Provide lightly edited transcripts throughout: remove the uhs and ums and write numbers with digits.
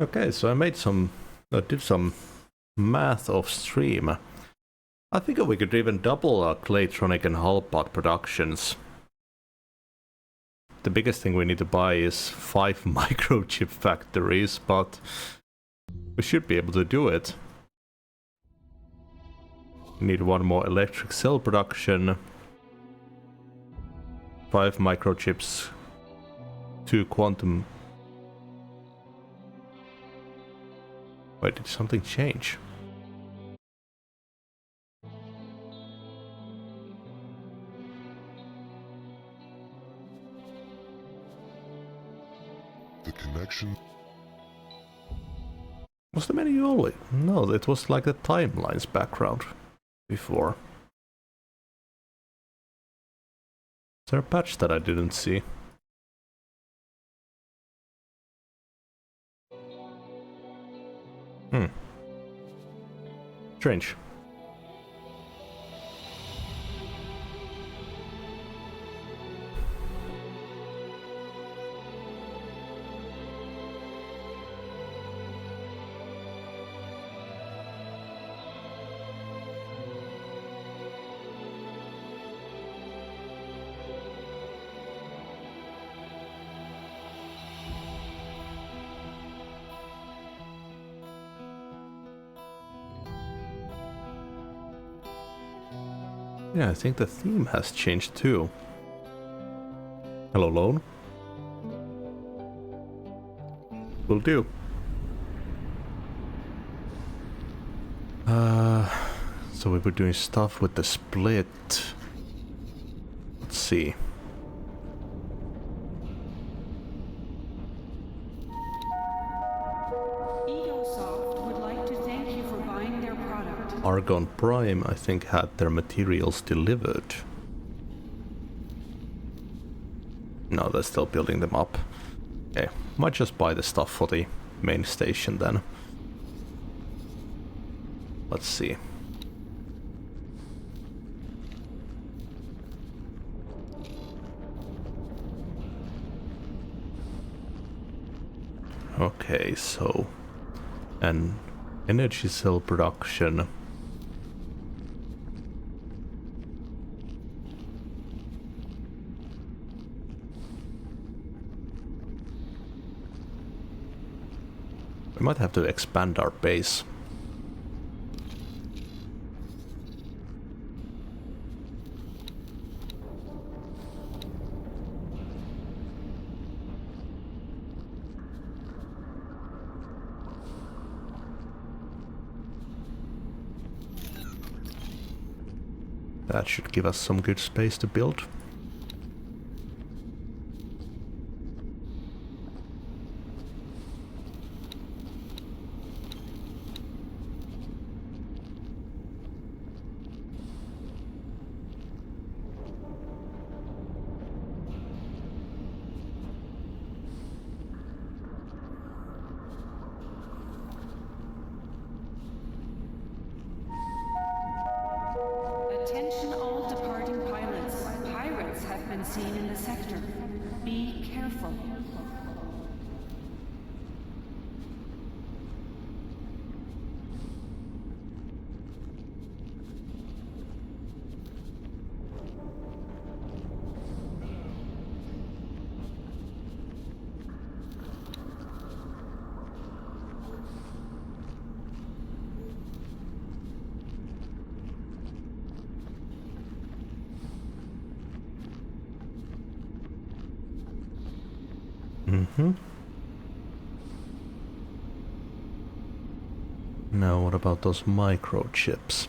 Okay, so I did some math off stream. I think we could even double our Claytronic and Hullpot productions. The biggest thing we need to buy is 5 microchip factories, but we should be able to do it. We need 1 more electric cell production, 5 microchips, 2 quantum. Wait, did something change? The connection. Was the menu always? No, it was like the timelines background before. Is there a patch that I didn't see? Strange. Yeah, I think the theme has changed too. Hello, Lone. Will do. So we were doing stuff with the split. Let's see. Edosoft would like to thank you for buying their product. Argon Prime, I think, had their materials delivered. No, they're still building them up. Okay, might just buy the stuff for the main station then. Let's see. Okay, so an energy cell production. We might have to expand our base. That should give us some good space to build. Attention all departing pilots. Pirates have been seen in the sector. Be careful. Now what about those microchips?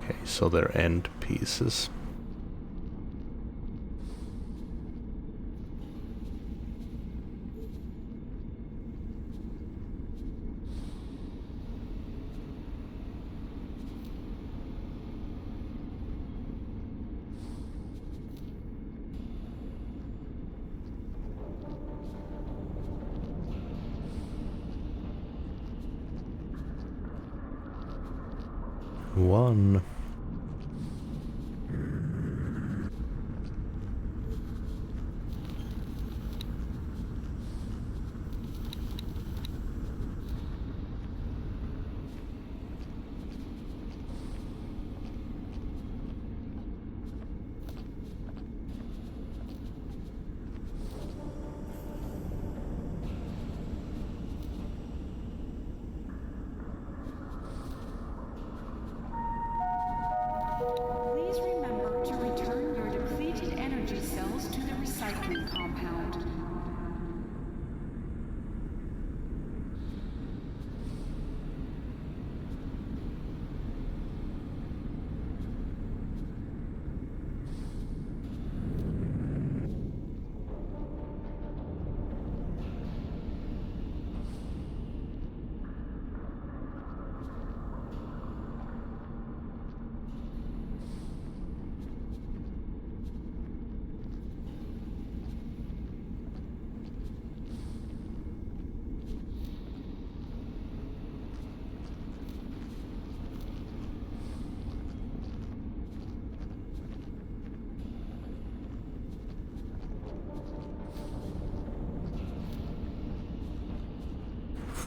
Okay, so they're end pieces. One,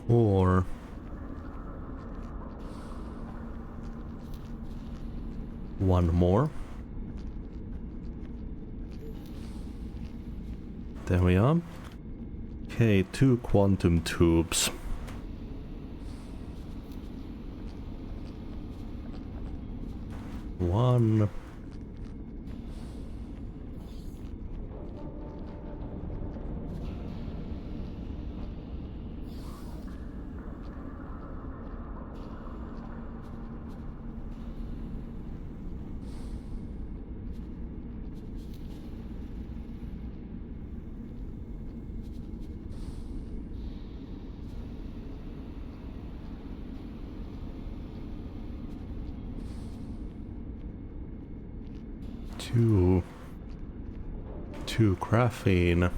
Or one more. There we are. Okay, 2 quantum tubes. One. Two graphene.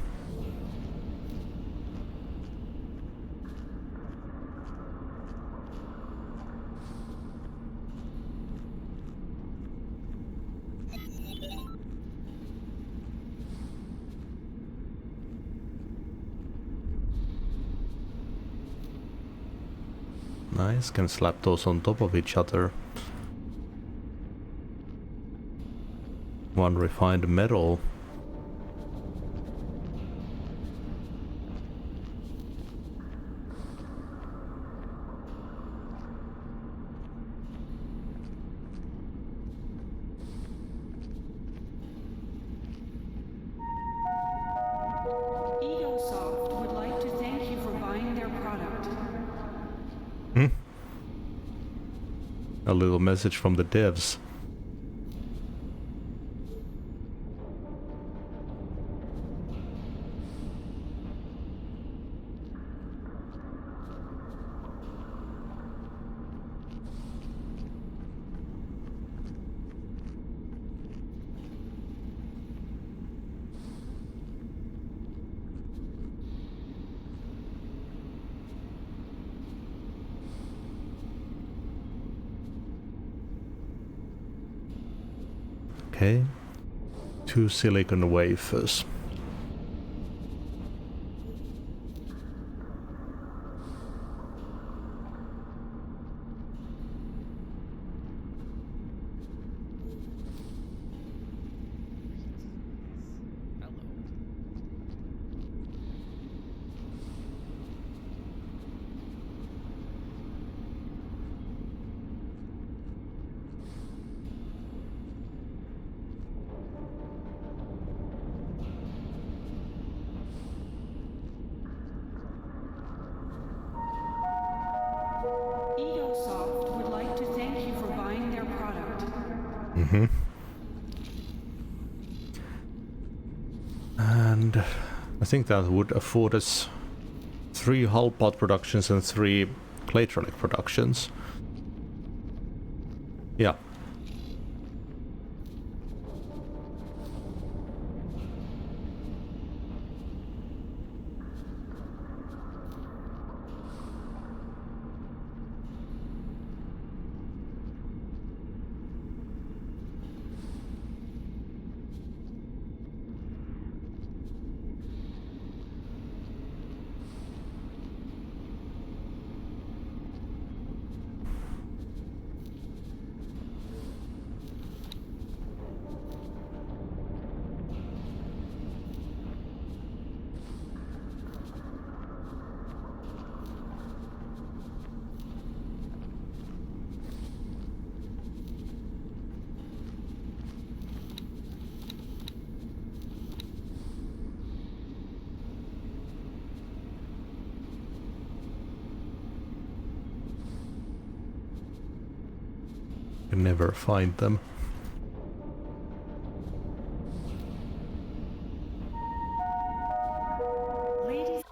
Nice, can slap those on top of each other. One refined metal. Egosoft would like to thank you for buying their product. A little message from the devs. Okay, 2 silicon wafers. Egosoft would like to thank you for buying their product. And I think that would afford us 3 hull pod productions and 3 Claytronic productions. Yeah. Can never find them. Ladies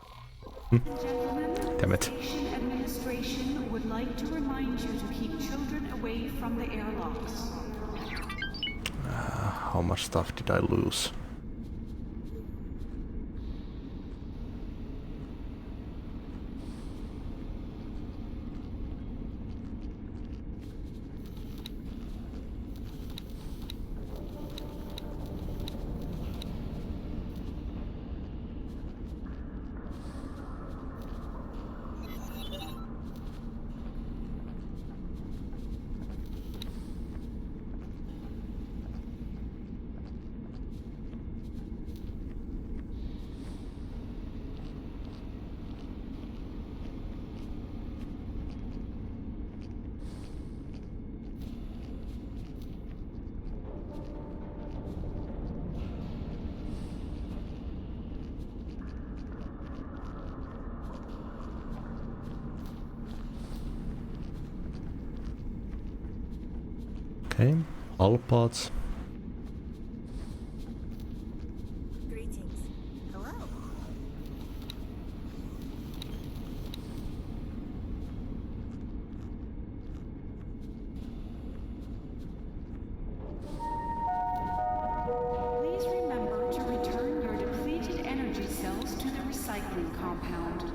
and gentlemen, Damn it. Station Administration would like to remind you to keep children away from the airlocks. How much stuff did I lose? Okay, hull pods. Greetings. Hello. Please remember to return your depleted energy cells to the recycling compound.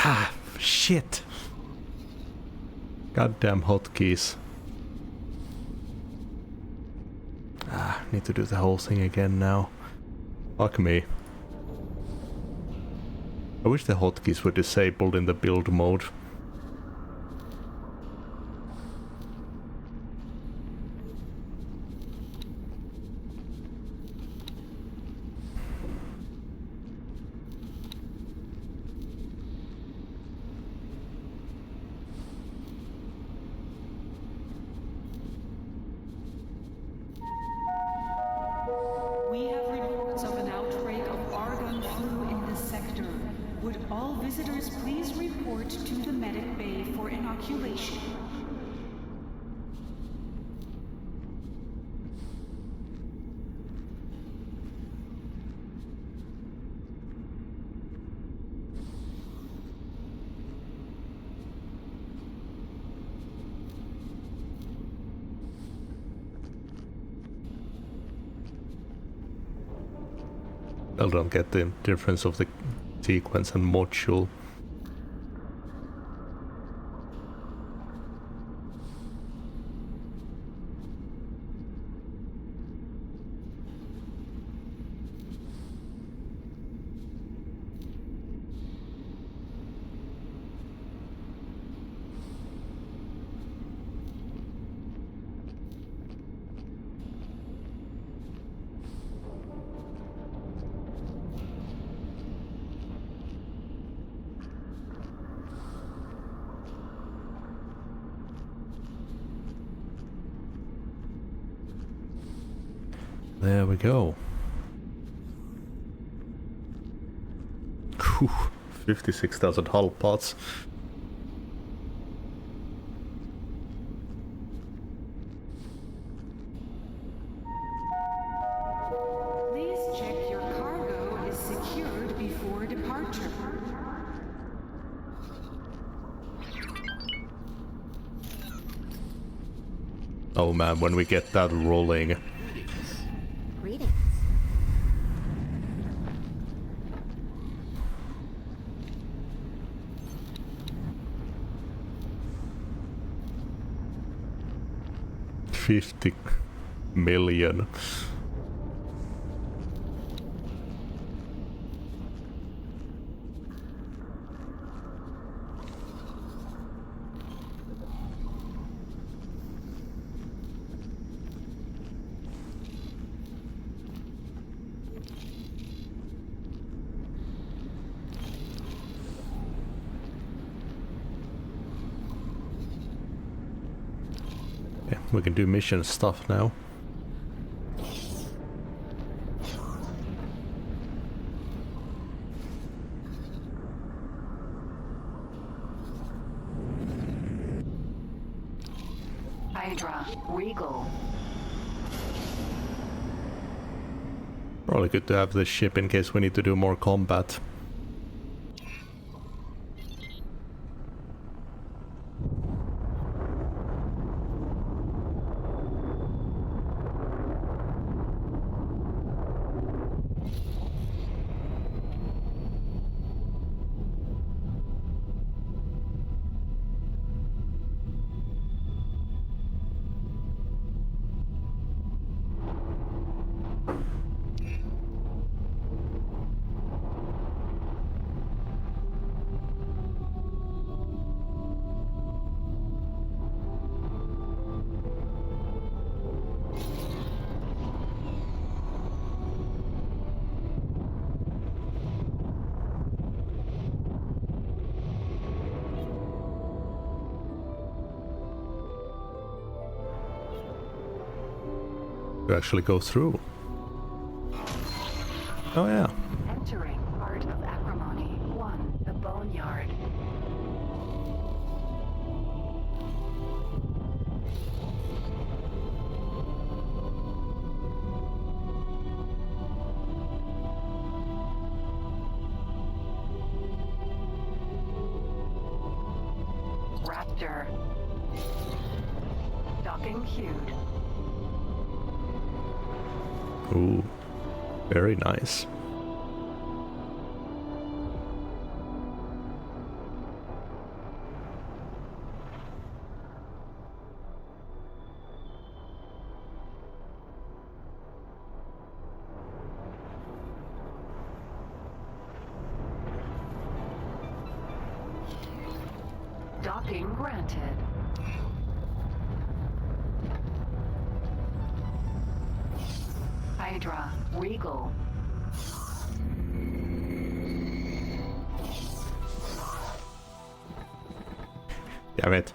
Ah, shit. Goddamn hotkeys. Ah, need to do the whole thing again now. Fuck me. I wish the hotkeys were disabled in the build mode. We have reports of an outbreak of argon flu in this sector. Would all visitors please report to the medic bay for inoculation? I don't get the difference of the sequence and module. There we go. Whew, 56,000 hull pods. Please check your cargo is secured before departure. Oh man, when we get that rolling. Greetings. $50 million. Yeah, we can do mission stuff now. Hydra, Regal. Probably good to have this ship in case we need to do more combat. to actually go through. Oh yeah. Entering Art of Acrimony 1, the Boneyard. Raptor. Docking queued. Ooh, very nice. Docking granted. Hydra, Regal. Damn it.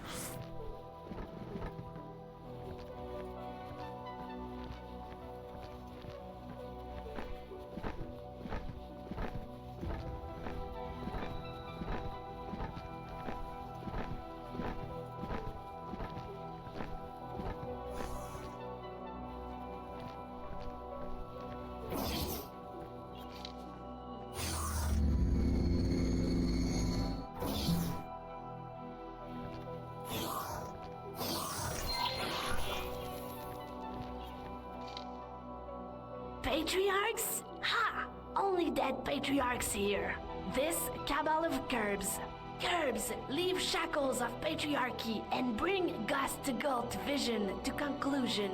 Patriarchs? Ha! Only dead patriarchs here. This cabal of curbs. Curbs, leave shackles of patriarchy and bring Gust to Gult vision to conclusion.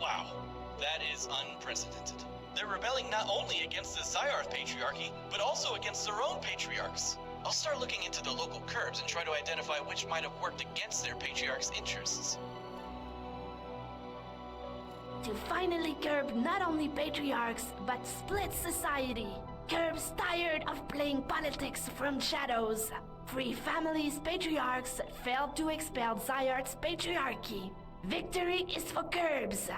Wow, that is unprecedented. They're rebelling not only against the Zyarth Patriarchy, but also against their own patriarchs. I'll start looking into the local curbs and try to identify which might have worked against their patriarch's interests. To finally curb not only patriarchs, but split society. Curbs tired of playing politics from shadows. Free families' patriarchs failed to expel Zyarth's patriarchy. Victory is for Curbs.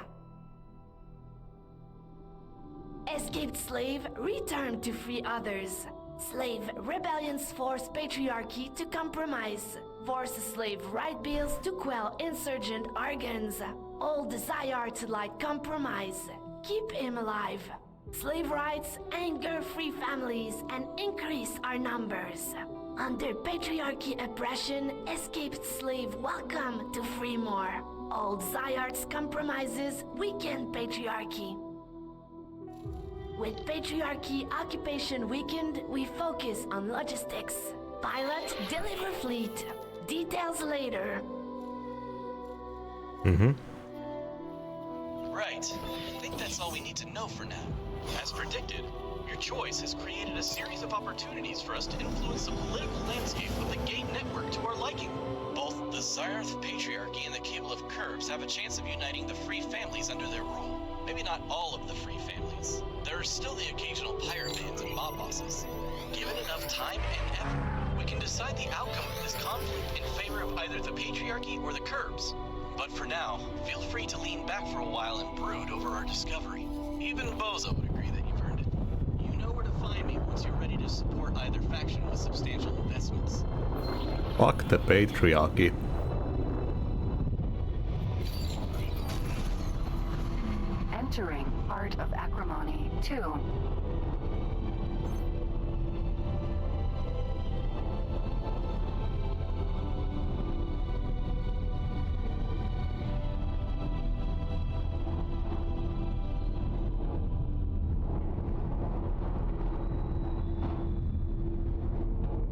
Escaped slave returned to free others. Slave rebellions force patriarchy to compromise. Force slave right bills to quell insurgent organs. Old desire to like compromise. Keep him alive. Slave rights anger free families and increase our numbers. Under patriarchy oppression, escaped slave welcome to free more. Old Zyarth's compromises weaken patriarchy. With patriarchy occupation weakened, we focus on logistics. Pilot, deliver fleet. Details later. Right. I think that's all we need to know for now. As predicted, your choice has created a series of opportunities for us to influence the political landscape of the Gate Network to our liking. Both the Zyarth Patriarchy and the Cable of Curbs have a chance of uniting the free families under their rule. Maybe not all of the free families. There are still the occasional pirate bands and mob bosses. Given enough time and effort, we can decide the outcome of this conflict in favor of either the Patriarchy or the Curbs. But for now, feel free to lean back for a while and brood over our discovery. Even Bozo would agree that you've earned it. You know where to find me once you're ready to support either faction with substantial investments. Fuck the patriarchy. Entering Art of Acrimony 2.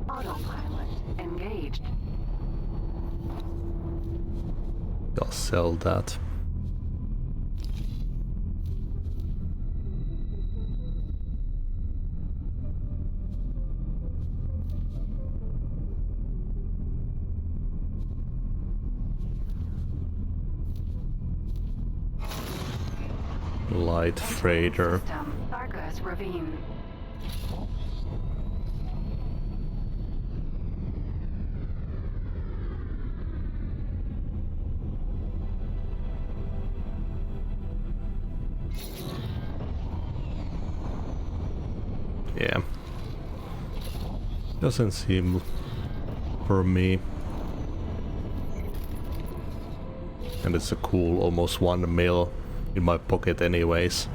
Autopilot engaged. I'll sell that. Light freighter. System, Argus Ravine. Doesn't seem for me. And it's a cool almost 1 mil in my pocket anyways.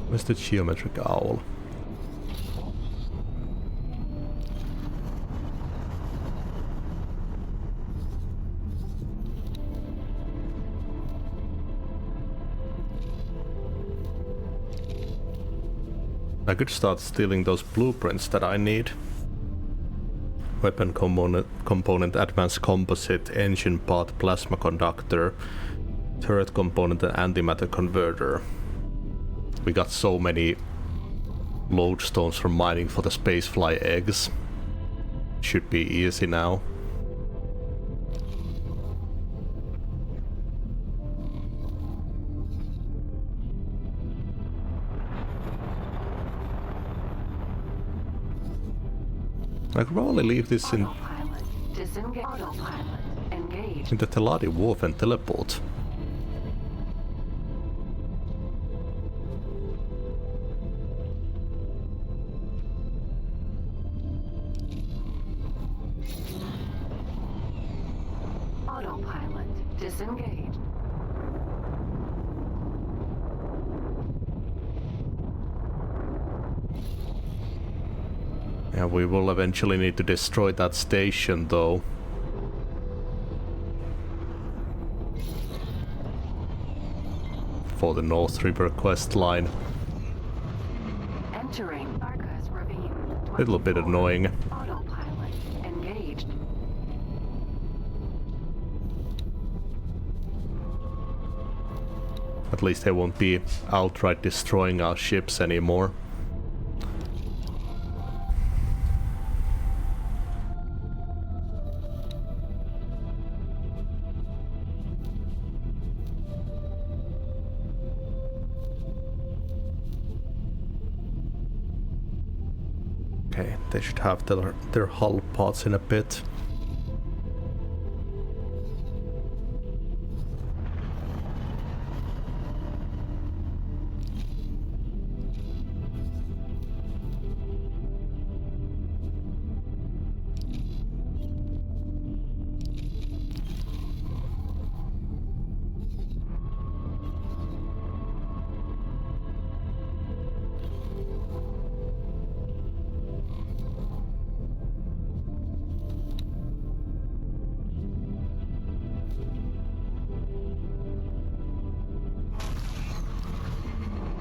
Where's the geometric owl? I could start stealing those blueprints that I need. Weapon component, advanced composite, engine part, plasma conductor, turret component and antimatter converter. We got so many lodestones from mining for the spacefly eggs. Should be easy now. I could probably leave this in the Teladi Wharf and teleport. Autopilot disengaged. Yeah, we will eventually need to destroy that station though. For the North River quest line. Entering Arcus Ravine. Little bit annoying. Autopilot engaged. At least they won't be outright destroying our ships anymore. Okay, they should have their hull pods in a bit.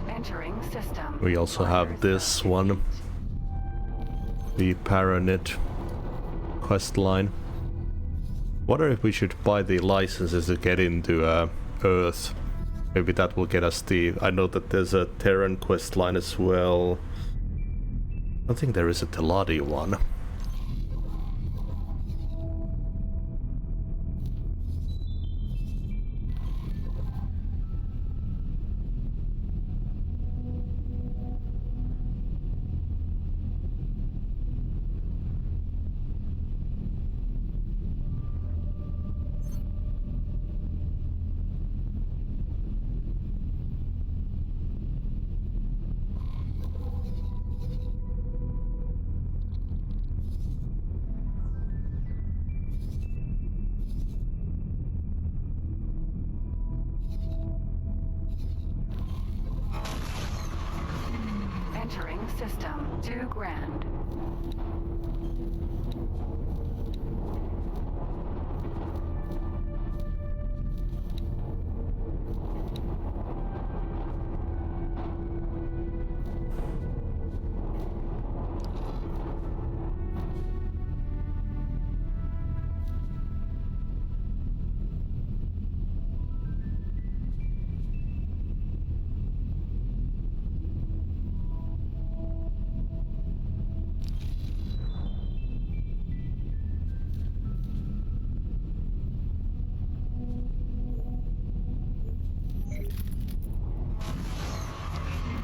Entering system. We also have this one. The Paranit quest line. Wonder if we should buy the licenses to get into Earth. Maybe that will get us the... I know that there's a Terran quest line as well. I don't think there is a Teladi one. Entering system. 2 grand.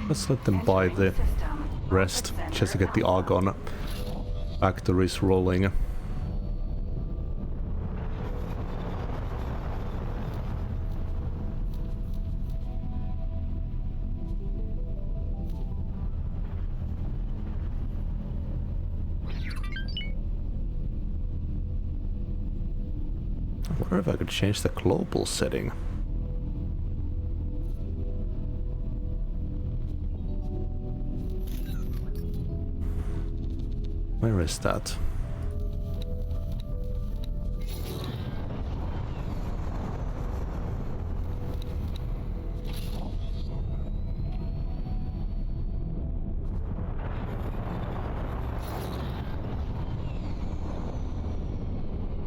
Let's let them buy the rest, just to get the Argon factories rolling. I wonder if I could change the global setting. Where is that?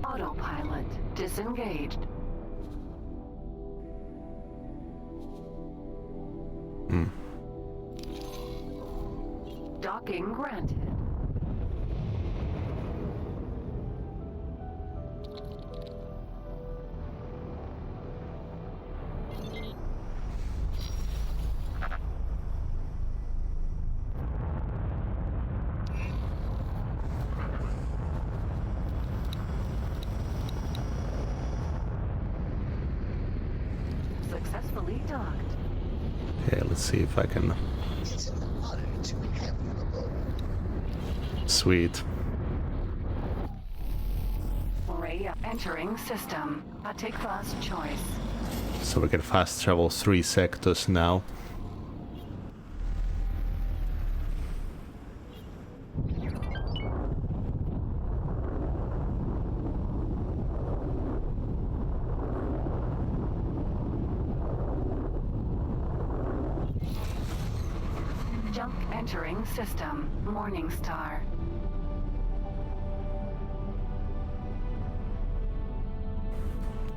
Autopilot disengaged. Docking granted. Successfully docked. Okay, let's see if I can. It's an honor to have you aboard. Sweet. Ray entering system. A take fast choice. So we can fast travel 3 sectors now. Jump entering system. Morningstar.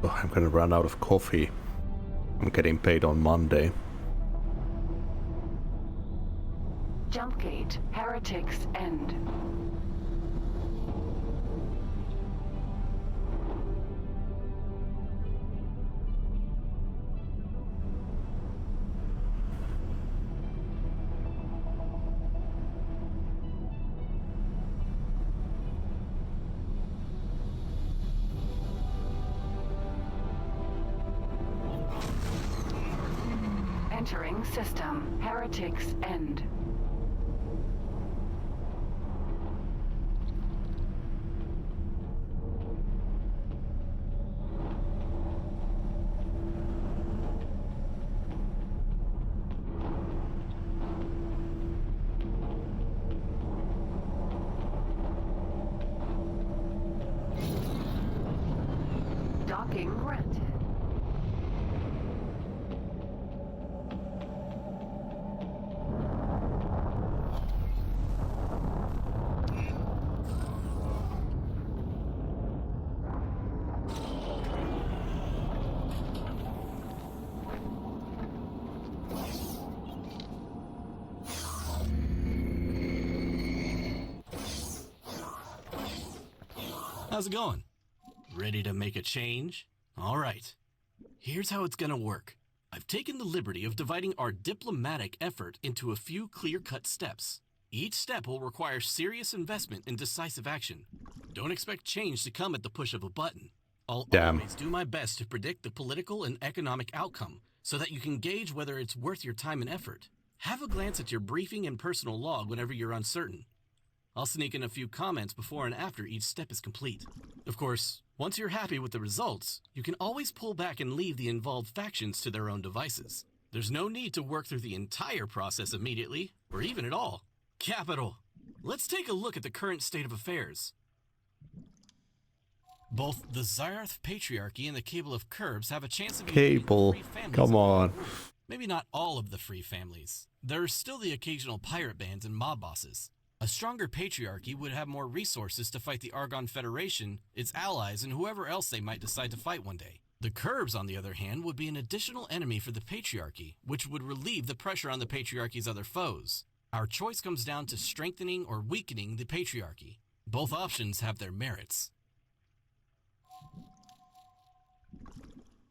Oh, I'm gonna run out of coffee. I'm getting paid on Monday. Jump gate. Heretics end. Entering system. Heretics end. Docking granted. How's it going? Ready to make a change? All right. Here's how it's gonna work. I've taken the liberty of dividing our diplomatic effort into a few clear-cut steps. Each step will require serious investment and decisive action. Don't expect change to come at the push of a button. I'll always do my best to predict the political and economic outcome so that you can gauge whether it's worth your time and effort. Have a glance at your briefing and personal log whenever you're uncertain. I'll sneak in a few comments before and after each step is complete. Of course, once you're happy with the results, you can always pull back and leave the involved factions to their own devices. There's no need to work through the entire process immediately, or even at all. Capital. Let's take a look at the current state of affairs. Both the Zarth Patriarchy and the Cable of Curbs have a chance of Cable, free families. come on. Maybe not all of the free families. There are still the occasional pirate bands and mob bosses. A stronger patriarchy would have more resources to fight the Argon Federation, its allies, and whoever else they might decide to fight one day. The Curbs, on the other hand, would be an additional enemy for the patriarchy, which would relieve the pressure on the patriarchy's other foes. Our choice comes down to strengthening or weakening the patriarchy. Both options have their merits.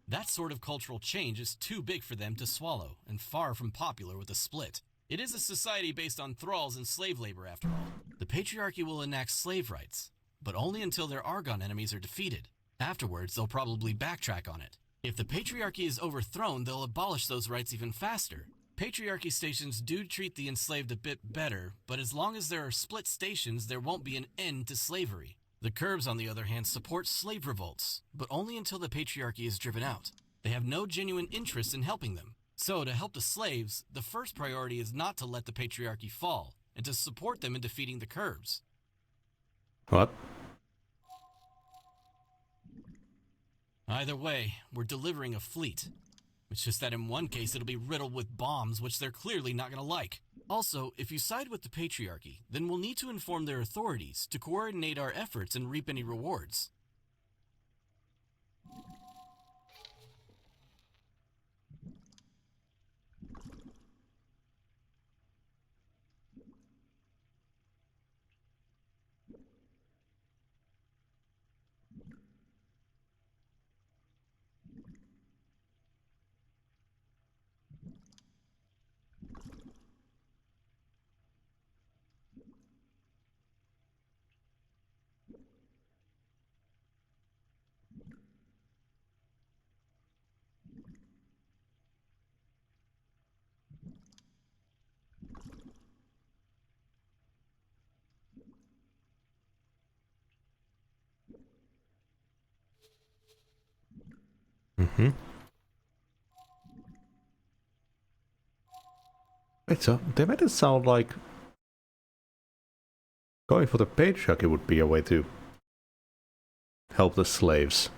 That sort of cultural change is too big for them to swallow, and far from popular with a split. It is a society based on thralls and slave labor, after all. The patriarchy will enact slave rights, but only until their Argon enemies are defeated. Afterwards, they'll probably backtrack on it. If the patriarchy is overthrown, they'll abolish those rights even faster. Patriarchy stations do treat the enslaved a bit better, but as long as there are split stations, there won't be an end to slavery. The Curbs, on the other hand, support slave revolts, but only until the patriarchy is driven out. They have no genuine interest in helping them. So, to help the slaves, the first priority is not to let the patriarchy fall, and to support them in defeating the Curbs. What? Either way, we're delivering a fleet. It's just that in one case it'll be riddled with bombs, which they're clearly not going to like. Also, if you side with the patriarchy, then we'll need to inform their authorities to coordinate our efforts and reap any rewards. Mm-hmm. Wait, so they made it sound like going for the patriarchy would be a way to help the slaves.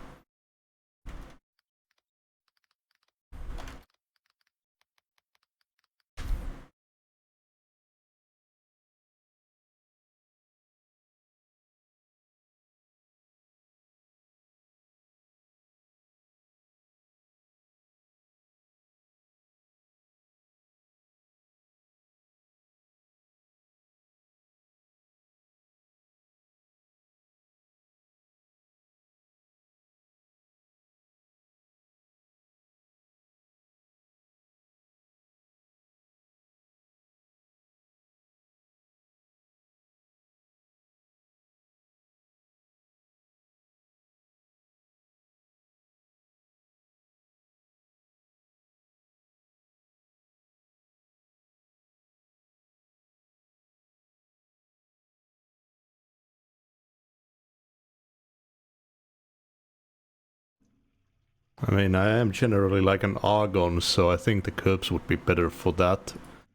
I mean, I am generally like an Argon, so I think the Curbs would be better for that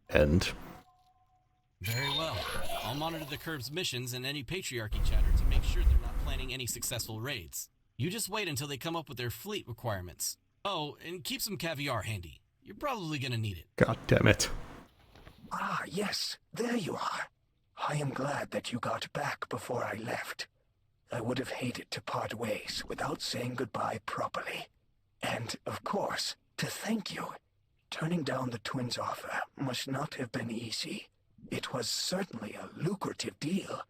end. Very well. I'll monitor the Curbs' missions and any patriarchy chatter to make sure they're not planning any successful raids. You just wait until they come up with their fleet requirements. Oh, and keep some caviar handy. You're probably gonna need it. God damn it. Ah, yes, there you are. I am glad that you got back before I left. I would have hated to part ways without saying goodbye properly. And, of course, to thank you. Turning down the twins' offer must not have been easy. It was certainly a lucrative deal.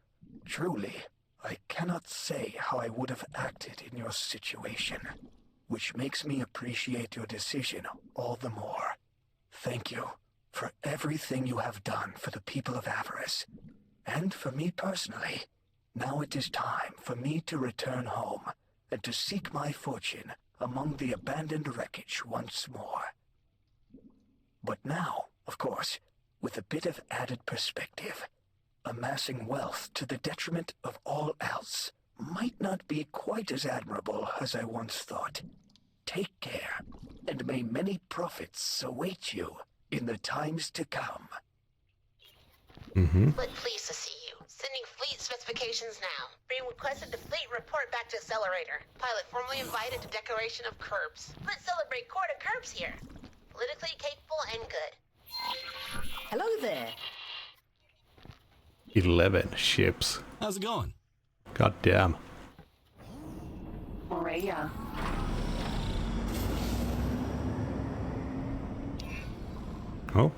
Truly, I cannot say how I would have acted in your situation, which makes me appreciate your decision all the more. Thank you for everything you have done for the people of Avarice, and for me personally. Now it is time for me to return home and to seek my fortune among the abandoned wreckage once more. But now, of course, with a bit of added perspective, amassing wealth to the detriment of all else might not be quite as admirable as I once thought. Take care, and may many profits await you in the times to come. Mm-hmm. But pleased to see you. Sending fleet specifications now. Being requested the fleet report back to Accelerator. Pilot formally invited to declaration of Curbs. Let's celebrate Court of Curbs here. Politically capable and good. Hello there. 11 ships. How's it going? God damn. Morea. Oh,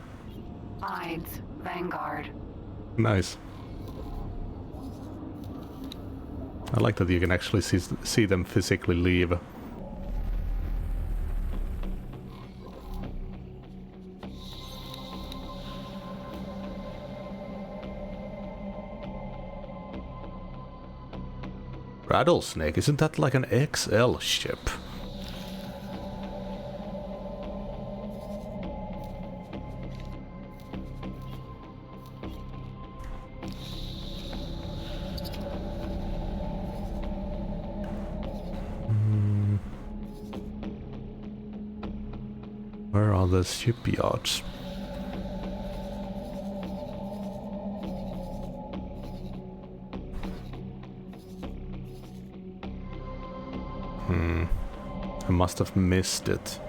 Ides. Vanguard. nice. I like that you can actually see them physically leave. Rattlesnake, isn't that like an XL ship? Where are the shipyards? I must have missed it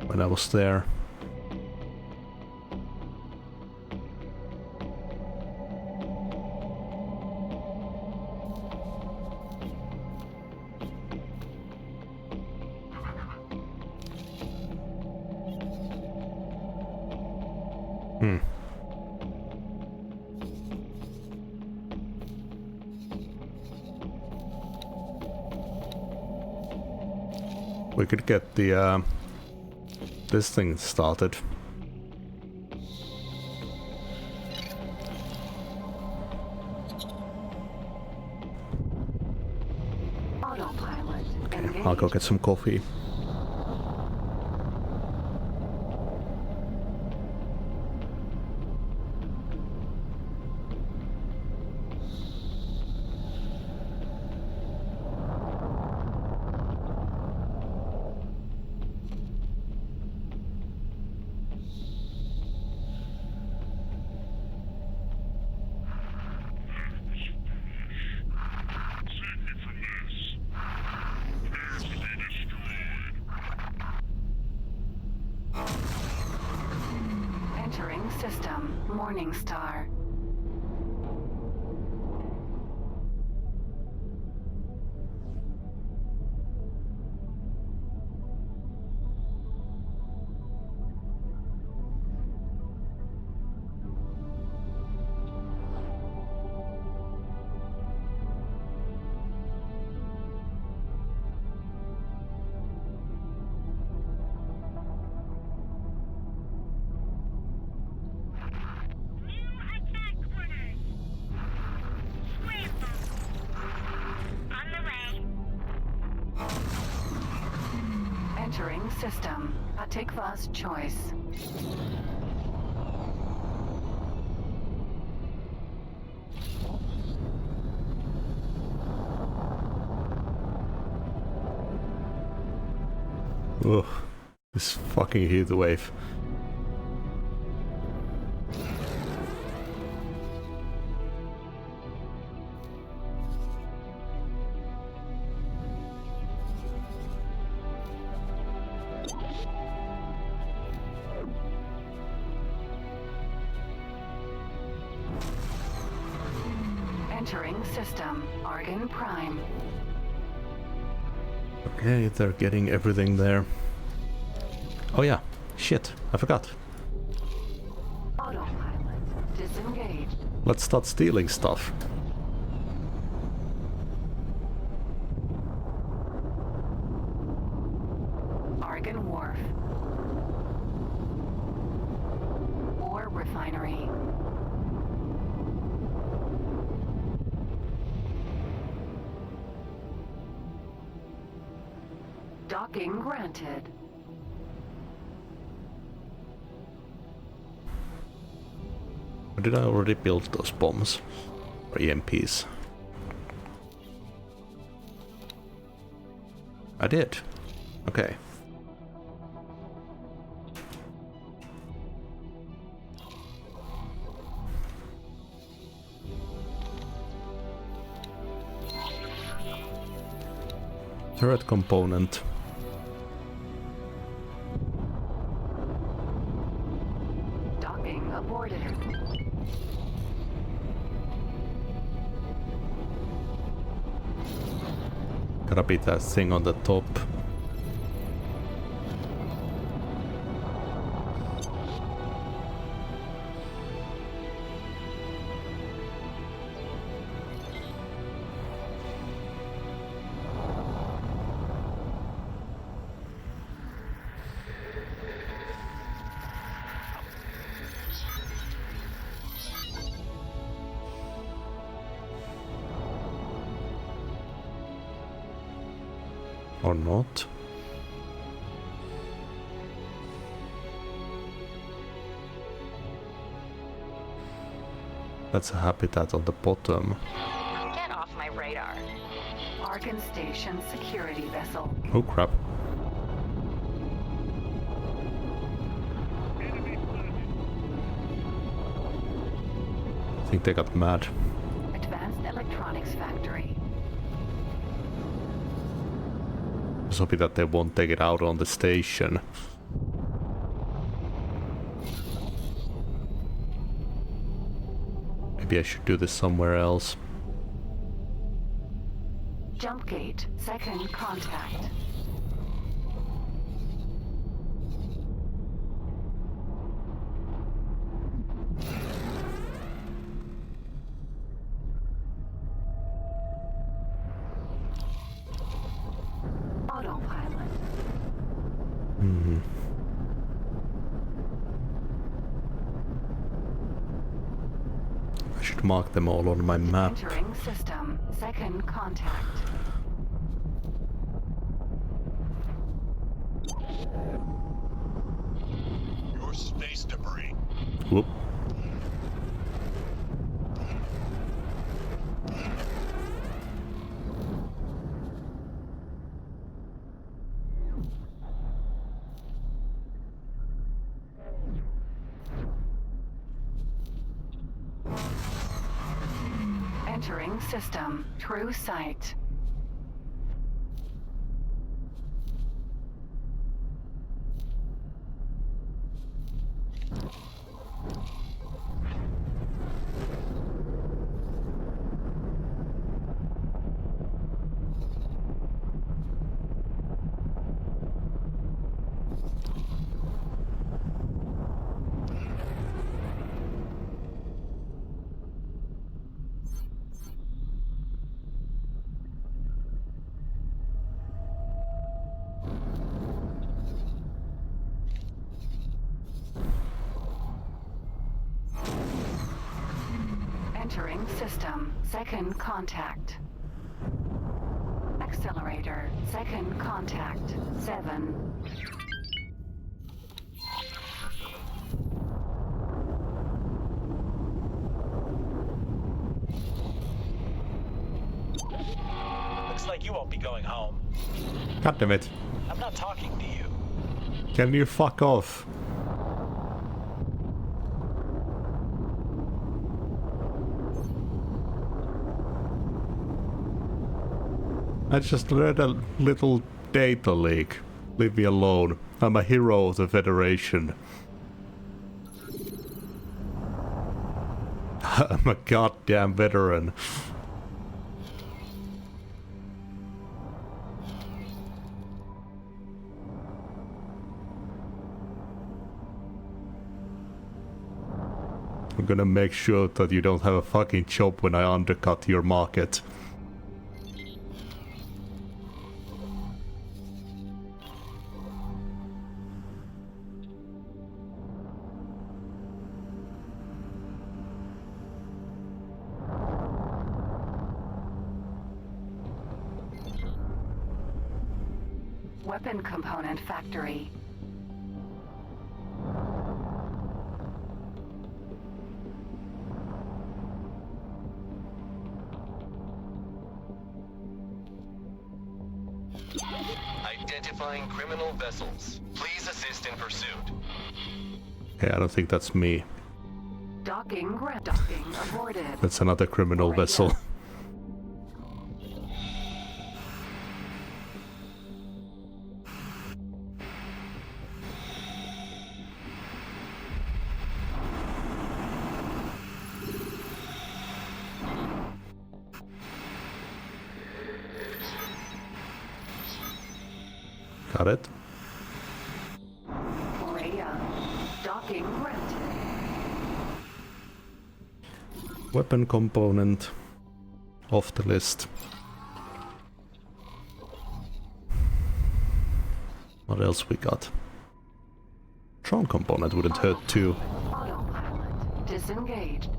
when I was there. We could get the this thing started. Autopilot. Okay, I'll go get some coffee. Entering system. Morning Star. Entering system. Patikva's choice. Ugh, this fucking heat wave. Entering system. Argon Prime. Okay, they're getting everything there. Oh yeah, shit, I forgot. Autopilot. Disengaged. Let's start stealing stuff. Argon Wharf. Ore Refinery. Docking granted. Or did I already build those bombs? Or EMPs? I did. Okay. Turret component. Docking aborted. Gotta be that thing on the top. Or not. That's a habitat on the bottom. Get off my radar. Argon Station security vessel. Oh crap. I think they got mad. Advanced Electronics Factory. Just hoping that they won't take it out on the station. Maybe I should do this somewhere else. Jump gate. Second contact. Autopilot. I should mark them all on my map. Entering system. Second contact. Your space debris. Whoop. Entering system. True sight. Entering system. Second contact. Accelerator. Second contact. 7. Looks like you won't be going home. God damn it. I'm not talking to you. Can you fuck off? I just read a little data leak. Leave me alone. I'm a hero of the Federation. I'm a goddamn veteran. I'm gonna make sure that you don't have a fucking job when I undercut your market. Weapon component factory. Identifying criminal vessels. Please assist in pursuit. Okay, I don't think that's me. Docking aborted. That's another criminal vessel. Got it. Docking granted. Weapon component off the list. What else we got? Drone component wouldn't hurt too. Autopilot disengaged.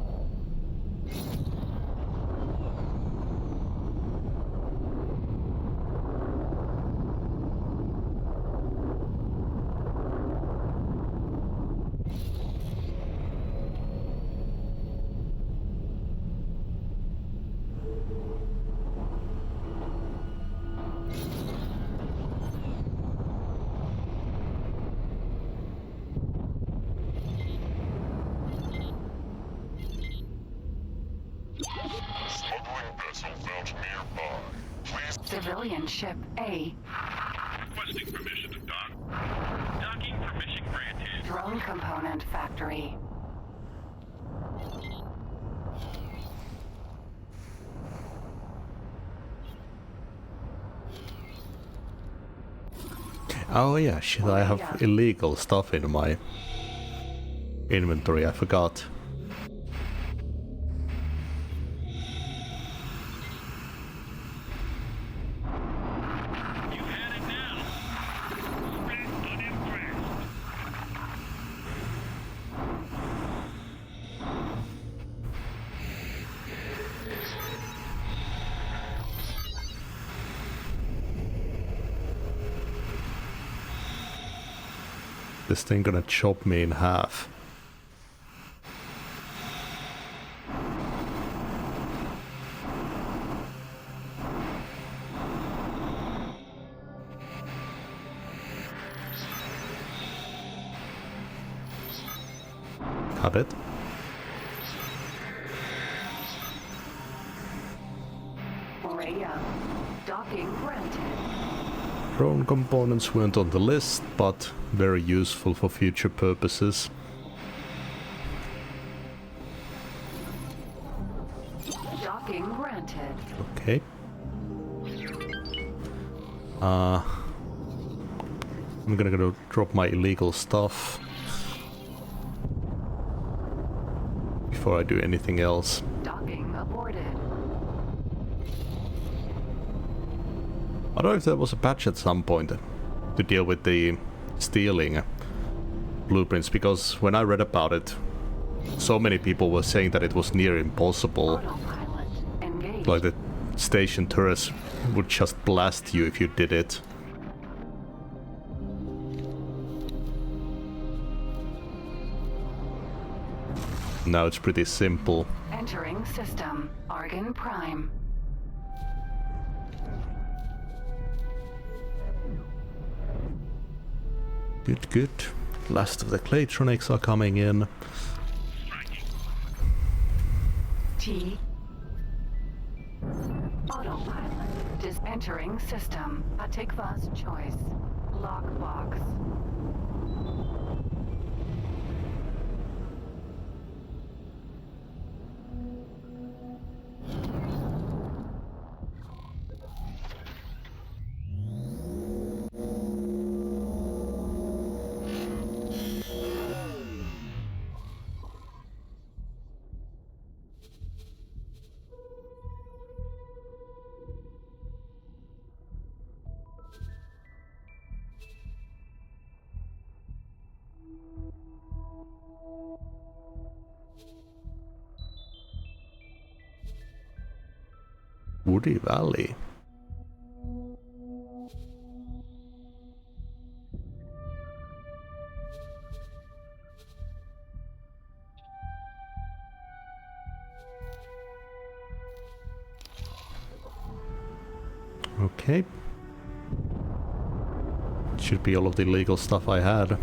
Civilian ship A. Requesting permission to dock. Docking permission granted. Drone component factory. Oh yeah, shit, I have illegal stuff in my inventory, I forgot. You had it now. Red unimpressed. This thing gonna chop me in half. Cut it. Rhea. Docking granted. Drone components weren't on the list, but very useful for future purposes. Docking granted. Okay. I'm gonna go drop my illegal stuff before I do anything else. Docking aborted. I don't know if there was a patch at some point to deal with the stealing blueprints, because when I read about it, so many people were saying that it was near impossible. Autopilot engaged. Like the station turrets would just blast you if you did it. Now it's pretty simple. Entering system. Argon Prime. Good, good. Last of the Claytronics are coming in. T. Autopilot. Entering system. Atikva's choice. Lockbox. Woody Valley. Okay. Should be all of the legal stuff I had.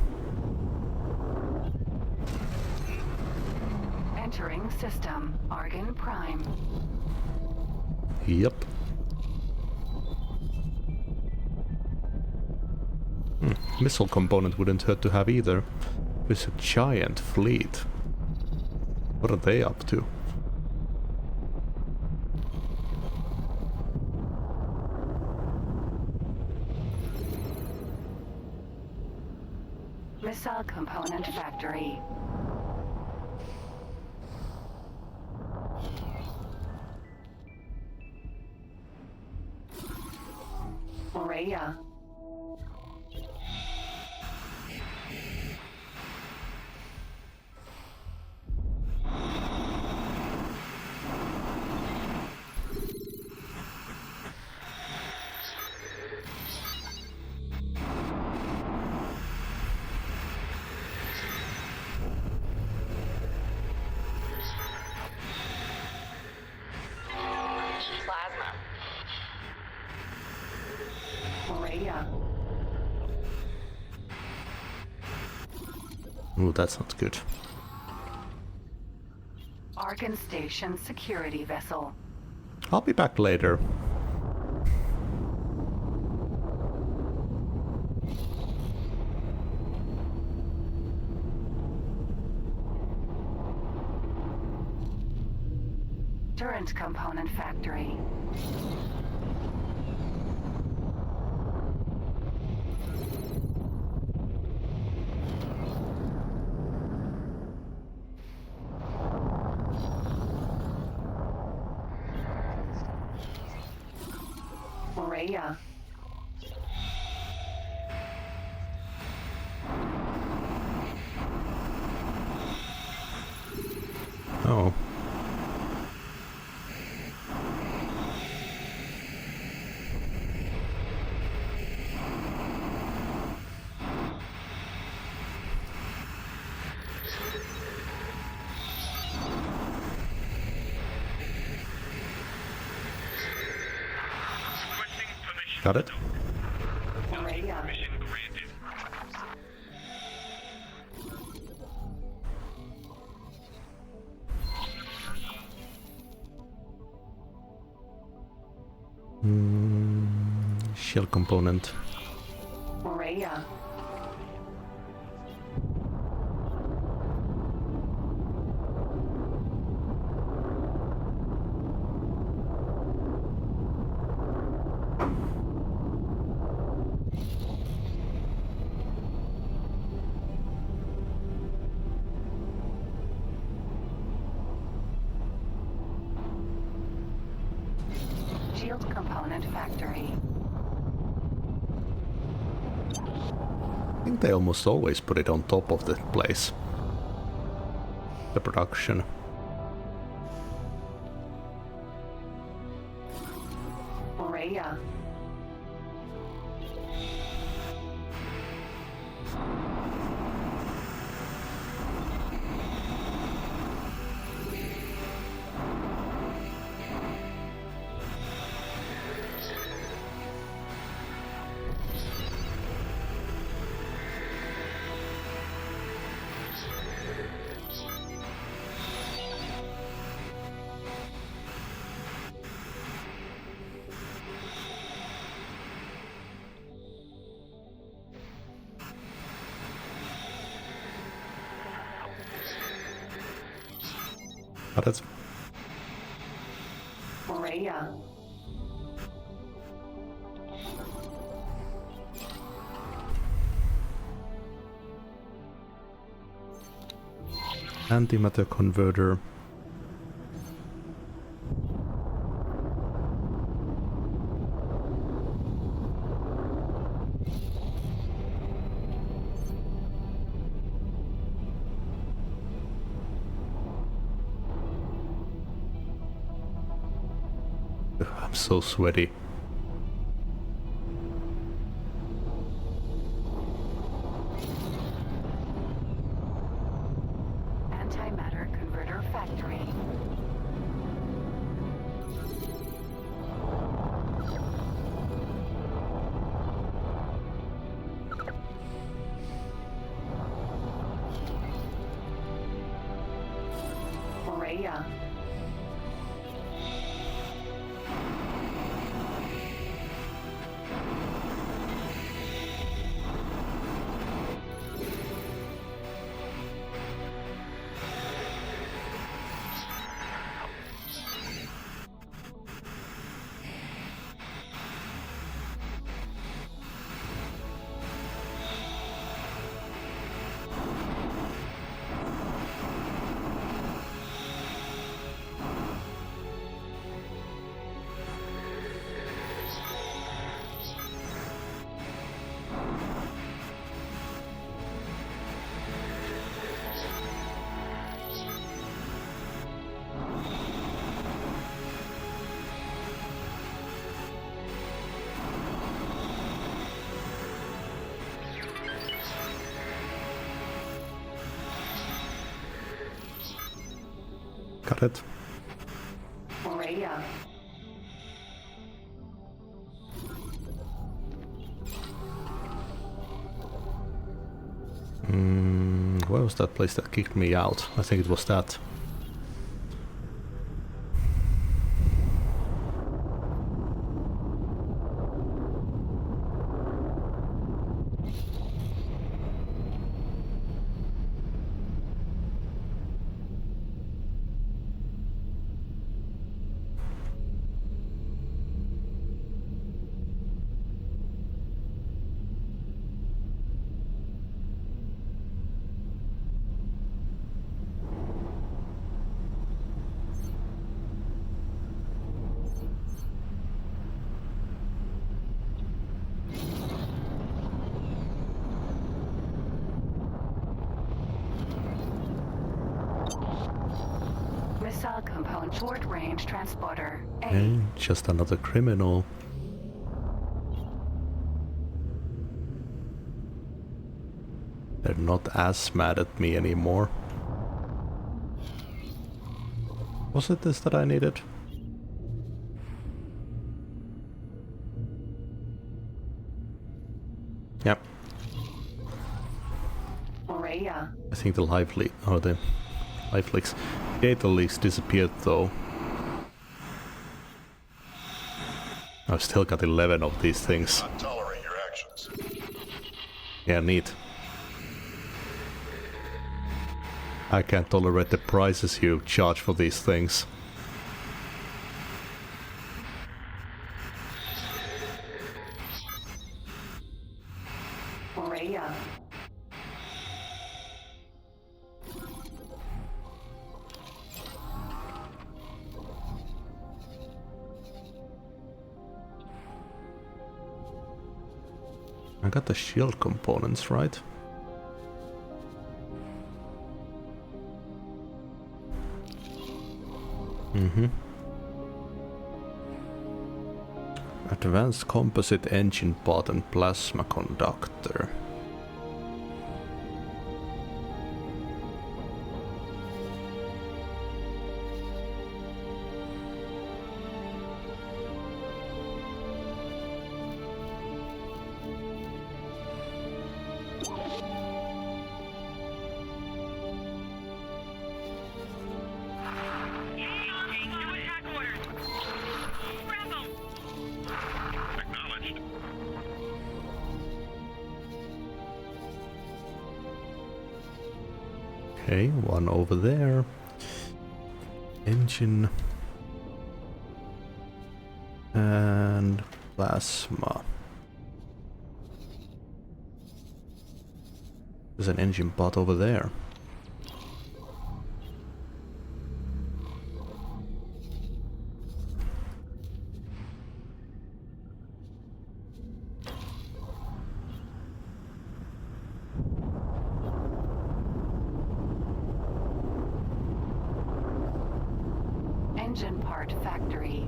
Entering system. Argon Prime. Yep. Missile component wouldn't hurt to have either. There's a giant fleet. What are they up to? Missile component factory. Rhea. Plasma. Rhea. Ooh, that's not good. Argon Station security vessel. I'll be back later. shield component factory. Rhea. Oh. Requesting permission. Got it? Rhea. Permission granted. Shell component. Rhea. Shield component factory. I think they almost always put it on top of the place. The production. Rhea. Got it? Rhea. Antimatter converter. Ugh, I'm so sweaty. Antimatter converter factory. Rhea. Got it? Rhea. Where was that place that kicked me out? I think it was that. on short-range transporter A. Okay, just another criminal. They're not as mad at me anymore. Was it this that I needed? Yep. Maria. I think the life leak, or the life leaks, data leaks disappeared though. I've still got 11 of these things. Not tolerate your actions. Yeah, neat. I can't tolerate the prices you charge for these things. Maria. I got the shield components, right? Advanced composite engine part and plasma conductor. Acknowledged. Okay, one over there. Engine. And plasma. There's an engine part over there. Engine part factory.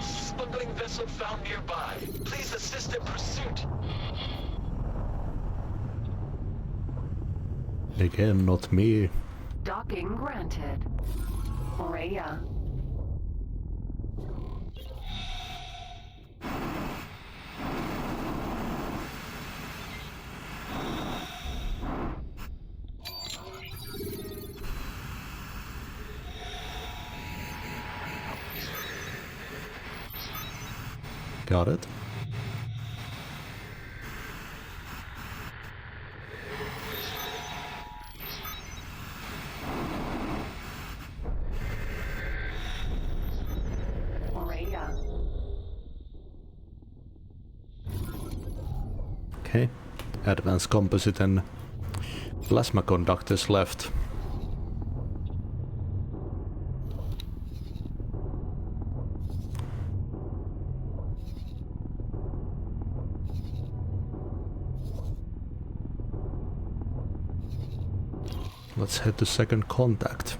Smuggling vessel found nearby. Please assist in pursuit. Again, not me. Docking granted. Maria. Got it. Maria. Okay. Advanced composite and plasma conductors left. Let's head to second contact.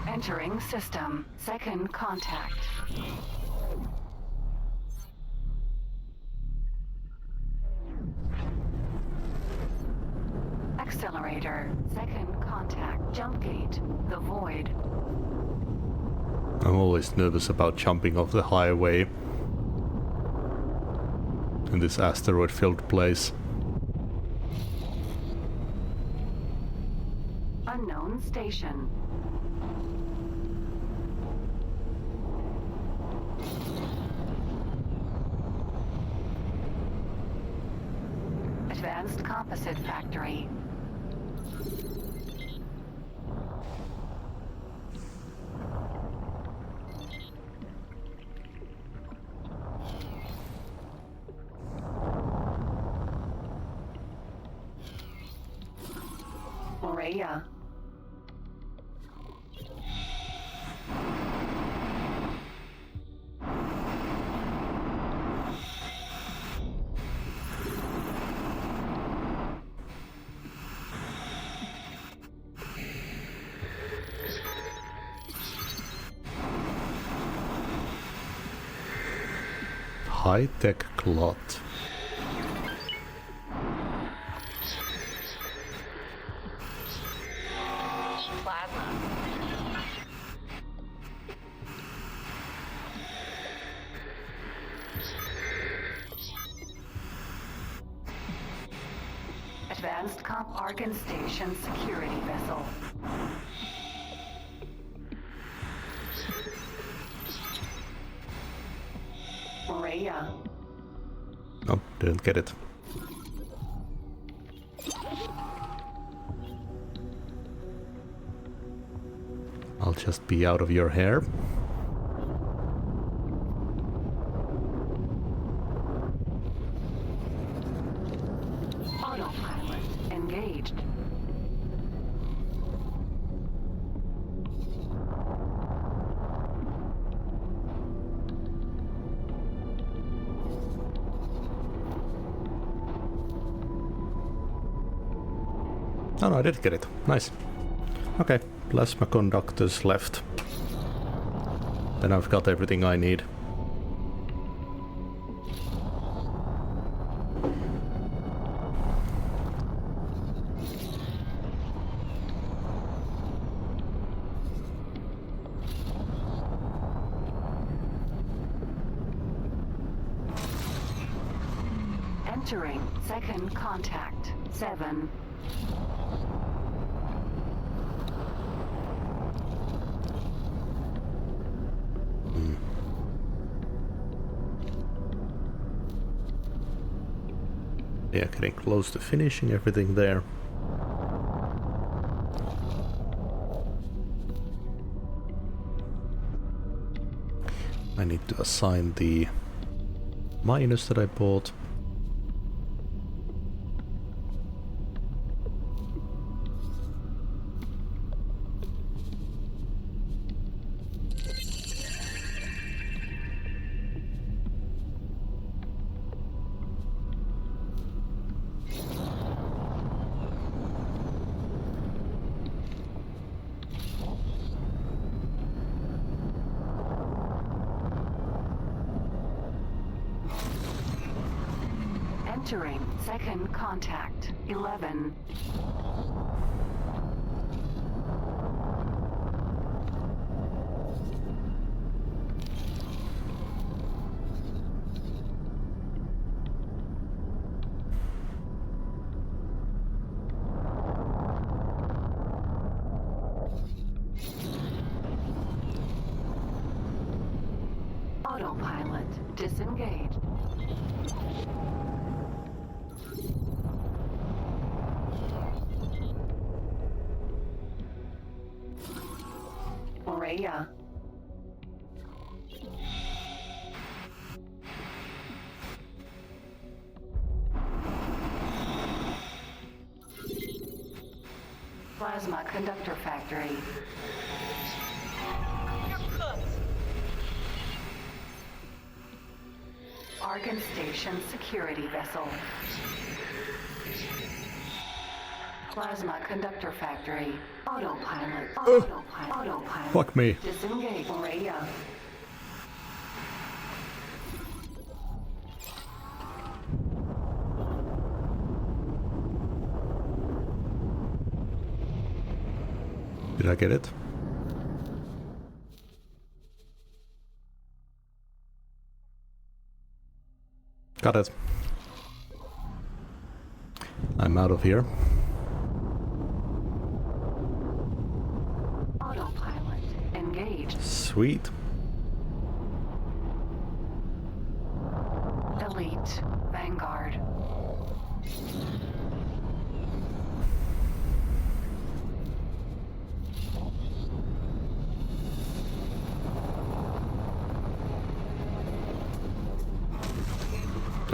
Entering system. Second contact. Accelerator. Second contact. Jump gate. The void. I'm always nervous about jumping off the highway in this asteroid-filled place. Unknown station. Advanced composite factory. Morea. High-tech clot. Plasma. Advanced Comp Argon Station security vessel. Morea. Oh, didn't get it. I'll just be out of your hair. Autopilot engaged. Oh no, I did get it. Nice. Okay, plasma conductors left. Then I've got everything I need. Entering second contact. 7. Yeah, getting close to finishing everything there. I need to assign the miners that I bought. Entering second contact. 11. Autopilot disengaged. Morea. Plasma conductor factory. Argon Station security vessel. Plasma conductor factory. Autopilot. Autopilot. Fuck me. Disengage. Morea. Did I get it? Got it. I'm out of here. Autopilot engaged. Sweet. Elite. Vanguard.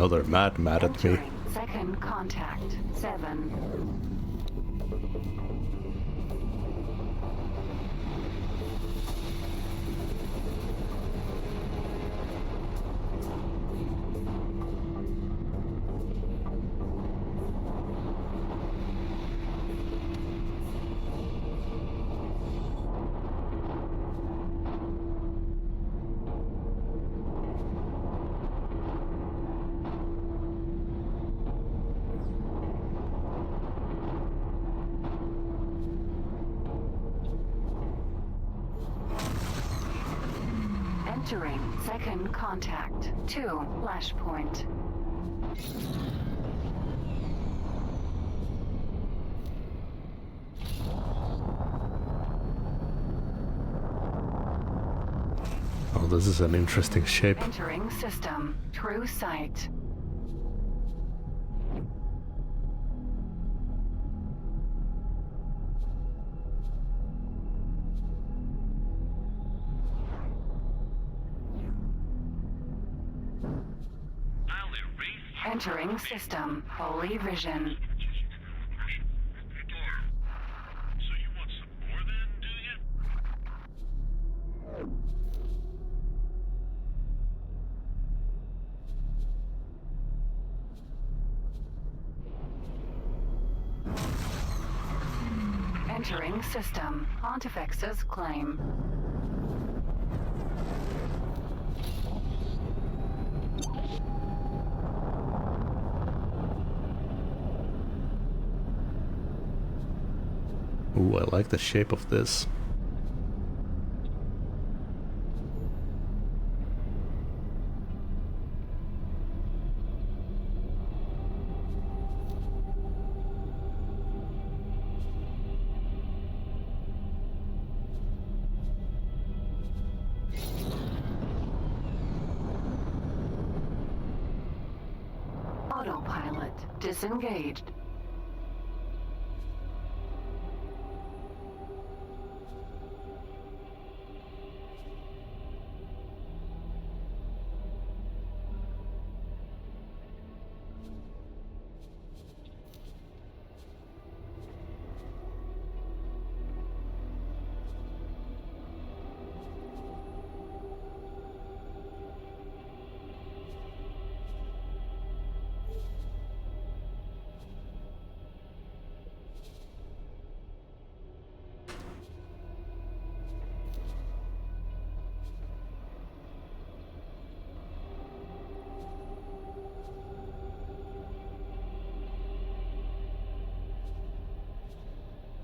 Oh, they're mad at me. Entering second contact. 7. Entering second contact. 2. Flashpoint. Oh, this is an interesting shape. Entering system. True sight. I'll erase Entering system. Holy vision. So you want some more then, do you? Entering system. Pontifex's claim. Ooh, I like the shape of this. Autopilot disengaged.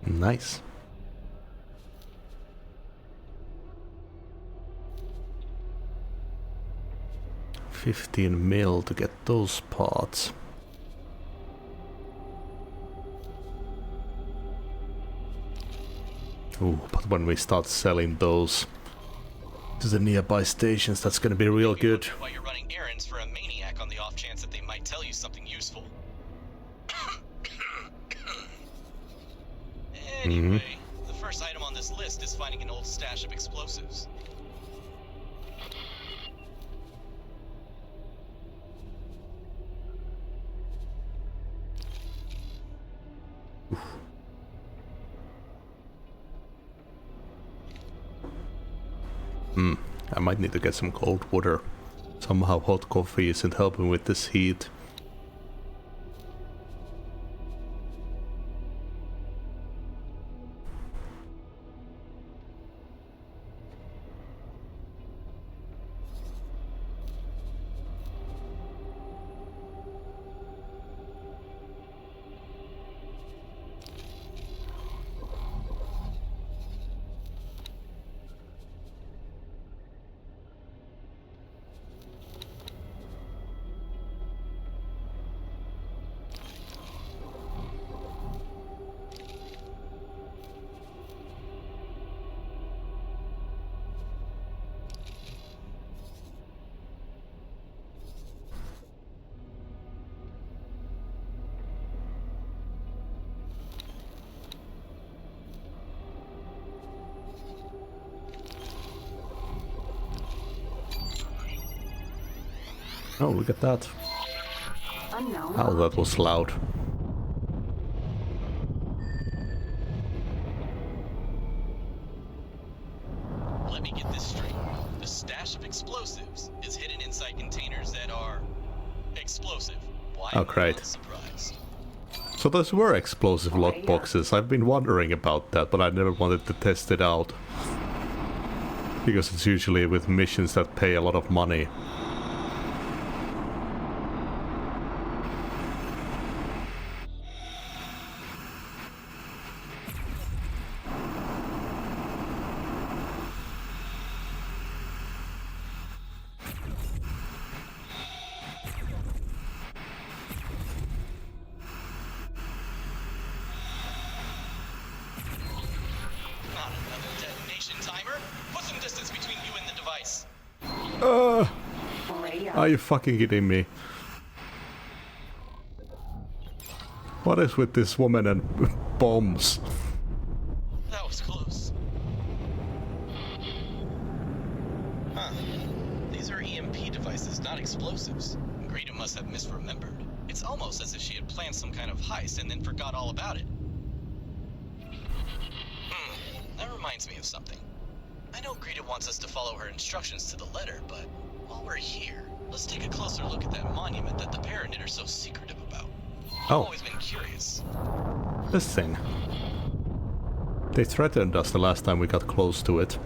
Nice. $15 to get those parts. Ooh, but when we start selling those to the nearby stations, that's gonna be real good. While you're running errands for a maniac on the off chance that they might tell you something useful. Anyway, the first item on this list is finding an old stash of explosives. I might need to get some cold water. Somehow hot coffee isn't helping with this heat. Oh, look at that. Unknown. Oh, that was loud. Let me get this straight. The stash of explosives is hidden inside containers that are explosive. Why Oh, am I great. not surprised? So those were explosive lockboxes. I've been wondering about that, but I never wanted to test it out. Because it's usually with missions that pay a lot of money. Not another detonation timer. Put some distance between you and the device. Are you fucking kidding me? What is with this woman and bombs? That was close. Huh. These are EMP devices, not explosives. Greta must have misremembered. It's almost as if she had planned some kind of heist and then forgot all about it. That reminds me of something. I know Greta wants us to follow her instructions to the letter, but while we're here, let's take a closer look at that monument that the Paranit are so secretive about. I've Oh. always been curious. This thing. They threatened us the last time we got close to it.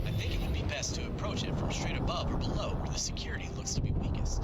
I think it would be best to approach it from straight above or below where the security looks to be weakest.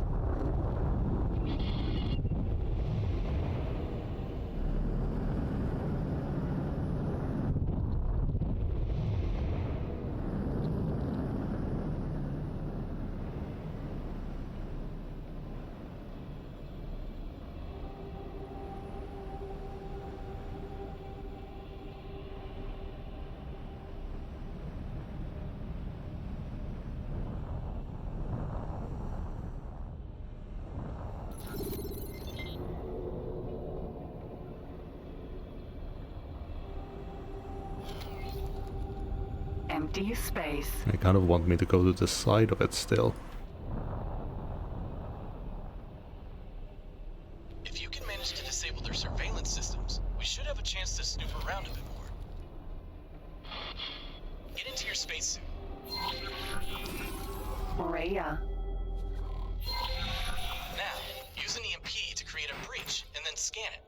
Empty space. They kind of want me to go to the side of it still. If you can manage to disable their surveillance systems, we should have a chance to snoop around a bit more. Get into your spacesuit. Rhea. Now, use an EMP to create a breach and then scan it.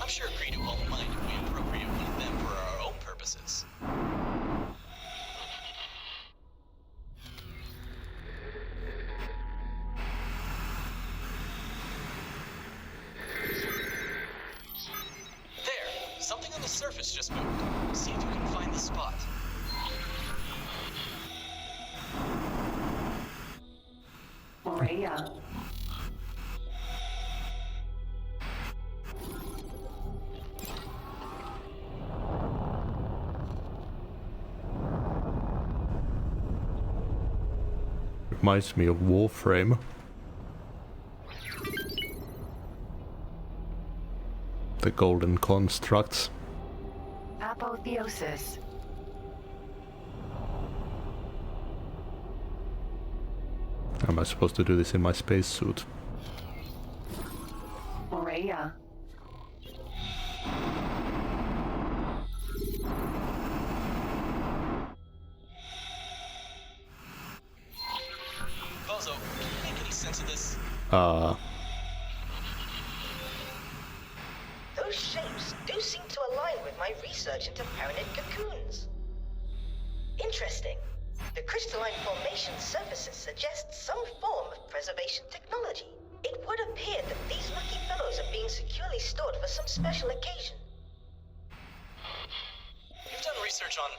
I'm sure Greta won't mind if we appropriate one of them for our own purposes. There! Something on the surface just moved. See if you can find the spot. Rhea. Reminds me of Warframe. The golden constructs. Apotheosis. Am I supposed to do this in my spacesuit? Rhea. Bozo, can you make any sense of this? Those shapes do seem to align with my research into Paranit cocoons. Interesting. The crystalline formation surfaces suggest some form of preservation technology. It would appear that these lucky fellows are being securely stored for some special occasion. You've done research on...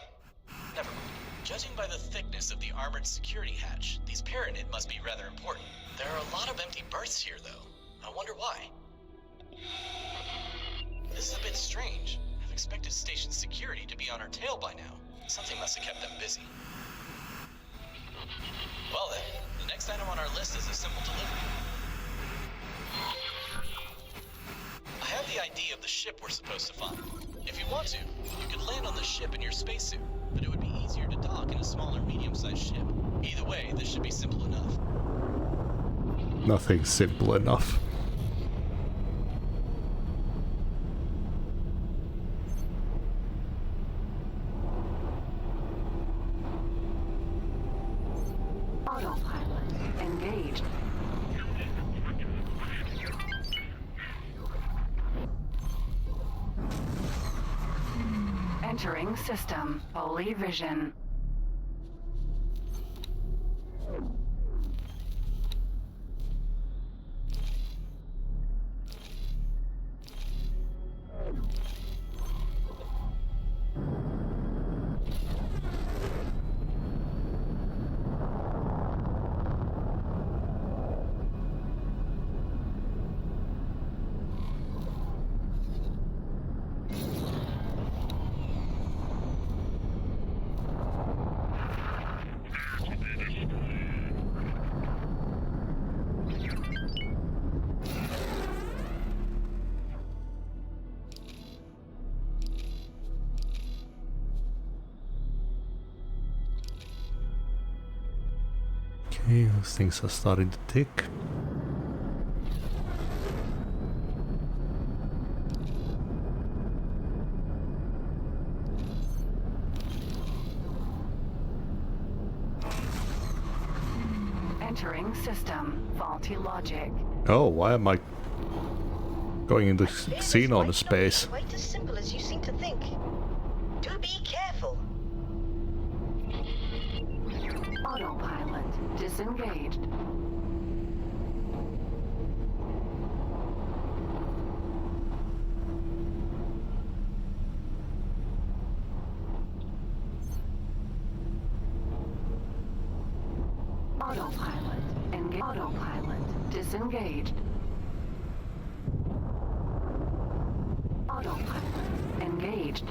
Never mind. Judging by the thickness of the armored security hatch, these Paranit must be rather important. There are a lot of empty berths here, though. I wonder why. This is a bit strange. I've expected station security to be on our tail by now. Something must have kept them busy. Well then, the next item on our list is a simple delivery. I have the ID of the ship we're supposed to find. If you want to, you could land on the ship in your spacesuit, but it would be easier to to dock in a smaller medium-sized ship. Either way, this should be simple enough. Nothing simple enough. Autopilot engaged. Entering system. Holy vision. Okay, those things are starting to tick. Entering system. Faulty logic. Oh, why am I going into xenon space? Quite as simple as you seem to think. Do be careful. Autopilot disengaged. Autopilot engaged. Autopilot disengaged. Autopilot engaged.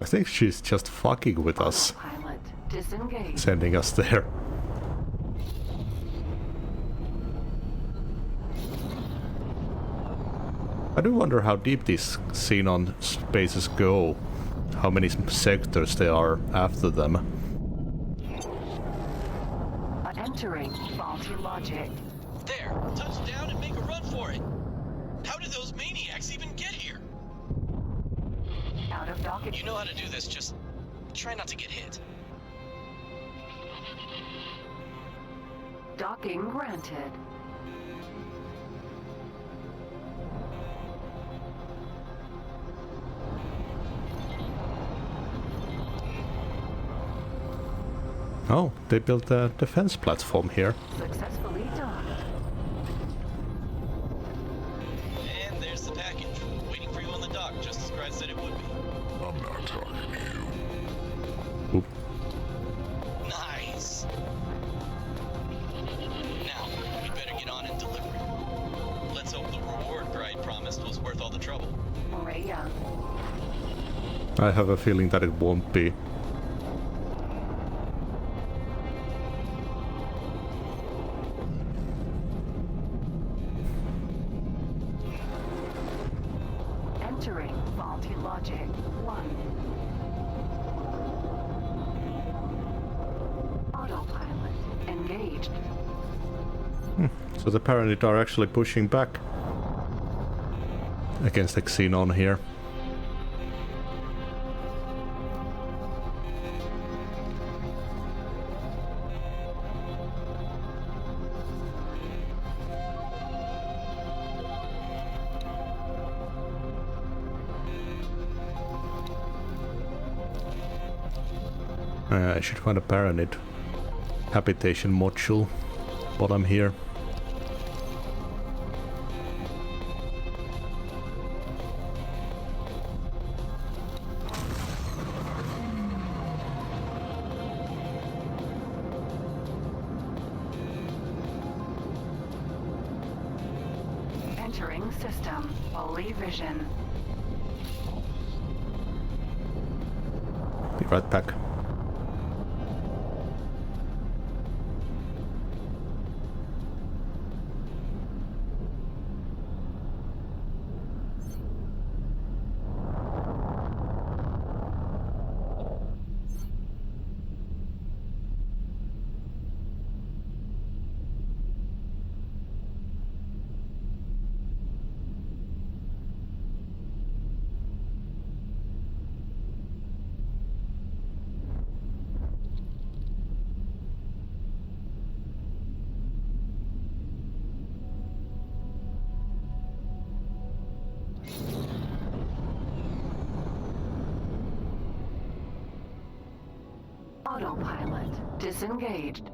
I think she's just fucking with us, Autopilot disengaged. sending us there. I do wonder how deep these xenon spaces go, how many sectors there are after them. Entering faulty logic. There! Touch down and make a run for it! How did those maniacs even get here? Out of docket. You know how to do this, just try not to get hit. Docking granted. Oh, they built a defense platform here. Successfully docked. And there's the package, waiting for you on the dock, just as Brad said it would be. I'm not talking to you. Oop. Nice! Now, we better get on and deliver it. Let's hope the reward Bride promised was worth all the trouble. Maria. I have a feeling that it won't be. Entering faulty logic. 1. Autopilot engaged. So the Paranid are actually pushing back against the xenon here. I should find a Paranid habitation module while I'm here. Entering system. Holy vision. Be right back. Autopilot disengaged.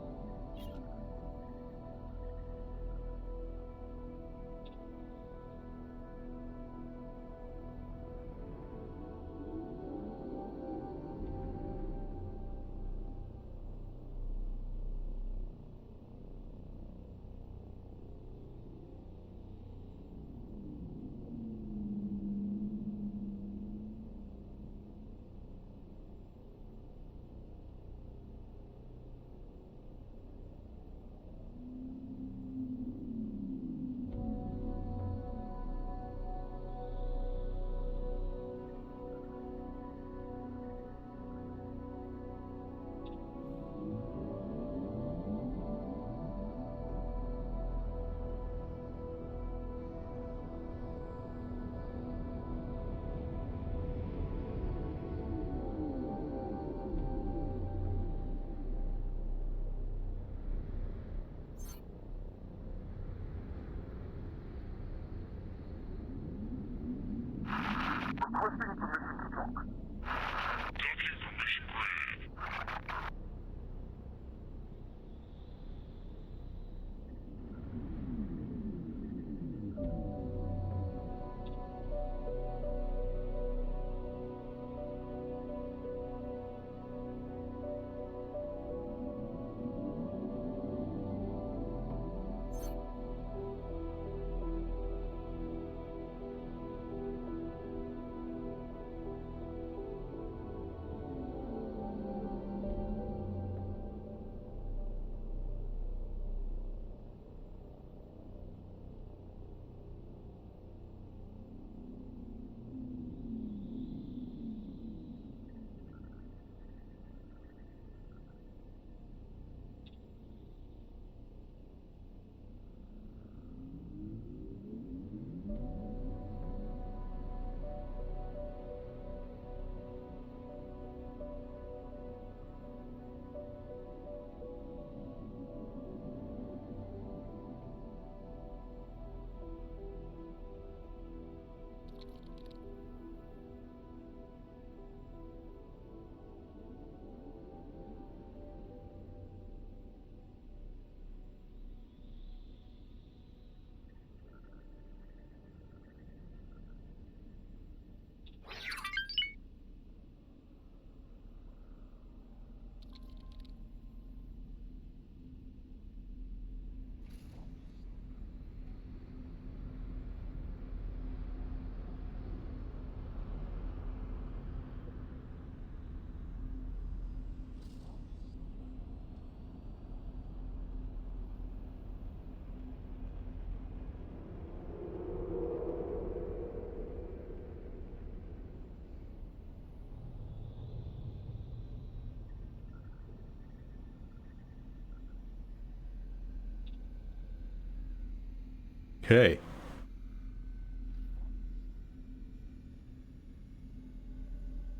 Okay.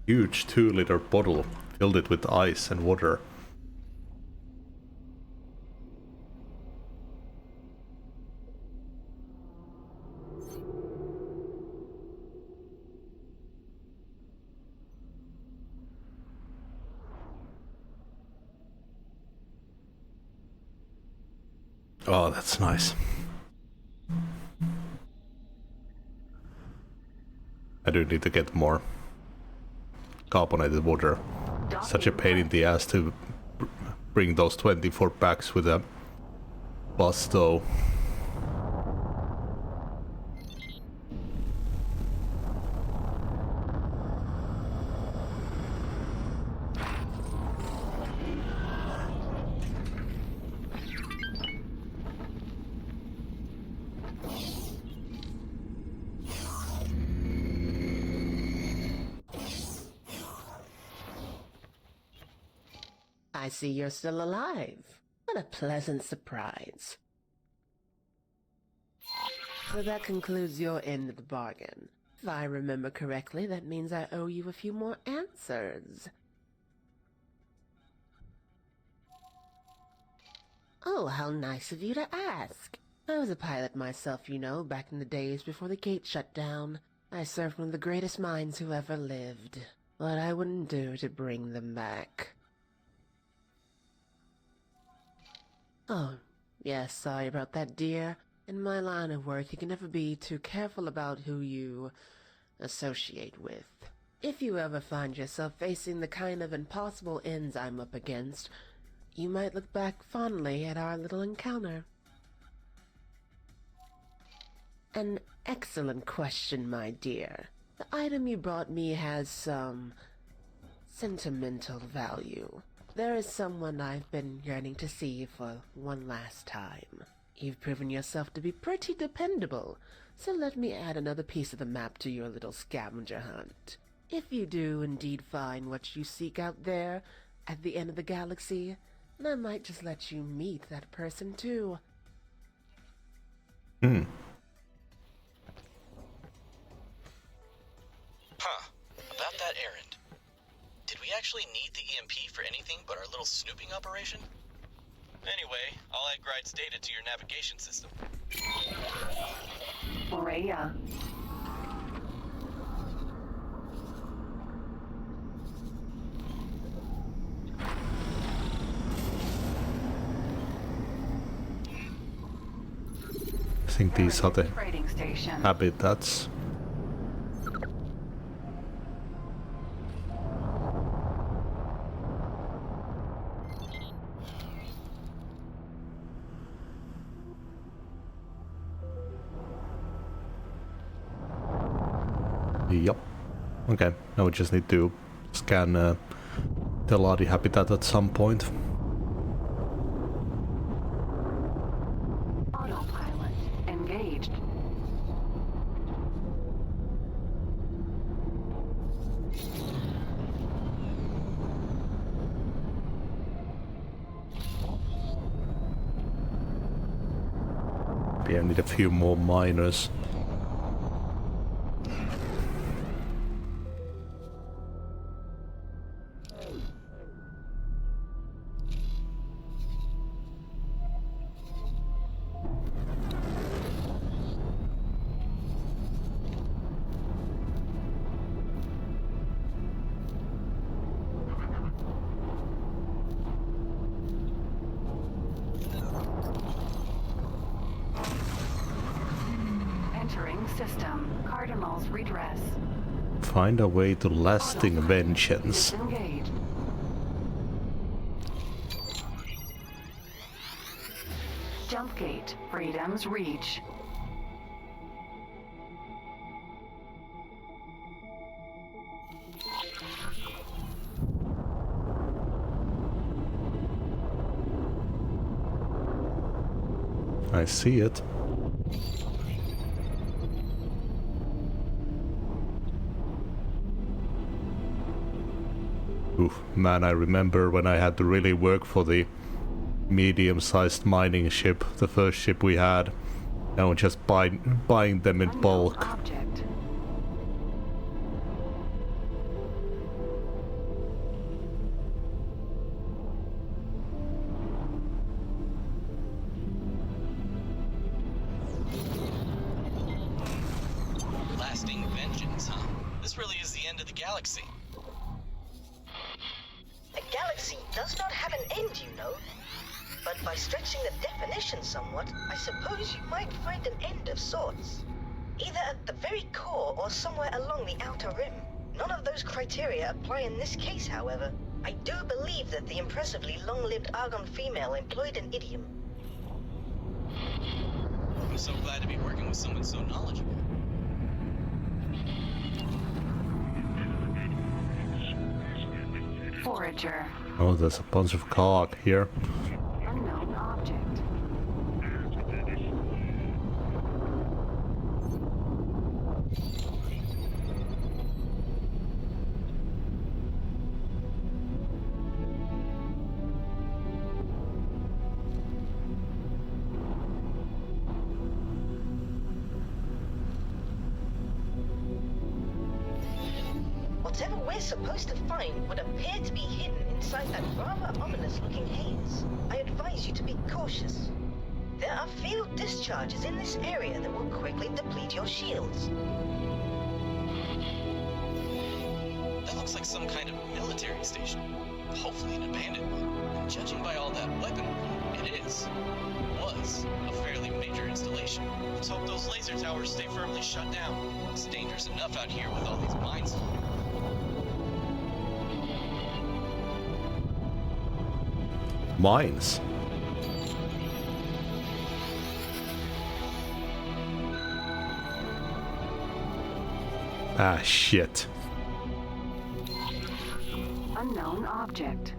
Huge 2-liter bottle, filled it with ice and water. Oh, that's nice. I do need to get more carbonated water. Such a pain in the ass to bring those 24 packs with a bus though. I see you're still alive. What a pleasant surprise. So that concludes your end of the bargain. If I remember correctly, that means I owe you a few more answers. Oh, how nice of you to ask. I was a pilot myself, you know, back in the days before the gate shut down. I served one of the greatest minds who ever lived. What I wouldn't do to bring them back. Oh, yes, sorry about that, dear. In my line of work, you can never be too careful about who you associate with. If you ever find yourself facing the kind of impossible ends I'm up against, you might look back fondly at our little encounter. An excellent question, my dear. The item you brought me has some sentimental value. There is someone I've been yearning to see for one last time. You've proven yourself to be pretty dependable, so let me add another piece of the map to your little scavenger hunt. If you do indeed find what you seek out there at the end of the galaxy, then I might just let you meet that person too. Huh. About that errand. Did we actually need the EMP for anything but our little snooping operation? Anyway, I'll add Gride's data to your navigation system. Rhea. I think these are the Trading station. habitats. Yup. Okay, now we just need to scan the Ladi habitat at some point. Autopilot engaged. Yeah, I need a few more miners. Entering system. Cardinals redress. Find a way to lasting vengeance. Disengaged. Jump gate. Freedom's reach. I see it. Oof, man, I remember when I had to really work for the medium-sized mining ship, the first ship we had. Now we're just buying them in bulk. Object. Lasting vengeance, huh? This really is the end of the galaxy. A galaxy does not have an end, you know. But by stretching the definition somewhat, I suppose you might find an end of sorts. Either at the very core or somewhere along the outer rim. None of those criteria apply in this case, however. I do believe that the impressively long-lived Argon female employed an idiom. I'm so glad to be working with someone so knowledgeable. Forager. Oh, there's a bunch of cog here. Unknown object. Whatever we're supposed to find would appear to be hidden inside that rather ominous-looking haze. I advise you to be cautious. There are field discharges in this area that will quickly deplete your shields. That looks like some kind of military station. Hopefully an abandoned one. Judging by all that weaponry, it was a fairly major installation. Let's hope those laser towers stay firmly shut down. It's dangerous enough out here with all these mines. Mines? Ah, shit. Unknown object.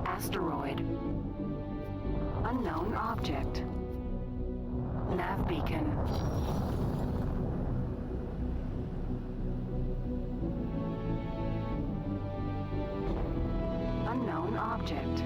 Asteroid. Unknown object. Nav beacon. Unknown object.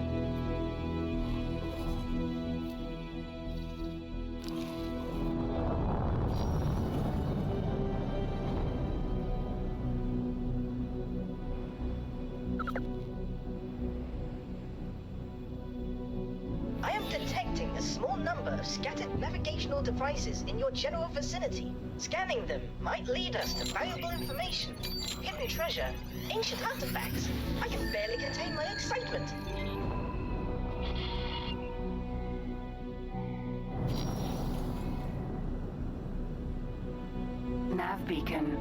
I am detecting a small number of scattered navigational devices in your general vicinity. Scanning them might lead us to valuable information, hidden treasure, ancient artifacts. I can barely contain my excitement. Nav beacon.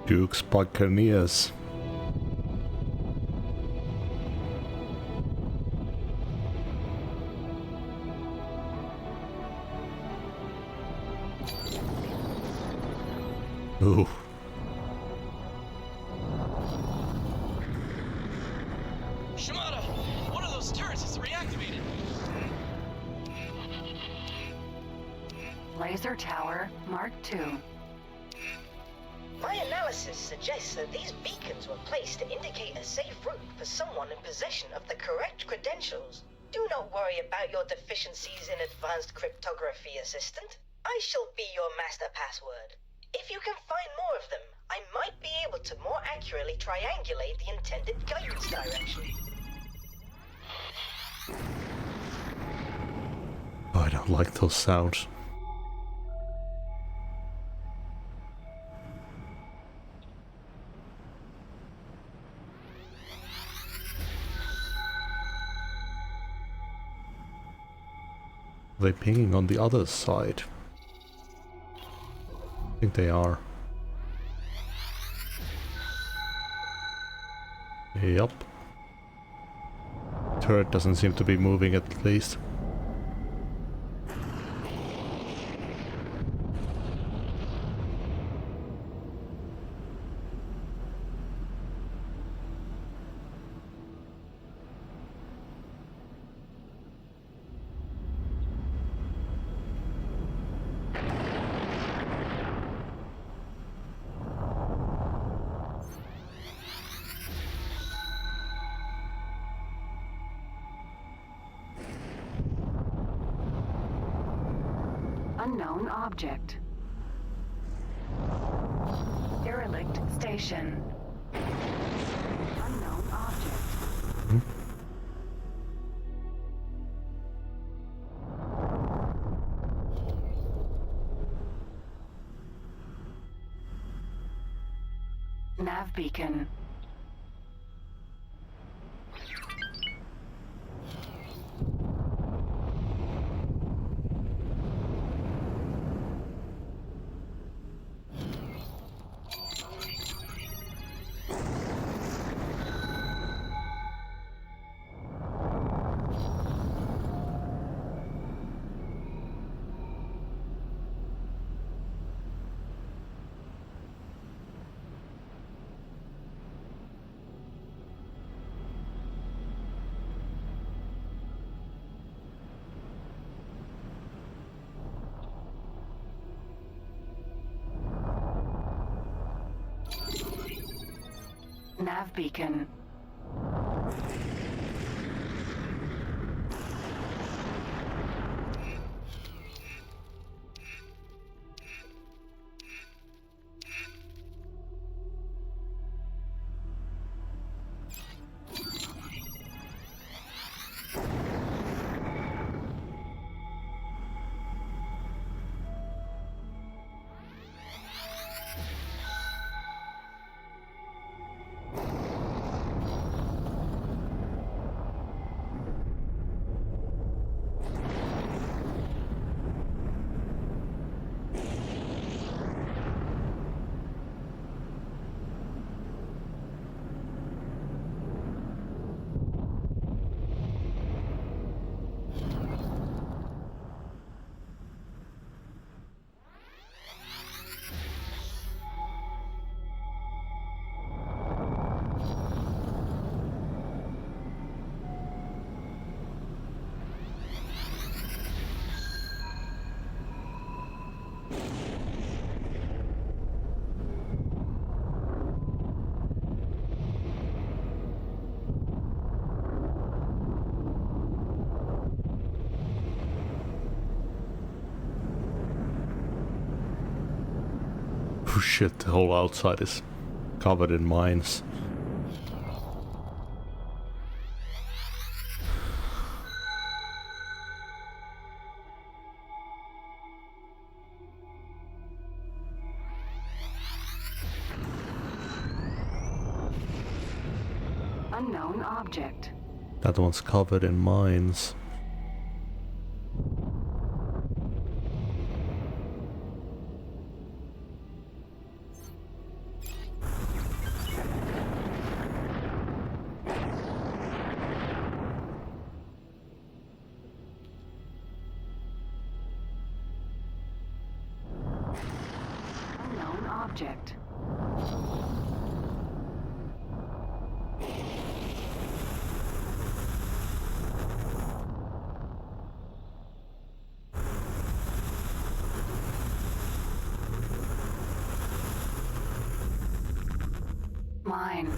Duke's Buccaneers. Ooh. Shimada! One of those turrets is reactivated! Laser tower Mark II. My analysis suggests that these beacons were placed to indicate a safe route for someone in possession of the correct credentials. Do not worry about your deficiencies in advanced cryptography, Assistant. I shall be your master password. If you can find more of them, I might be able to more accurately triangulate the intended guidance direction. Oh, I don't like those sounds. Are they pinging on the other side? I think they are. Yup. Turret doesn't seem to be moving at least. Unknown object. Derelict station. Unknown object. Nav beacon. Nav beacon. shit, the whole outside is covered in mines. Unknown object. That one's covered in mines. Unknown object. Mine.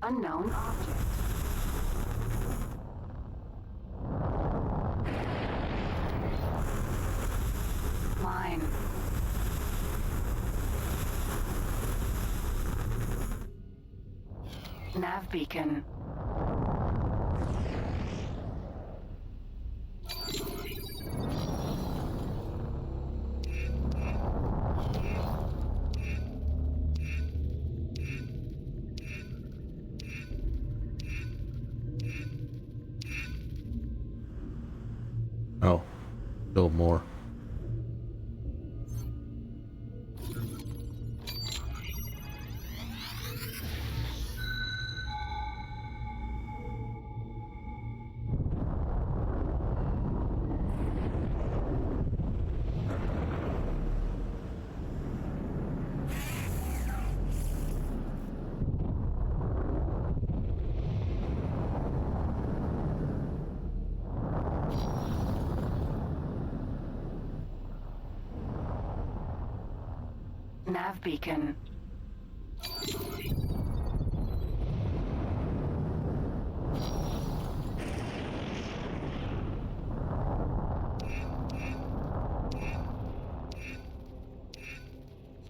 Unknown object. Mine. Nav beacon. Oh, still more. Nav beacon.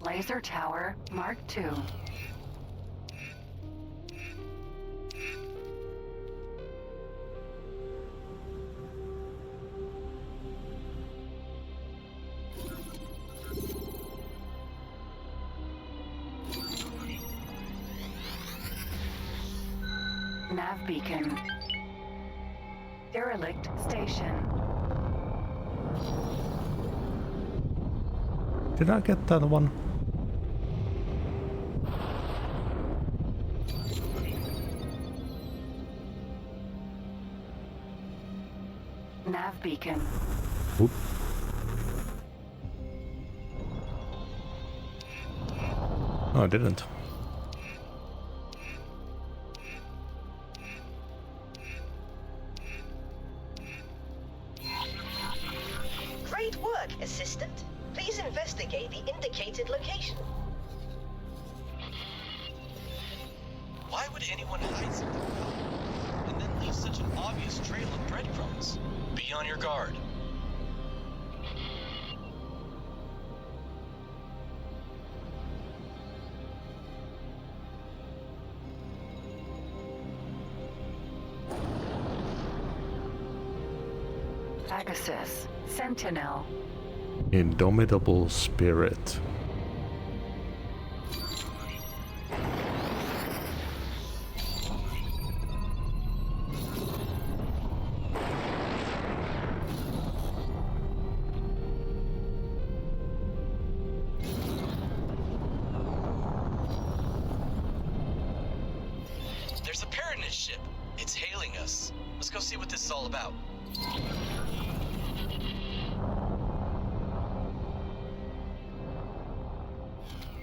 Laser tower Mark II. Nav beacon. Derelict station. Did I get that one? Nav beacon. Oop. Oh, I didn't. Great work, Assistant. Please investigate the indicated location. Why would anyone hide something and then leave such an obvious trail of breadcrumbs? Be on your guard. Pegasus. Sentinel. Indomitable spirit. There's a Paranit ship. It's hailing us. Let's go see what this is all about.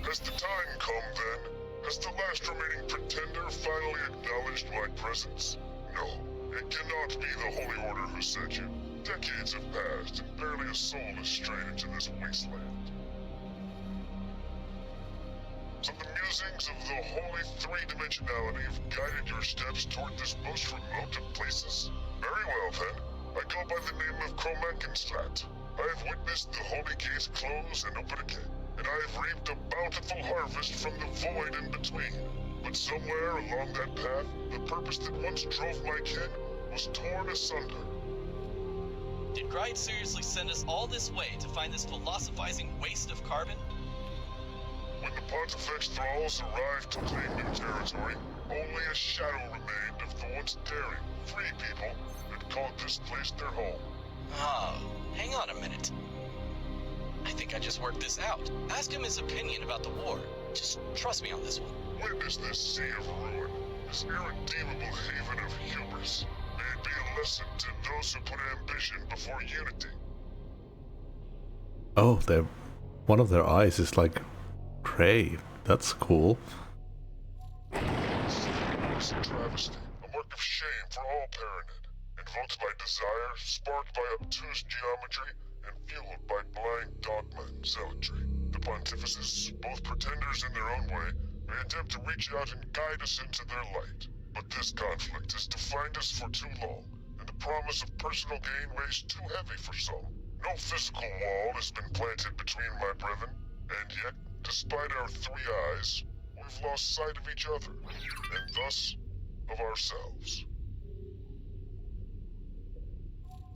Has the time come then? Has the last remaining pretender finally acknowledged my presence? No, it cannot be the Holy Order who sent you. Decades have passed and barely a soul has strayed into this wasteland. So the musings of the holy three-dimensionality have guided your steps toward this most remote of places? Very well then. I go by the name of Kromankenslat. I have witnessed the holy gates close and open again, and I have reaped a bountiful harvest from the void in between. But somewhere along that path, the purpose that once drove my kin was torn asunder. Did Gride seriously send us all this way to find this philosophizing waste of carbon? When the Pontifex thralls arrived to claim new territory, only a shadow remained of the once daring, free people that called this place their home. Oh, hang on a minute. I think I just worked this out. Ask him his opinion about the war. Just trust me on this one. Witness this sea of ruin, this irredeemable haven of hubris. May it be a lesson to those who put ambition before unity. Oh, one of their eyes is like gray. That's cool. This is a worse travesty, a mark of shame for all Paranid, invoked by desire, sparked by obtuse geometry, and fueled by blind dogma and zealotry. The pontifices, both pretenders in their own way, may attempt to reach out and guide us into their light. But this conflict has defined us for too long, and the promise of personal gain weighs too heavy for some. No physical wall has been planted between my brethren, and yet, despite our three eyes, we've lost sight of each other, and thus, of ourselves.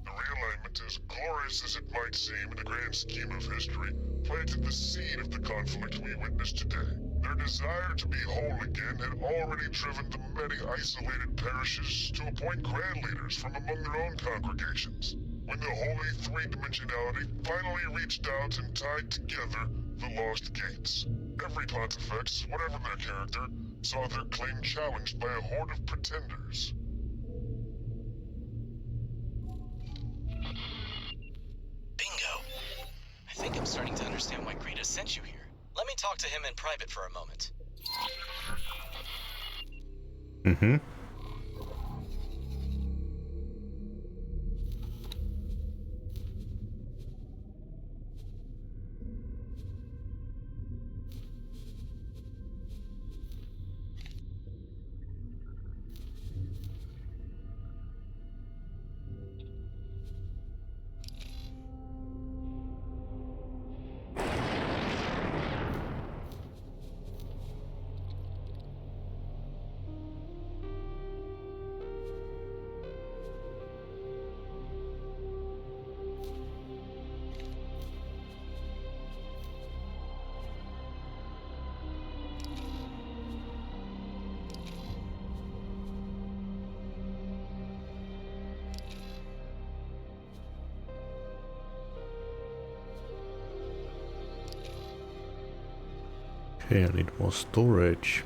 The realignment, as glorious as it might seem in the grand scheme of history, planted the seed of the conflict we witness today. Their desire to be whole again had already driven the many isolated parishes to appoint grand leaders from among their own congregations. When the holy three-dimensionality finally reached out and tied together the lost gates, every pontifex, whatever their character, saw their claim challenged by a horde of pretenders. Bingo! I think I'm starting to understand why Greta sent you here. Let me talk to him in private for a moment. Mm-hmm. Okay, I need more storage.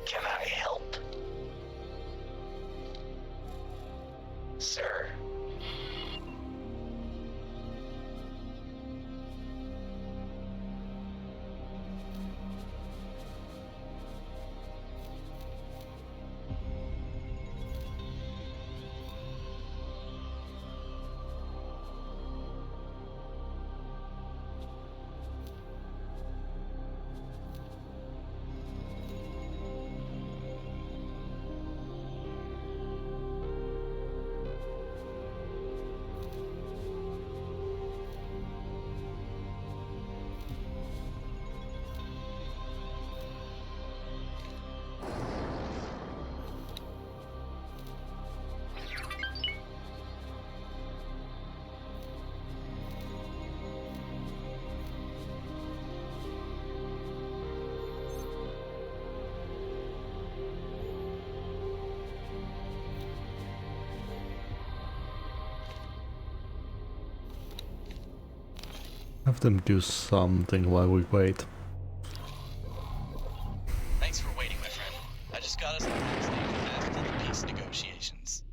Can I help? Sir. Have them do something while we wait. Thanks for waiting, my friend. I just got us the next fast to the peace negotiations.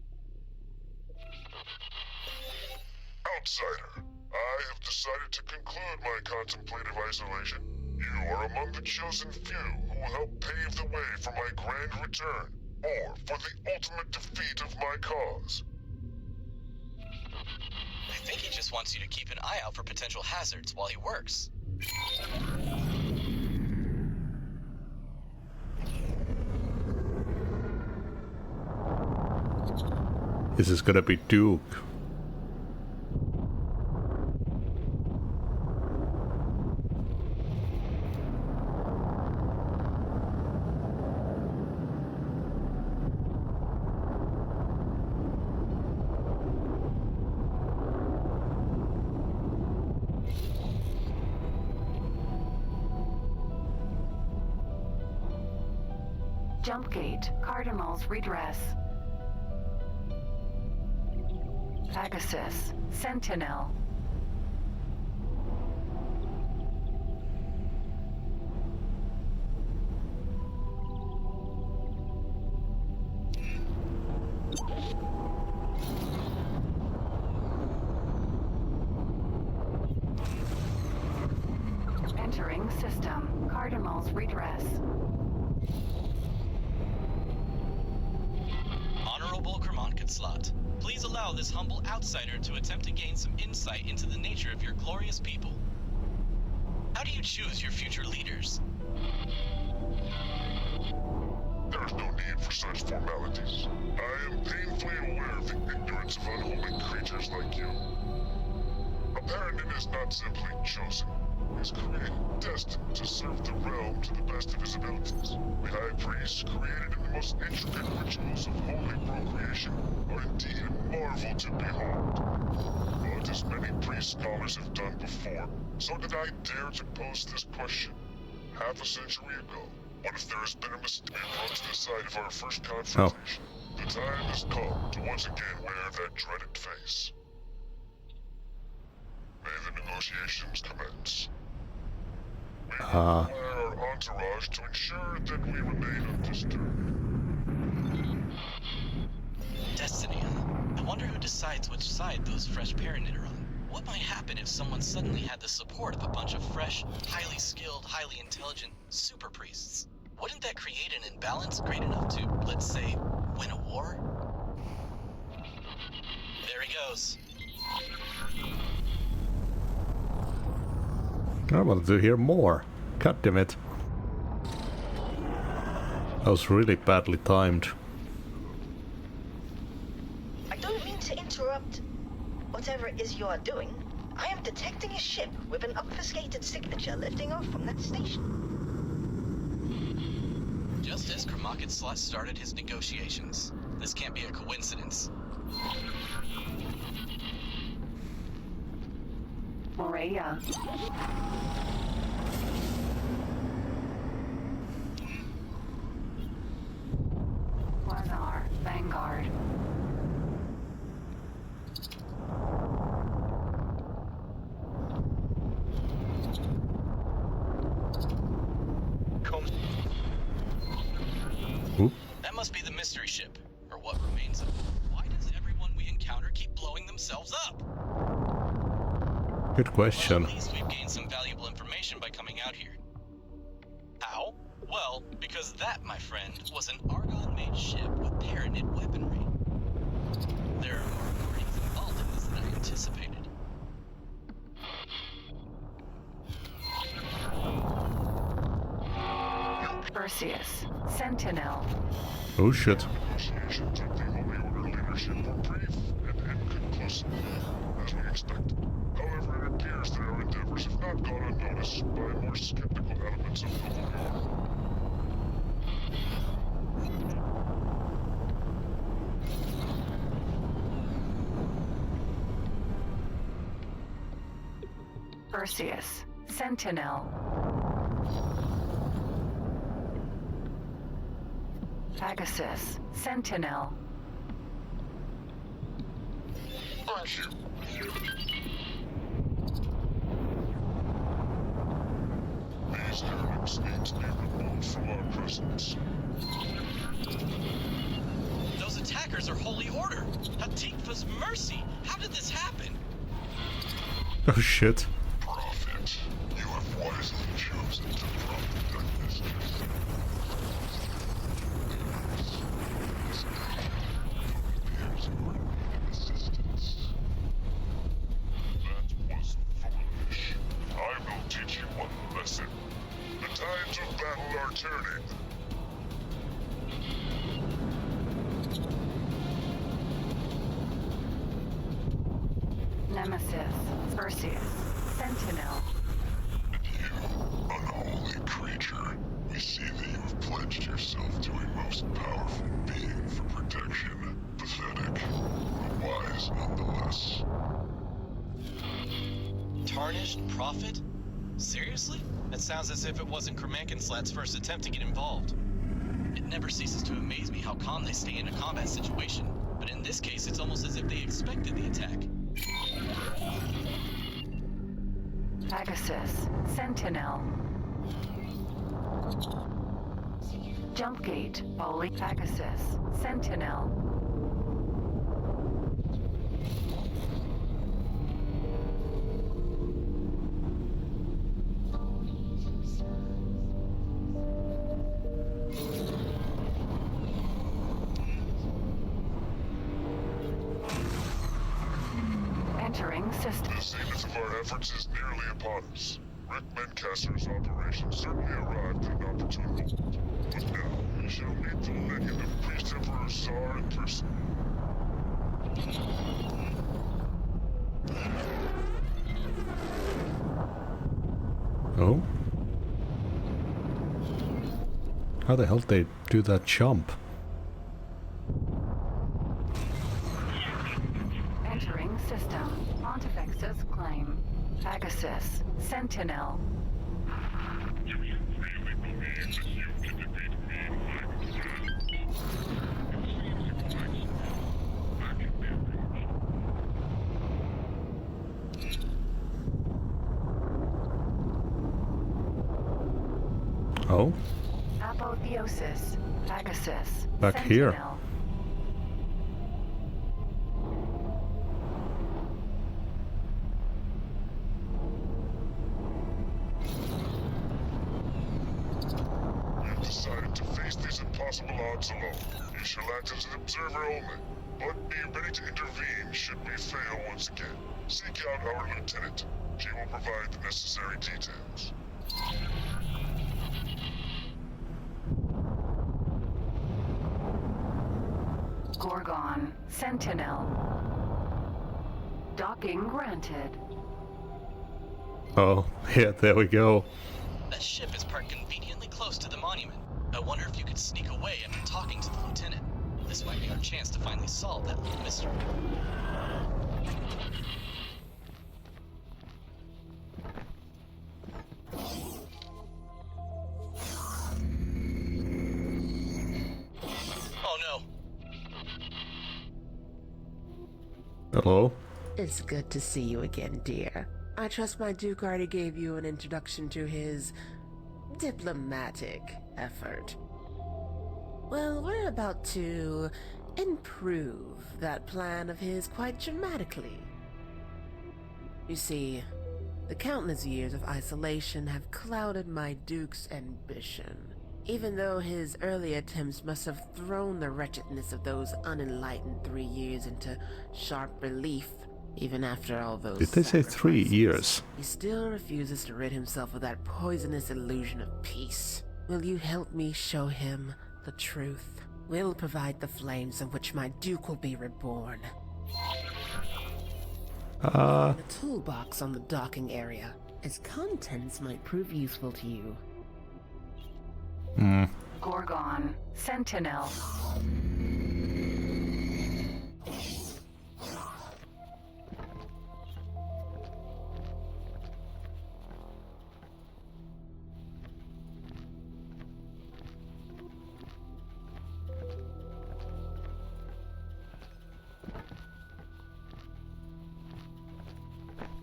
Outsider, I have decided to conclude my contemplative isolation. You are among the chosen few who will help pave the way for my grand return, or for the ultimate defeat of my cause. I think he just wants you to keep an eye out for potential hazards while he works. This is gonna be Duke. Jump gate. Cardinal's redress. Pegasus. Sentinel. Entering system. Cardinal's redress. Honorable Kermonket, please allow this humble outsider to attempt to gain some insight into the nature of your glorious people. How do you choose your future leaders? There is no need for such formalities. I am painfully aware of the ignorance of unholy creatures like you. A Paranid is not simply chosen. He is created, destined to serve the realm to the best of his abilities. The High Priest, created in the most intricate rituals of holy procreation, are indeed a marvel to behold. But as many priest scholars have done before, so did I dare to pose this question. Half a century ago, what if there has been a mistake on the side of our first confrontation? The time has come to once again wear that dreaded face. May the negotiations commence. We require our entourage to ensure that we remain undisturbed. Destiny, huh? I wonder who decides which side those fresh Paranid are on. What might happen if someone suddenly had the support of a bunch of fresh, highly skilled, highly intelligent super priests? Wouldn't that create an imbalance great enough to, let's say, win a war? There he goes. I wanted to hear more. God damn it. That was really badly timed. I don't mean to interrupt. Whatever it is you are doing, I am detecting a ship with an obfuscated signature lifting off from that station. Just as Kermonket started his negotiations. This can't be a coincidence. Morea. Lazar. Vanguard. That must be the mystery ship, or what remains of it. Why does everyone we encounter keep blowing themselves up? Good question. Well, at least we've gained some valuable information by coming out here. How? Well, because that, my friend, was an Argon-made ship with Paranid weaponry. There are more parties involved in this than I anticipated. Perseus. Sentinel. Oh shit. Negotiations with the Holy Order leadership were brief and inconclusive, as we expected. However, it appears that our endeavors have not gone unnoticed by more skeptical elements of the Holy Order. Perseus. Sentinel. Pegasus. Sentinel. Thank you. from our presence. Those attackers are Holy Order! Hatikva's mercy! How did this happen? Oh shit. Prophet, you have wisely chosen to profit this justice. This appears you are in need of assistance. That was foolish. I will teach you one lesson. The tides of battle are turning. Nemesis, Perseus, Sentinel. And you, unholy creature, we see that you have pledged yourself to a most powerful being for protection. Pathetic, but wise nonetheless. Tarnished Prophet? Seriously? That sounds as if it wasn't Kramankenslat's first attempt to get involved. It never ceases to amaze me how calm they stay in a combat situation, but in this case it's almost as if they expected the attack. Pegasus, Sentinel. Jumpgate, Foley, Pegasus, Sentinel. Entering system. The zenith of our efforts is nearly upon us. Rick Mencaster's operation certainly arrived at an opportune moment. But now, we shall meet the legend of Priest Emperor Tsar in person. Oh? How the hell did they do that jump? Entering system. Pontifex's claim. Pegasus, Sentinel. Do you really believe that you can defeat me, my friend? It seems you lack skill. Back in the approach. Oh? Apotheosis, Pegasus, Back Sentinel. here. We've decided to face these impossible odds alone. You shall act as an observer only, but be ready to intervene should we fail once again. Seek out our lieutenant. She will provide the necessary details. Gorgon, Sentinel. Docking granted. Oh, yeah, there we go. That ship is parked conveniently close to the monument. I wonder if you could sneak away after talking to the lieutenant. This might be our chance to finally solve that little mystery. Oh no! Hello? It's good to see you again, dear. I trust my Duke already gave you an introduction to his diplomatic effort. Well, we're about to improve that plan of his quite dramatically. You see, the countless years of isolation have clouded my Duke's ambition. Even though his early attempts must have thrown the wretchedness of those unenlightened 3 years into sharp relief, even after all those Did they say 3 sacrifices, years? he still refuses to rid himself of that poisonous illusion of peace. Will you help me show him the truth? We'll provide the flames in which my Duke will be reborn. The toolbox on the docking area. Its contents might prove useful to you. Gorgon, Sentinel.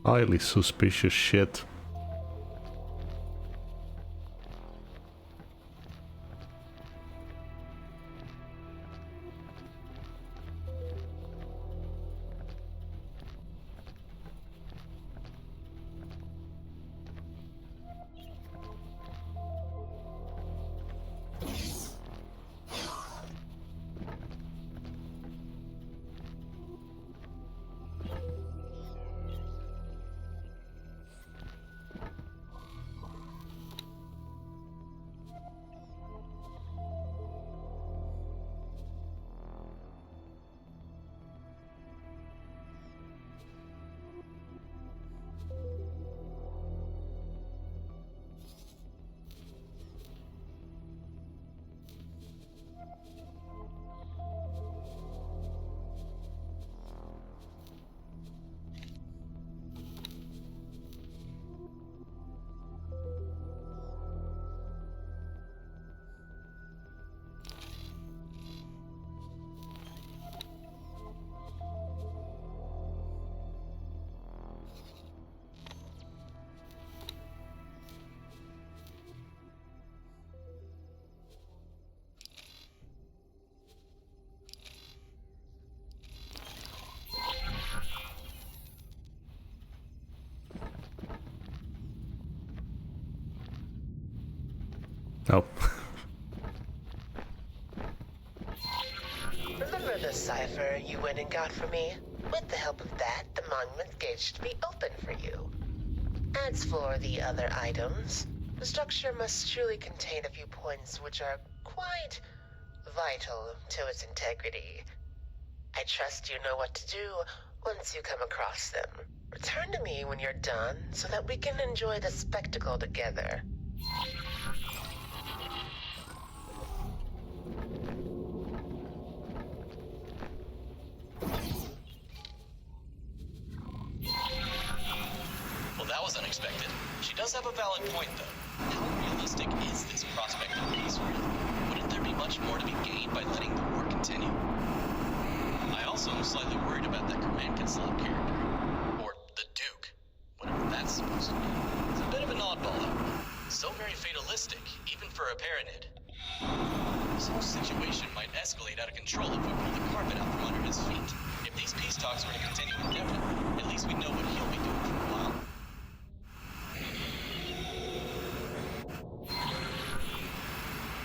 Highly suspicious shit. Oh. Remember the cipher you went and got for me? With the help of that, the monument gate should be open for you. As for the other items, the structure must surely contain a few points which are quite vital to its integrity. I trust you know what to do once you come across them. Return to me when you're done so that we can enjoy the spectacle together. Well, that was unexpected. She does have a valid point, though. How realistic is this prospect of peace, really? Wouldn't there be much more to be gained by letting the war continue? I also am slightly worried about that command console character. Or the Duke. Whatever that's supposed to be. It's a bit of an oddball, though. So very fatalistic, even for a Paranid. This whole situation might escalate out of control if we pull the carpet out from under his feet. If these peace talks were to continue indefinitely, at least we'd know what he'll be doing for a while.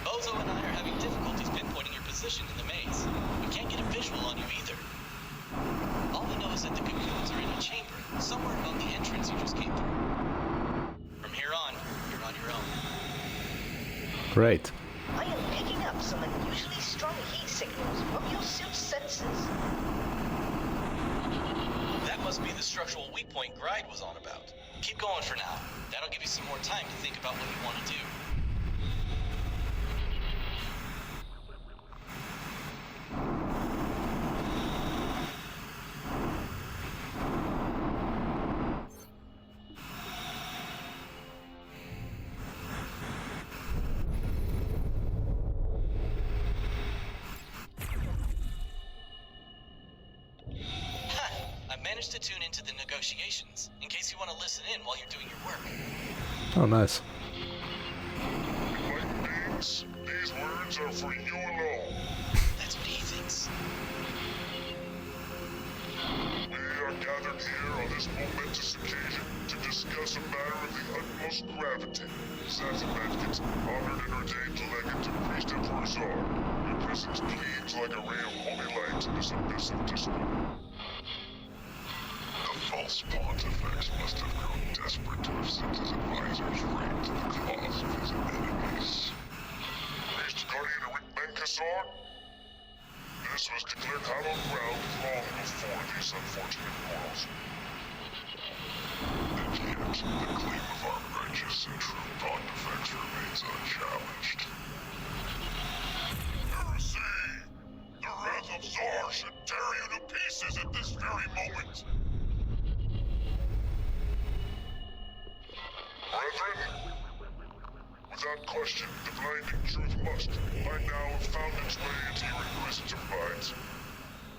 Bozo and I are having difficulties pinpointing your position in the maze. We can't get a visual on you either. All we know is that the cocoons are in a chamber, somewhere above the entrance you just came through. From here on, you're on your own. Great. I am picking up some unusually strong heat signals from your suit's sensors. That must be the structural weak point Gride was on about. Keep going for now. That'll give you some more time to think about what you want to do. Managed to tune into the negotiations, in case you want to listen in while you're doing your work. Oh, nice. Enlightened beings, these words are for you alone. That's what he thinks. We are gathered here on this momentous occasion to discuss a matter of the utmost gravity. Zazamet, honored and ordained legate to Priest Emperor Zar. Your presence gleams like a ray of holy light in this abyss of discord. False pontifex must have grown desperate to have sent his advisors right to the claws of his enemies. Priest Guardian of Menkasar? This was declared hallowed ground long before these unfortunate mortals. And yet, the claim of our righteous and true pontifex remains unchallenged. Heresy! The wrath of Zar should tear you to pieces at this very moment! Brethren, without question, the blinding truth must, by now, have found its way into your inquisitive minds.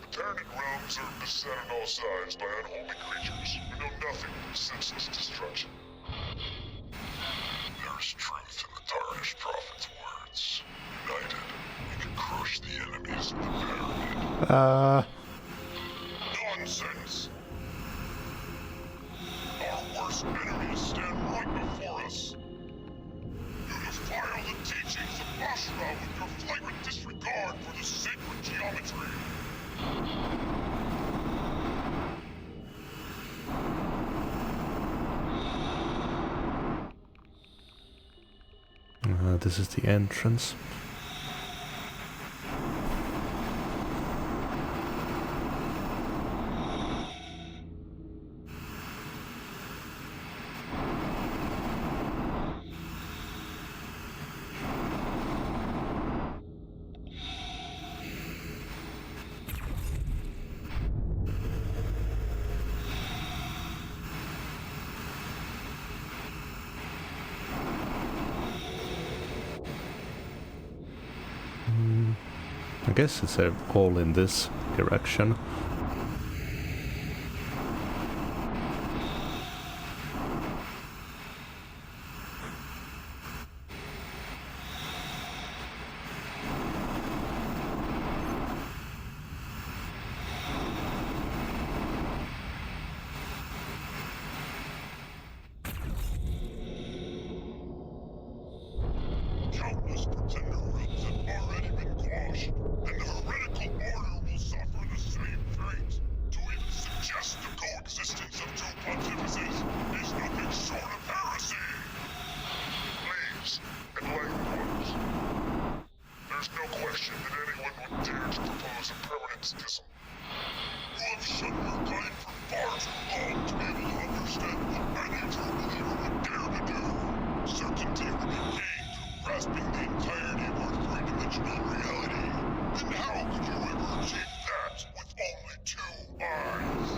The Paranid realms are beset on all sides by unholy creatures who know nothing but senseless destruction. There's truth in the tarnished prophet's words. United, we can crush the enemies of the Paranid. Nonsense! Our worst enemies stand right before us. You defile the teachings of Ashra with your flagrant disregard for the sacred geometry. This is the entrance. I guess it's all in this direction. You have shut your kind for far too long to be able to understand what any true believer would dare to do. Certainty would be gained through grasping the entirety of our three-dimensional reality. And how could you ever achieve that with only 2 eyes?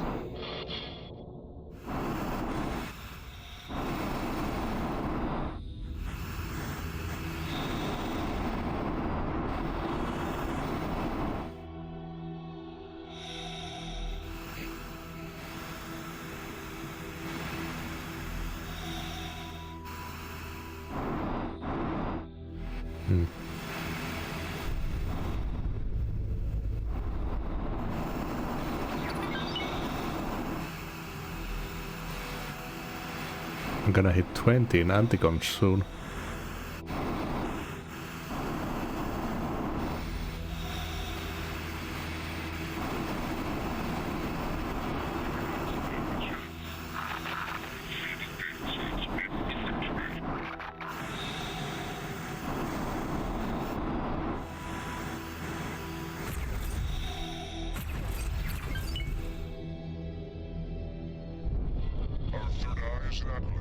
I'm gonna hit 20 in anti-comms soon. Our third eye is an accolade.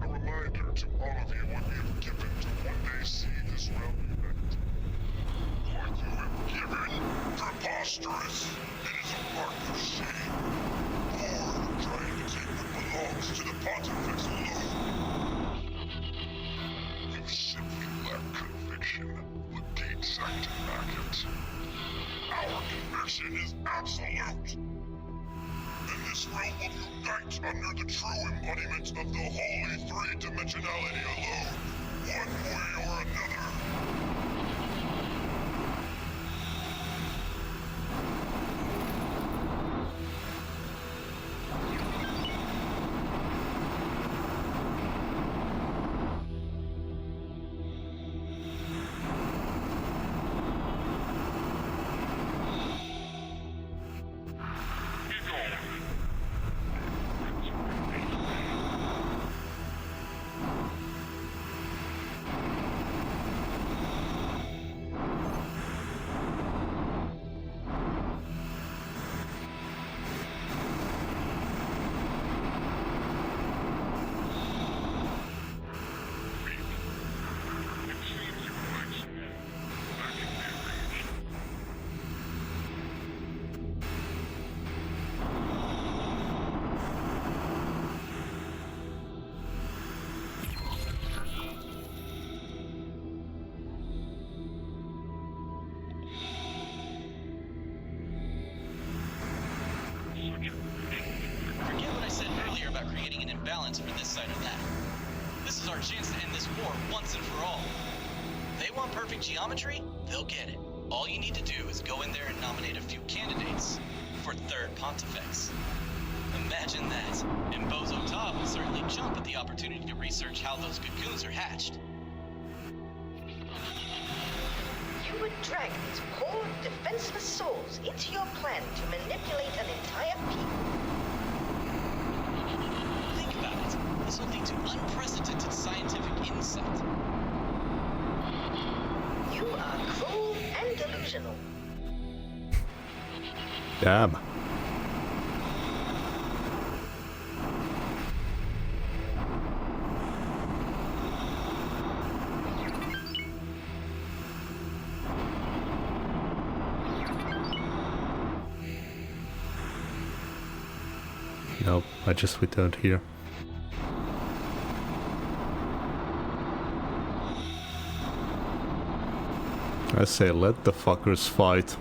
A reminder to all of you what we have given to one day see this realm unite. What you have given? Preposterous! It is a mark of shame. Or trying to take what belongs to the Pontifex alone. You simply lack conviction. The gates act immaculate. Our conviction is absolute. And this realm will unite under the true embodiment of the holy three-dimensionality alone, one way or another. Forget what I said earlier about creating an imbalance for this side or that. This is our chance to end this war once and for all. They want perfect geometry? They'll get it. All you need to do is go in there and nominate a few candidates for third Pontifex. Imagine that, and Bozo Todd will certainly jump at the opportunity to research how those cocoons are hatched. You would drag these poor, defenseless souls into your plan to manipulate an entire people. Think about it. This will lead to unprecedented scientific insight. You are cruel and delusional. Damn. Nope, I just returned here. I say let the fuckers fight.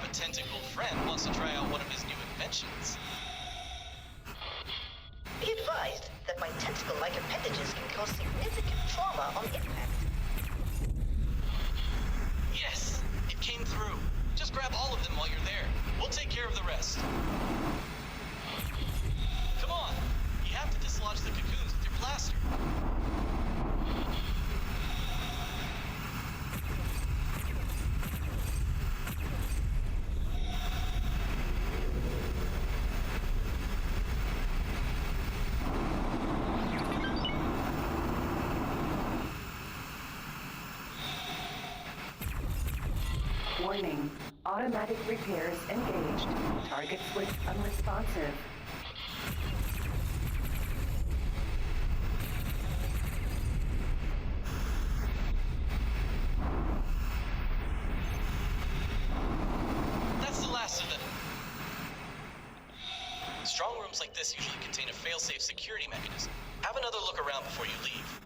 a tentacled friend wants to try out one of his new inventions. Be advised that my tentacle-like appendages can cause significant trauma on impact. Yes, it came through. Just grab all of them while you're there. We'll take care of the rest. Come on! You have to dislodge the cocoons with your blaster. Warning. Automatic repairs engaged. Target switch unresponsive. That's the last of them. Strong rooms like this usually contain a fail-safe security mechanism. Have another look around before you leave.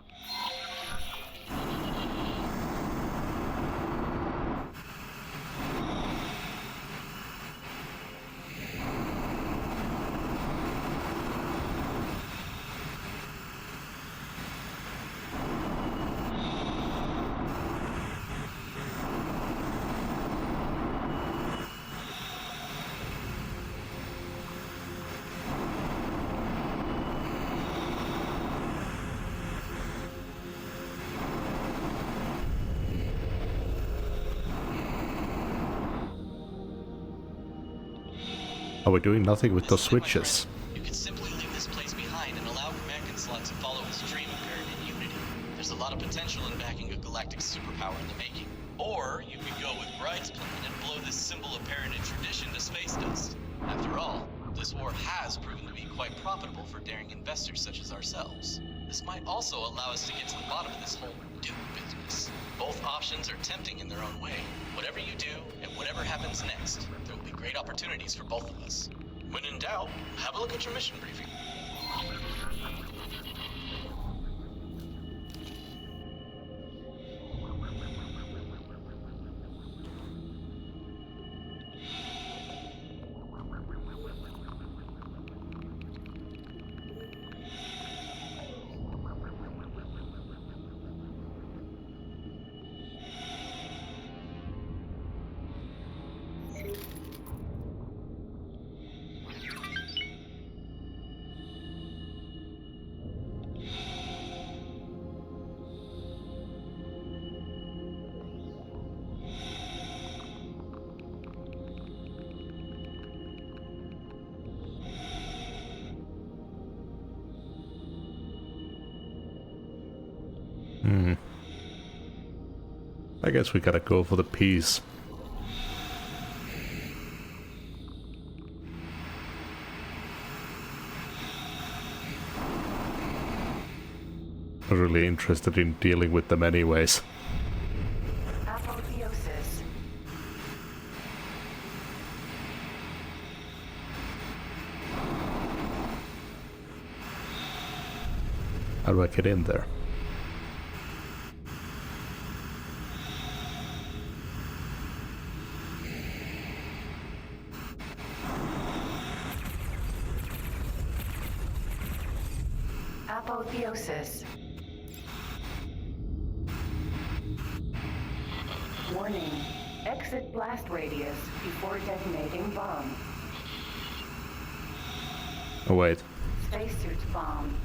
Are we doing nothing with those switches? You could simply leave this place behind and allow Command Slot to follow his dream of Paranet Unity. There's a lot of potential in backing a galactic superpower in the making. Or you could go with Bride's plan and blow this symbol of Paranet tradition to space dust. After all, this war has proven to be quite profitable for daring investors such as ourselves. This might also allow us to get to the bottom of this whole Duke business. Both options are tempting in their own way. Whatever you do, and whatever happens next, there will be great opportunities for both of us. When in doubt, have a look at your mission briefing. I guess we gotta go for the peace. I'm really interested in dealing with them anyways. Apotheosis. How do I get in there? Apotheosis. Warning. Exit blast radius before detonating bomb. Oh wait. Spacesuit bomb.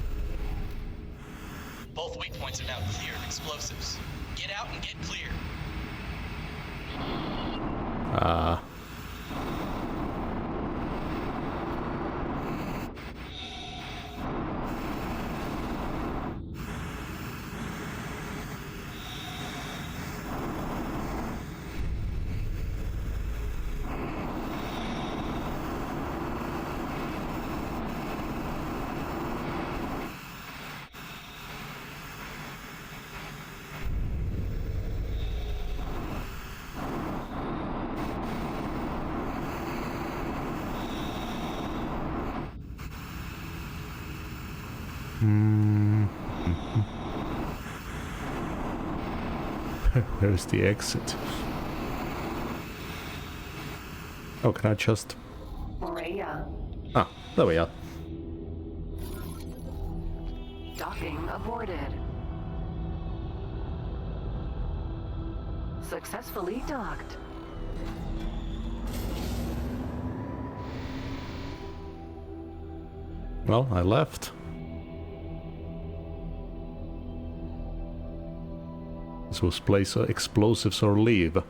Both waypoints are now clear of explosives. Get out and get clear. Where's the exit? Oh, can I just... Morea. Ah, there we are. Docking aborted. Successfully docked. Well, I left. This was place explosives or leave.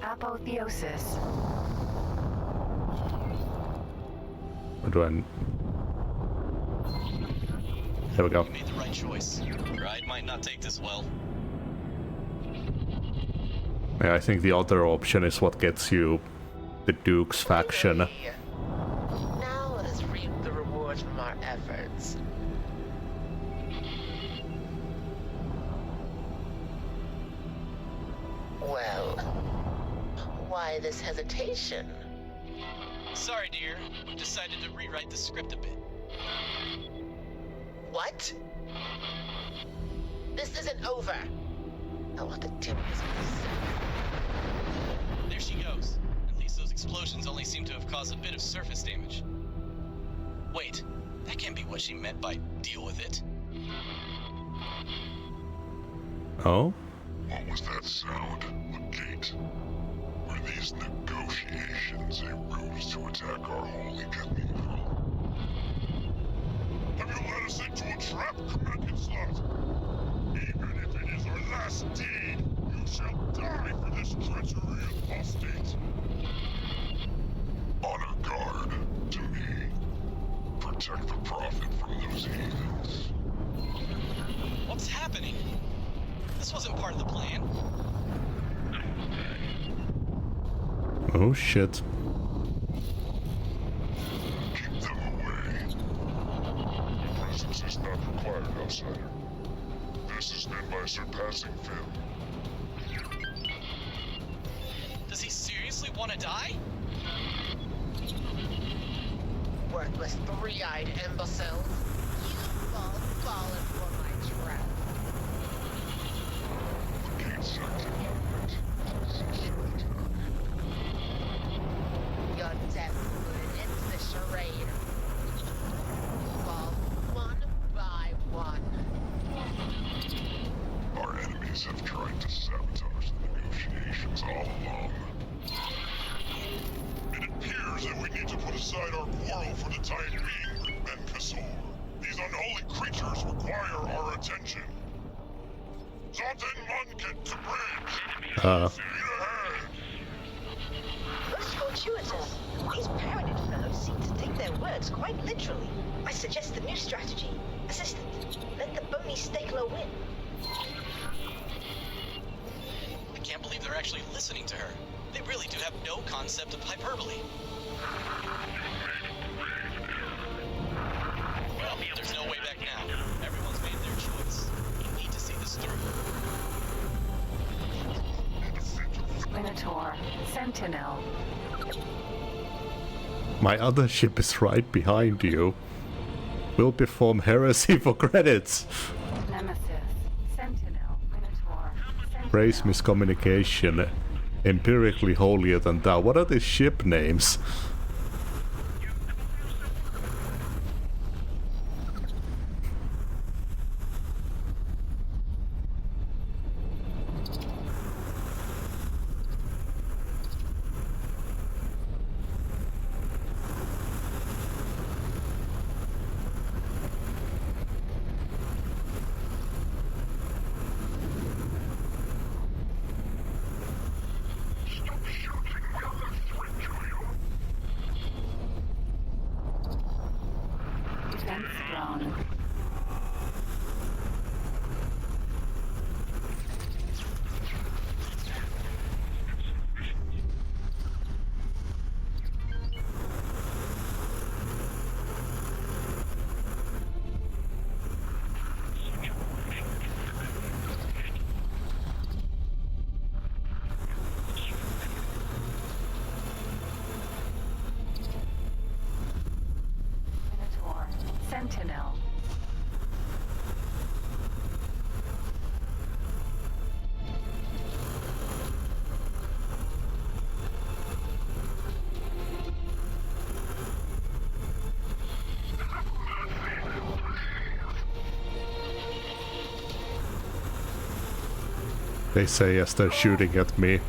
Apotheosis. What do I... There we go. You made the right choice. Ride might not take this well. Yeah, I think the other option is what gets you the Duke's faction. Now let us reap the rewards from our efforts. Well, why this hesitation? Sorry, dear. We've decided to rewrite the script a bit. What? This isn't over. I want the dimness. There she goes. At least those explosions only seem to have caused a bit of surface damage. Wait, that can't be what she meant by deal with it. Oh? What was that sound? A gate? Were these negotiations a ruse to attack our holy cathedral? Have you led us into a trap, Commandant Slot? Even if it is our last deed, you shall die for this treachery, apostate. Honor guard to me. Protect the Prophet from those heathens. What's happening? This wasn't part of the plan. Oh shit. Keep them away. Your presence is not required, outsider. This has been my surpassing failure. Does he seriously want to die? Worthless three-eyed imbeciles. You've all fallen for my trap. The gates activated. Your death will end the charade. Fall one by one. Our enemies have tried to sabotage the negotiations all along. It appears that we need to put aside our quarrel for the time being with Ben Kassor. These unholy creatures require our attention. Zotin Munket to bridge! Speed ahead! Most fortuitous. These paranoid fellows seem to take their words quite literally. I suggest the new strategy. Assistant, let the bony Stakler win. I can't believe they're actually listening to her. They really do have no concept of hyperbole. Well, there's no way back now. Everyone's made their choice. We need to see this through. Minotaur. Sentinel. My other ship is right behind you. Will perform heresy for credits. Nemesis. Sentinel. Minotaur. Sentinel. Race miscommunication. Empirically holier than thou. What are these ship names? Defense drone. Minotaur. Sentinel. They say as they're shooting at me.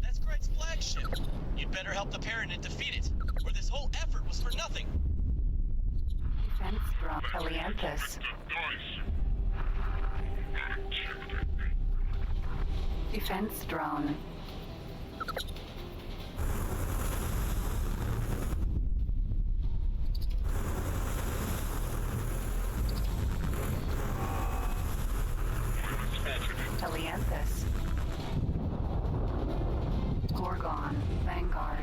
That's Greg's flagship. You'd better help the Paranit defeat it, or this whole effort was for nothing. Defense drone. Helianthus. Defense drone. Helianthus. Gorgon. Vanguard.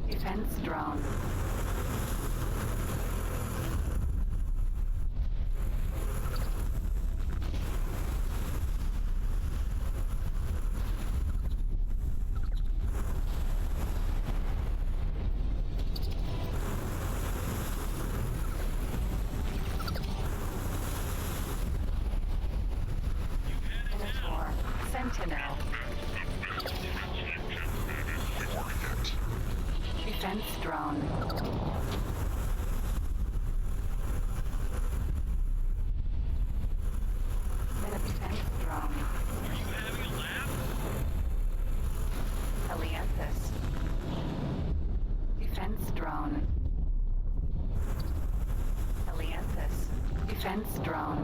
Defense drone. Minotaur. Sentinel. Defense drone. Defense drone. Are you having a laugh? Helianthus. Defense drone. Helianthus. Defense drone.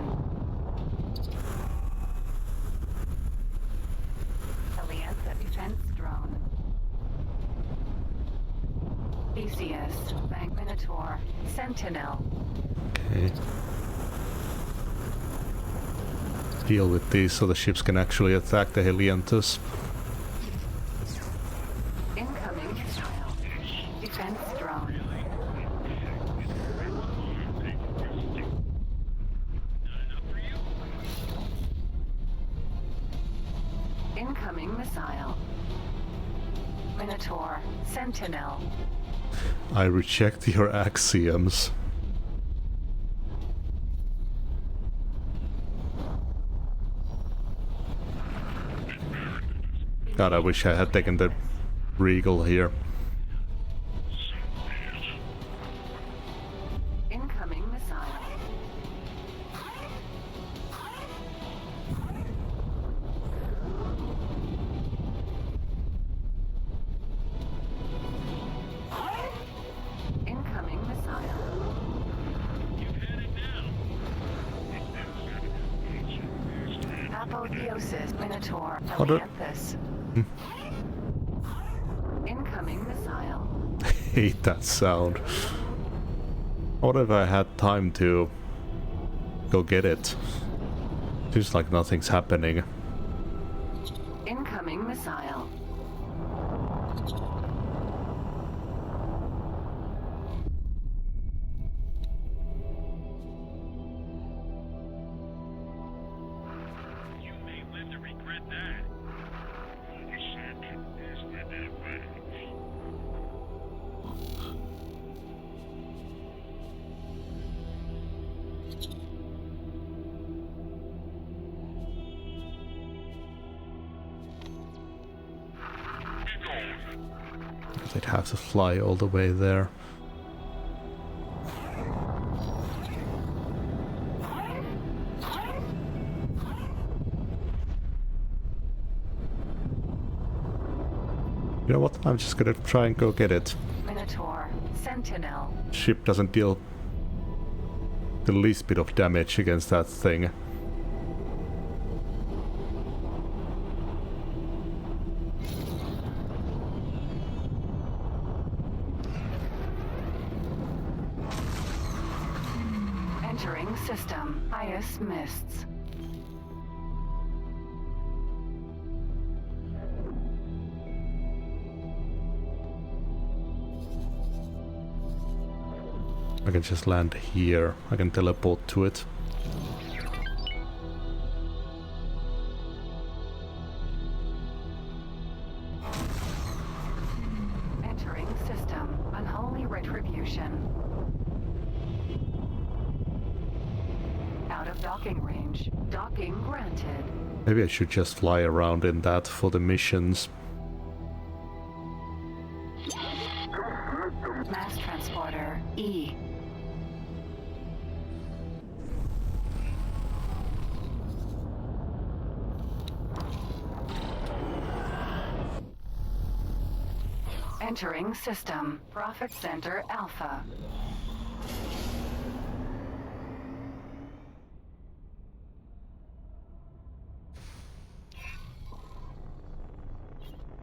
Helianthus. Defense drone. Theseus. Bank Minotaur. Sentinel. Okay. Deal with these so the ships can actually attack the Helianthus. Incoming missile. Defense drone. Incoming missile. Minotaur. Sentinel. I reject your axioms. God, I wish I had taken the Regal here. Incoming missile. Incoming missile. Apotheosis. Minotaur. Helianthus. Incoming missile. Hate that sound. What if I had time to go get it? Seems like nothing's happening. Incoming missile. You may live to regret that. They'd have to fly all the way there. You know what? I'm just gonna try and go get it. Minotaur. Sentinel. Ship doesn't deal the least bit of damage against that thing. Entering system. Ice mists. I can just land here. I can teleport to it. Entering system. Unholy retribution. Out of docking range. Docking granted. Maybe I should just fly around in that for the missions. Mass transporter E. Entering system. Profit Center Alpha.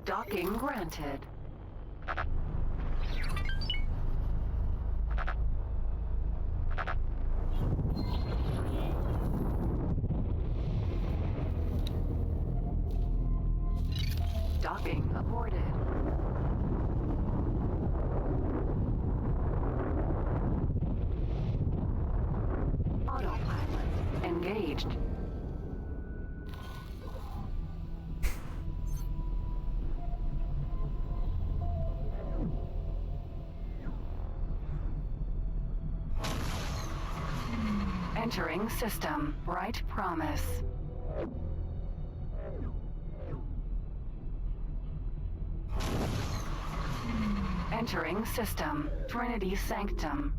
Docking granted. Docking aborted. Autopilot engaged. Entering system. Right promise. Entering system. Trinity Sanctum.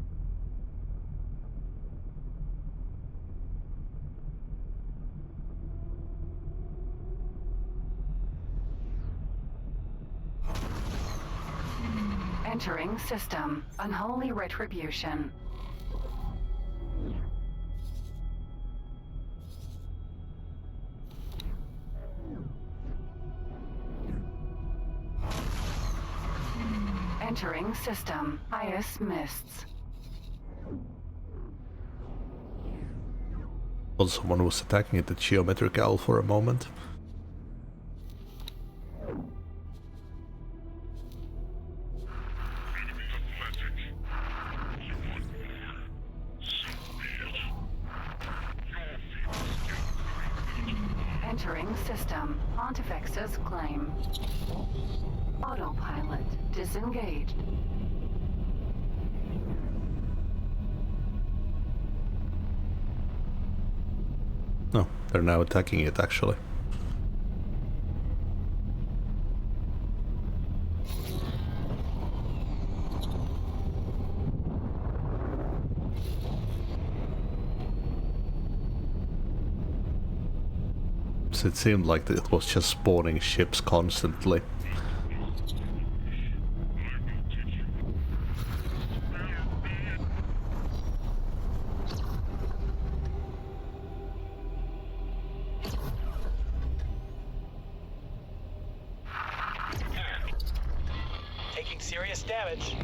Entering system. Unholy retribution. Entering system. Ice mists. Well, someone was attacking at the geometrical for a moment. Entering system. Pontifex's claim. Autopilot disengaged. No, they're now attacking it actually. So it seemed like it was just spawning ships constantly. Taking serious damage.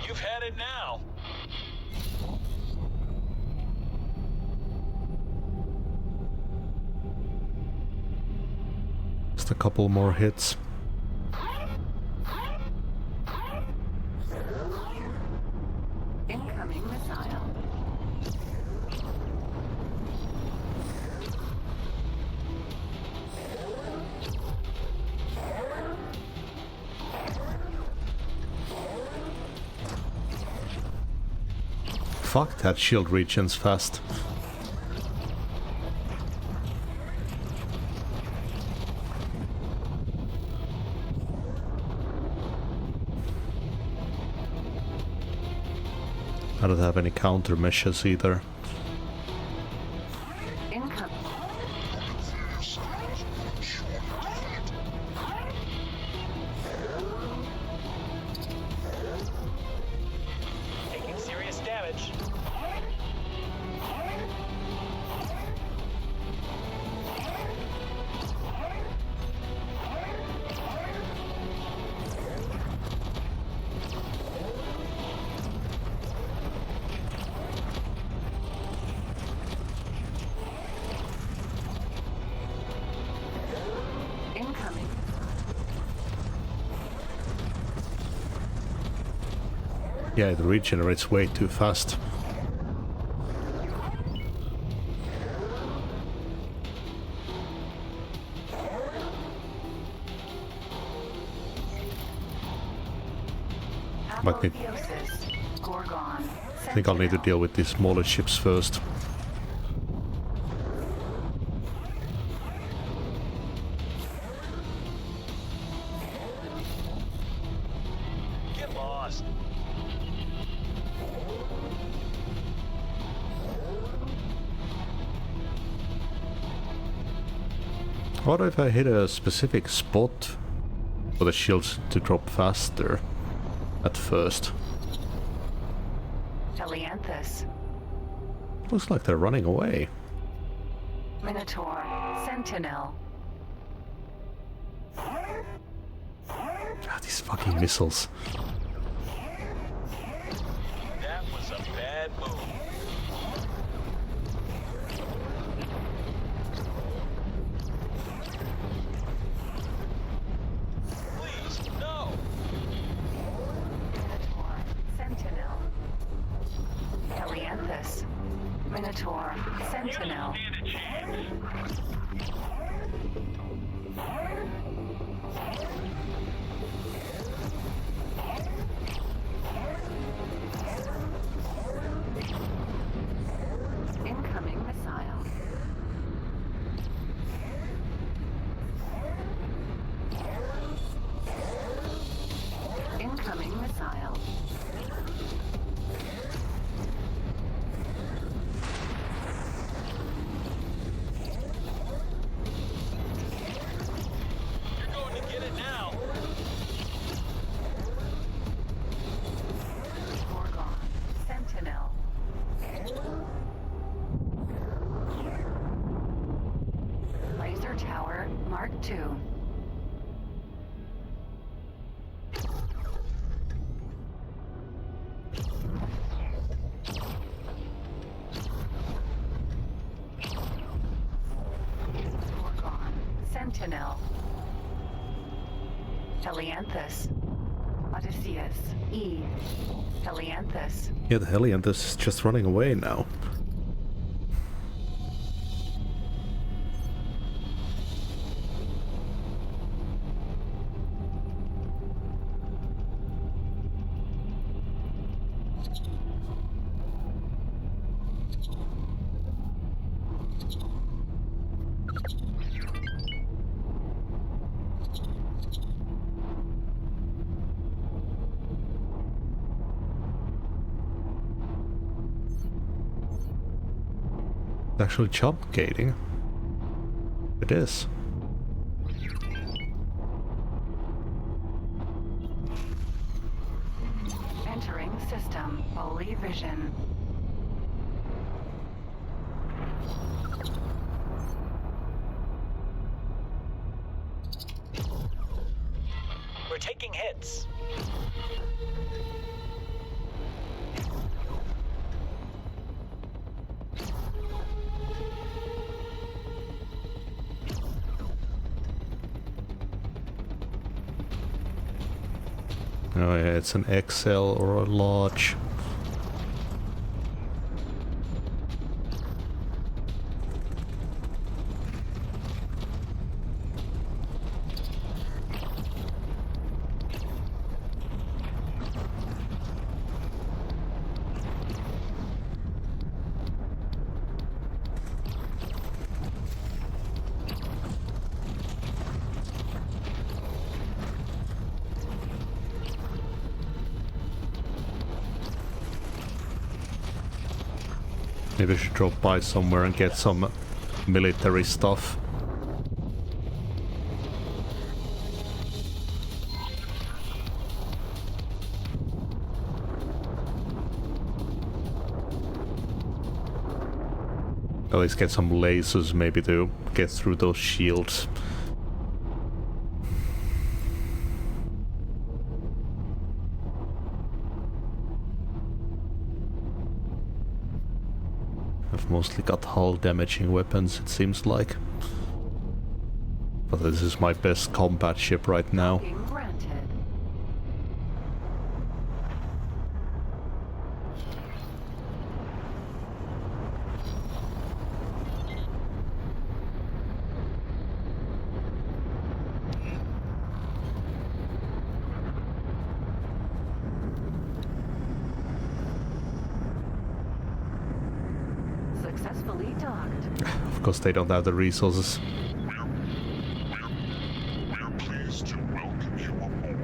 You've had it now. Just a couple more hits. Incoming missile. Fuck, that shield regens fast. I don't have any countermeasures either. Incoming. Yeah, it regenerates way too fast. Might need... I think I'll need to deal with these smaller ships first. Get lost. What if I hit a specific spot for the shields to drop faster at first? Teleanthus. Looks like they're running away. Minotaur. Sentinel. Ah, these fucking missiles. That was a bad move. Please, no! Minotaur. Sentinel. Teleanthus. Minotaur. Sentinel. Incoming missile. Incoming missile. You're going to get it now. Gorgon. Sentinel. Laser Tower Mark II. Gorgon. Sentinel. Teleanthus. Odysseus. E. Teleanthus. Yeah, the Helianthus is just running away now. Actually jump gating. It is. Entering system. Holy vision. We're taking hits. Oh yeah, it's an XL or a large. Maybe I should drop by somewhere and get some military stuff. At least get some lasers maybe to get through those shields. I've mostly got hull damaging weapons, it seems like. But this is my best combat ship right now. Successfully docked. Of course they don't have the resources. We're pleased to welcome you aboard.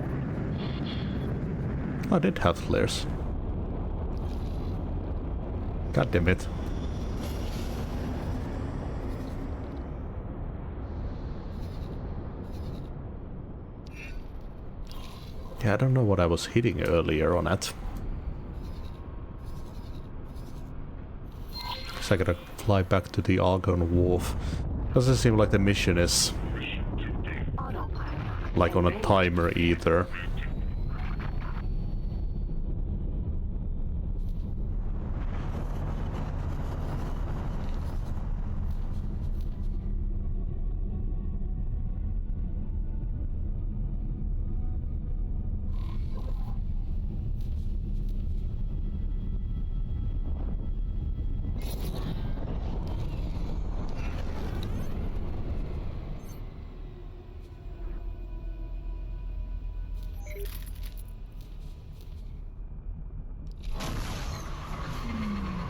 I did have flares. God damn it. Yeah, I don't know what I was hitting earlier on that. Guess I gotta fly back to the Argon Wharf. Doesn't seem like the mission is like on a timer either.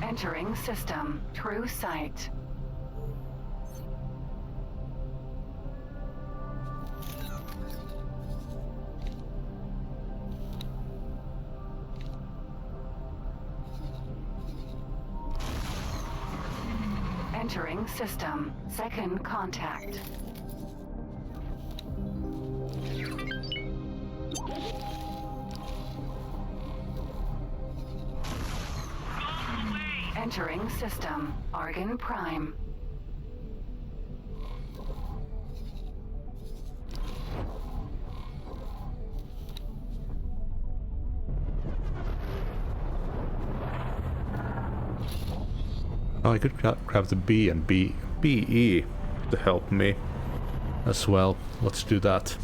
Entering system. True sight. Entering system. Second contact. Entering system. Argon Prime. Oh, I could grab the B and BE to help me as well. Let's do that.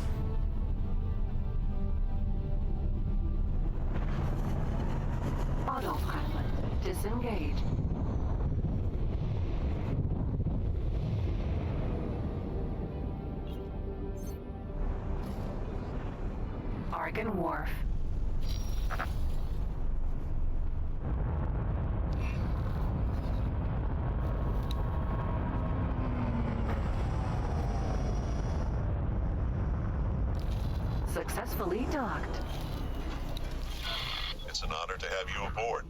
Autopilot. Disengage. Argon Wharf. Successfully docked. It's an honor to have you aboard.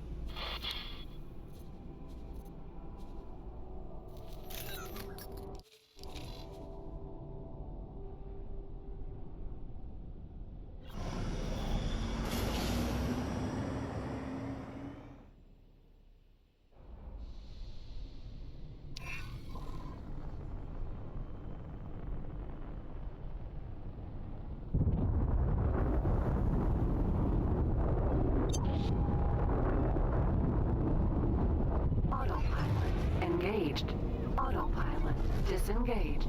Engaged. Autopilot. Disengaged.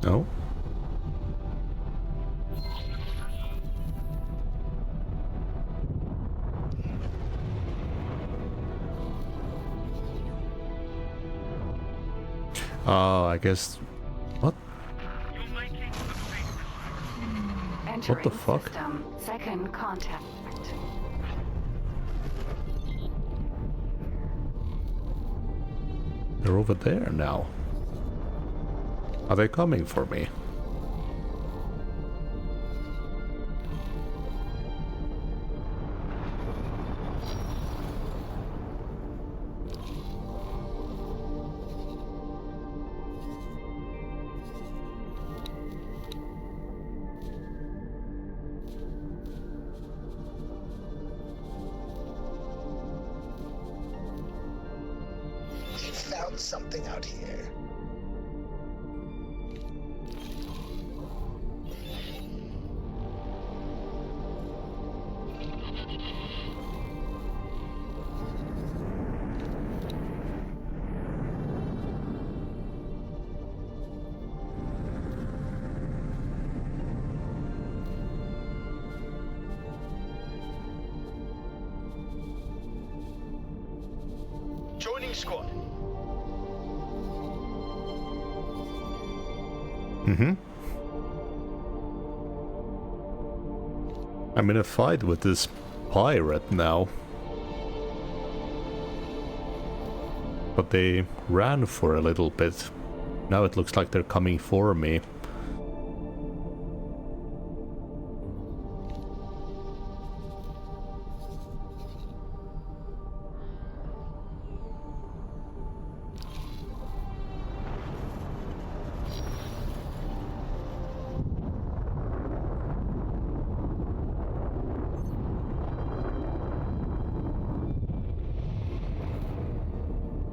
Oh? Oh, I guess... What? Entering the fuck? System. Second contact. They're over there now. Are they coming for me? Found something out here. Joining squad. Mm-hmm. I'm in a fight with this pirate now. But they ran for a little bit. Now it looks like they're coming for me.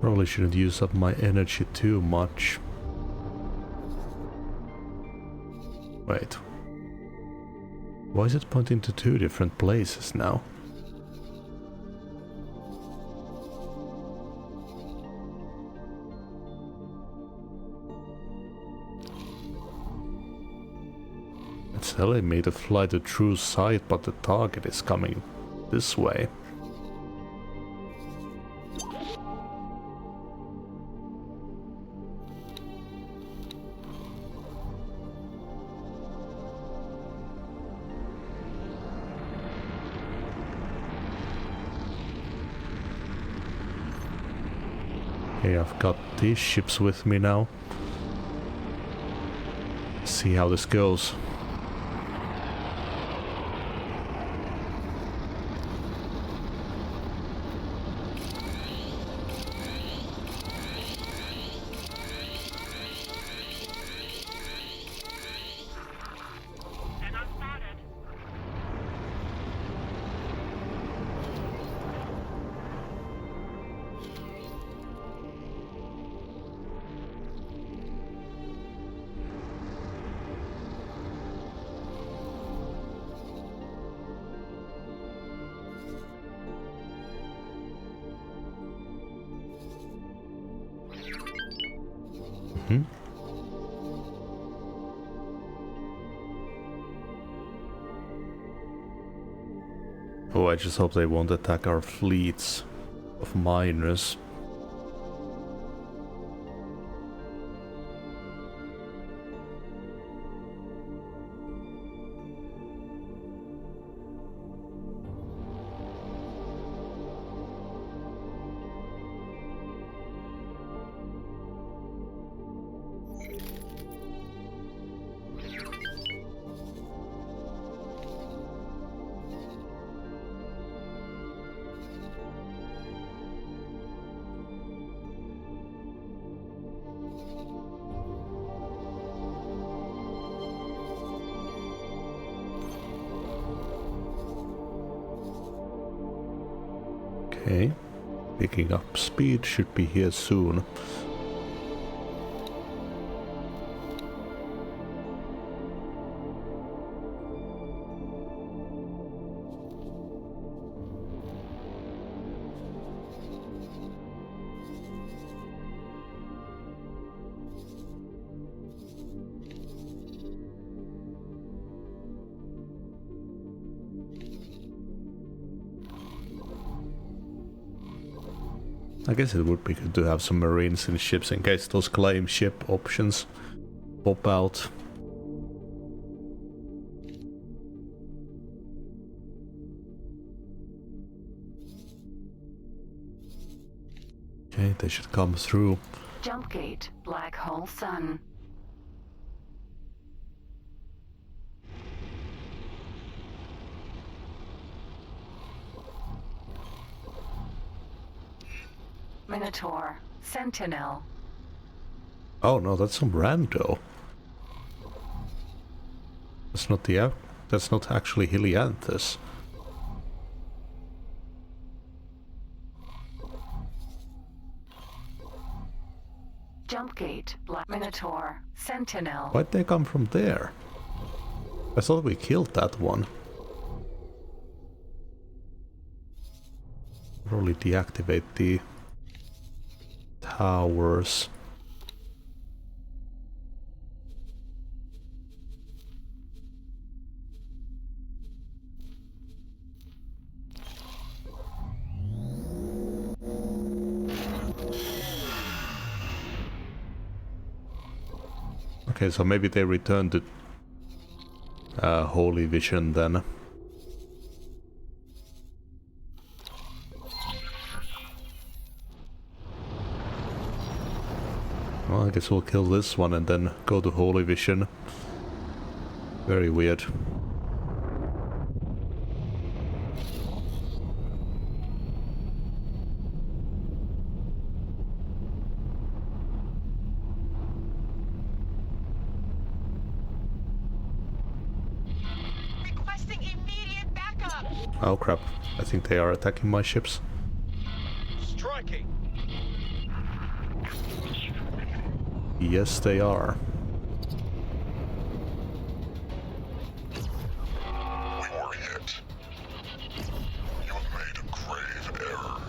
Probably shouldn't use up my energy too much. Wait. Why is it pointing to two different places now? It's telling me to fly to true sight, but the target is coming this way. Okay, I've got these ships with me now. See how this goes. Oh, I just hope they won't attack our fleets of miners. Okay, picking up speed, should be here soon. I guess it would be good to have some marines in ships in case those claim ship options pop out. Okay, they should come through. Jump gate, black hole sun. Minotaur, Sentinel. Oh no, that's some rando. That's not the that's not actually Helianthus. Jump gate, black Minotaur, Sentinel. Why'd they come from there? I thought we killed that one. Probably deactivate the towers. Okay, so maybe they returned to Holy Vision then. Well, I guess we'll kill this one and then go to Holy Vision. Very weird. Requesting immediate backup. Oh crap, I think they are attacking my ships. Striking. Yes, they are. We were hit. You have made a grave error.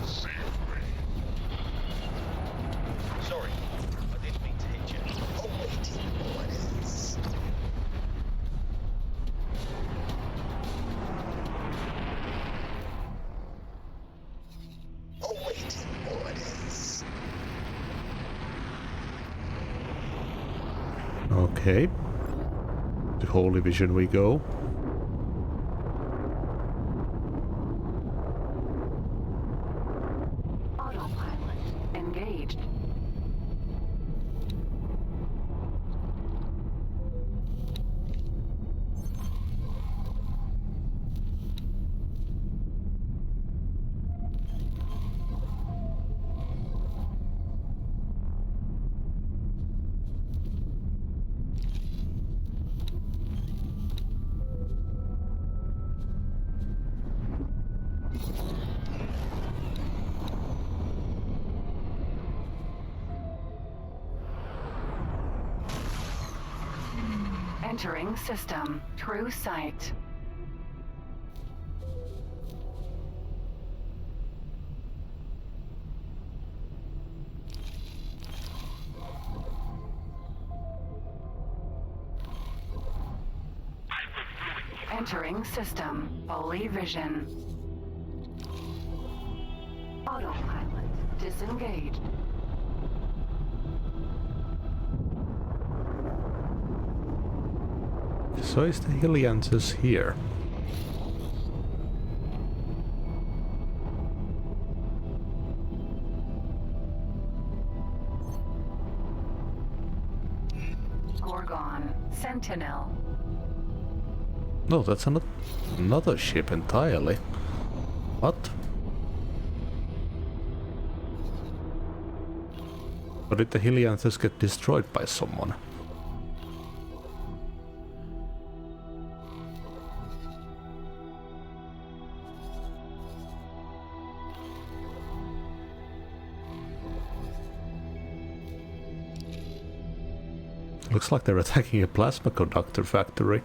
Save me. Sorry, I didn't mean to hit you. Awaiting orders. Awaiting orders. Okay. To Holy Vision we go. Autopilot engaged. Entering system. True sight. Entering system. Holy Vision. Autopilot disengaged. So is the Helianthus here? Gorgon. Sentinel. No, that's another ship entirely. What? Or did the Helianthus get destroyed by someone? Looks like they're attacking a plasma conductor factory.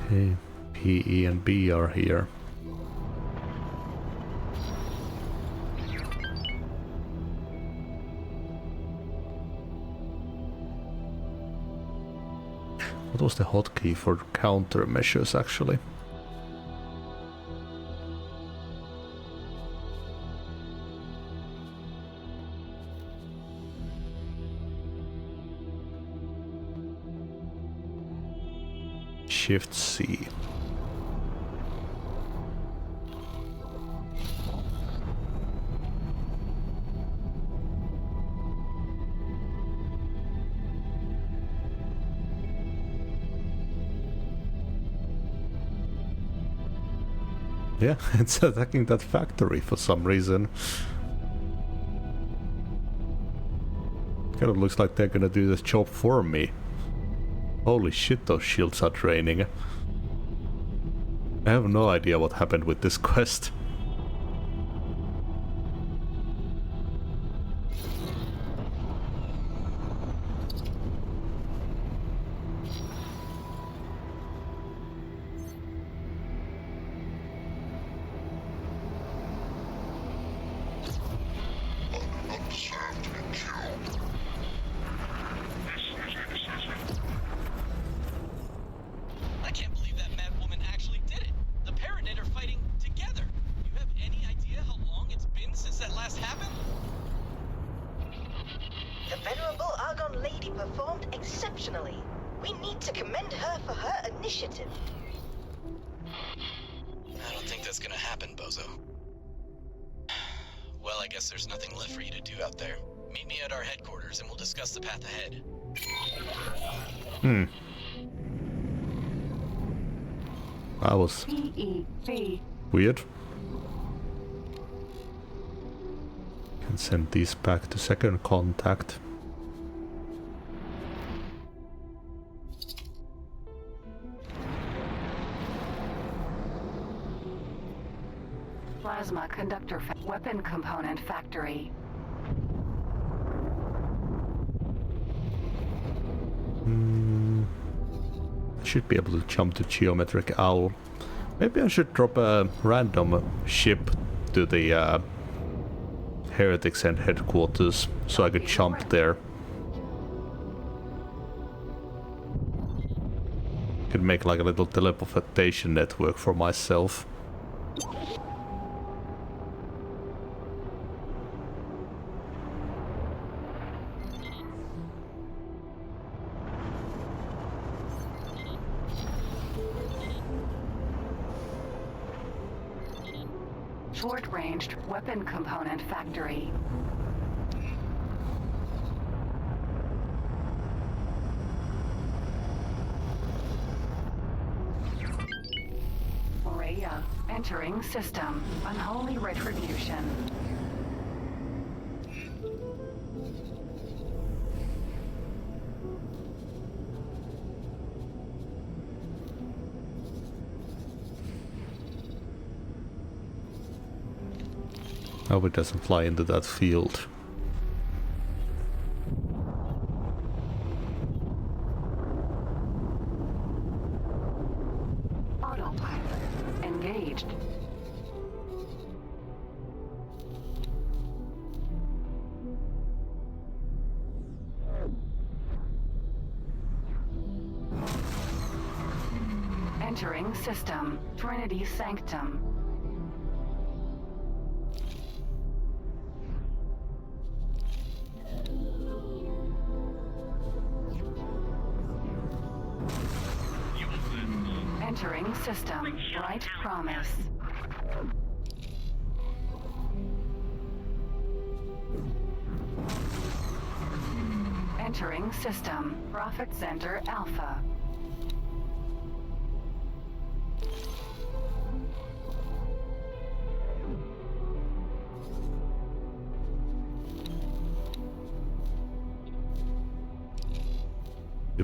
Okay, P, E, and B are here. What was the hotkey for countermeasures actually? Shift C. Yeah, it's attacking that factory for some reason. Kind of looks like they're gonna do this job for me. Holy shit, those shields are draining. I have no idea what happened with this quest. Undeserved kill. last happened? The venerable Argon lady performed exceptionally. We need to commend her for her initiative. I don't think that's gonna happen, Bozo. Well, I guess there's nothing left for you to do out there. Meet me at our headquarters and we'll discuss the path ahead. That was weird. Can send these back to second contact. Plasma conductor weapon component factory. Should be able to jump to Geometric Owl. Maybe I should drop a random ship to the Heretics and headquarters so I could jump there. Could make like a little teleportation network for myself. Short-ranged weapon component factory. Rhea, entering system. Unholy retribution. I hope it doesn't fly into that field. Autopilot engaged. Entering system. Trinity Sanctum. Entering system. Right promise. Entering system. Profit Center Alpha.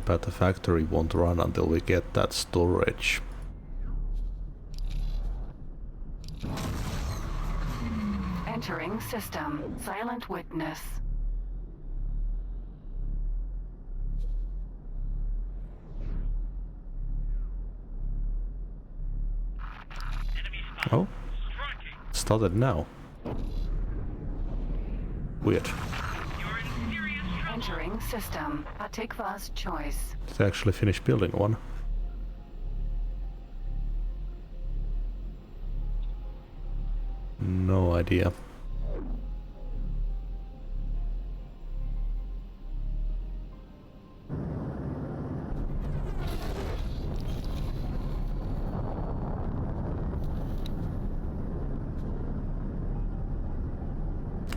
But the factory won't run until we get that storage. Entering system. Silent witness. Oh, it started now. Weird. Entering system. Atikva's choice. Did I actually finish building one? No idea.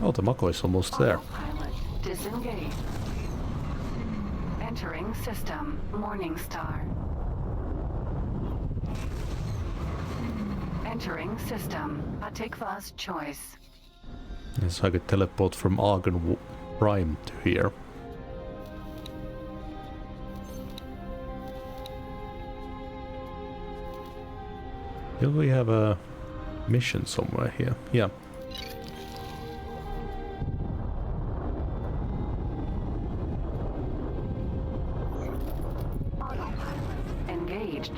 Oh, the Mako is almost there. Autopilot disengaged. Entering system. Morningstar. Entering system. Atikva's choice. Yes, I could teleport from Argon Prime to here. Do we have a mission somewhere here? Yeah. Engaged.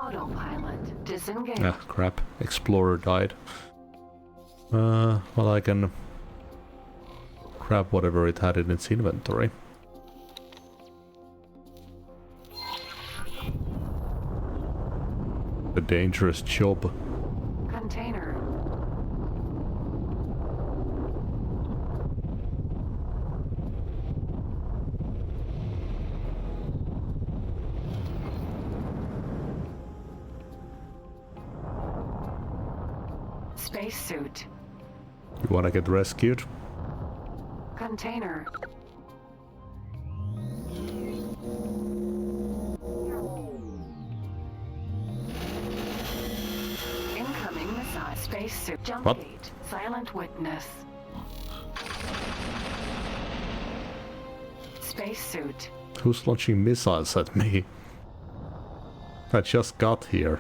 Autopilot disengaged. Ah, crap. Explorer died. Well, I can grab whatever it had in its inventory. A dangerous job. Container. Spacesuit. You wanna get rescued? Container. Incoming missile. Spacesuit. Jump What? gate. Silent witness. Spacesuit. Who's launching missiles at me? I just got here.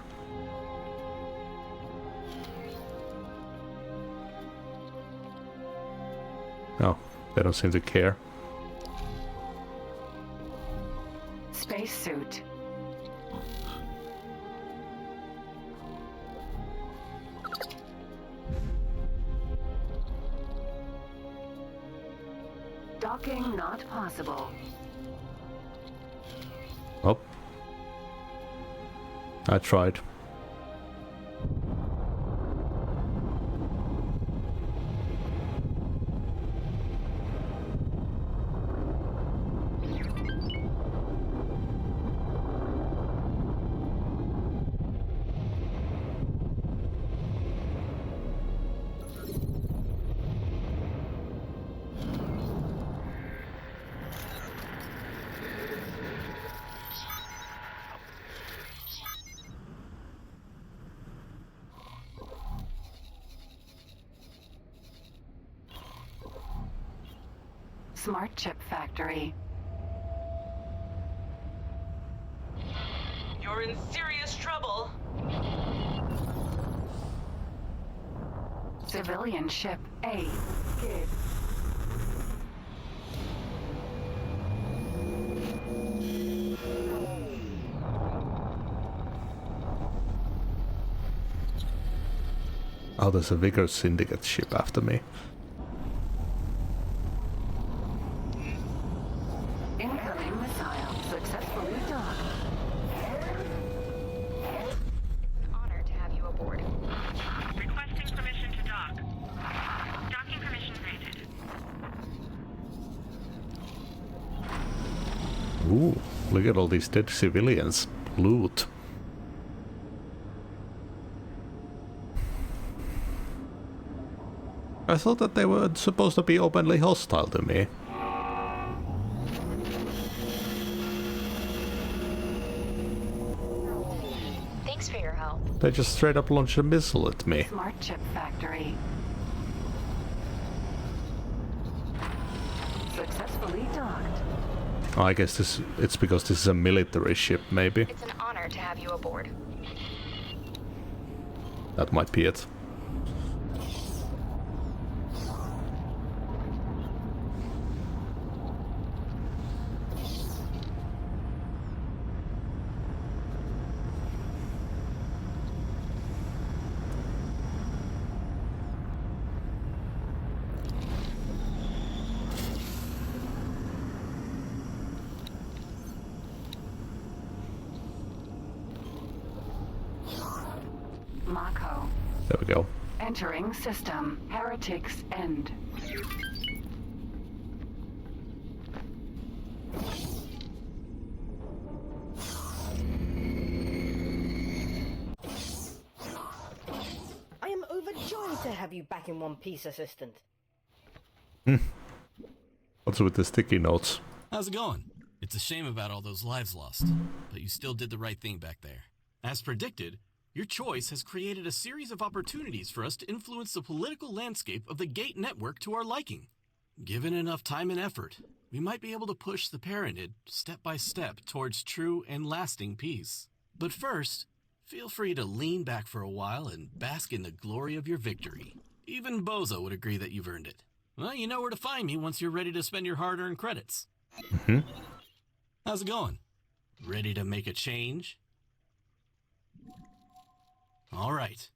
Oh, they don't seem to care. Spacesuit. Docking not possible. Oh. I tried. Smart chip factory. You're in serious trouble. Civilian ship A. Skid. Oh, there's a Vigor Syndicate ship after me. Incoming missile successfully docked. Honored to have you aboard. Requesting permission to dock. Docking permission granted. Ooh, look at all these dead civilians. Loot. I thought that they were supposed to be openly hostile to me. Thanks for your help. They just straight up launched a missile at me. Smart chip factory. Successfully docked. Oh, I guess it's because this is a military ship, maybe. It's an honor to have you aboard. That might be it. Mako. There we go. Entering system. Heretics end. I am overjoyed to have you back in one piece, Assistant. What's with the sticky notes? How's it going? It's a shame about all those lives lost, but you still did the right thing back there. As predicted, your choice has created a series of opportunities for us to influence the political landscape of the Gate Network to our liking. Given enough time and effort, we might be able to push the Paranid step by step towards true and lasting peace. But first, feel free to lean back for a while and bask in the glory of your victory. Even Bozo would agree that you've earned it. Well, you know where to find me once you're ready to spend your hard-earned credits. How's it going? Ready to make a change? Alright,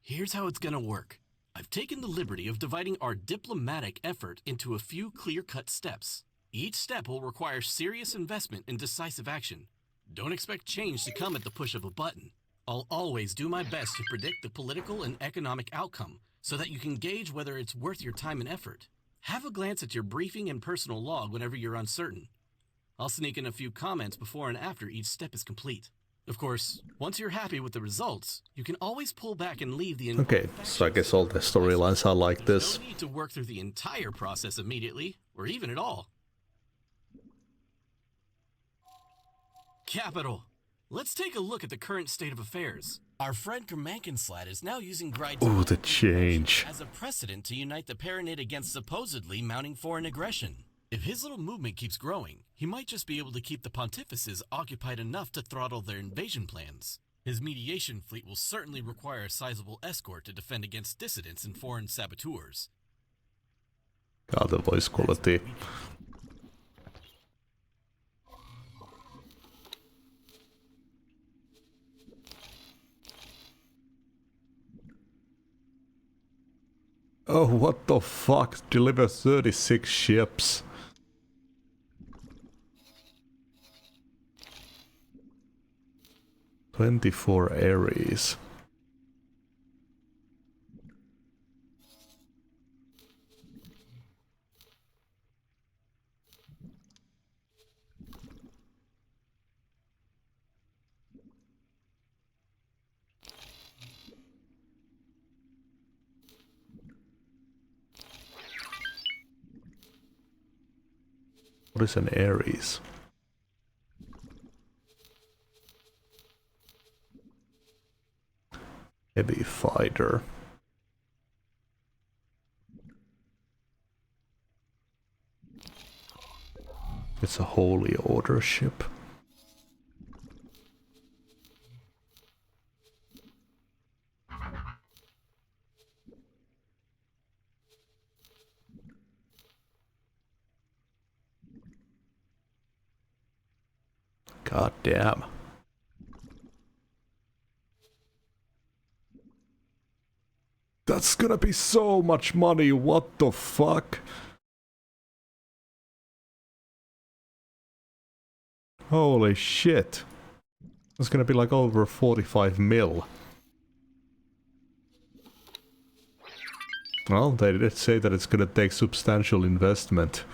here's how it's gonna work. I've taken the liberty of dividing our diplomatic effort into a few clear-cut steps. Each step will require serious investment and decisive action. Don't expect change to come at the push of a button. I'll always do my best to predict the political and economic outcome so that you can gauge whether it's worth your time and effort. Have a glance at your briefing and personal log whenever you're uncertain. I'll sneak in a few comments before and after each step is complete. Of course, once you're happy with the results, you can always pull back and leave the... Okay, so I guess all the storylines are like this. No need to work through the entire process immediately, or even at all. Capital. Let's take a look at the current state of affairs. Our friend Kermankenslad is now using Oh, the change. as a precedent to unite the Paranid against supposedly mounting foreign aggression. If his little movement keeps growing, he might just be able to keep the pontifices occupied enough to throttle their invasion plans. His mediation fleet will certainly require a sizable escort to defend against dissidents and foreign saboteurs. God, the voice quality. Oh, what the fuck? Deliver 36 ships. "24 Ares. What is an Ares? Heavy fighter. It's a holy order ship. God damn. That's gonna be so much money, what the fuck? Holy shit. It's gonna be like over 45 mil. Well, they did say that it's gonna take substantial investment.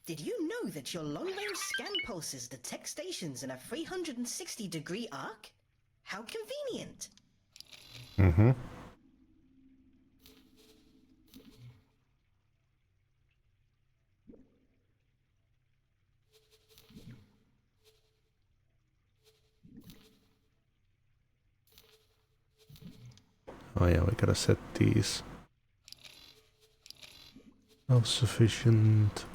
Did you know that your long-range scan pulses detect stations in a 360-degree arc? How convenient! Mm-hmm. Oh yeah, we gotta set these. Not sufficient.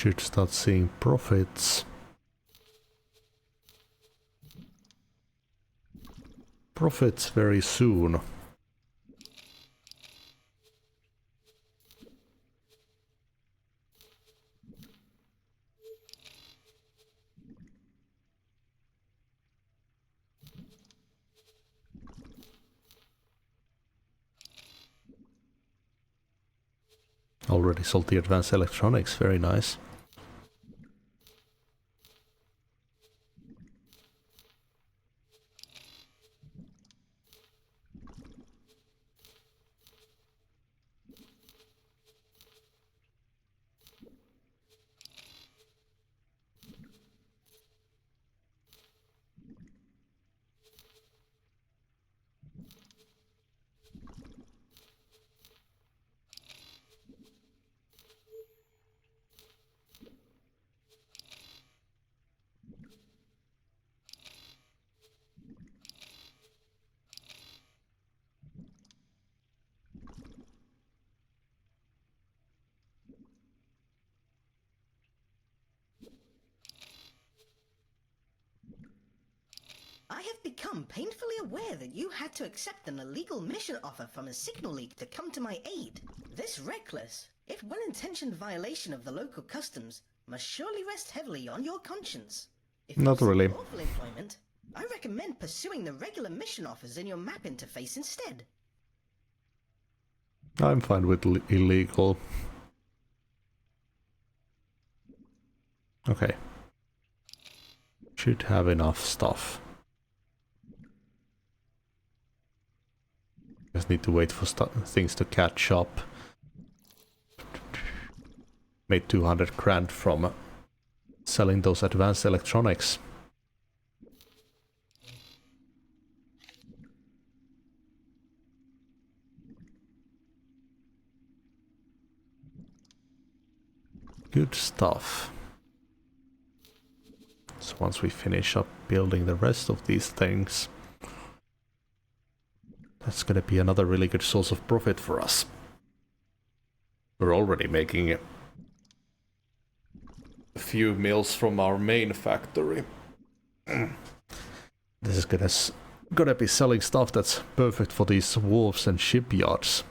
should start seeing profits. Profits very soon. Already sold the advanced electronics, very nice. I have become painfully aware that you had to accept an illegal mission offer from a signal leak to come to my aid. This reckless, if well-intentioned violation of the local customs must surely rest heavily on your conscience. If Not you seek really. lawful employment, I recommend pursuing the regular mission offers in your map interface instead. I'm fine with illegal. Okay. Should have enough stuff. Just need to wait for things to catch up. Made 200 grand from selling those advanced electronics. Good stuff. So once we finish up building the rest of these things, that's gonna be another really good source of profit for us. We're already making a few mills from our main factory. This is gonna be selling stuff that's perfect for these wharves and shipyards.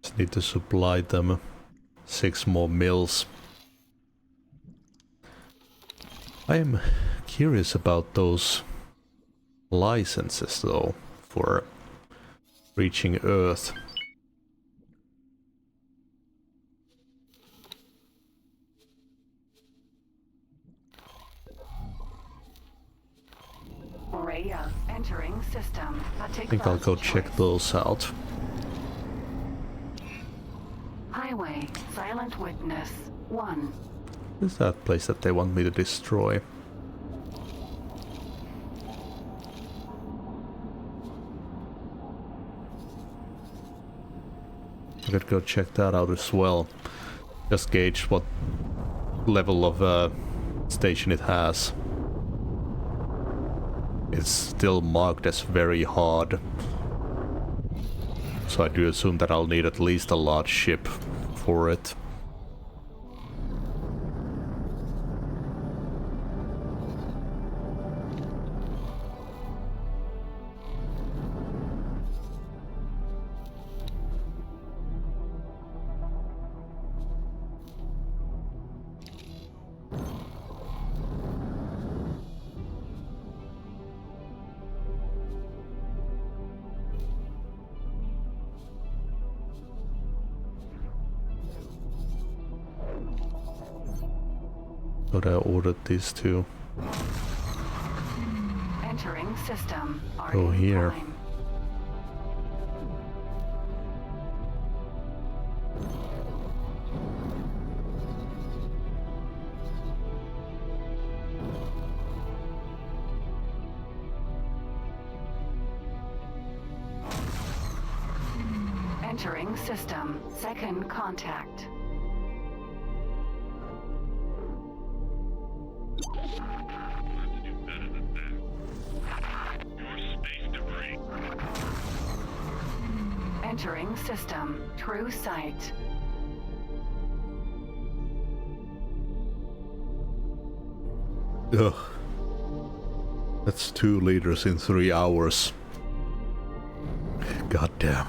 Just need to supply them 6 more mills. I am curious about those licenses though for reaching Earth. Rhea entering system. I think I'll go check those out. Highway, silent witness, 1. Where's that place that they want me to destroy? I could go check that out as well. Just gauge what level of station it has. It's still marked as very hard. So I do assume that I'll need at least a large ship for it. Thought I ordered these two. Entering system. Go here. Prime. Entering system. Second contact. Entering system. True sight. Ugh. That's 2 liters in 3 hours. God damn.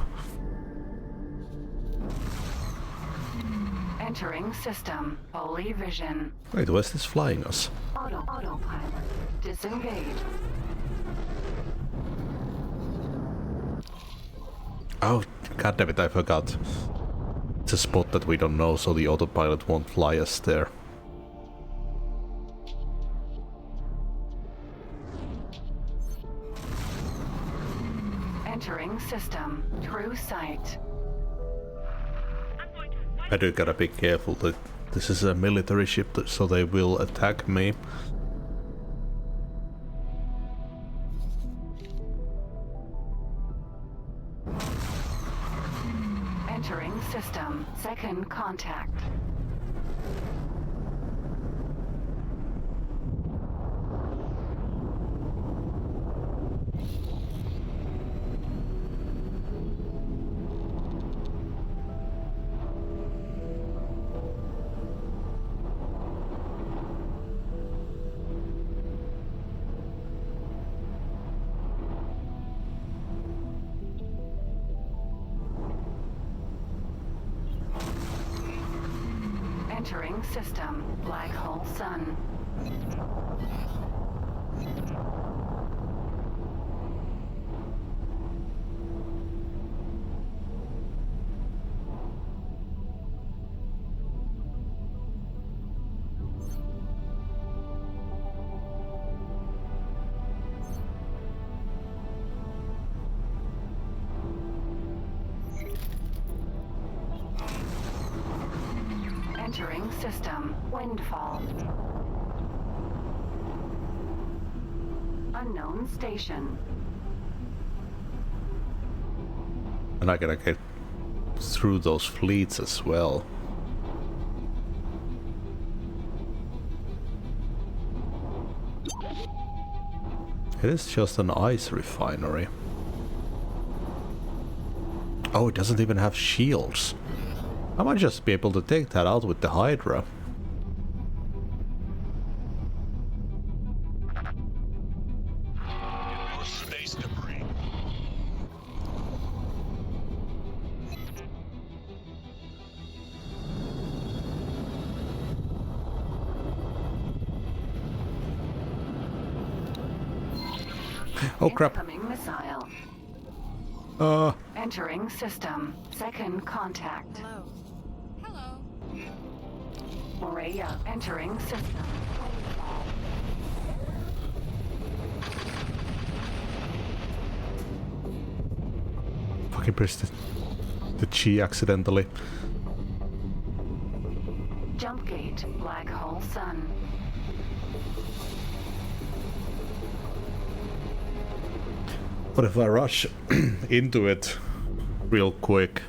Entering system. Holy vision. Wait, where's this flying us? Autopilot. Disengage. Oh, god damn it, I forgot. It's a spot that we don't know, so the autopilot won't fly us there. Entering system. True sight. I do gotta be careful that this is a military ship, so they will attack me. Entering system. Second contact. Entering system. Black hole sun. Entering system. Windfall. Unknown station. And I gotta get through those fleets as well. It is just an ice refinery. Oh, it doesn't even have shields. I might just be able to take that out with the Hydra. More space debris. Oh crap. Incoming missile. Entering system. Second contact. Hello. Morea entering system. Fucking pressed the Chi accidentally. Jump gate. Black hole sun. But if I rush into it real quick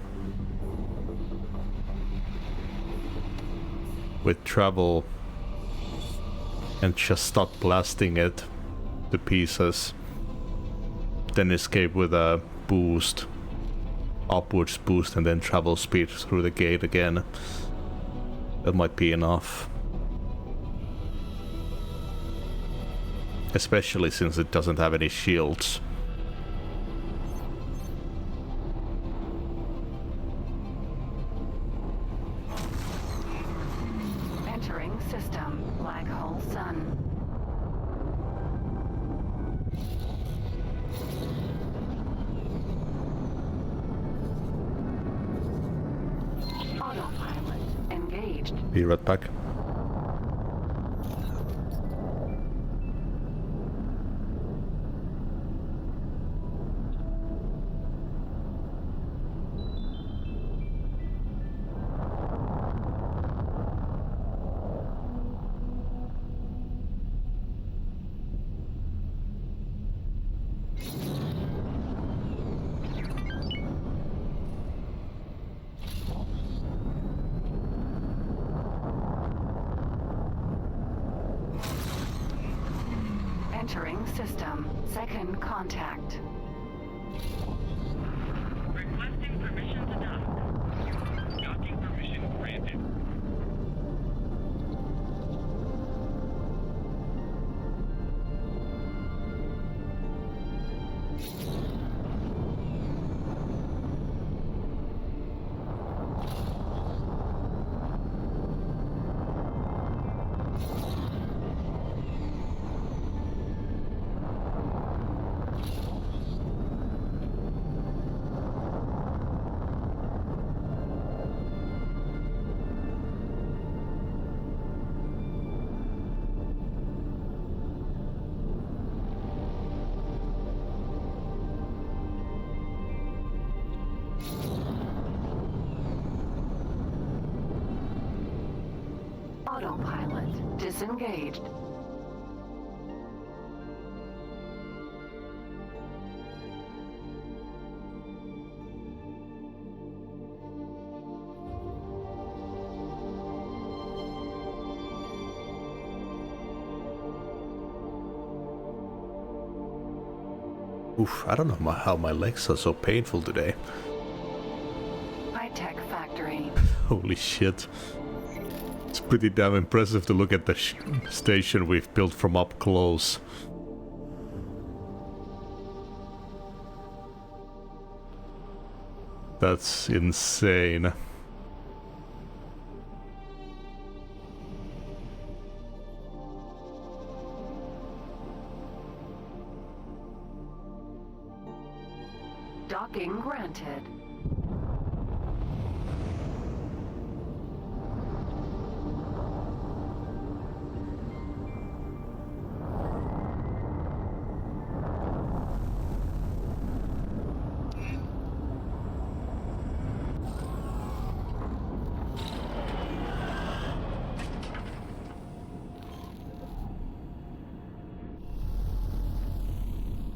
with travel and just start blasting it to pieces, then escape with a boost, upwards boost, and then travel speed through the gate again, that might be enough. Especially since it doesn't have any shields. Entering system. Black hole sun. Autopilot engaged. Be right back. system. Second contact. Requesting permission to dock. Docking permission granted. Autopilot disengaged. Oof, I don't know how my legs are so painful today. High-tech factory. Holy shit. It's pretty damn impressive to look at the station we've built from up close. That's insane. Docking granted.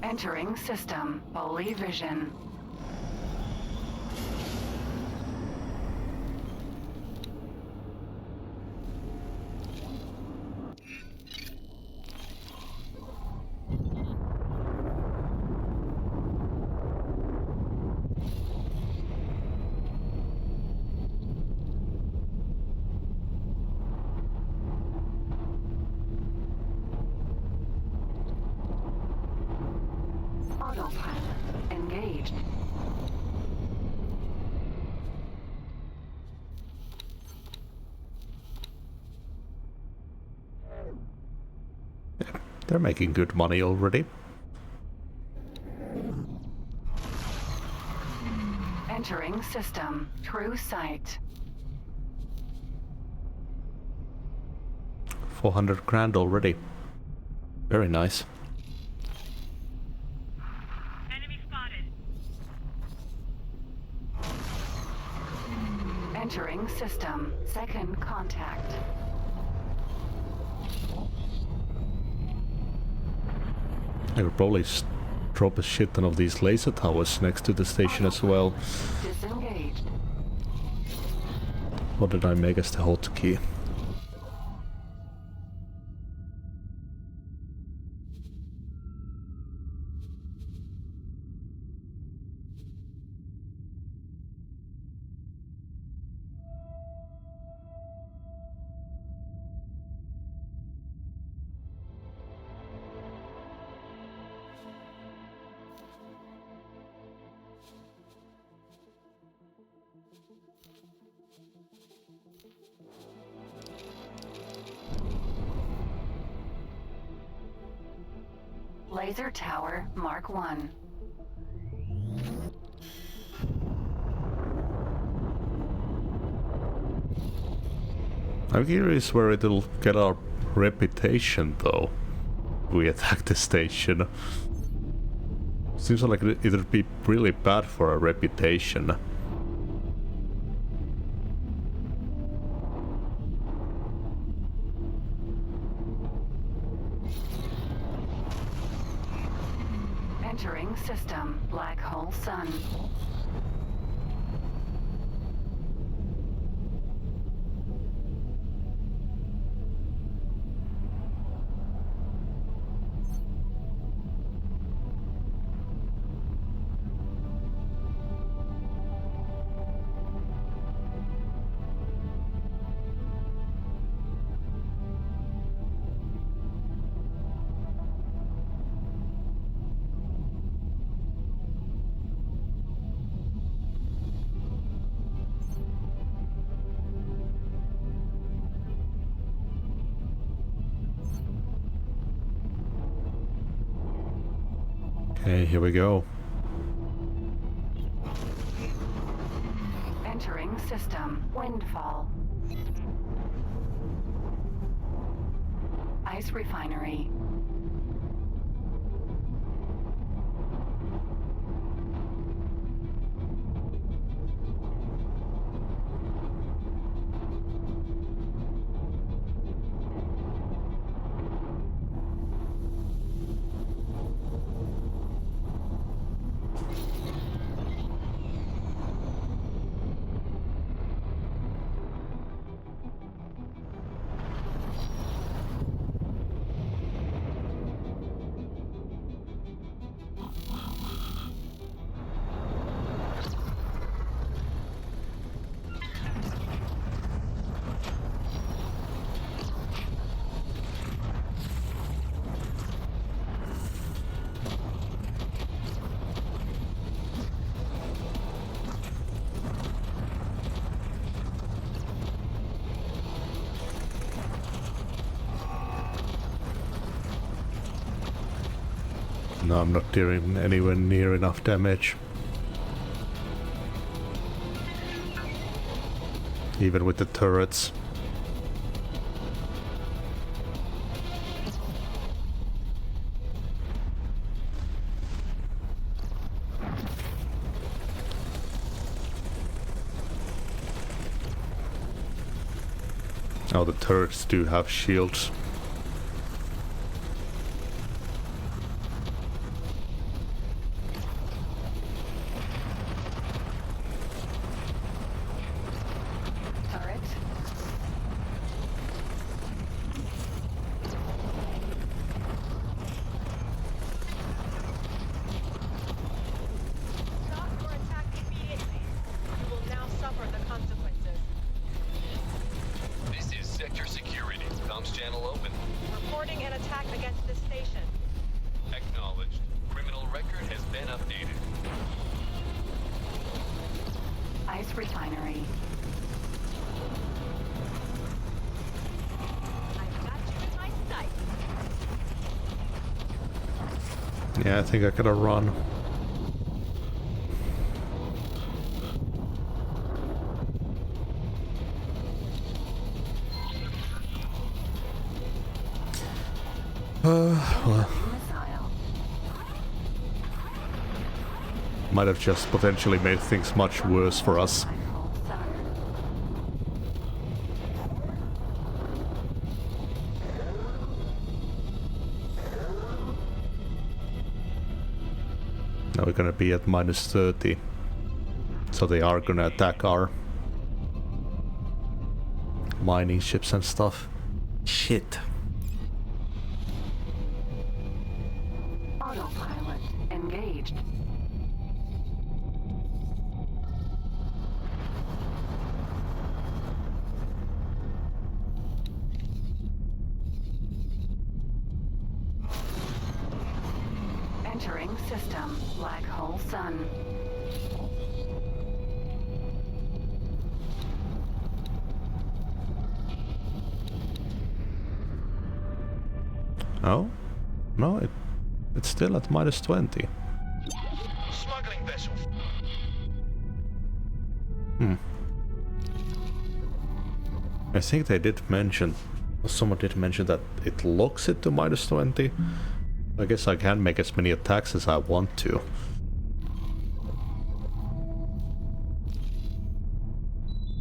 Entering system. Holy vision. Autopilot engaged. They're making good money already. Entering system. True sight. 400 grand already. Very nice. Enemy spotted. Entering system. Second contact. I could probably drop a shit ton of these laser towers next to the station as well. Disengaged. What did I make as the hotkey? Laser Tower Mark 1. I'm curious where it'll get our reputation though. We attack the station. Seems like it'd be really bad for our reputation. Entering system. Black hole sun. Okay, here we go. Entering system. Windfall. Ice refinery. No, I'm not dealing anywhere near enough damage. Even with the turrets. Oh, the turrets do have shields. Refinery. Yeah, I think I gotta run. Well. Might have just potentially made things much worse for us. Now we're gonna be at -30. So they are gonna attack our mining ships and stuff. Shit. Autopilot engaged. Entering system. Black hole sun. Oh? No, it's still at -20. Smuggling vessel. I think they did mention, someone did mention that it locks it to -20. I guess I can make as many attacks as I want to.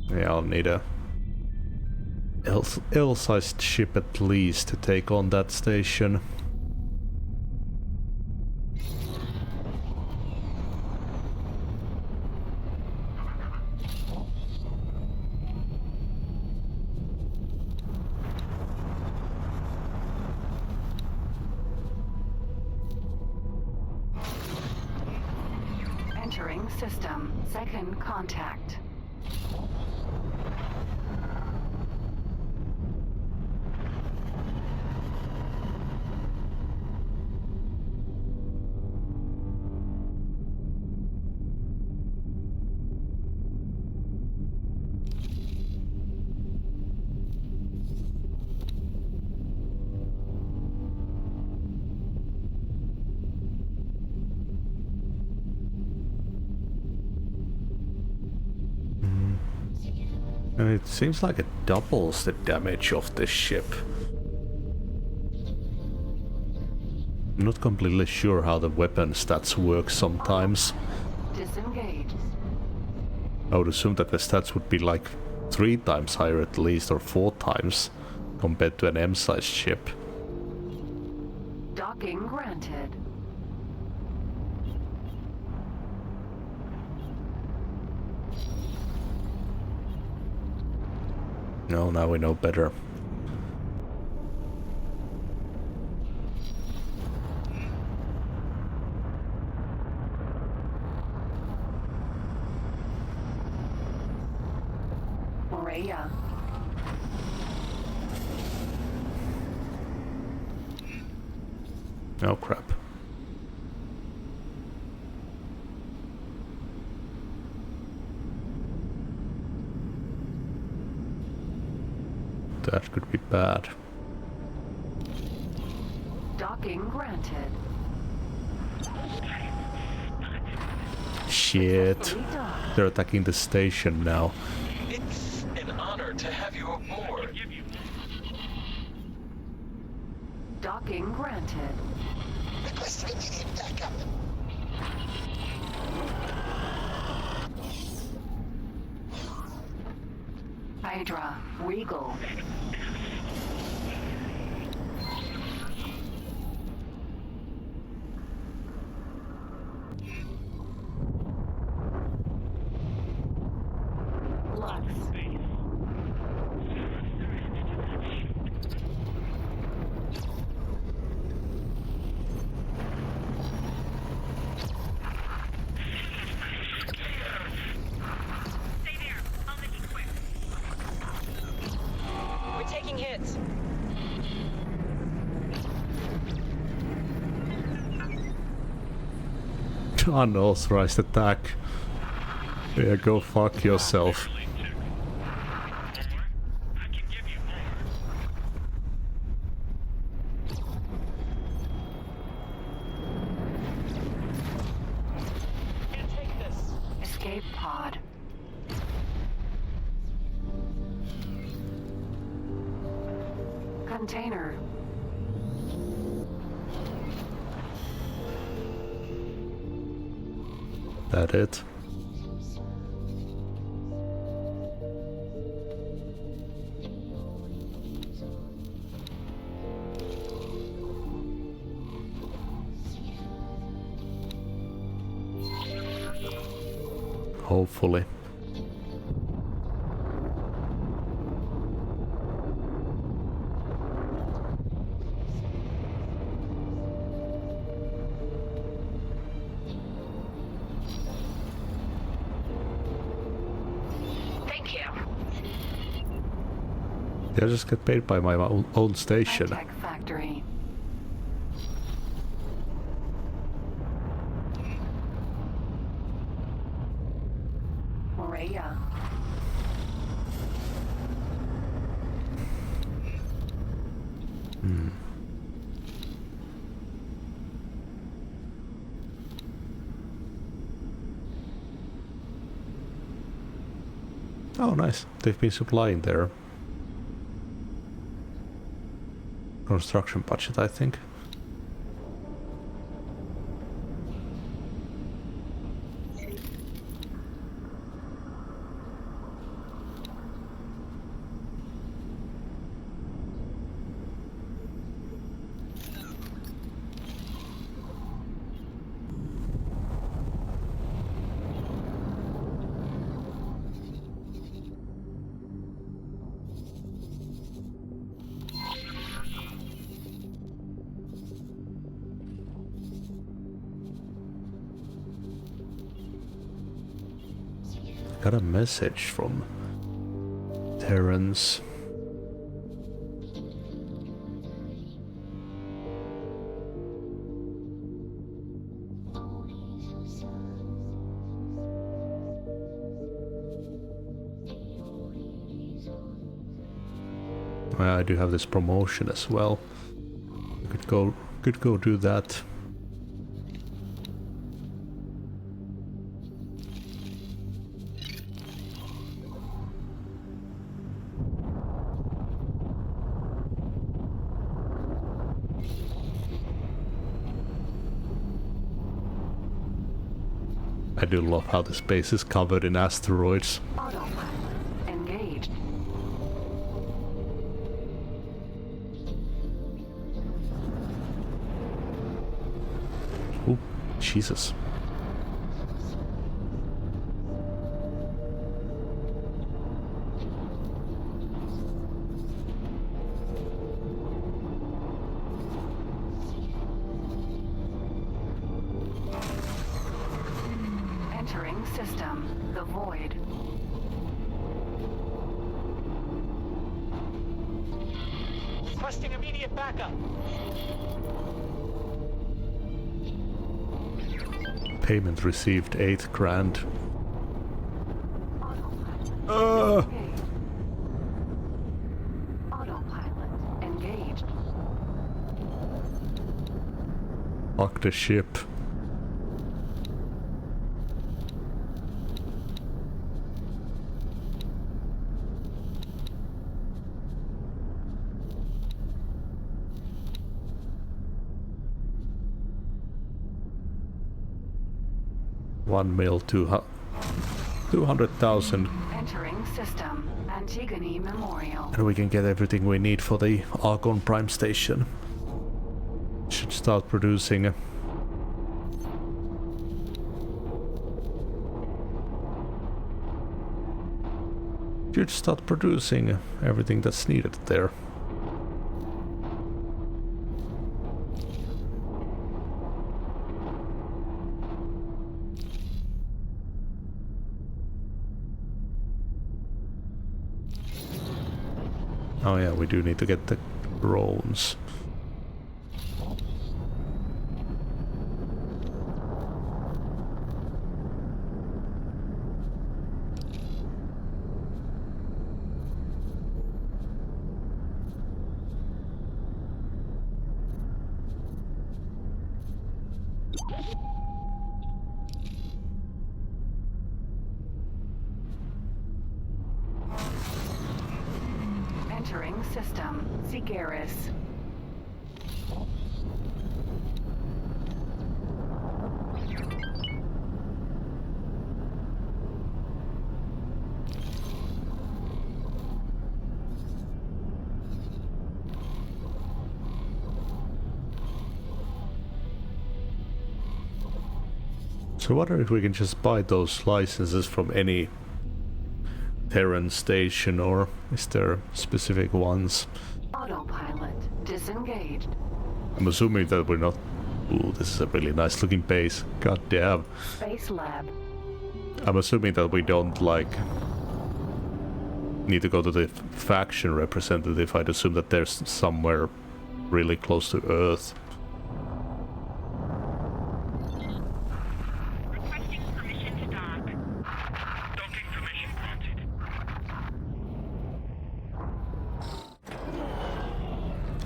Yeah, I'll need a L-sized ship at least to take on that station. Entering system. Second contact. And it seems like it doubles the damage of this ship. I'm not completely sure how the weapon stats work sometimes. Disengage. I would assume that the stats would be like 3 times higher at least, or 4 times, compared to an M-sized ship. Docking granted. No, now we know better. Morea. Oh crap. That could be bad. Docking granted. Shit. They're attacking the station now. It's an honor to have you aboard. Docking granted. Requesting immediate backup. Hydra. Regal. Lux. We're taking hits. Unauthorized attack. Yeah, go fuck yourself. Escape pod. Container. That it? Hopefully. Thank you. I just get paid by my own station. Tech factory. Morea. Oh, nice. They've been supplying their construction budget, I think. Got a message from Terrence. I do have this promotion as well. Could go do that. I do love how the space is covered in asteroids. Autopilot engaged. Oh, Jesus. Entering system. The void. Requesting immediate backup. Payment received 8 grand. Autopilot engaged. Lock the ship. $1,200,000. Entering system. Antigone Memorial. And we can get everything we need for the Argon Prime Station. Should start producing. Should start producing everything that's needed there. Oh yeah, we do need to get the drones. Entering system. Sigeris. So I wonder if we can just buy those licenses from any Terran station, or is there specific ones? Autopilot disengaged. I'm assuming that we're not... Ooh, this is a really nice looking base. God damn. Space lab. I'm assuming that we don't, like, need to go to the faction representative. I'd assume that there's somewhere really close to Earth. Requesting permission to dock. Docking permission granted.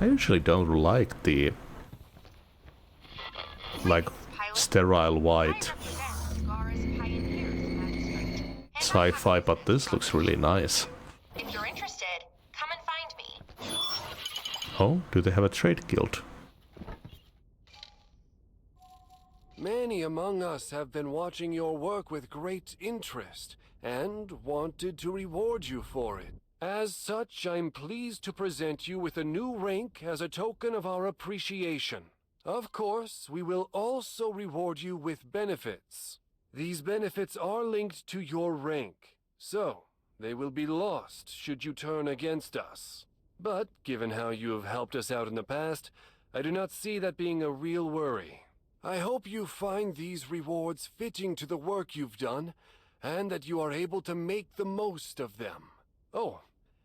I usually don't like the, like, sterile white sci-fi, but this looks really nice. If you're interested, come and find me. Oh, do they have a trade guild? Many among us have been watching your work with great interest and wanted to reward you for it. As such, I'm pleased to present you with a new rank as a token of our appreciation. Of course, we will also reward you with benefits. These benefits are linked to your rank, so they will be lost should you turn against us. But given how you have helped us out in the past, I do not see that being a real worry. I hope you find these rewards fitting to the work you've done, and that you are able to make the most of them. Oh,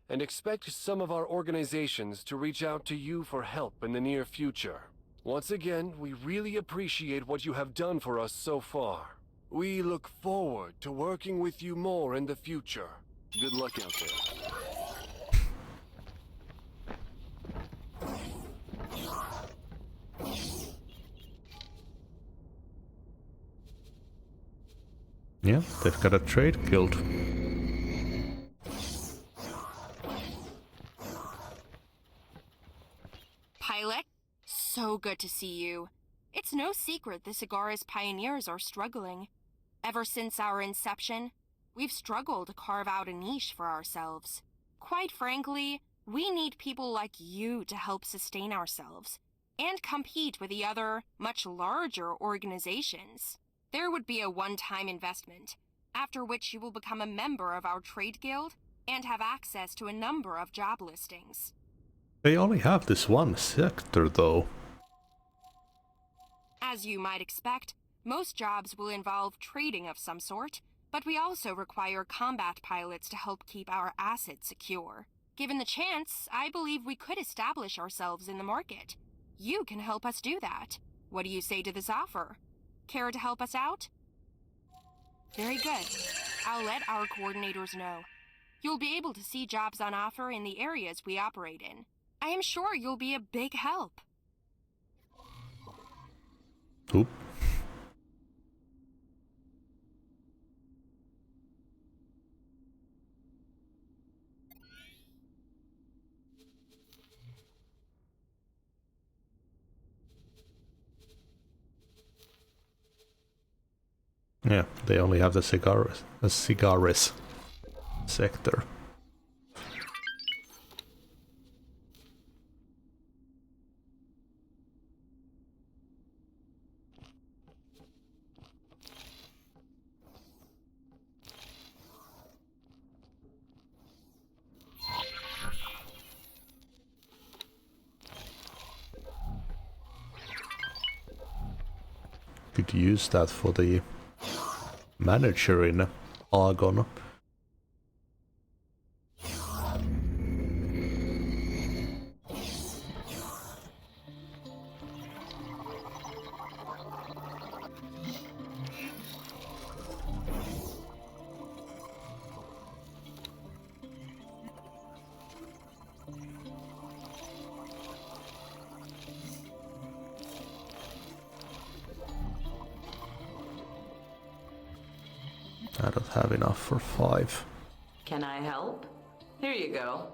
and expect some of our organizations to reach out to you for help in the near future. Once again, we really appreciate what you have done for us so far. We look forward to working with you more in the future. Good luck out there. Yeah, they've got a trade guild. Pilot, so good to see you. It's no secret the Cigaris pioneers are struggling. Ever since our inception, we've struggled to carve out a niche for ourselves. Quite frankly, we need people like you to help sustain ourselves and compete with the other, much larger organizations. There would be a one-time investment, after which you will become a member of our trade guild and have access to a number of job listings. They only have this one sector, though. As you might expect, most jobs will involve trading of some sort, but we also require combat pilots to help keep our assets secure. Given the chance, I believe we could establish ourselves in the market. You can help us do that. What do you say to this offer? Care to help us out? Very good. I'll let our coordinators know. You'll be able to see jobs on offer in the areas we operate in. I am sure you'll be a big help. Oop. Yeah, they only have the cigares sector. Could use that for the manager in Argon. I don't have enough for 5. Can I help? Here you go.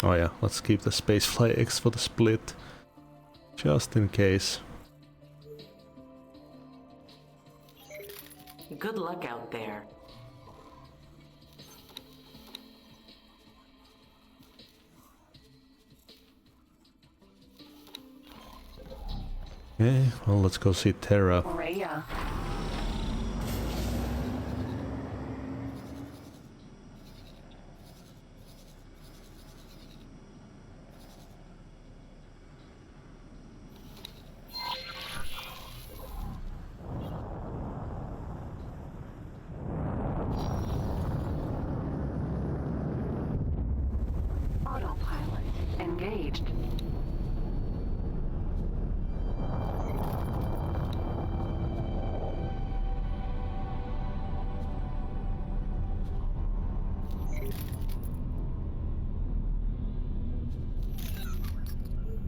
Oh yeah, let's keep the Spacefly X for the split. Just in case. Good luck out there. Okay, well, let's go see Terra. Rhea. Autopilot engaged.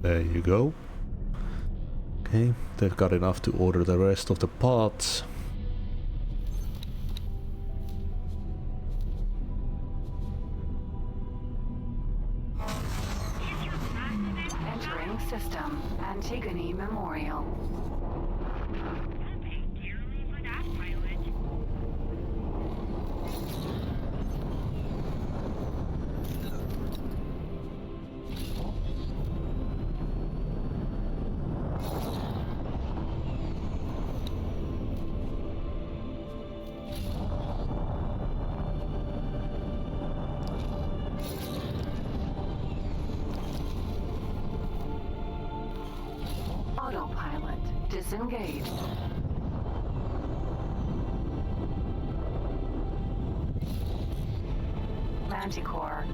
There you go. Okay, they've got enough to order the rest of the parts. Entering system. Antigone Memorial. Autopilot disengaged. Manticore.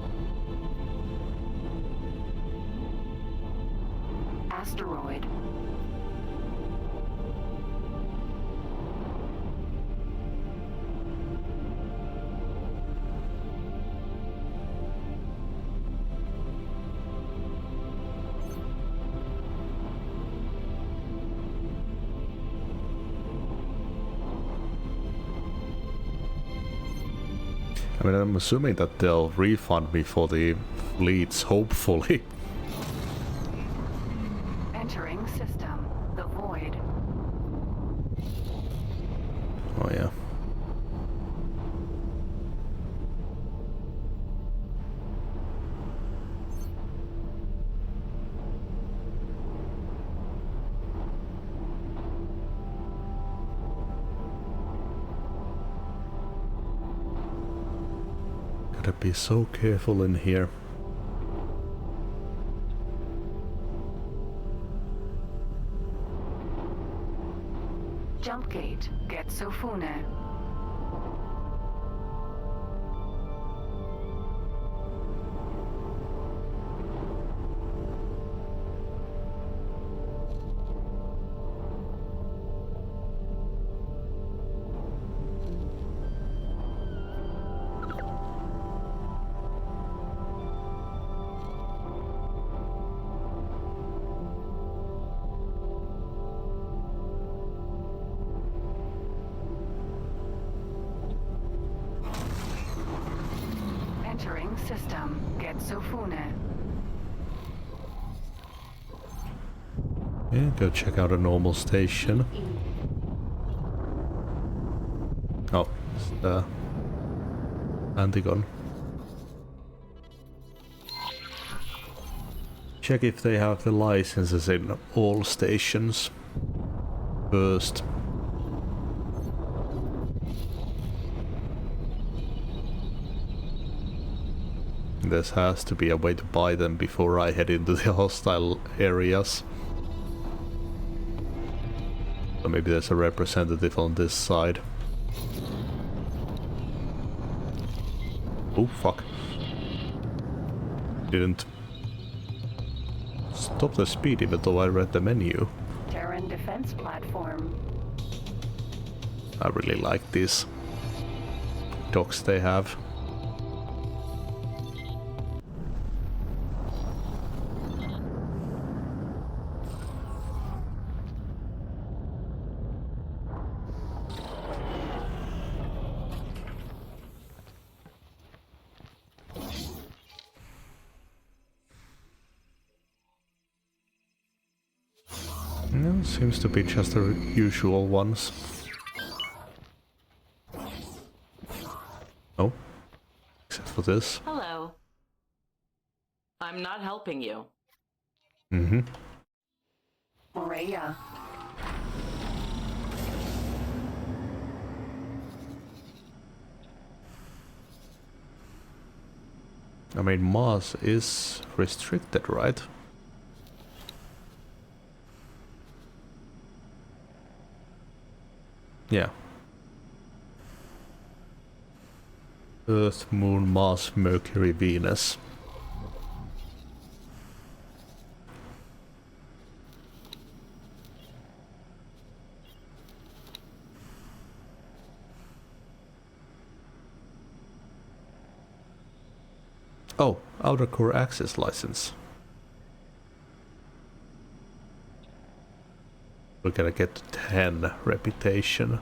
Asteroid. I mean, I'm assuming that they'll refund me for the fleets, hopefully. Entering system. The void. Oh yeah. Gotta be so careful in here. Jump gate. Get Sofune. Entering system. Get Sofune. Yeah, go check out a normal station. Oh, it's the Antigone. Check if they have the licenses in all stations first. There has to be a way to buy them before I head into the hostile areas. So maybe there's a representative on this side. Oh fuck. Didn't stop the speed even though I read the menu. Terran defense platform. I really like these docks they have. No, seems to be just the usual ones. Oh, except for this. Hello. I'm not helping you. Mm-hmm. Morea. I mean, Mars is restricted, right? Yeah. Earth, Moon, Mars, Mercury, Venus. Oh, outer core access license. We're gonna get 10 reputation.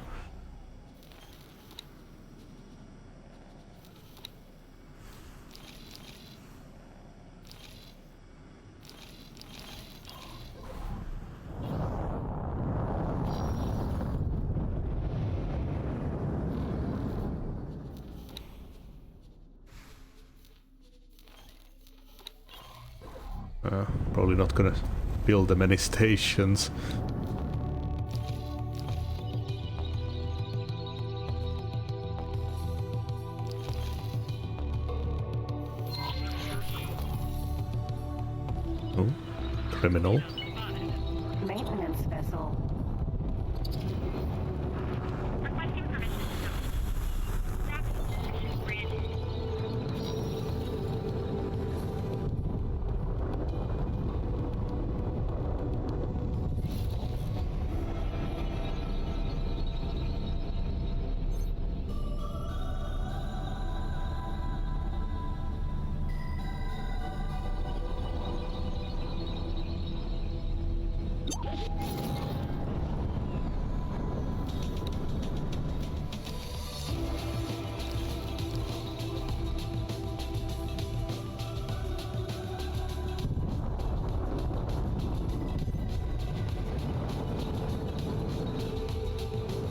Probably not gonna build them any stations. Oh, criminal. Maintenance vessel. Requesting permission to dock. Permission granted.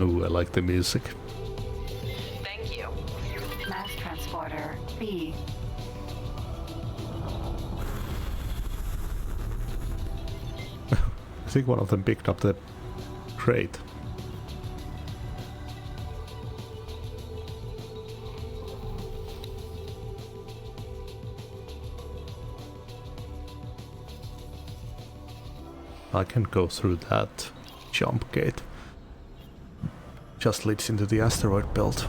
Ooh, I like the music. Thank you. Mass transporter B. I think one of them picked up the crate. I can go through that jump gate. Just leads into the asteroid belt.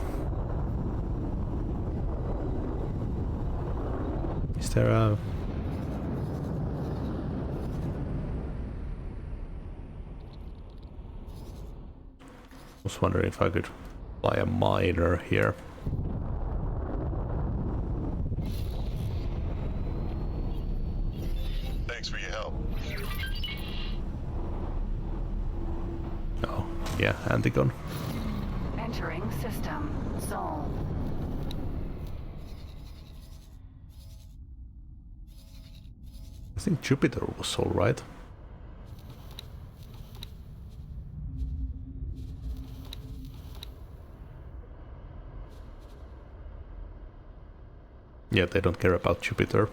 Is there a... I was wondering if I could buy a miner here. Thanks for your help. Oh, yeah, Antigon. Entering system. Sol. I think Jupiter was alright. Yeah, they don't care about Jupiter.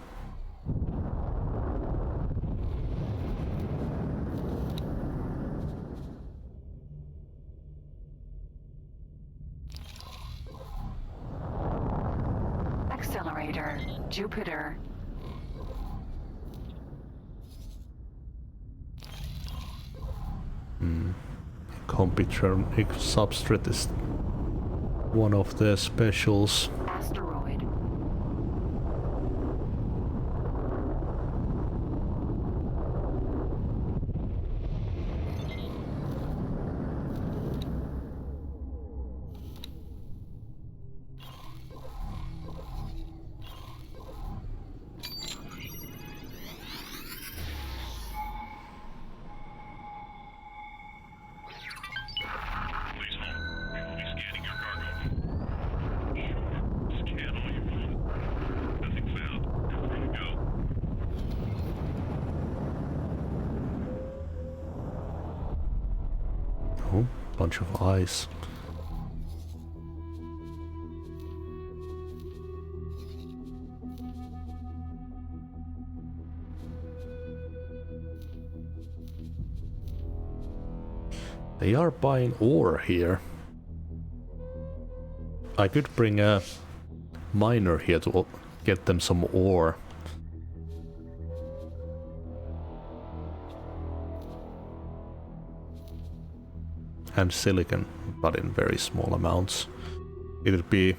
Accelerator. Jupiter. Computronic substrate is one of their specials. Asteroid. Oh, bunch of eyes. They are buying ore here. I could bring a miner here to get them some ore. And silicon, but in very small amounts. It would be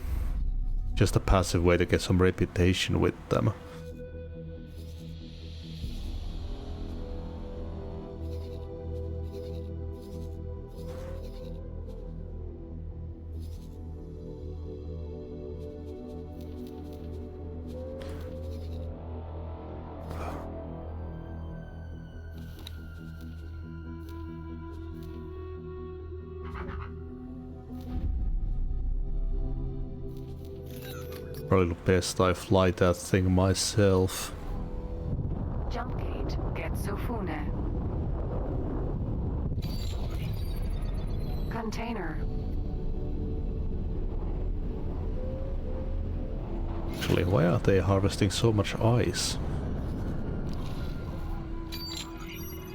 just a passive way to get some reputation with them. Probably best I fly that thing myself. Jump gate. Get Sofune. Container. Actually, why are they harvesting so much ice?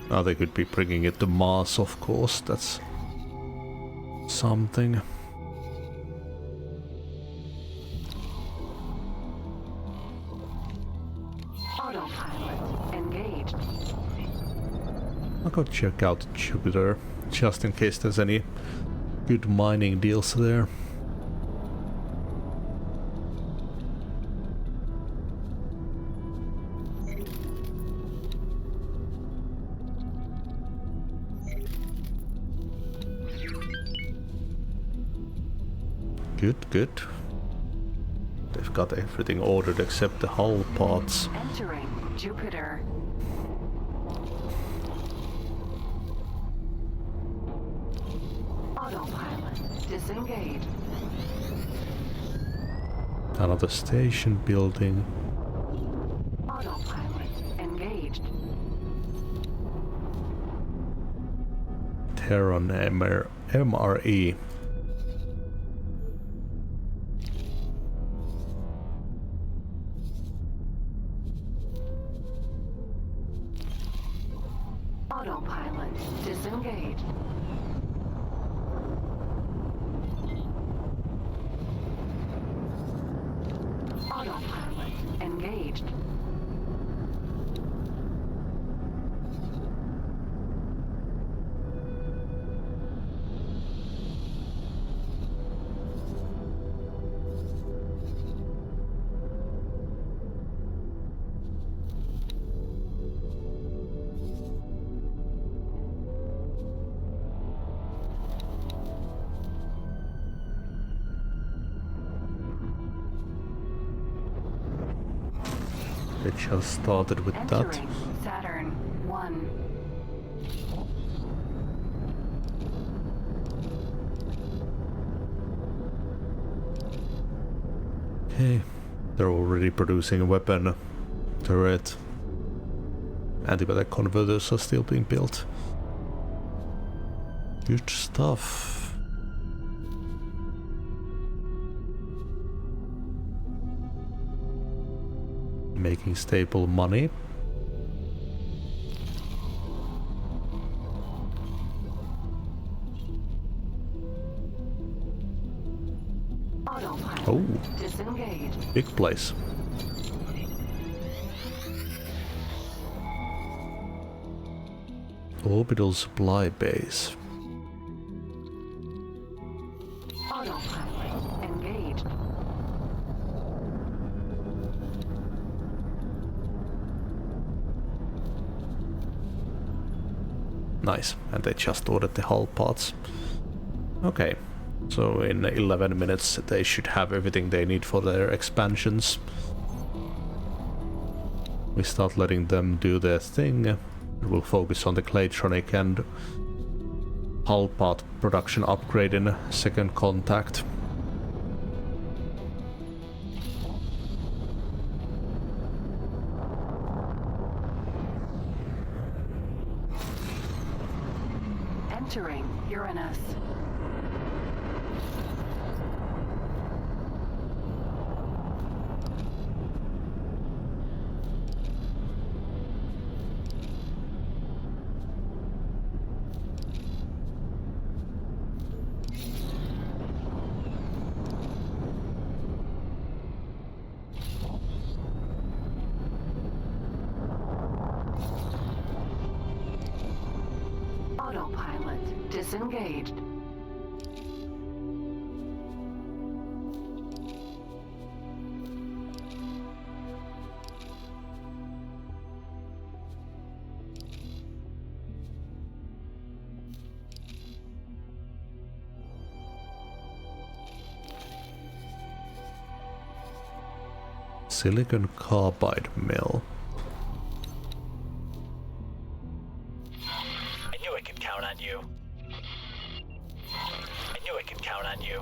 Oh, they could be bringing it to Mars, of course. That's something. Autopilot engaged. I'll go check out Jupiter, just in case there's any good mining deals there. Good, good. They've got everything ordered except the hull parts. Entering Jupiter. Autopilot disengaged. Another station building. Autopilot engaged. Heron MRE. Autopilot disengaged. Autopilot engaged. It just started with that. Entering Saturn 1. Okay, they're already producing a weapon turret. Antimatter converters are still being built. Good stuff. Making stable money. Autopilot Oh, disengaged. big place. Orbital supply base. Autopilot engaged. Nice, and they just ordered the hull parts. Okay, so in 11 minutes they should have everything they need for their expansions. We start letting them do their thing. We'll focus on the Claytronic and hull part production upgrade in second contact. Entering Uranus. Autopilot disengaged. Silicon carbide mill. I knew I could count on you. I knew I could count on you.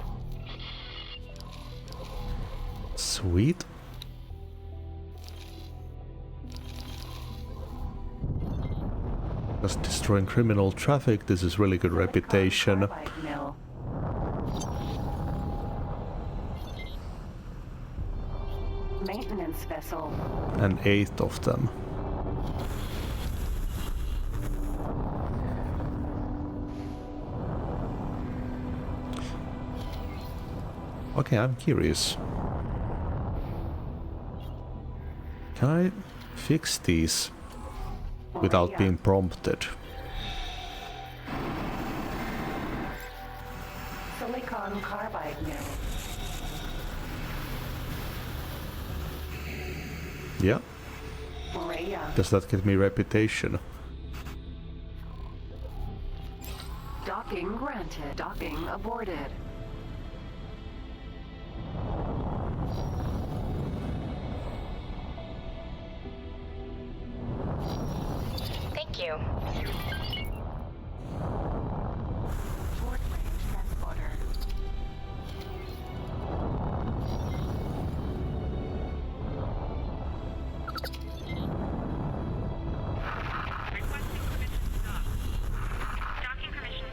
Sweet. Just destroying criminal traffic, this is really good reputation. Mill. Maintenance vessel. And 8 of them. Okay, I'm curious. Can I fix these without being prompted? Silicon carbide mill. Yeah. Maria. Does that get me reputation? Docking granted. Docking aborted. Thank you. Short-range transporter. Requesting permission to dock. Docking permission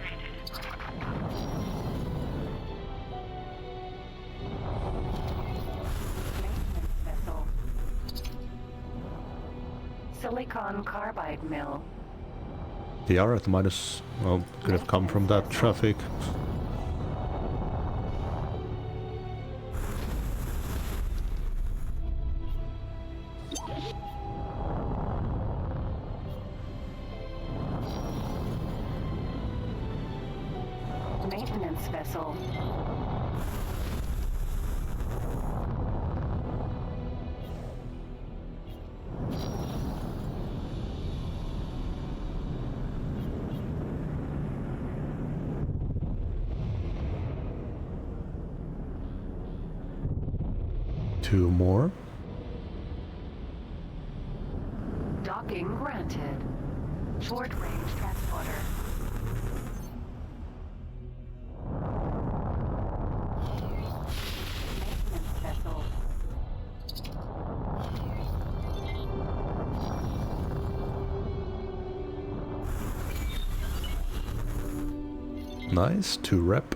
Silicon carbide mill. They are at minus... Well, could have come from that traffic. Maintenance vessel. Two more. Docking granted. Short range transporter. Maintenance vessel. Nice, 2 rep.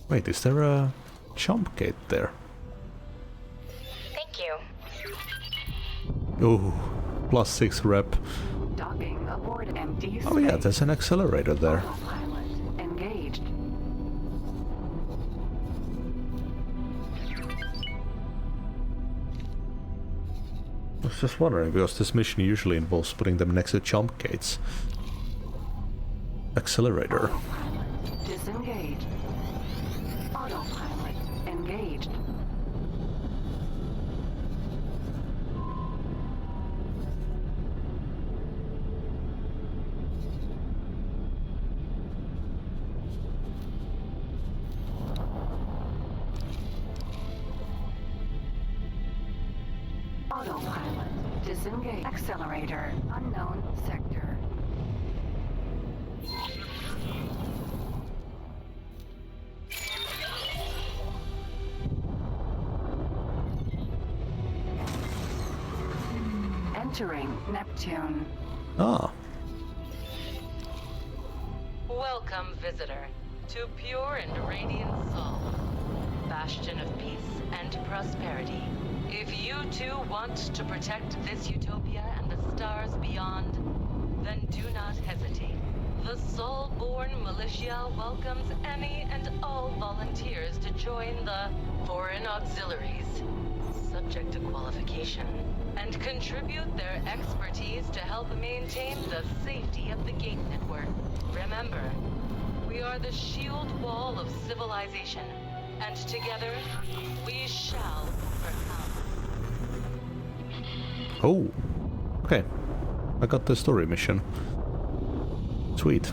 Wait, is there a jump gate there? Thank you. Ooh, +6 rep. Docking aboard empty Oh yeah, space. there's an accelerator there. Autopilot engaged. I was just wondering, because this mission usually involves putting them next to jump gates. Accelerator. Autopilot disengaged. Autopilot engaged. Autopilot disengaged. Accelerator unknown sector. Entering Neptune. Ah, Welcome, visitor, to pure and radiant Sol, bastion of peace and prosperity. If you too want to protect this utopia and the stars beyond, then do not hesitate. The Sol-born militia welcomes any and all volunteers to join the Foreign Auxiliaries, subject to qualification, and contribute their expertise to help maintain the safety of the Gate Network. Remember, we are the shield wall of civilization, and together we shall overcome. oh, okay. I got the story mission. Sweet.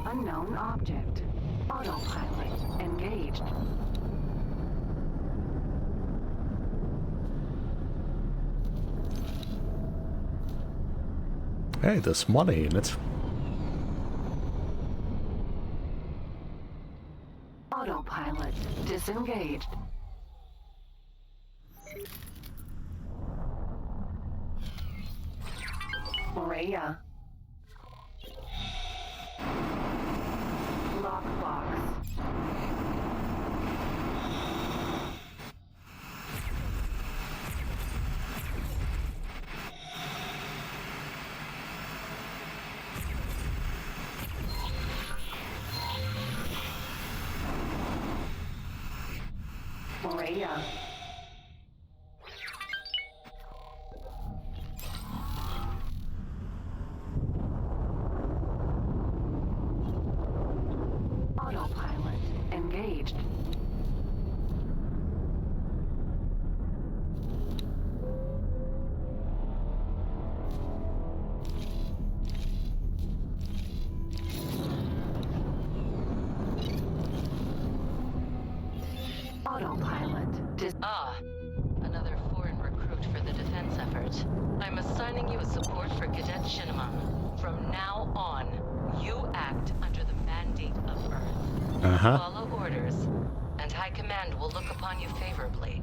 Unknown object. Autopilot engaged. Hey, there's money in it. Autopilot disengaged. Rhea. Lockbox. Rhea. Autopilot engaged. Autopilot. Another foreign recruit for the defense effort. I'm assigning you a support for Cadet Shinneman. From now on, you act under the mandate of Earth. Follow orders, and High Command will look upon you favorably.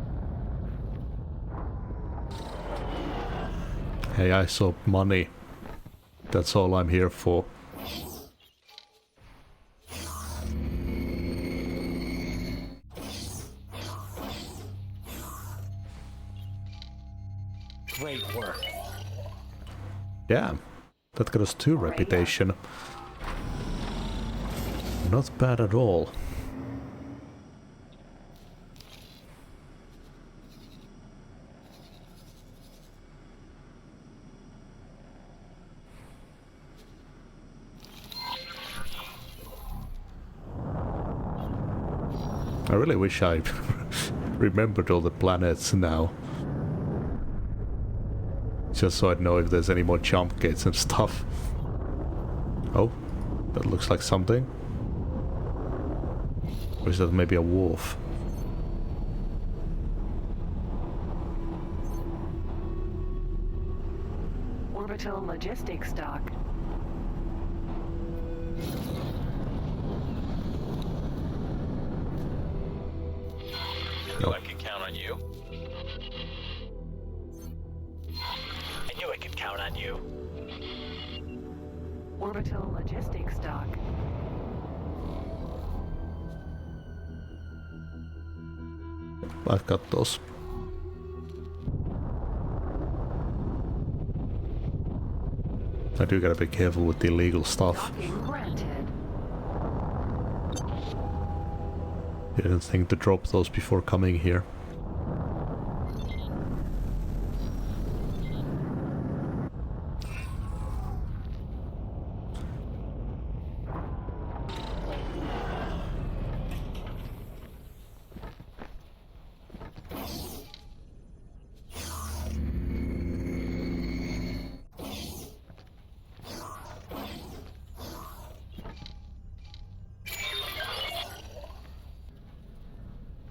Hey, I saw money. That's all I'm here for. Great work. Yeah, that got us 2 reputation. Not bad at all. I really wish I remembered all the planets now. Just so I'd know if there's any more jump gates and stuff. Oh, that looks like something. Or is that maybe a wolf? Orbital logistics dock. Knew I could count on you. I knew I could count on you. Orbital logistics dock. I've got those. I do gotta be careful with the illegal stuff. Didn't think to drop those before coming here.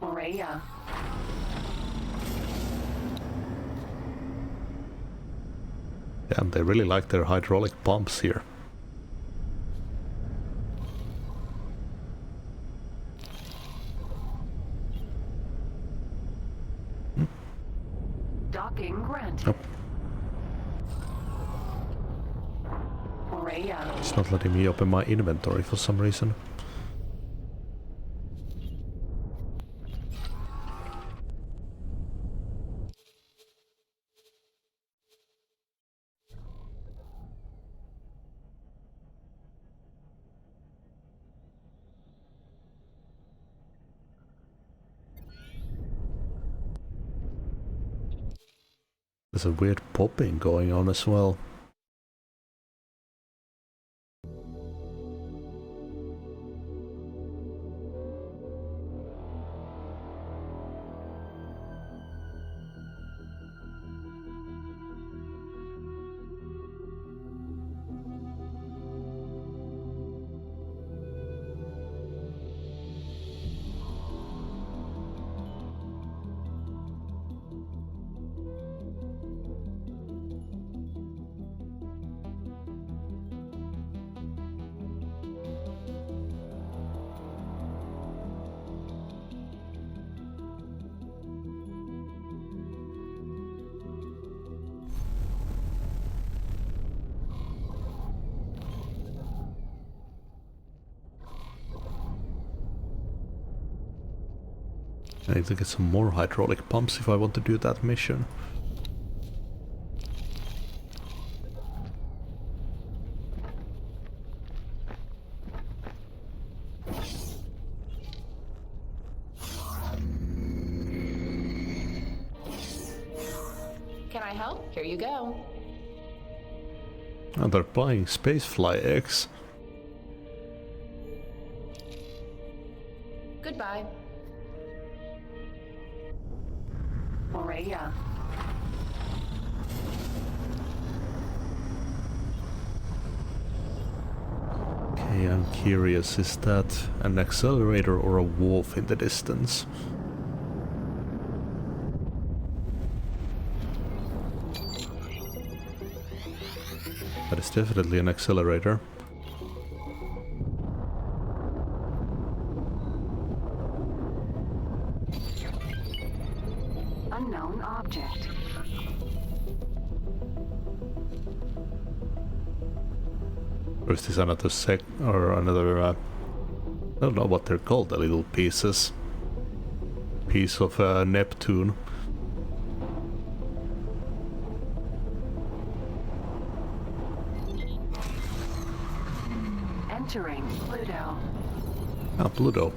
Rhea. Damn, they really like their hydraulic pumps here. Docking granted. Rhea. It's not letting me open my inventory for some reason. There's a weird popping going on as well. I need to get some more hydraulic pumps if I want to do that mission. Can I help? Here you go. And they're buying spacefly eggs. Goodbye. Morea. Okay, I'm curious, is that an accelerator or a wolf in the distance? That is definitely an accelerator. Unknown object. Or is this another I don't know what they're called, the little pieces. Piece of Neptune. Entering Pluto. Ah, Pluto.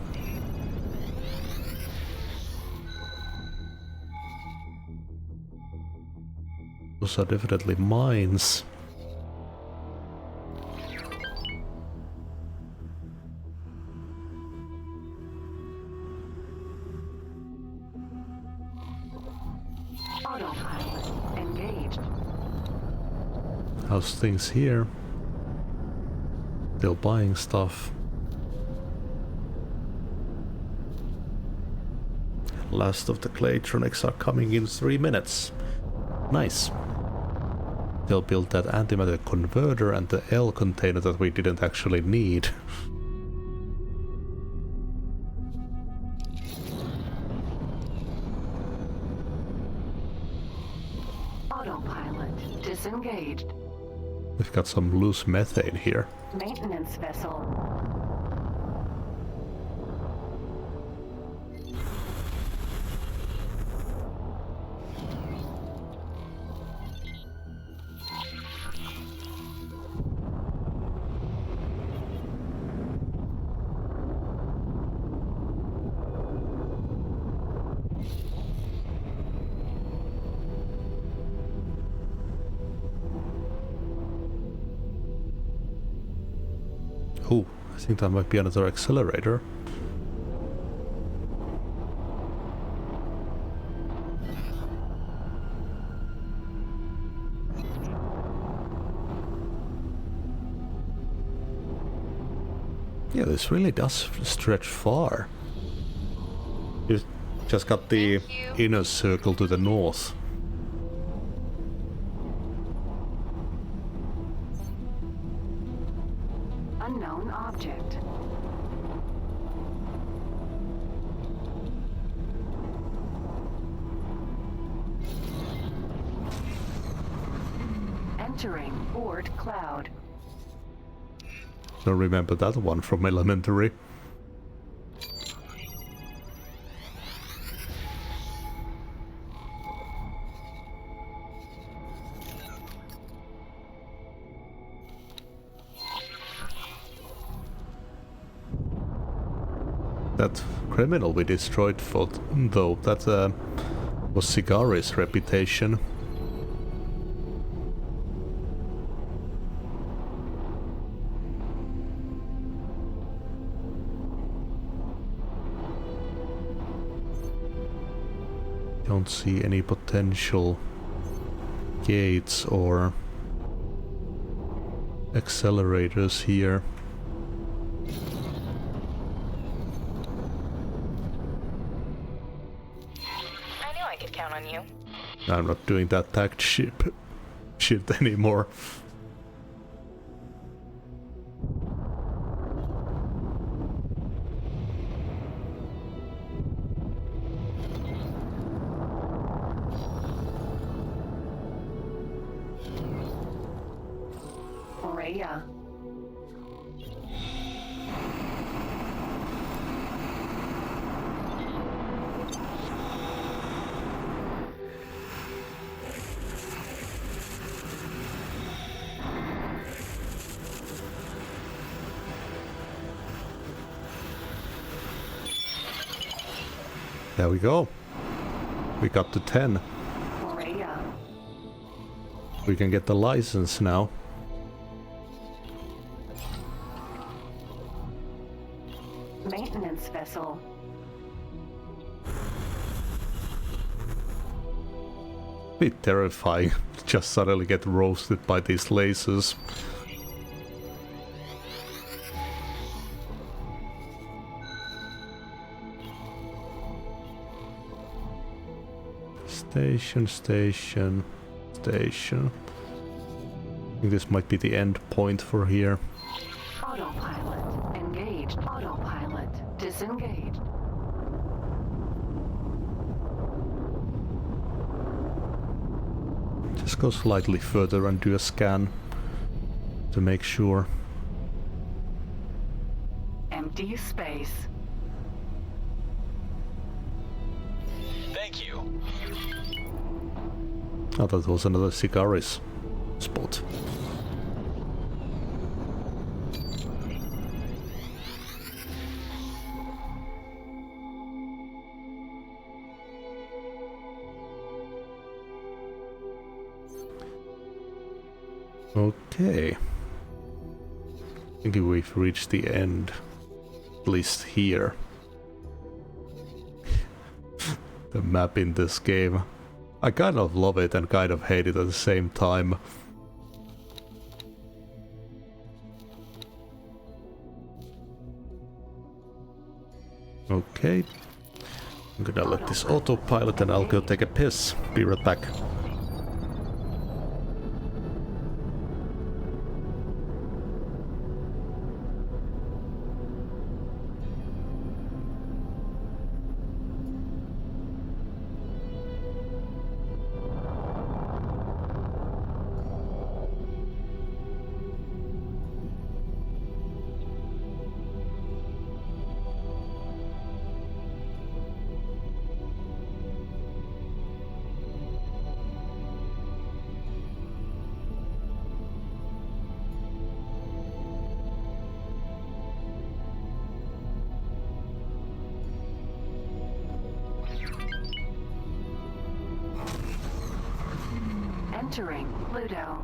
Those are definitely mines. Autopilot engaged. How's things here? Still buying stuff. Last of the Claytronics are coming in 3 minutes. Nice. They'll build that antimatter converter and the L container that we didn't actually need. Autopilot disengaged. We've got some loose methane here. Maintenance vessel. Oh, I think that might be another accelerator. Yeah, this really does stretch far. You just got the inner circle to the north. Unknown object. Entering Oort cloud. Don't remember that one from elementary. That criminal we destroyed though, that was Cigari's reputation. Don't see any potential gates or accelerators here. I knew I could count on you. I'm not doing that tagged shit anymore. Morea. There we go. We got to 10. We can get the license now. Maintenance vessel. Bit terrifying. Just suddenly get roasted by these lasers. Station, station, station. I think this might be the end point for here. Autopilot engaged. Autopilot disengaged. Just go slightly further and do a scan to make sure. Empty space. Thank you. Oh, that was another cigaris spot. Okay. I think we've reached the end. At least here. The map in this game. I kind of love it and kind of hate it at the same time. Okay. I'm gonna let this autopilot and I'll go take a piss. Be right back. Entering Pluto.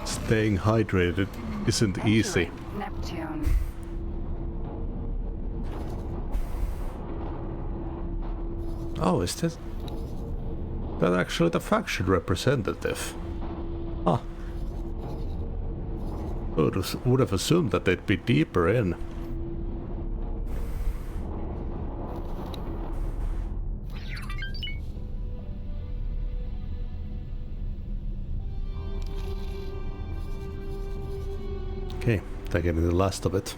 Staying hydrated isn't easy. Neptune. Oh, is that actually the faction representative? Huh. Would have assumed that they'd be deeper in. Okay, they're getting the last of it.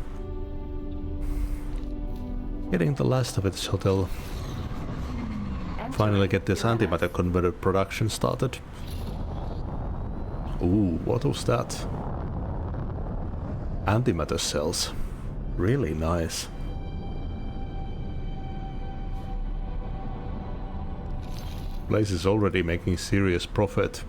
Getting the last of it, so they'll finally get this antimatter converter production started. Ooh, what was that? Antimatter cells. Really nice. Place is already making serious profit.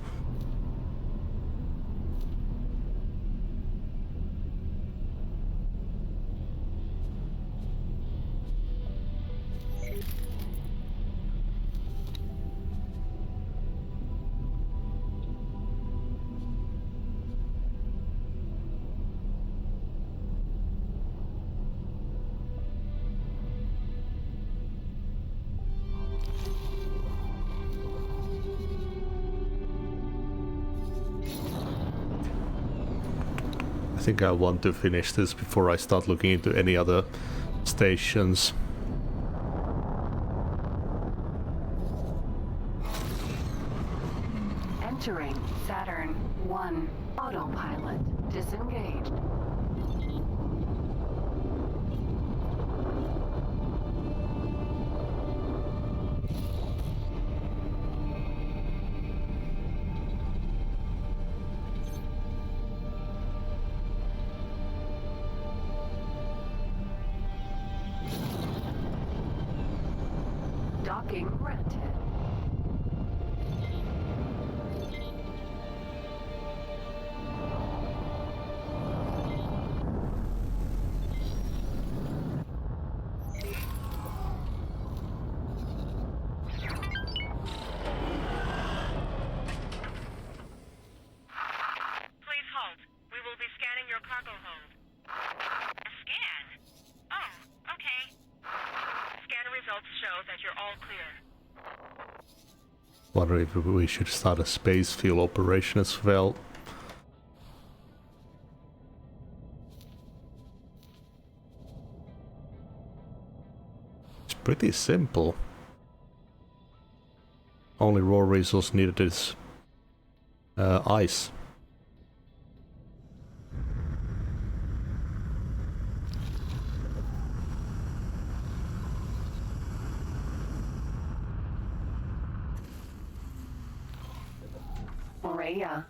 I think I want to finish this before I start looking into any other stations. Entering Saturn 1. Autopilot disengaged. Docking granted. Please hold. We will be scanning your cargo hold. A scan? Oh, okay. Scanner results show that you're all clear. Wonder if we should start a space fuel operation as well. It's pretty simple. Only raw resource needed is ice. Morea.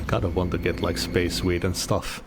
Kinda want to get like space weed and stuff.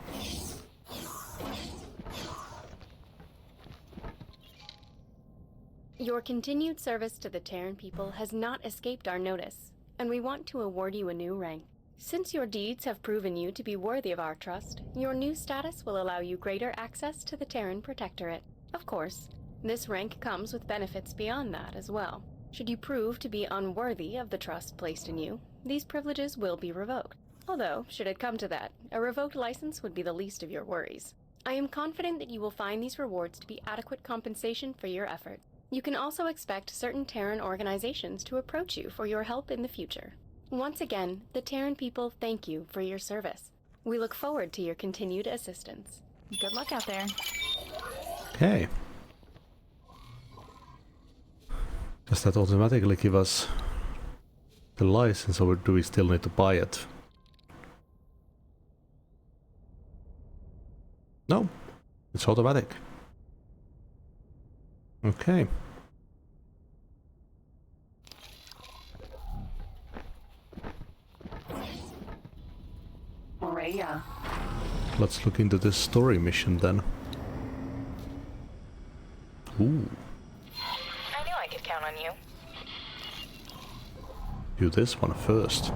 Your continued service to the Terran people has not escaped our notice, and we want to award you a new rank. Since your deeds have proven you to be worthy of our trust, your new status will allow you greater access to the Terran Protectorate. Of course, this rank comes with benefits beyond that as well. Should you prove to be unworthy of the trust placed in you, these privileges will be revoked. Although, should it come to that, a revoked license would be the least of your worries. I am confident that you will find these rewards to be adequate compensation for your effort. You can also expect certain Terran organizations to approach you for your help in the future. Once again, the Terran people thank you for your service. We look forward to your continued assistance. Good luck out there. Okay. Does that automatically give us the license, or do we still need to buy it? No, it's automatic. Okay. Morea. Let's look into this story mission then. Ooh. I knew I could count on you. Do this one first.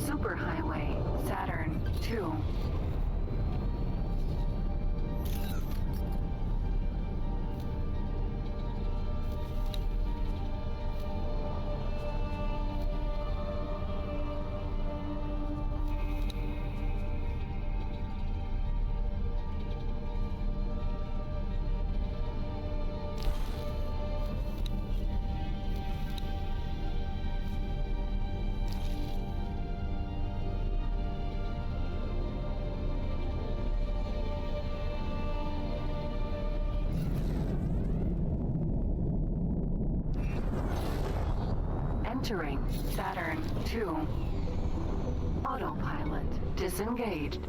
Superhighway Saturn 2. Entering Saturn 2. Autopilot disengaged.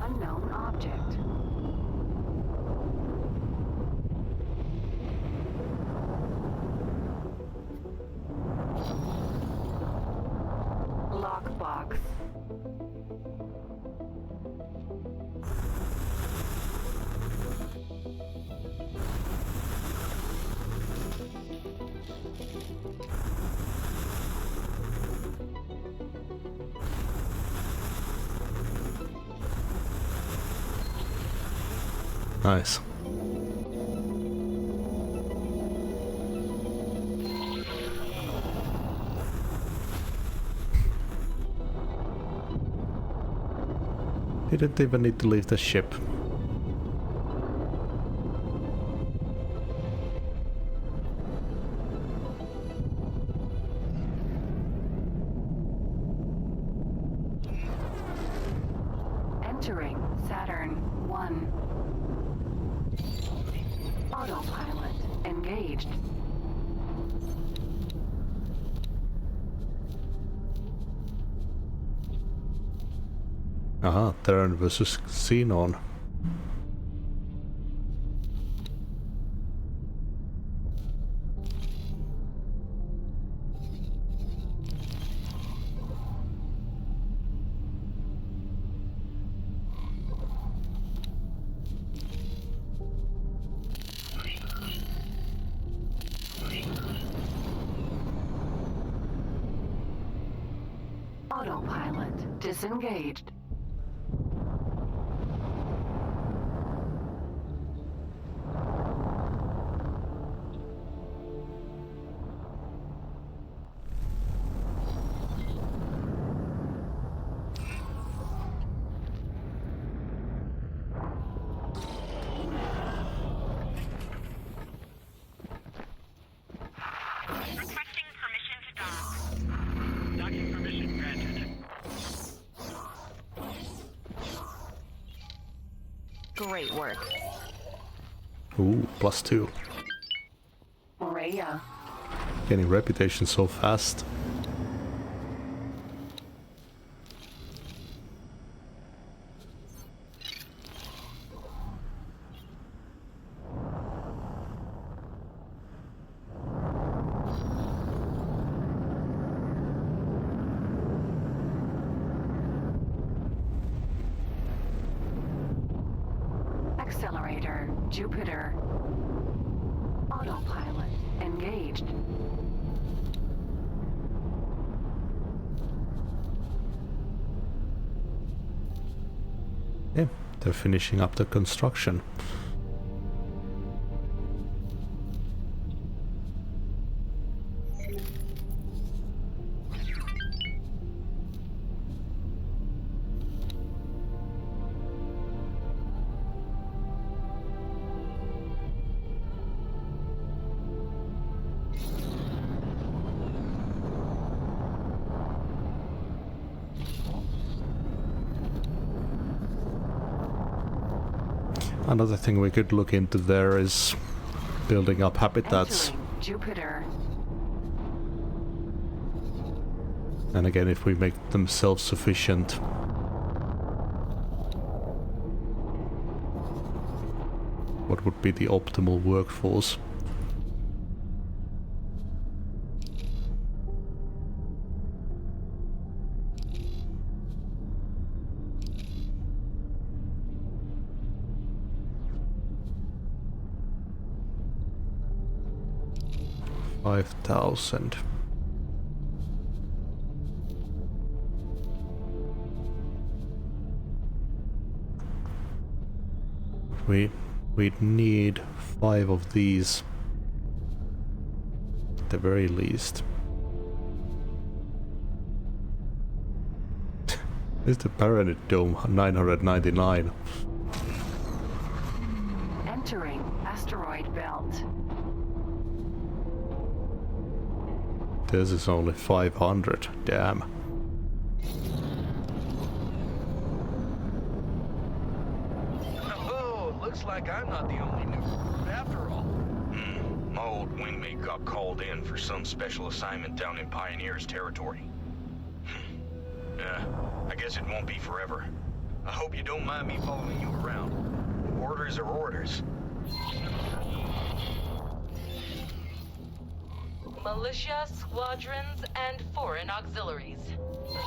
Unknown object. Lockbox. Nice. Didn't even need to leave the ship. Entering Saturn 1. Autopilot engaged. Aha, Terran versus Xenon. Autopilot disengaged. Requesting permission to dock. Docking permission granted. Great work. Ooh, +2. Rhea. Getting reputation so fast. Accelerator Jupiter. Autopilot engaged. Yeah, they're finishing up the construction. Another thing we could look into there is building up habitats. Entering Jupiter. And again, if we make them self-sufficient. What would be the optimal workforce? $5,000. We'd need 5 of these at the very least. Is the Pyramid Dome 999? Entering asteroid belt. This is only 500. Damn. Oh, looks like I'm not the only new recruit after all. My old wingmate got called in for some special assignment down in Pioneer's territory. I guess it won't be forever. I hope you don't mind me following you around. Orders are orders. Militia, squadrons, and foreign auxiliaries.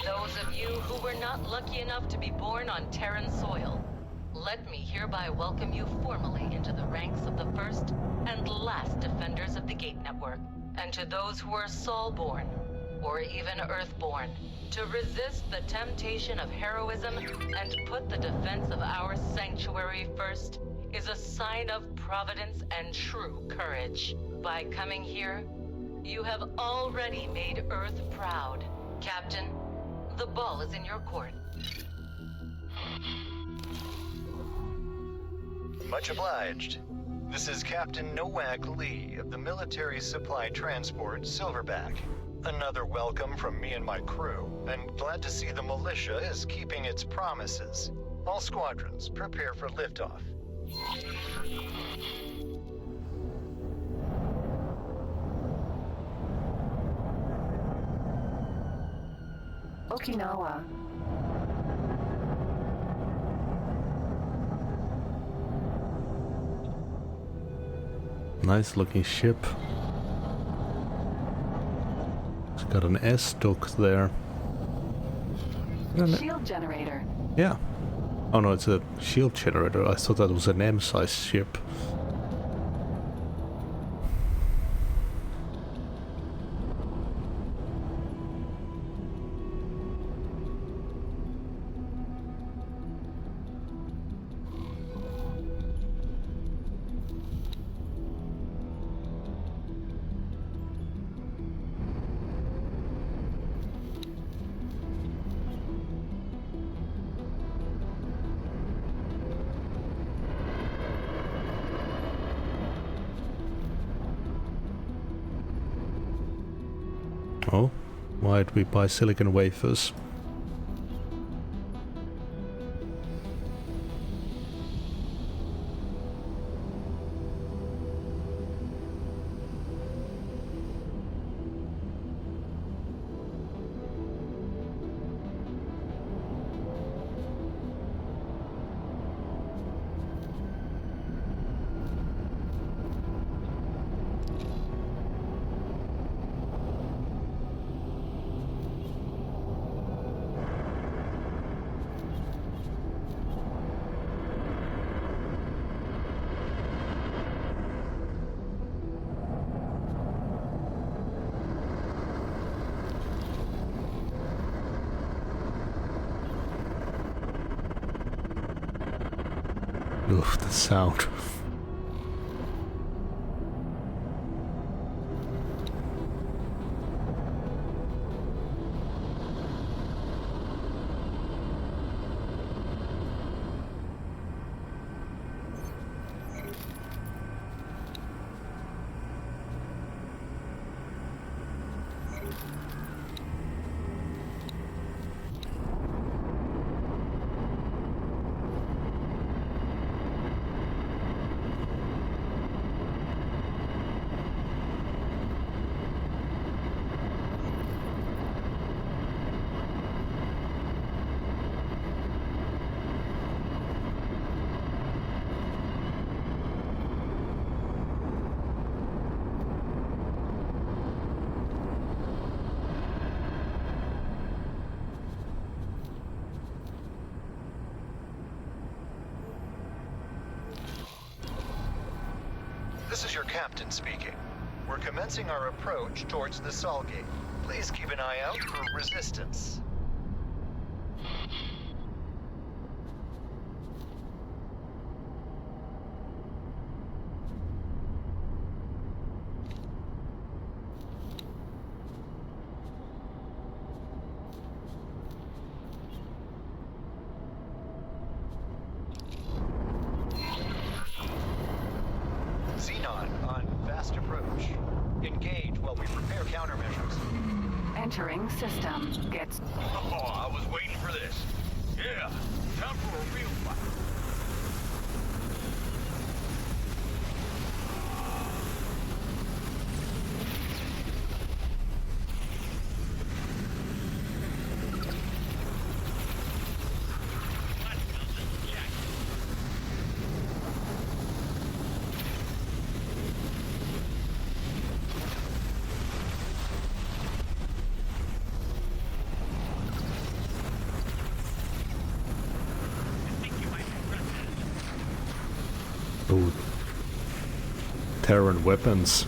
Those of you who were not lucky enough to be born on Terran soil, let me hereby welcome you formally into the ranks of the first and last defenders of the Gate Network. And to those who are Sol-born, or even Earthborn, to resist the temptation of heroism and put the defense of our sanctuary first is a sign of providence and true courage. By coming here, you have already made Earth proud. Captain, the ball is in your court. Much obliged. This is Captain Nowak Lee of the Military Supply Transport Silverback. Another welcome from me and my crew, and glad to see the militia is keeping its promises. All squadrons, prepare for liftoff. Okinawa. Nice looking ship. It's got an S-dock there. Shield generator. Yeah. Oh no, it's a shield generator. I thought that was an M-size ship. Oh, why'd we buy silicon wafers? Oof, the sound. This is your captain speaking. We're commencing our approach towards the Sol Gate. Please keep an eye out for resistance. Entering system. Gets... Oh, I was waiting for this. Yeah, time for a real fight. Ooh. Terran weapons.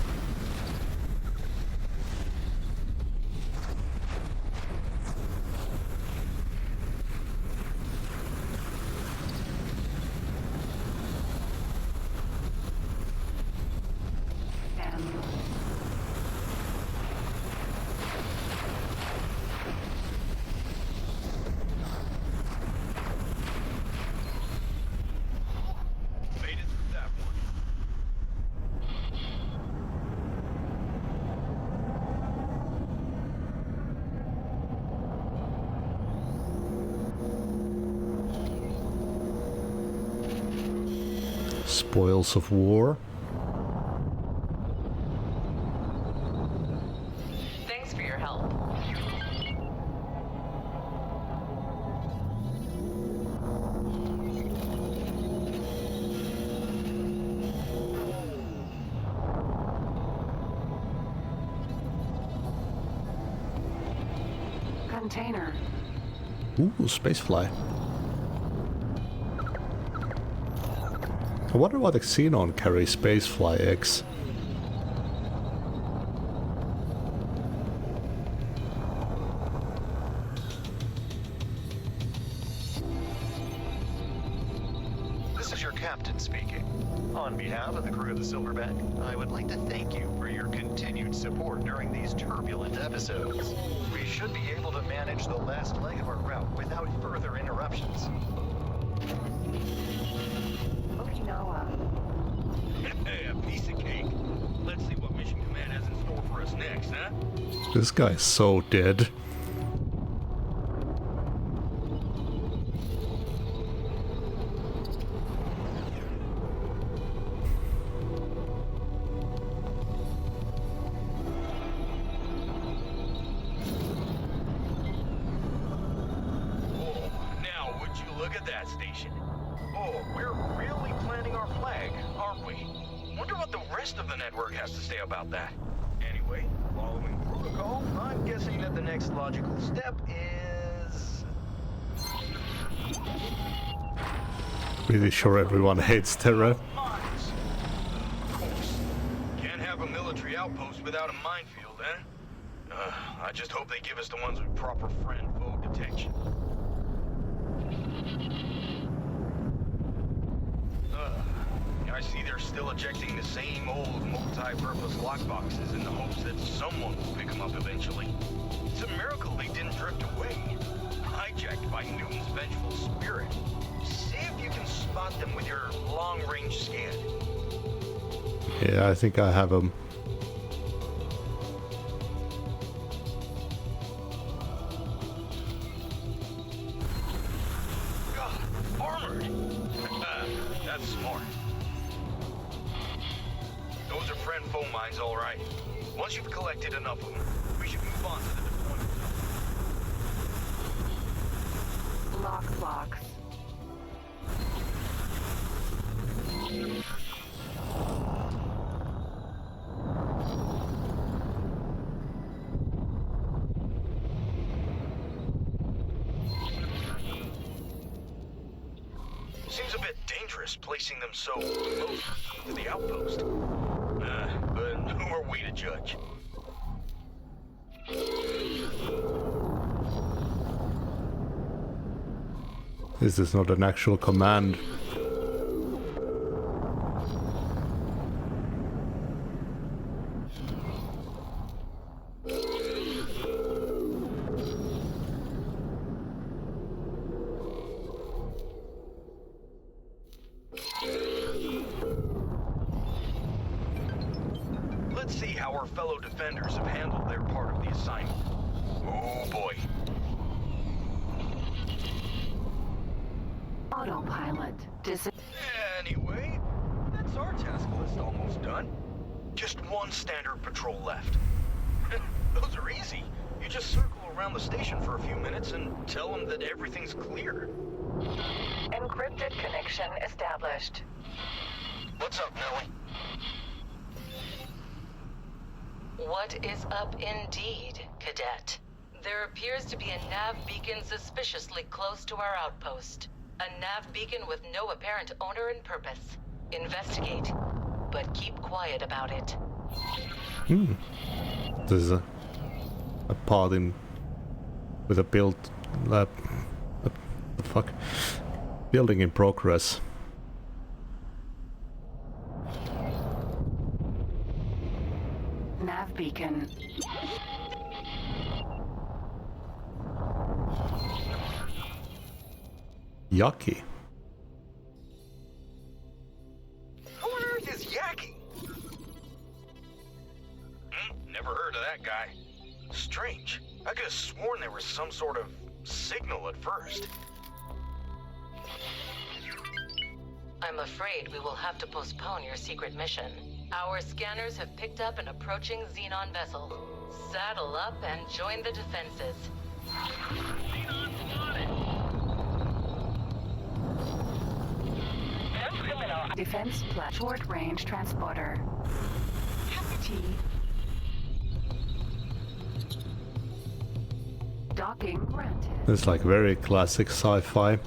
Spoils of war. Thanks for your help. Container. Ooh, spacefly. I wonder why the Xenon carries spacefly X. This is your captain speaking. On behalf of the crew of the Silverback, I would like to thank you for your continued support during these turbulent episodes. We should be able to manage the last leg of our route without further interruptions. Okinawa. Hey, a piece of cake. Let's see what Mission Command has in store for us next, huh? This guy's so dead. Pretty sure everyone hates Terra. Of course. Can't have a military outpost without a minefield, eh? I just hope they give us the ones with proper friend-foe detection. I see they're still ejecting the same old multi-purpose lockboxes in the hopes that someone will pick them up eventually. It's a miracle they didn't drift away. Hijacked by Newton's vengeful spirit. See if you can spot them with your long-range scan. Yeah, I think I have them. God, armored! That's smart. Those are friend-foe mines, all right. Once you've collected enough of them, we should move on to the deployment zone. Lockbox. Seems a bit dangerous placing them so close to the outpost. But who are we to judge? This is not an actual command. Let's see how our fellow defenders have handled their part of the assignment. Oh boy. Autopilot. Anyway, that's our task list almost done. Just one standard patrol left. Those are easy. You just circle around the station for a few minutes and tell them that everything's clear. Encrypted connection established. What's up, Nellie? What is up indeed, Cadet? There appears to be a nav beacon suspiciously close to our outpost. A nav beacon with no apparent owner and purpose. Investigate, but keep quiet about it. There's a pod in with a build the fuck building in progress. Nav beacon. Yucky. Who on earth is Yaki? Never heard of that guy. Strange. I could have sworn there was some sort of signal at first. I'm afraid we will have to postpone your secret mission. Our scanners have picked up an approaching Xenon vessel. Saddle up and join the defenses. Defense short-range transporter. T. Docking granted. It's like very classic sci-fi.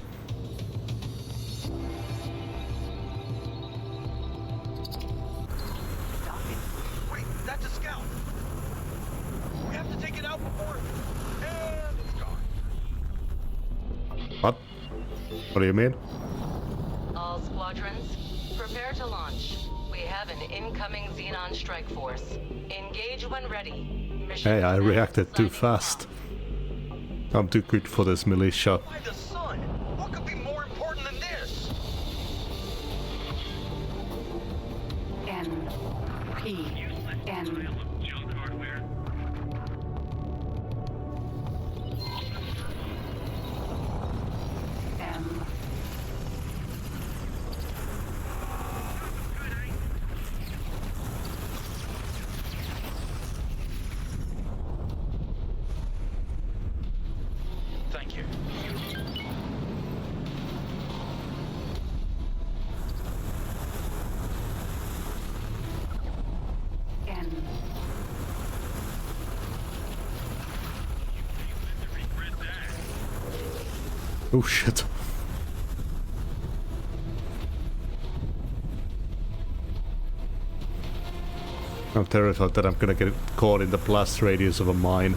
Wait, that's a scout. We have to take it out before. And it's gone. What? What do you mean? All squadrons, prepare to launch. We have an incoming Xenon strike force. Engage when ready. Mission Hey, I reacted too signing fast. I'm too good for this militia. By the sun! What could be more important than this? N. P. N. M. Thank you. N. Oh shit. I'm terrified that I'm gonna get caught in the blast radius of a mine.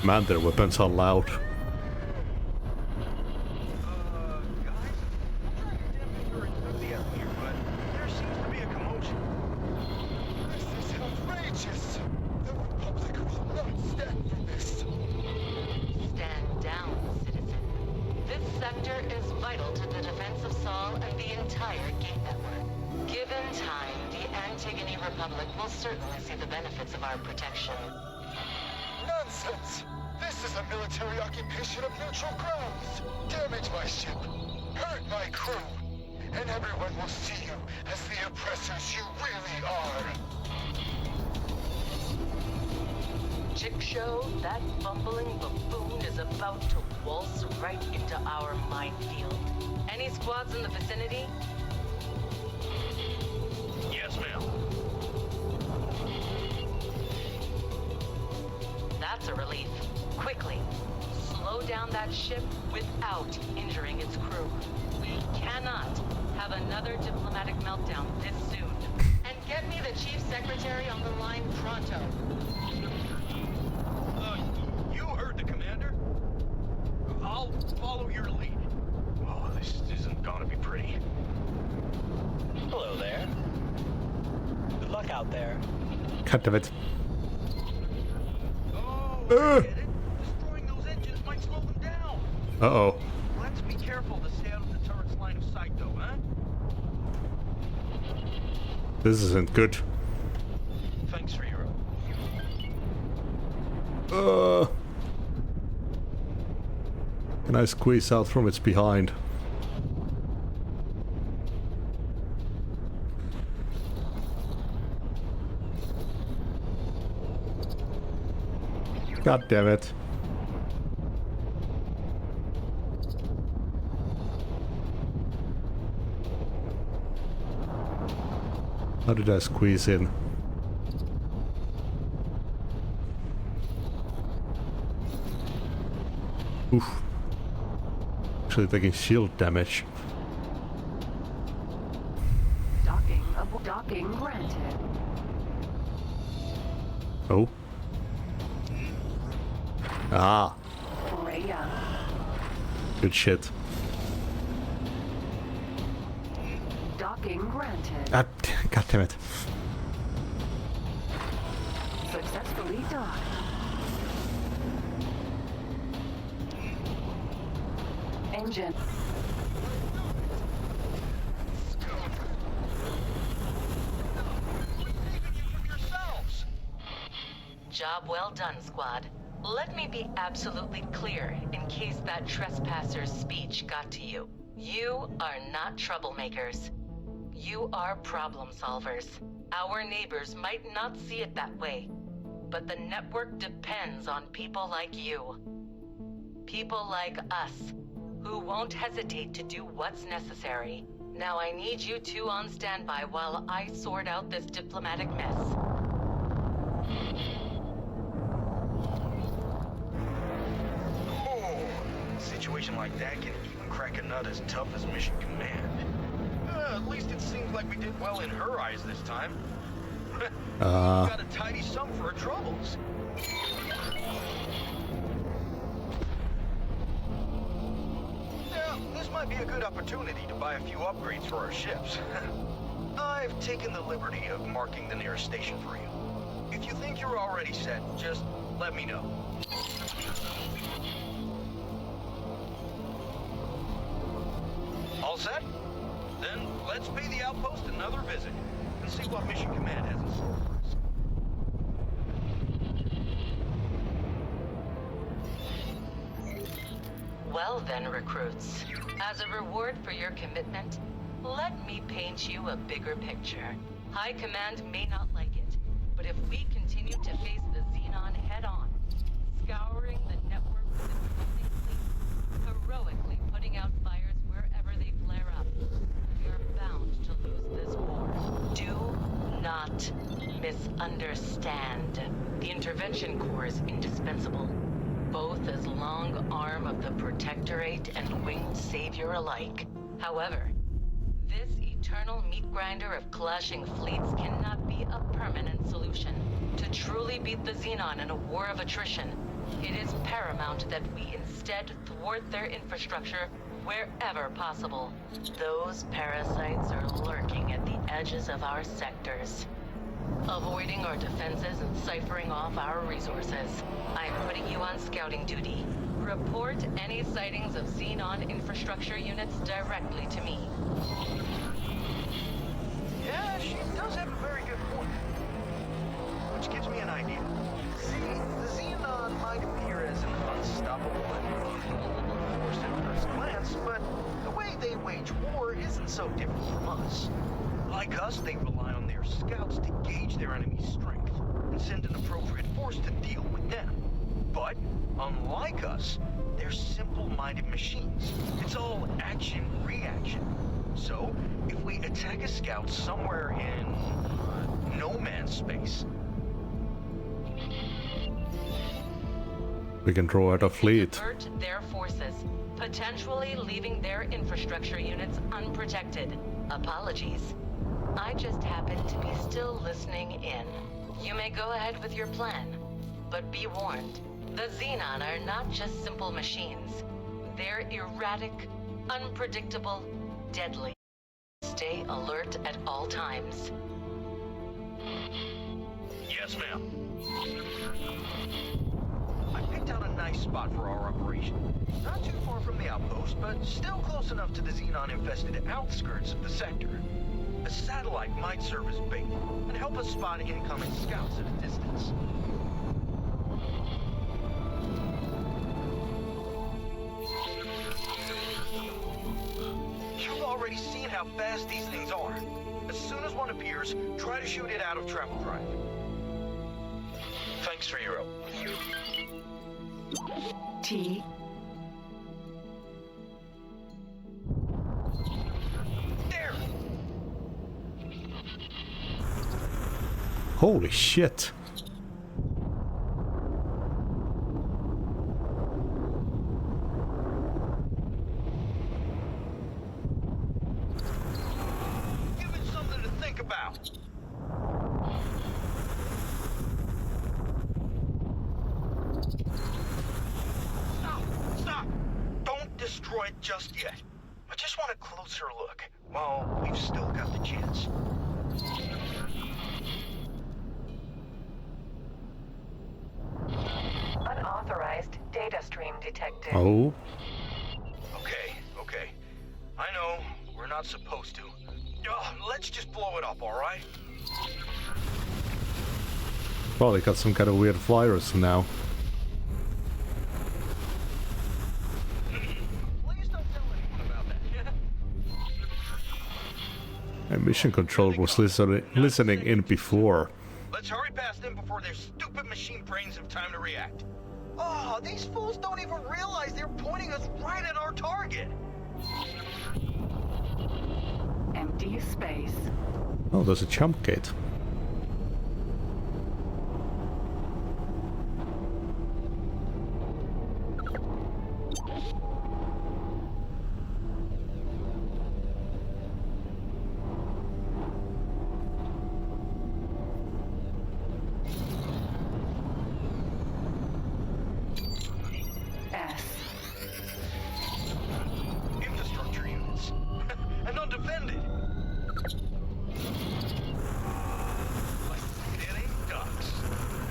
Man, their weapons are loud. Stand down, citizen. This sector is vital to the defense of Sol and the entire gate network. Given time, the Antigone Republic will certainly see the benefits of our protection. Nonsense! This is a military occupation of neutral grounds! Damage my ship! Hurt my crew! And everyone will see you as the oppressors you really are! Chick Show, that bumbling buffoon is about to waltz right into our minefield. Any squads in the vicinity? Yes, ma'am. That's a relief. Quickly, slow down that ship without injuring its crew. We cannot have another diplomatic meltdown this soon. And get me the Chief Secretary on the line pronto. You heard the commander. I'll follow your lead. Oh, this isn't gonna be pretty. Hello there. Good luck out there. God damn it. Destroying those engines might slow them down. Uh-oh. Let's be careful to stay out of the turret's line of sight, though, huh? This isn't good. Thanks for your... Can I squeeze out from its behind? God damn it. How did I squeeze in? Oof. Actually taking shield damage. Docking granted. Oh. Ah. Freya. Good shit. Docking granted. Ah, God damn it. Successfully docked. Engine. Well done, squad. Let me be absolutely clear in case that trespasser's speech got to you. You are not troublemakers. You are problem solvers. Our neighbors might not see it that way, but the network depends on people like you. People like us, who won't hesitate to do what's necessary. Now I need you two on standby while I sort out this diplomatic mess. Oh, a situation like that can even crack a nut as tough as Mission Command. At least it seems like we did well in her eyes this time. Got a tidy sum for her troubles. Yeah, this might be a good opportunity to buy a few upgrades for our ships. I've taken the liberty of marking the nearest station for you. If you think you're already set, just let me know. All set? Then let's pay the outpost another visit and see what Mission Command has in store for us. Well then, recruits. As a reward for your commitment, let me paint you a bigger picture. High Command may not like it, but if we continue to face the Xenon head-on, scouring the network with its holding fleet, heroically putting out fires wherever they flare up, we are bound to lose this war. Do not misunderstand. The Intervention Corps is indispensable, both as long arm of the Protectorate and winged savior alike. However, this eternal meat grinder of clashing fleets cannot be a permanent solution. To truly beat the Xenon in a war of attrition, it is paramount that we instead thwart their infrastructure wherever possible. Those parasites are lurking at the edges of our sectors, avoiding our defenses and ciphering off our resources. I'm putting you on scouting duty. Report any sightings of Xenon infrastructure units directly to me. Yeah, she does have a very good point. Which gives me an idea. See, the Xenon might appear as an unstoppable and uncontrollable force at first glance, but the way they wage war isn't so different from us. Like us, they rely on their scouts to gauge their enemy's strength and send an appropriate force to deal with them. But, unlike us, they're simple-minded machines. It's all action-reaction. So, if we attack a scout somewhere in no man's space, we can draw out a fleet. Divert their forces, potentially leaving their infrastructure units unprotected. Apologies. I just happened to be still listening in. You may go ahead with your plan, but be warned. The Xenon are not just simple machines. They're erratic, unpredictable, deadly. Stay alert at all times. yes, ma'am. I picked out a nice spot for our operation. Not too far from the outpost, but still close enough to the Xenon-infested outskirts of the sector. A satellite might serve as bait and help us spot incoming scouts at a distance. You've already seen how fast these things are. As soon as one appears, try to shoot it out of travel drive. Thanks for your help. T. There! Holy shit. Give it something to think about. Stop! Don't destroy it just yet. I just want a closer look. Well, we've still got the chance. Unauthorized data stream detected. Oh. Okay. I know, we're not supposed to. Let's just blow it up, alright? Probably got some kind of weird virus now. And mission control was listening in before. Let's hurry past them before their stupid machine brains have time to react. Oh, these fools don't even realize they're pointing us right at our target. Empty space. Oh, there's a jump gate. Infrastructure units. And undefended. Like hitting ducks.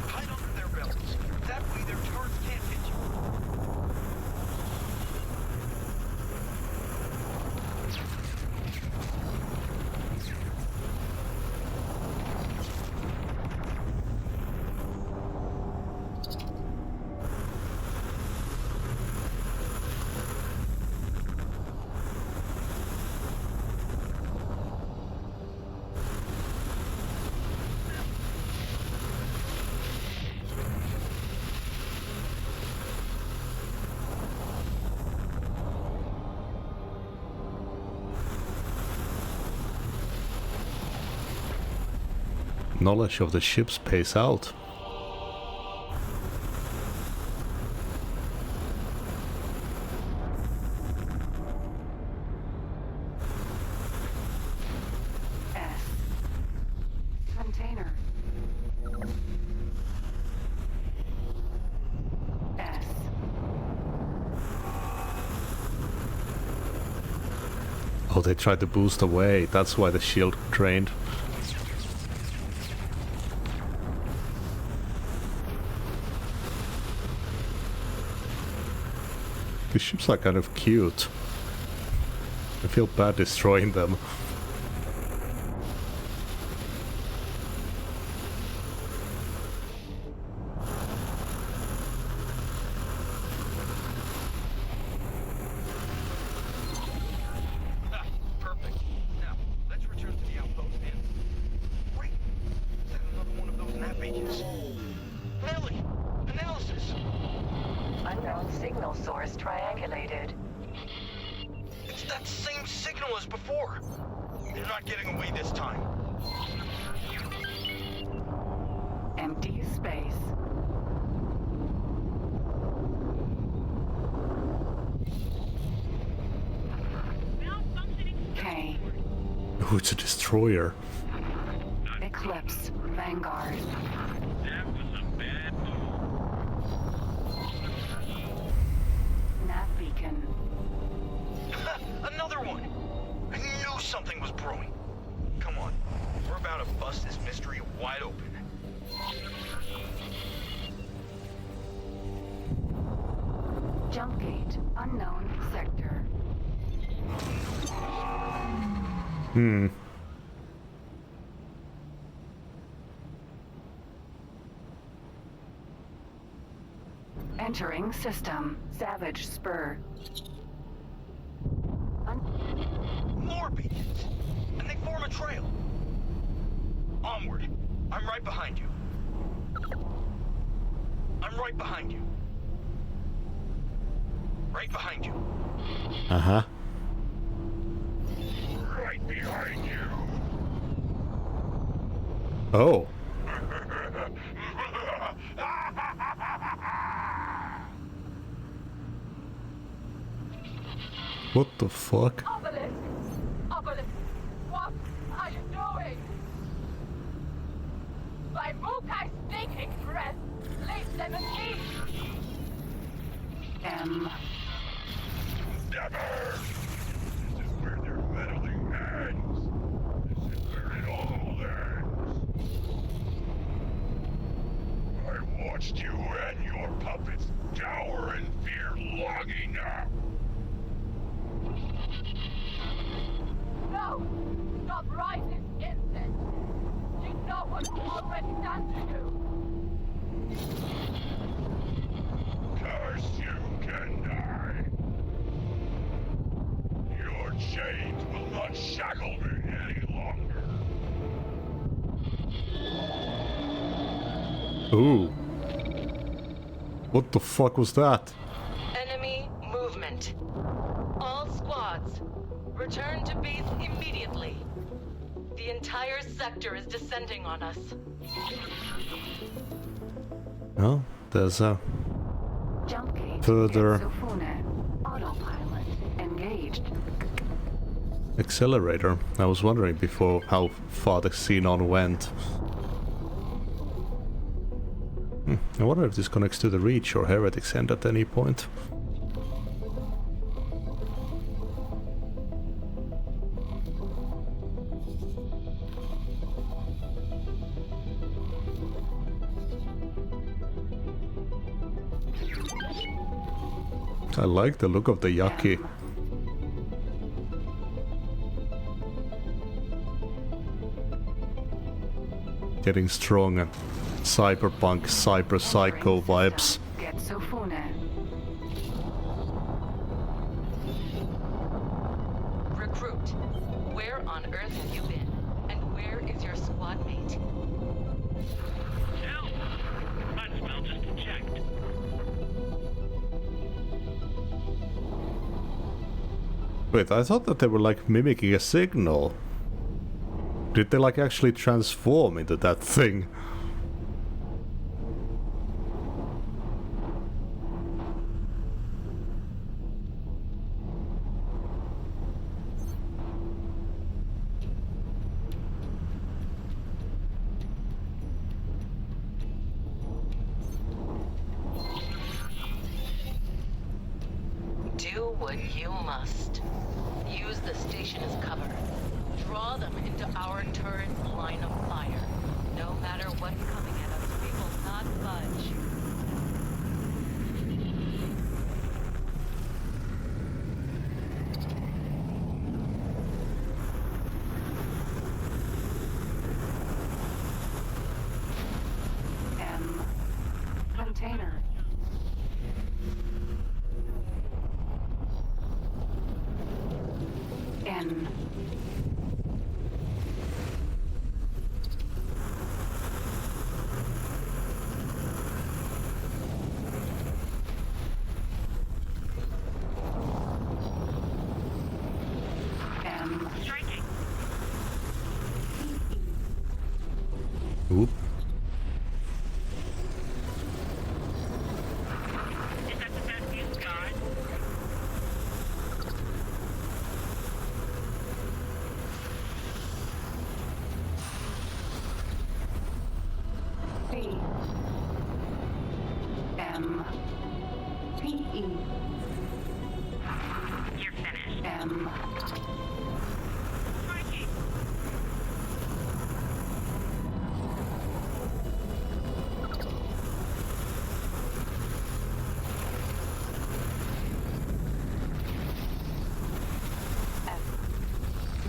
Hide under their belts. That way their turrets can't hit you. Knowledge of the ships pays out. S. Container. S. Oh, they tried to boost away. That's why the shield drained. The ships are kind of cute. I feel bad destroying them. Perfect. Now, let's return to the outpost and... Wait! Is that another one of those nav beacons? Nelly! Analysis! Unknown signal source triangulated. It's that same signal as before. They're not getting away this time. Empty space. K. Oh, it's a destroyer. Eclipse. Vanguard. Nav beacon. Another one! I knew something was brewing. Come on, we're about to bust this mystery wide open. Jump gate. Unknown sector. Entering system. Savage Spur. More beacons! And they form a trail! Onward! I'm right behind you. I'm right behind you. Right behind you. Uh-huh. Right behind you. Oh. What the fuck? Obelisk! Obelisk! What are you doing? By Mukai's stinking breath, leave them in peace! M. Never! This is where their meddling ends. This is where it all ends. I watched you and your puppets cower in fear long enough. No! Stop right this instant! You know what you've already done to you! Curse you, Kendai! Your chains will not shackle me any longer. Ooh. What the fuck was that? Enemy movement. All squads, return to base immediately. The entire sector is descending on us. Well, there's a Jump gate. further Autopilot engaged. accelerator. I was wondering before how far the xenon went. I wonder if this connects to the Reach or Heretics end at any point. I like the look of the Yaki. Getting strong and cyberpunk, cyber psycho vibes. Get Sofune. Recruit, where on earth have you been? And where is your squad mate? Hell, might as well just eject. Wait, I thought that they were like mimicking a signal. Did they like actually transform into that thing? Do what you must. Use the station as cover. Draw them into our turret line of fire. No matter what's coming at us, we will not budge. Container. N. M. Striking. Oop. Is that the best you've got? P. M. P. E. You're finished. M. Striking. F.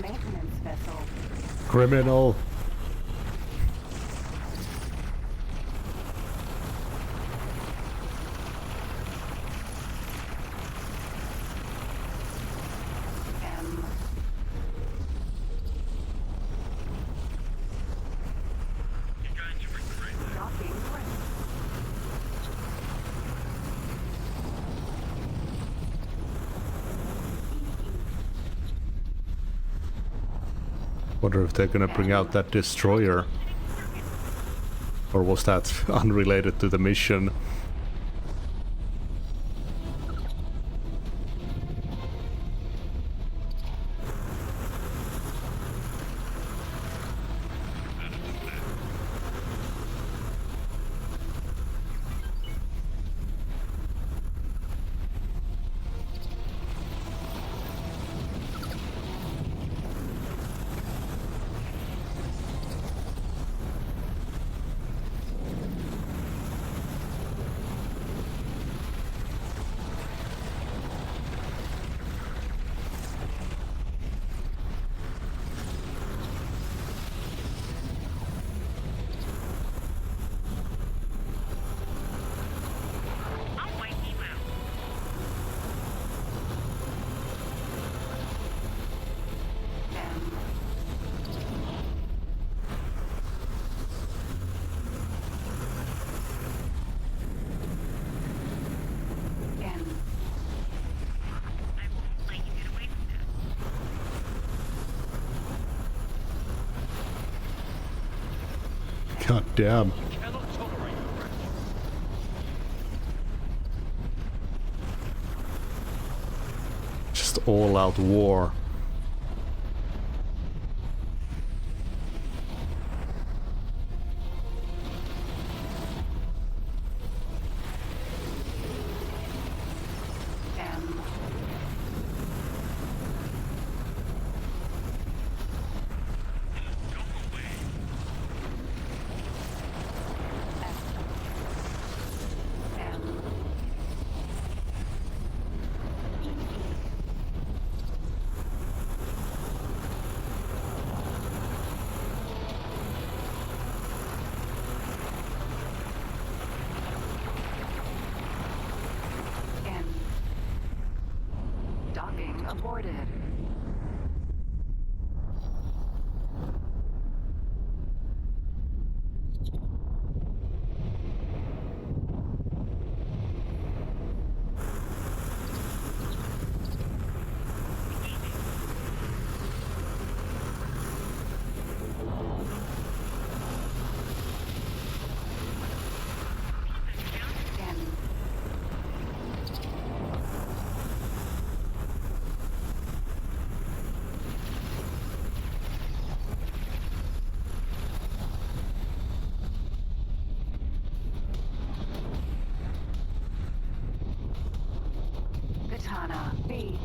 Maintenance vessel. Criminal. M. Docking ready. Wonder if they're gonna bring out that destroyer. Or was that unrelated to the mission? God damn. Just all out war. Docking aborted. Katana B.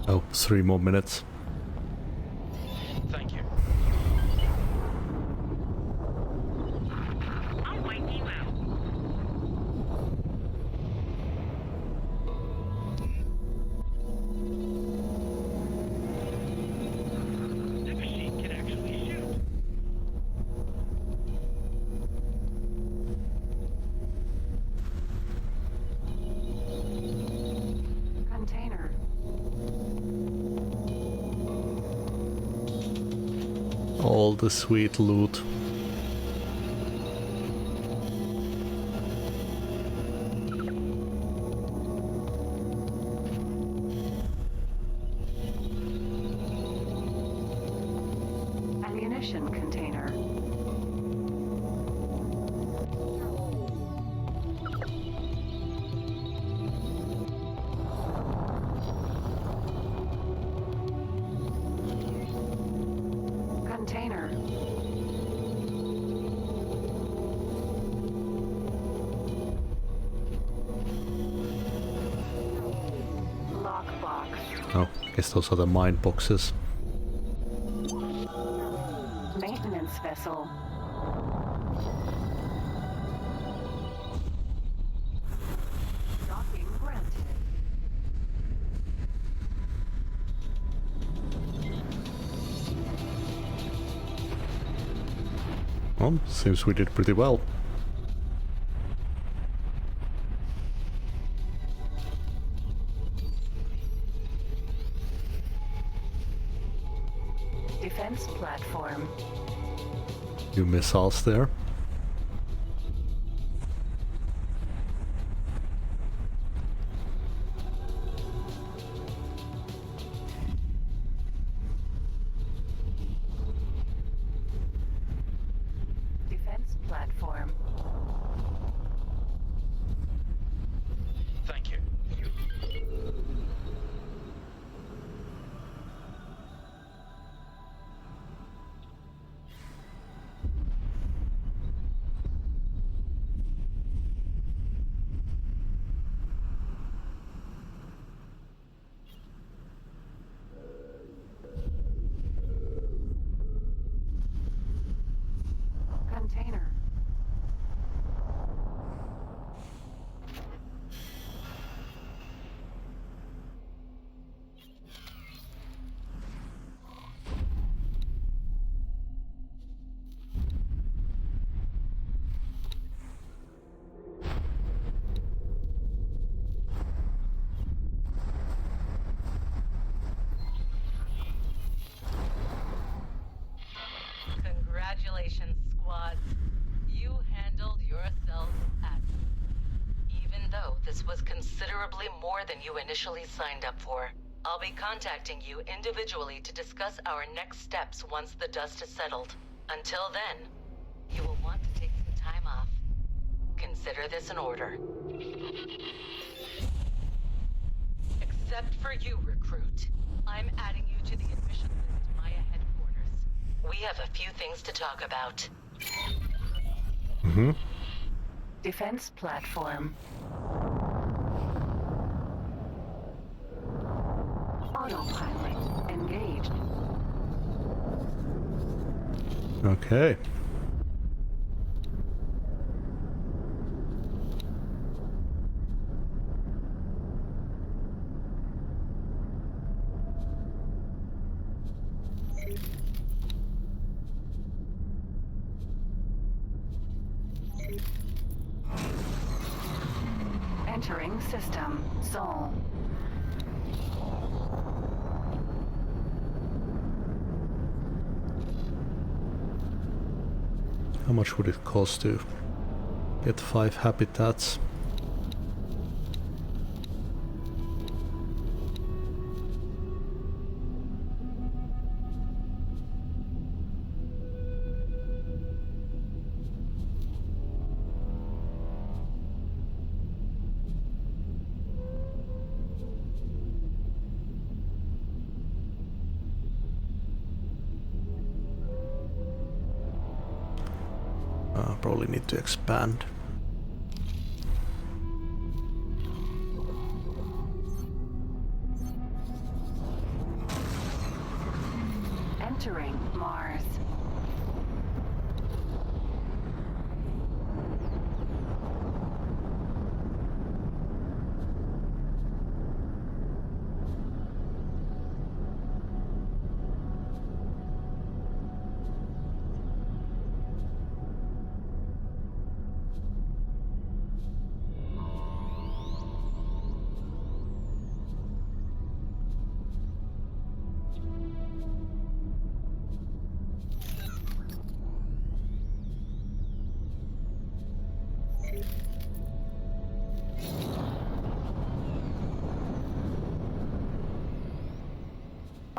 Oh, 3 more minutes. Thank you. I'll wipe you out. That machine can actually shoot. Container. All the sweet loot. Ammunition container. Container. Lockbox. Oh, guess those are the mine boxes. Maintenance vessel. Docking granted. Well, seems we did pretty well. Defense platform. Few missiles there. Defense platform. Thank you. Container. was considerably more than you initially signed up for. I'll be contacting you individually to discuss our next steps once the dust has settled. Until then, you will want to take some time off. Consider this an order. Except for you, recruit. I'm adding you to the admission list at Maya headquarters. We have a few things to talk about. Mm-hmm. Defense platform. Autopilot engaged. Okay. Entering system. Sol. How much would it cost to get 5 habitats? Probably need to expand. Entering Mars.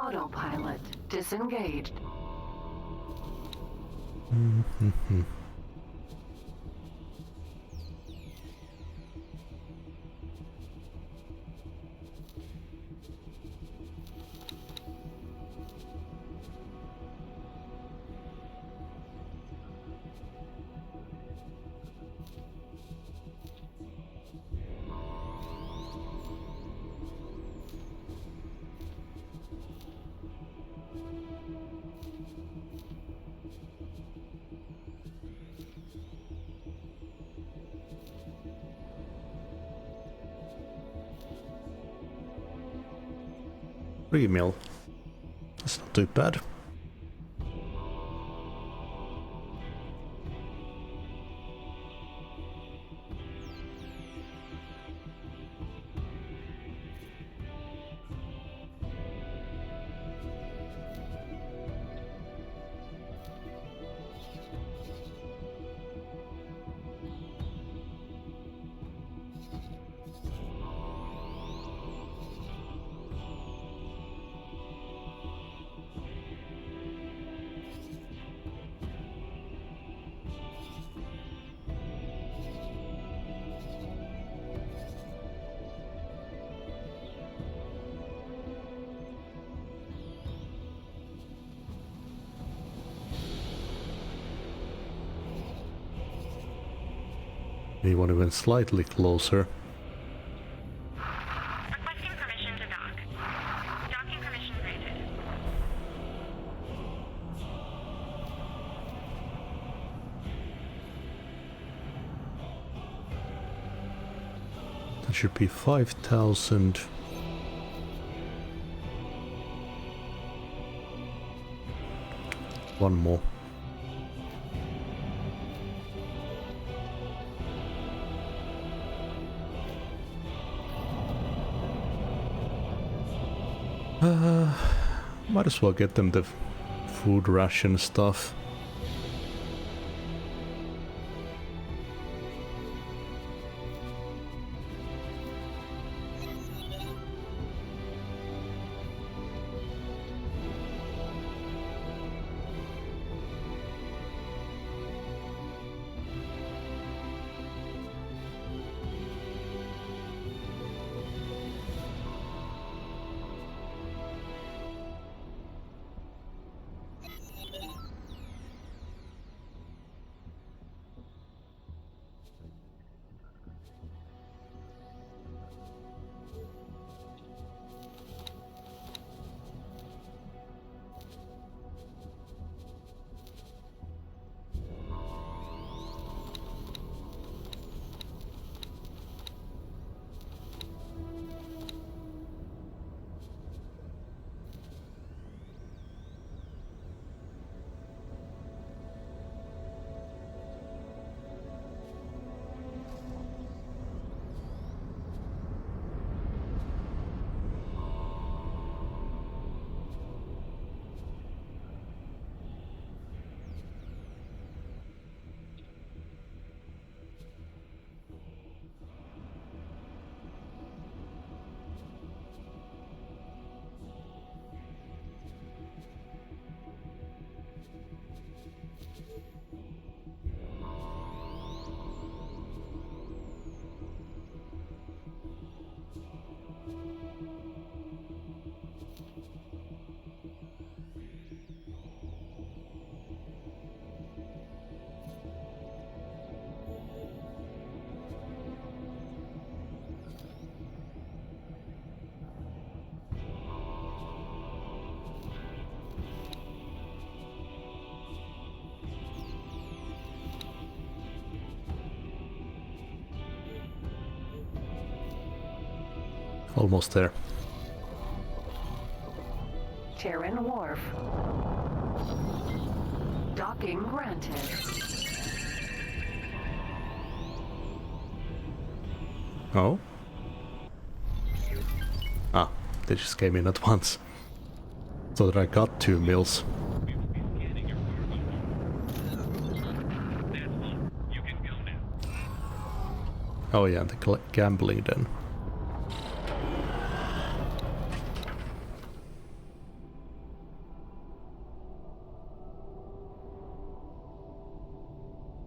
Autopilot disengaged. Mm-hmm. Mil. That's not too bad. Anyone even slightly closer? Requesting permission to dock. Docking permission granted. That should be 5,000. One more. Might as well get them the food ration stuff. Almost there. Terran Wharf. Docking granted. Oh? Ah, they just came in at once. So that I got 2 mills. Oh yeah, the gambling then.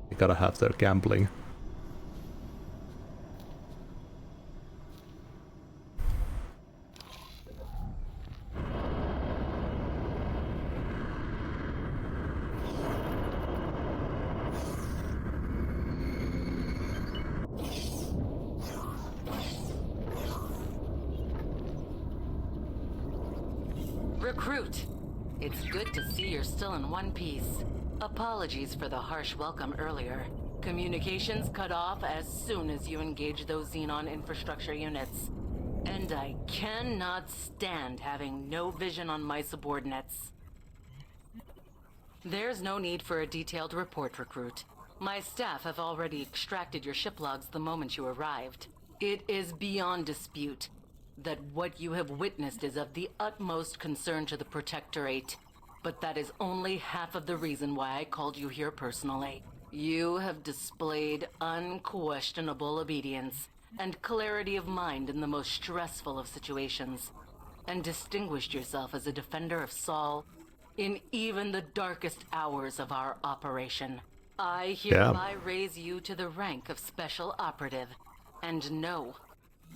You gotta have their gambling. Recruit! It's good to see you're still in one piece. Apologies for the harsh welcome earlier. Communications cut off as soon as you engage those Xenon infrastructure units. And I cannot stand having no vision on my subordinates. There's no need for a detailed report, Recruit. My staff have already extracted your ship logs the moment you arrived. It is beyond dispute that what you have witnessed is of the utmost concern to the Protectorate. But that is only half of the reason why I called you here personally. You have displayed unquestionable obedience and clarity of mind in the most stressful of situations, and distinguished yourself as a defender of Sol in even the darkest hours of our operation. I hereby raise you to the rank of Special Operative, and no,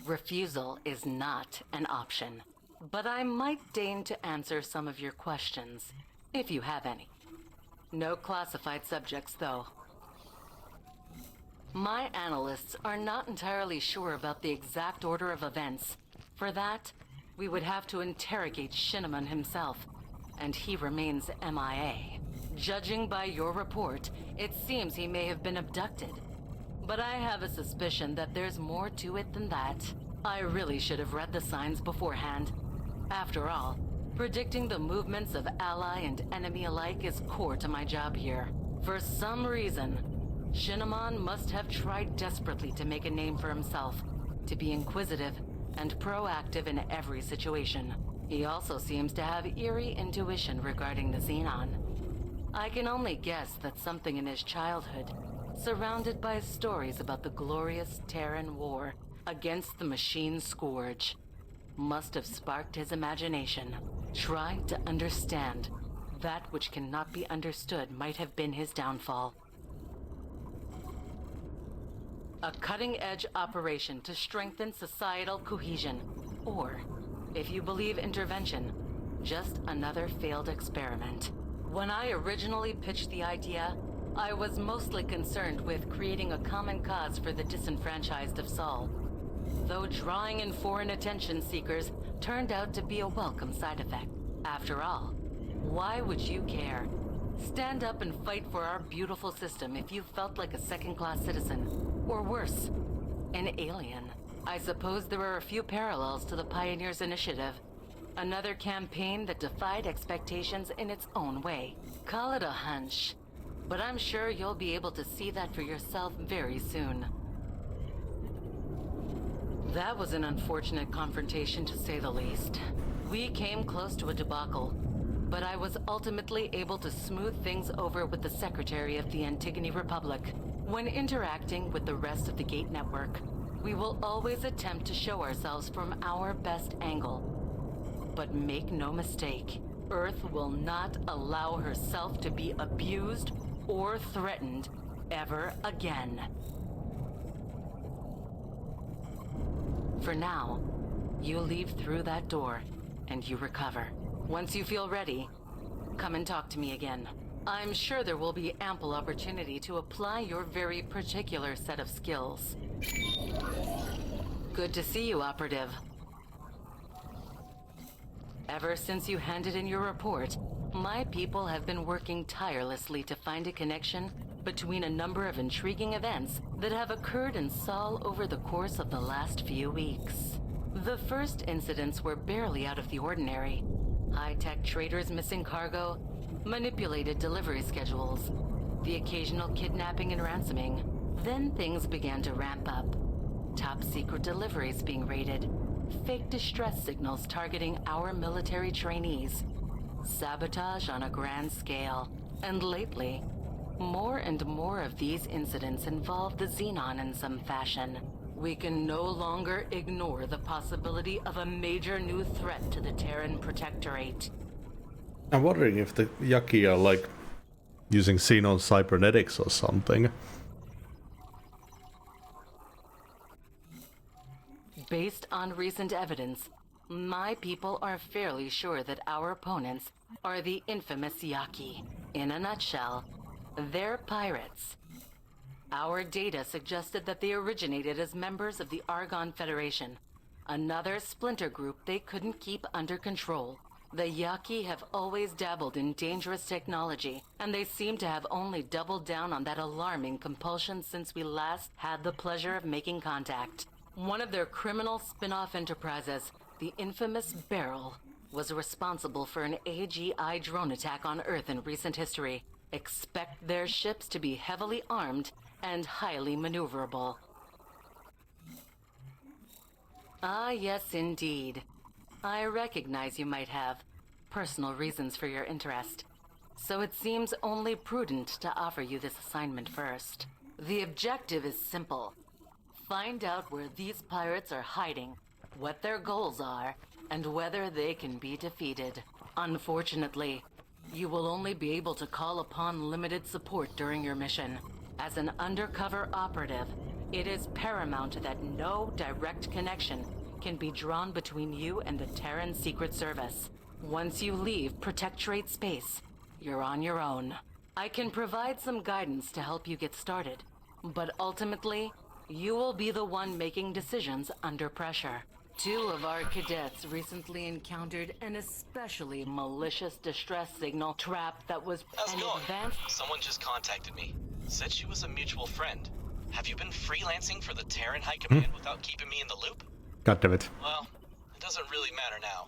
refusal is not an option. But I might deign to answer some of your questions, if you have any. No classified subjects, though. My analysts are not entirely sure about the exact order of events. For that, we would have to interrogate Shinneman himself, and he remains MIA. Judging by your report, it seems he may have been abducted. But I have a suspicion that there's more to it than that. I really should have read the signs beforehand. After all, predicting the movements of ally and enemy alike is core to my job here. For some reason, Shinneman must have tried desperately to make a name for himself, to be inquisitive and proactive in every situation. He also seems to have eerie intuition regarding the Xenon. I can only guess that something in his childhood, surrounded by stories about the glorious Terran War against the Machine Scourge, must have sparked his imagination. Try to understand. That which cannot be understood might have been his downfall. A cutting-edge operation to strengthen societal cohesion. Or, if you believe intervention, just another failed experiment. When I originally pitched the idea, I was mostly concerned with creating a common cause for the disenfranchised of Sol. Though drawing in foreign attention seekers turned out to be a welcome side effect. After all, why would you care? Stand up and fight for our beautiful system if you felt like a second-class citizen. Or worse, an alien. I suppose there are a few parallels to the Pioneers' Initiative. Another campaign that defied expectations in its own way. Call it a hunch, but I'm sure you'll be able to see that for yourself very soon. That was an unfortunate confrontation, to say the least. We came close to a debacle, but I was ultimately able to smooth things over with the Secretary of the Antigone Republic. When interacting with the rest of the Gate Network, we will always attempt to show ourselves from our best angle. But make no mistake, Earth will not allow herself to be abused or threatened ever again. For now, you leave through that door, and you recover. Once you feel ready, come and talk to me again. I'm sure there will be ample opportunity to apply your very particular set of skills. Good to see you, Operative. Ever since you handed in your report, my people have been working tirelessly to find a connection between a number of intriguing events that have occurred in Sol over the course of the last few weeks. The first incidents were barely out of the ordinary. High-tech traders missing cargo, manipulated delivery schedules, the occasional kidnapping and ransoming. Then things began to ramp up. Top-secret deliveries being raided, fake distress signals targeting our military trainees, sabotage on a grand scale. And lately, more and more of these incidents involve the Xenon in some fashion. We can no longer ignore the possibility of a major new threat to the Terran Protectorate. I'm wondering if the Yaki are like using Xenon cybernetics or something. Based on recent evidence, my people are fairly sure that our opponents are the infamous Yaki. In a nutshell, they're pirates. Our data suggested that they originated as members of the Argon Federation, another splinter group they couldn't keep under control. The Yaki have always dabbled in dangerous technology, and they seem to have only doubled down on that alarming compulsion since we last had the pleasure of making contact. One of their criminal spin-off enterprises, the infamous Beryl, was responsible for an AGI drone attack on Earth in recent history. Expect their ships to be heavily armed and highly maneuverable. Ah, yes, indeed. I recognize you might have personal reasons for your interest, so it seems only prudent to offer you this assignment first. The objective is simple. Find out where these pirates are hiding, what their goals are, and whether they can be defeated. Unfortunately, you will only be able to call upon limited support during your mission. As an undercover operative, it is paramount that no direct connection can be drawn between you and the Terran Secret Service. Once you leave Protectorate space, you're on your own. I can provide some guidance to help you get started, but ultimately, you will be the one making decisions under pressure. 2 of our cadets recently encountered an especially malicious distress signal trap that was How's it going? advanced. Someone just contacted me. Said she was a mutual friend. Have you been freelancing for the Terran High Command without keeping me in the loop? God damn it. Well, it doesn't really matter now.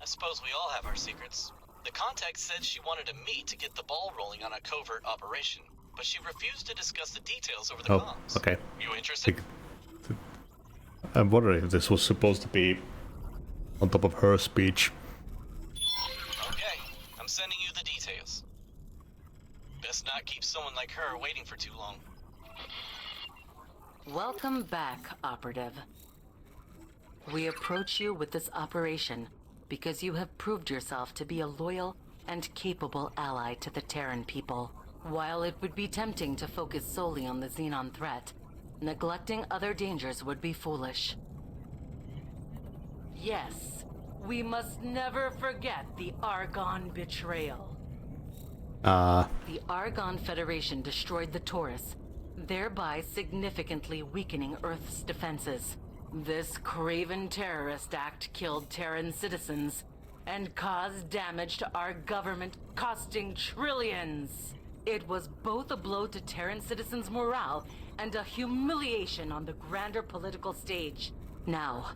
I suppose we all have our secrets. The contact said she wanted to meet to get the ball rolling on a covert operation, but she refused to discuss the details over the comms. Okay. You interested? I'm wondering if this was supposed to be on top of her speech. Okay, I'm sending you the details. Best not keep someone like her waiting for too long. Welcome back, Operative. We approach you with this operation because you have proved yourself to be a loyal and capable ally to the Terran people. While it would be tempting to focus solely on the Xenon threat, neglecting other dangers would be foolish. Yes, we must never forget the Argon betrayal. The Argon Federation destroyed the Taurus, thereby significantly weakening Earth's defenses. This craven terrorist act killed Terran citizens and caused damage to our government, costing trillions. It was both a blow to Terran citizens' morale and a humiliation on the grander political stage. Now,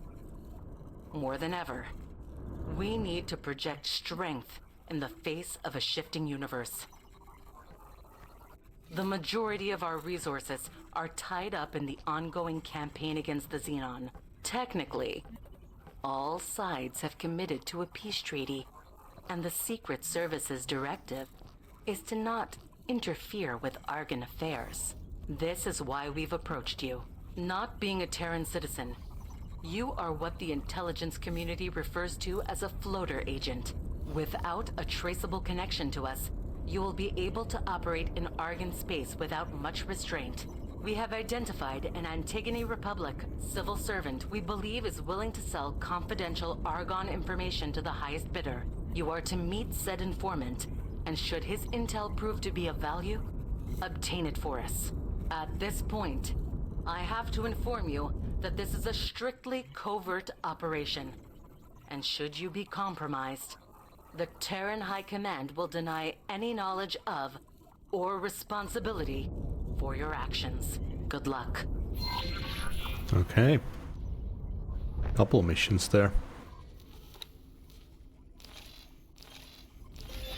more than ever, we need to project strength in the face of a shifting universe. The majority of our resources are tied up in the ongoing campaign against the Xenon. Technically, all sides have committed to a peace treaty, and the Secret Service's directive is to not interfere with Argon affairs. This is why we've approached you. Not being a Terran citizen, you are what the intelligence community refers to as a floater agent. Without a traceable connection to us, you will be able to operate in Argon space without much restraint. We have identified an Antigone Republic civil servant we believe is willing to sell confidential Argon information to the highest bidder. You are to meet said informant, and should his intel prove to be of value, obtain it for us. At this point, I have to inform you that this is a strictly covert operation, and should you be compromised, the Terran High Command will deny any knowledge of or responsibility for your actions. Good luck. Okay. Couple missions there.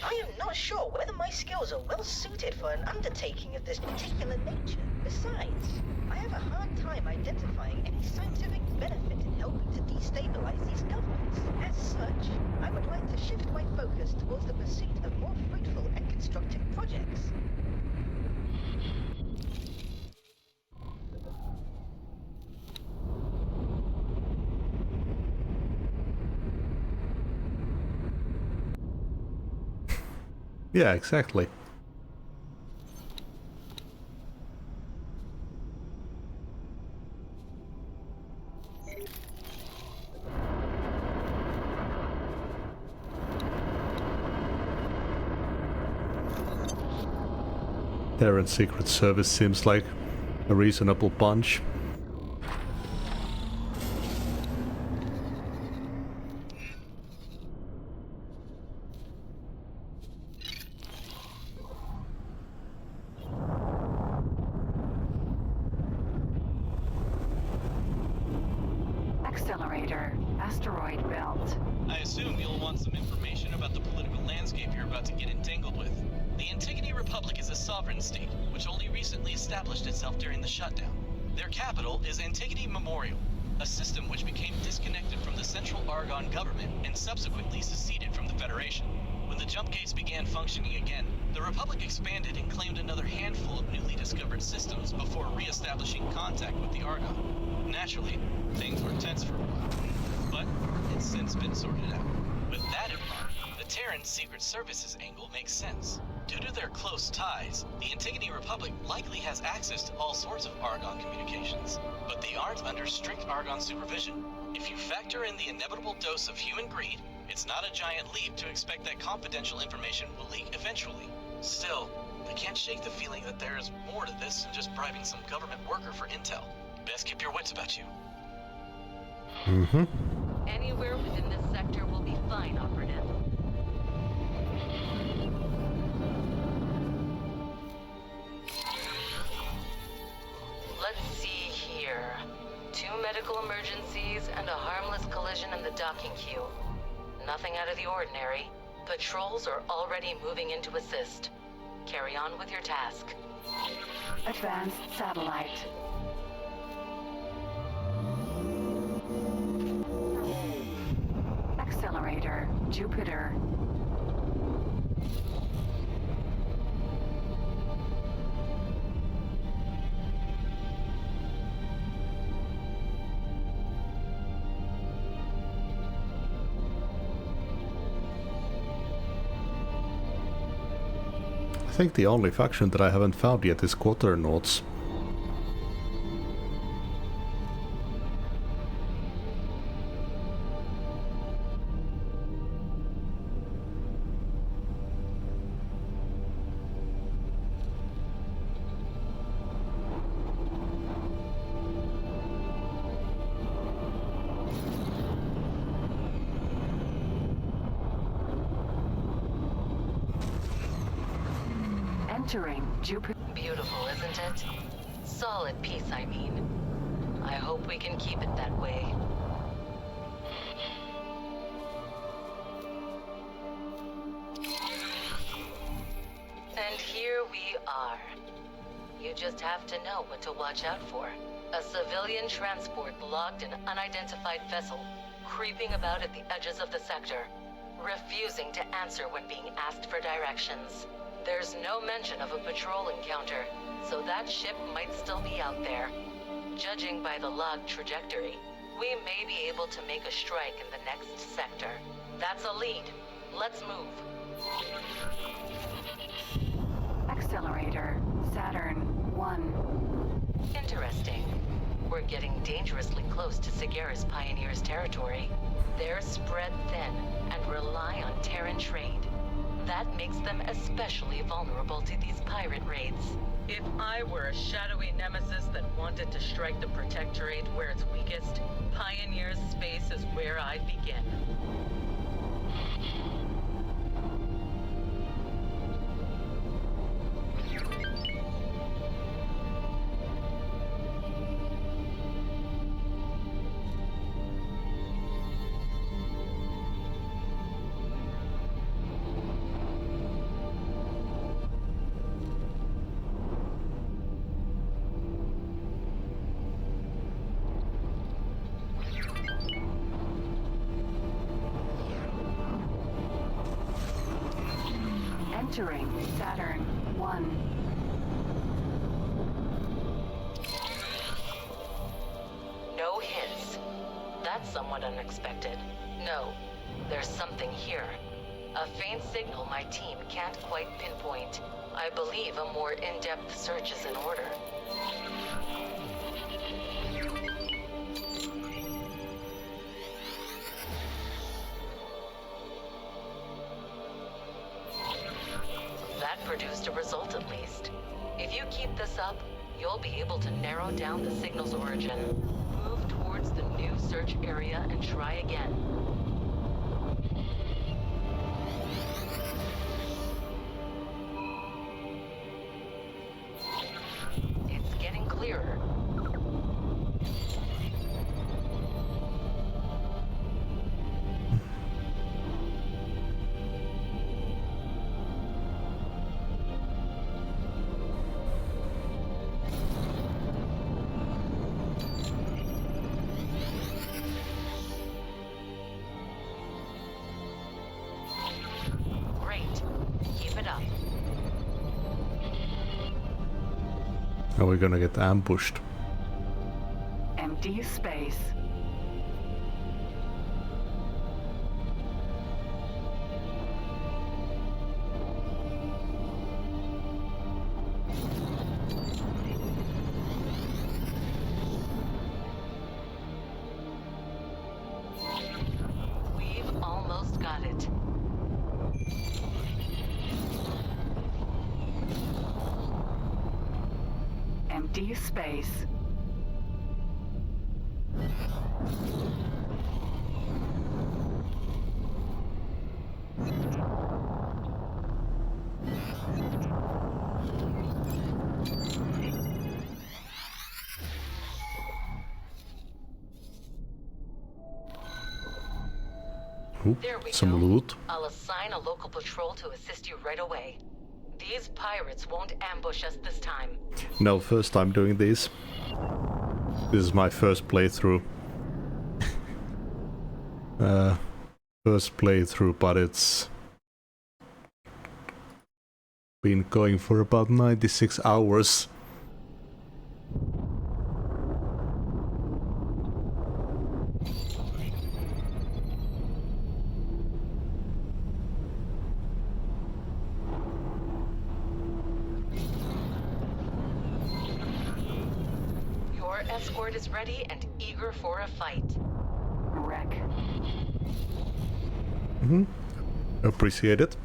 I am not sure whether my skills are well suited for an undertaking of this particular nature. Besides, I have a hard time identifying any scientific benefit in helping to destabilize these governments. As such, I would like to shift my focus towards the pursuit of more fruitful and constructive projects. Yeah, exactly. Terran Secret Service seems like a reasonable bunch. Accelerator, asteroid belt. I assume you'll want some information about the political landscape you're about to get entangled with. The Antigone Republic is a sovereign state, which only recently established itself during the shutdown. Their capital is Antigone Memorial, a system which became disconnected from the Central Argon government and subsequently seceded from the Federation. When the jump gates began functioning again, the Republic expanded and claimed another handful of newly discovered systems before re-establishing contact with the Argon. Naturally, things were tense for a while, but it's since been sorted out. With that in mind, the Terran Secret Services angle makes sense. Due to their close ties, the Antigone Republic likely has access to all sorts of Argon communications, but they aren't under strict Argon supervision. If you factor in the inevitable dose of human greed, it's not a giant leap to expect that confidential information will leak eventually. Still, I can't shake the feeling that there is more to this than just bribing some government worker for intel. Best keep your wits about you. Mm-hmm. Anywhere within this sector will be fine, Operative. Let's see here. 2 medical emergencies and a harmless collision in the docking queue. Nothing out of the ordinary. Patrols are already moving in to assist. Carry on with your task. Advanced satellite. Accelerator, Jupiter. I think the only faction that I haven't found yet is Quaternauts. Entering Jupiter. Beautiful, isn't it? Solid piece, I mean. I hope we can keep it that way. And here we are. You just have to know what to watch out for. A civilian transport logged an unidentified vessel, creeping about at the edges of the sector, refusing to answer when being asked for directions. There's no mention of a patrol encounter, so that ship might still be out there. Judging by the log trajectory, we may be able to make a strike in the next sector. That's a lead. Let's move. Accelerator, Saturn 1. Interesting. We're getting dangerously close to Sagara's Pioneers' territory. They're spread thin and rely on Terran trade. That makes them especially vulnerable to these pirate raids. If I were a shadowy nemesis that wanted to strike the Protectorate where it's weakest, Pioneer's space is where I'd begin. Entering Saturn 1. No hits. That's somewhat unexpected. No, there's something here. A faint signal my team can't quite pinpoint. I believe a more in-depth search is in order. That produced a result at least. If you keep this up, you'll be able to narrow down the signal's origin. Move towards the new search area and try again. It's getting clearer. Are we gonna get ambushed? Empty space. We've almost got it. Empty space. Ooh, There we some go. loot. I'll assign a local patrol to assist you right away. These pirates won't ambush us this time. No, first time doing these. This is my first playthrough. First playthrough, but it's been going for about 96 hours. Your escort is ready and eager for a fight. Wreck. Appreciate it.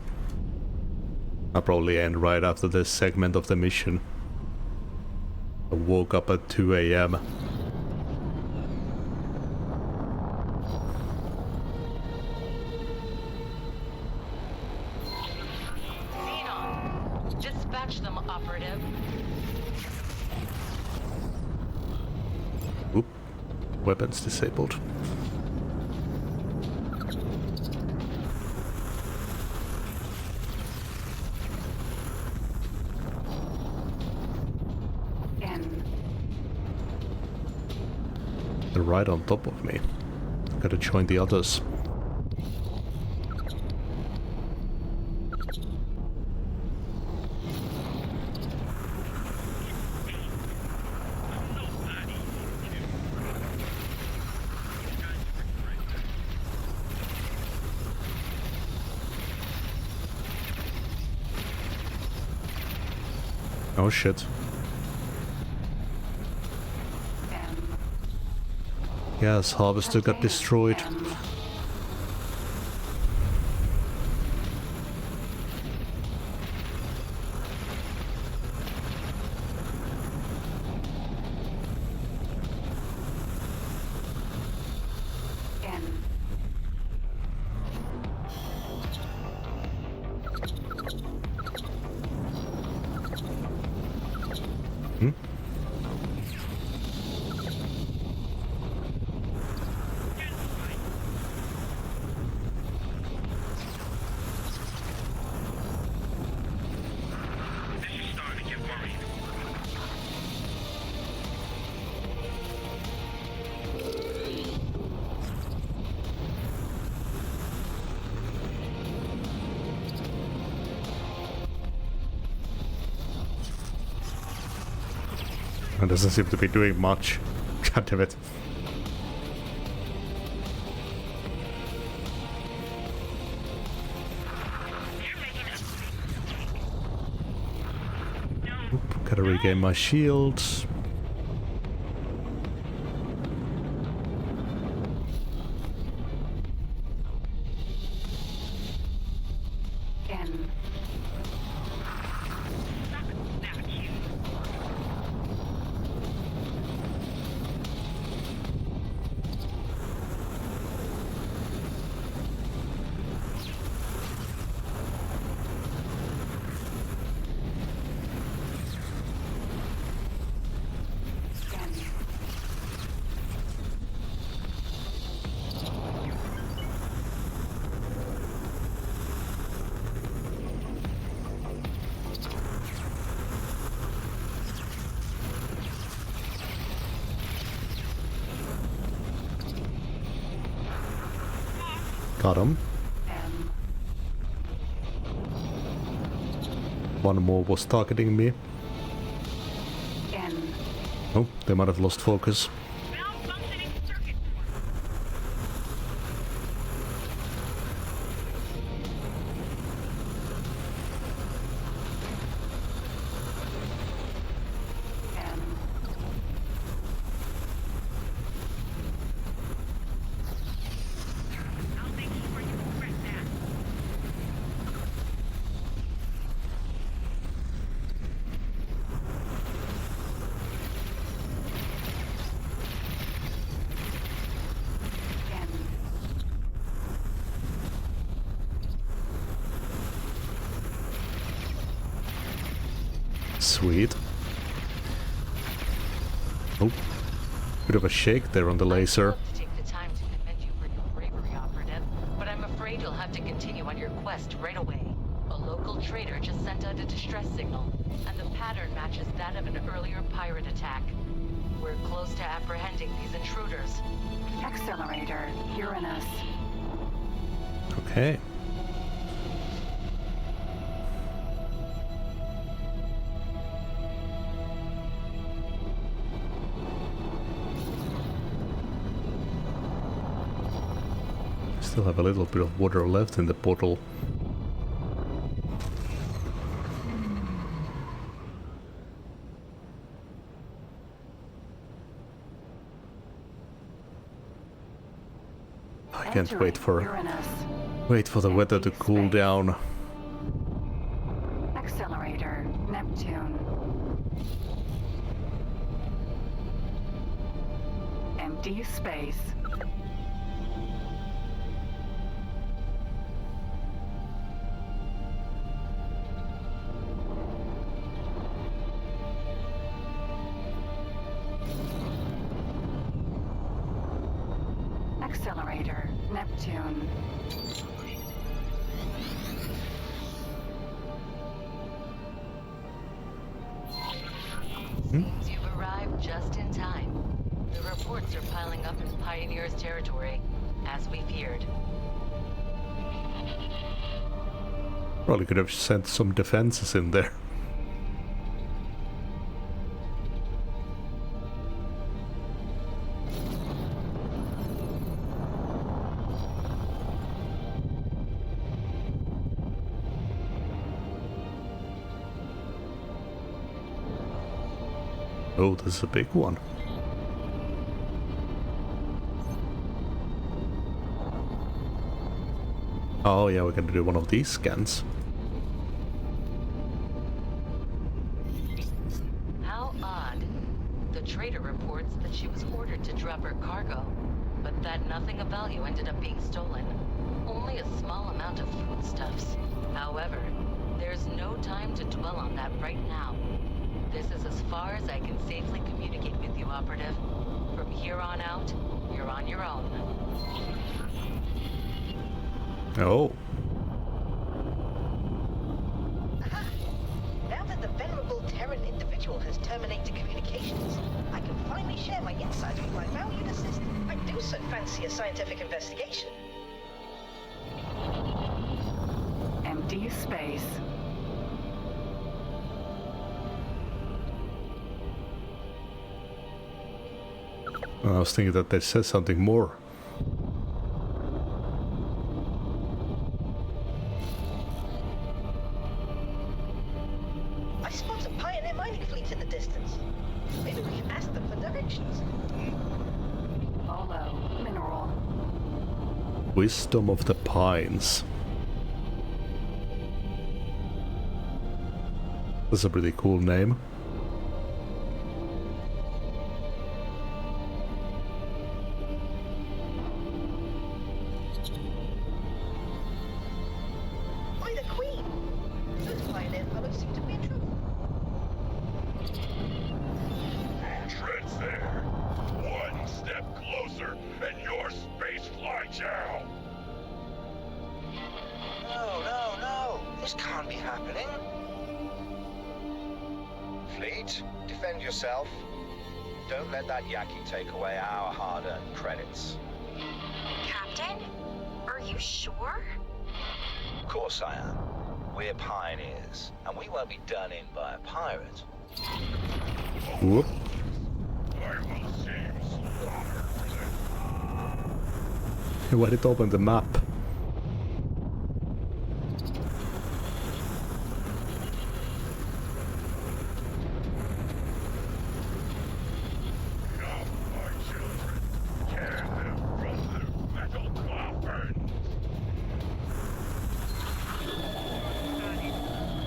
I'll probably end right after this segment of the mission. I woke up at 2 AM. Xenon, dispatch them, operative. Oop. Weapons disabled. They're right on top of me. Gotta join the others. Oh shit. Yes, Harvester got destroyed. It doesn't seem to be doing much. God damn it. Oop, gotta regain my shields. Got him. One more was targeting me. Oh, they might have lost focus. Sweet. Oh, bit of a shake there on the laser. To take the time to commend you for your bravery, Operative, but I'm afraid you'll have to continue on your quest right away. A local trader just sent out a distress signal, and the pattern matches that of an earlier pirate attack. We're close to apprehending these intruders. Accelerator, Uranus. Okay. Still have a little bit of water left in the bottle. I can't wait for the weather to cool down. Accelerator, Neptune. Empty space. Accelerator, Neptune. Seems you've arrived just in time. The reports are piling up in Pioneer's territory, as we feared. Probably could have sent some defenses in there. Oh, this is a big one. Oh yeah, we're gonna do one of these scans. How odd. The trader reports that she was ordered to drop her cargo, but that nothing of value ended up being stolen. Only a small amount of foodstuffs. However, there's no time to dwell on that right now. This is as far as I can safely communicate with you, Operative. From here on out, you're on your own. Oh. Now that the venerable Terran individual has terminated communications, I can finally share my insights with my valued assistant. I do so fancy a scientific investigation. Empty space. I was thinking that they said something more. I spot a pioneer mining fleet in the distance. Maybe we can ask them for directions. Follow mineral. Wisdom of the Pines. That's a pretty cool name. By the Queen! Those pioneer fellows seem to be in trouble. Treads there. One step closer, and you're spaceflight now. No. This can't be happening. Fleet, defend yourself. Don't let that Yaki take away our hard-earned credits. Captain? Are you sure? Of course I am. We're pioneers, and we won't be done in by a pirate. Whoop. Why did it open the map?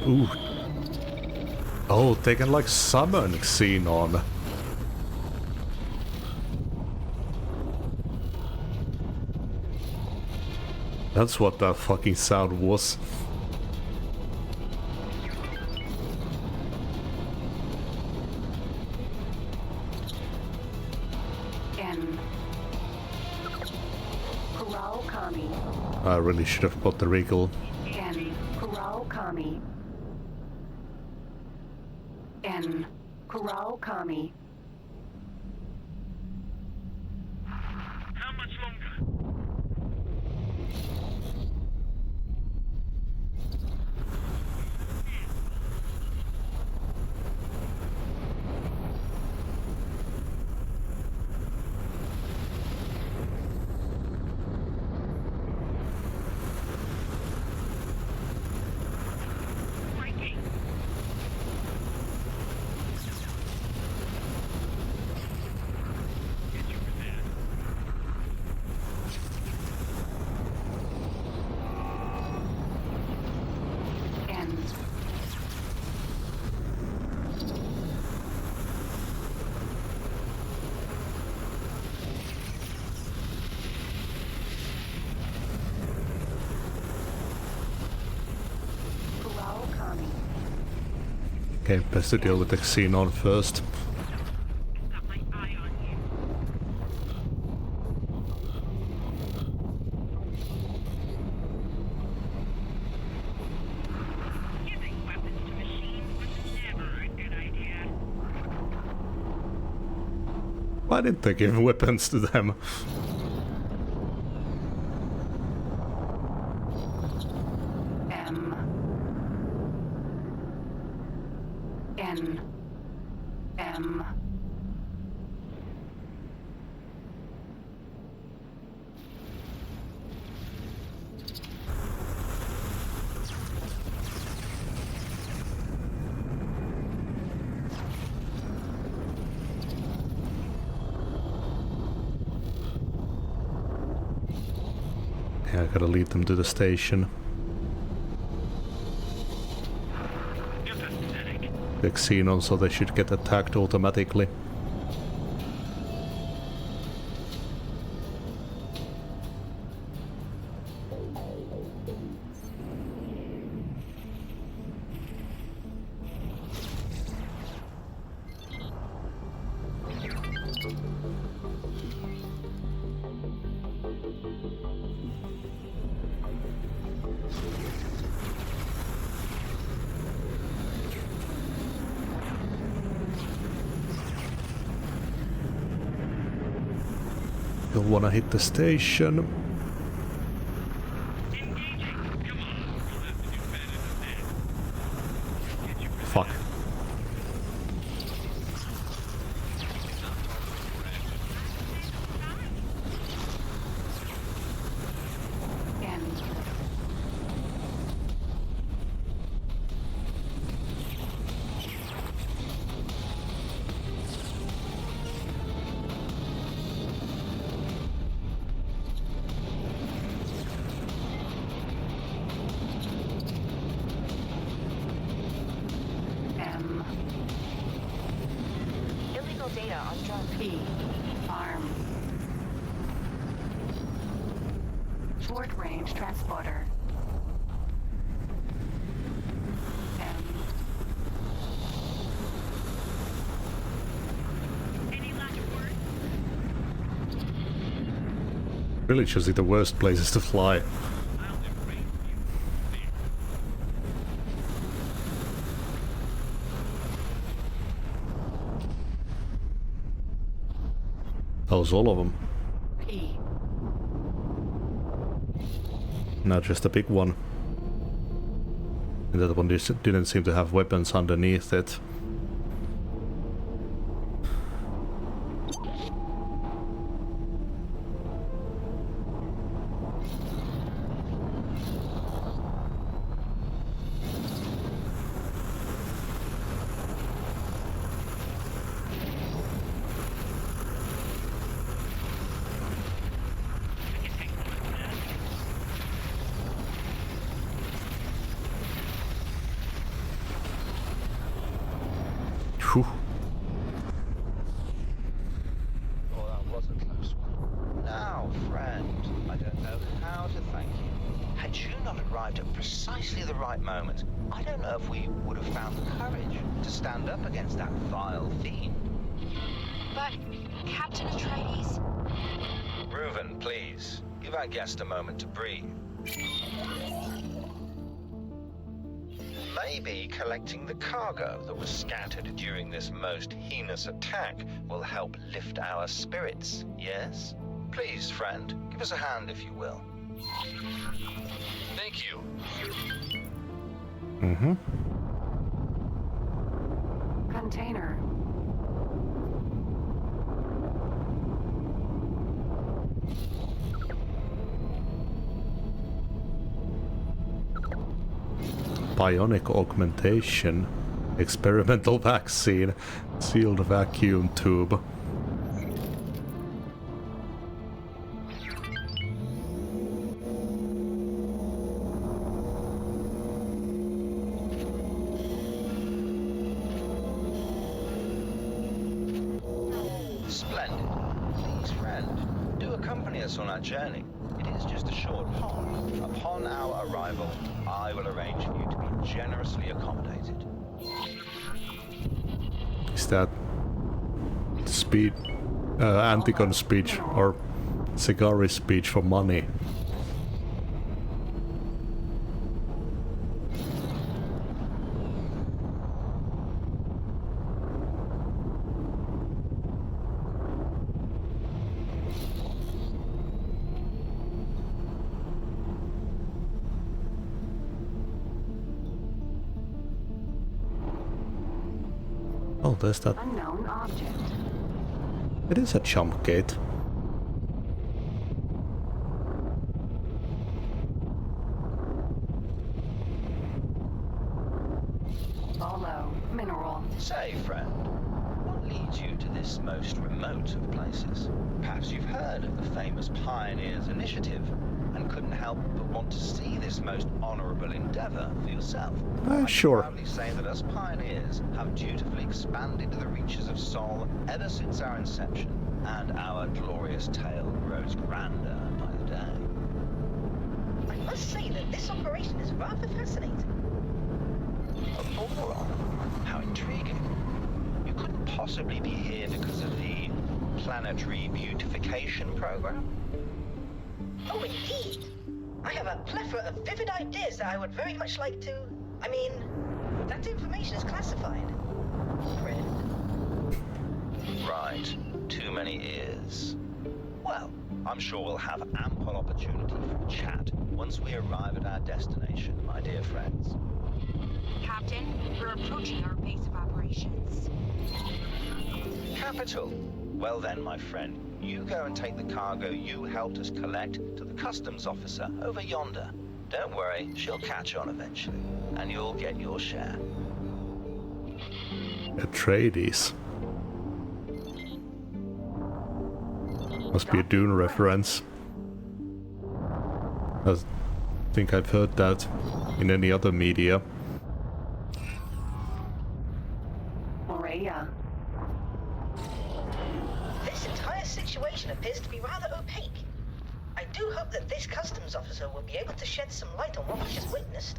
Ooh. Oh, they can like summon Xenon. That's what that fucking sound was. I really should have bought the Regal. Kami. How much longer? Okay, best to deal with the Xenon first. Why didn't they give weapons to them? Yeah, I gotta lead them to the station. The Xenon, so they should get attacked automatically. Don't wanna hit the station. Fuck. data on drone. P. Farm. Short range transporter. M. Really choosing the worst places to fly. That was all of them. P. Not just a big one. And that one just didn't seem to have weapons underneath it. Whew. Oh, that was a close one. Now, friend, I don't know how to thank you. Had you not arrived at precisely the right moment, I don't know if we would have found the courage to stand up against that vile fiend. But, Captain Atreides... Reuven, please. Give our guest a moment to breathe. Maybe collecting the cargo that was scattered during this most heinous attack will help lift our spirits, yes? Please, friend, give us a hand if you will. Thank you. Mm-hmm. Container. Bionic augmentation. Experimental vaccine. Sealed vacuum tube. Splendid. Please, friend, do accompany us on our journey. It is just a short hop. Upon our arrival, I will arrange for you to be generously accommodated. Is that speed, Anticon speech or Cigari speech for money? Oh, there's that. Unknown object. It is a jump gate. Bolo. Mineral. Say, friend, what leads you to this most remote of places? Perhaps you've heard of the famous Pioneers Initiative and couldn't help but want to see this most honorable endeavor for yourself. Sure. I can proudly say that us pioneers have dutifully expanded the reaches of Sol ever since our inception, and our glorious tale grows grander by the day. I must say that this operation is rather fascinating. A boron? How intriguing. You couldn't possibly be here because of the planetary beautification program? Oh, indeed. I have a plethora of vivid ideas that I would very much like to... I mean, that information is classified. Friend. Right. Too many ears. Well, I'm sure we'll have ample opportunity for a chat once we arrive at our destination, my dear friends. Captain, we're approaching our base of operations. Capital. Well then, my friend, you go and take the cargo you helped us collect to the customs officer over yonder. Don't worry, she'll catch on eventually, and you'll get your share. Atreides. Must be a Dune reference. I think I've heard that in any other media. This entire situation appears to be rather opaque. I do hope that this customs officer will be able to shed some light on what we just witnessed.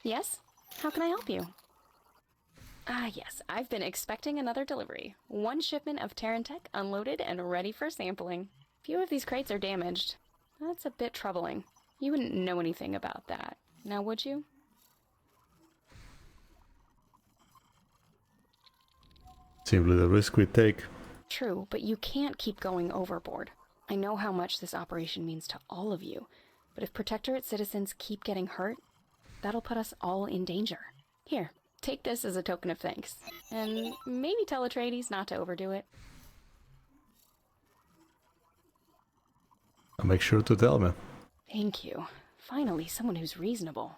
Yes? How can I help you? Ah, yes. I've been expecting another delivery. 1 shipment of Terran Tech unloaded and ready for sampling. Few of these crates are damaged. That's a bit troubling. You wouldn't know anything about that, now would you? Simply the risk we take. True, but you can't keep going overboard. I know how much this operation means to all of you, but if Protectorate citizens keep getting hurt, that'll put us all in danger. Here, take this as a token of thanks, and maybe tell Atreides not to overdo it. I'll make sure to tell me. Thank you. Finally, someone who's reasonable.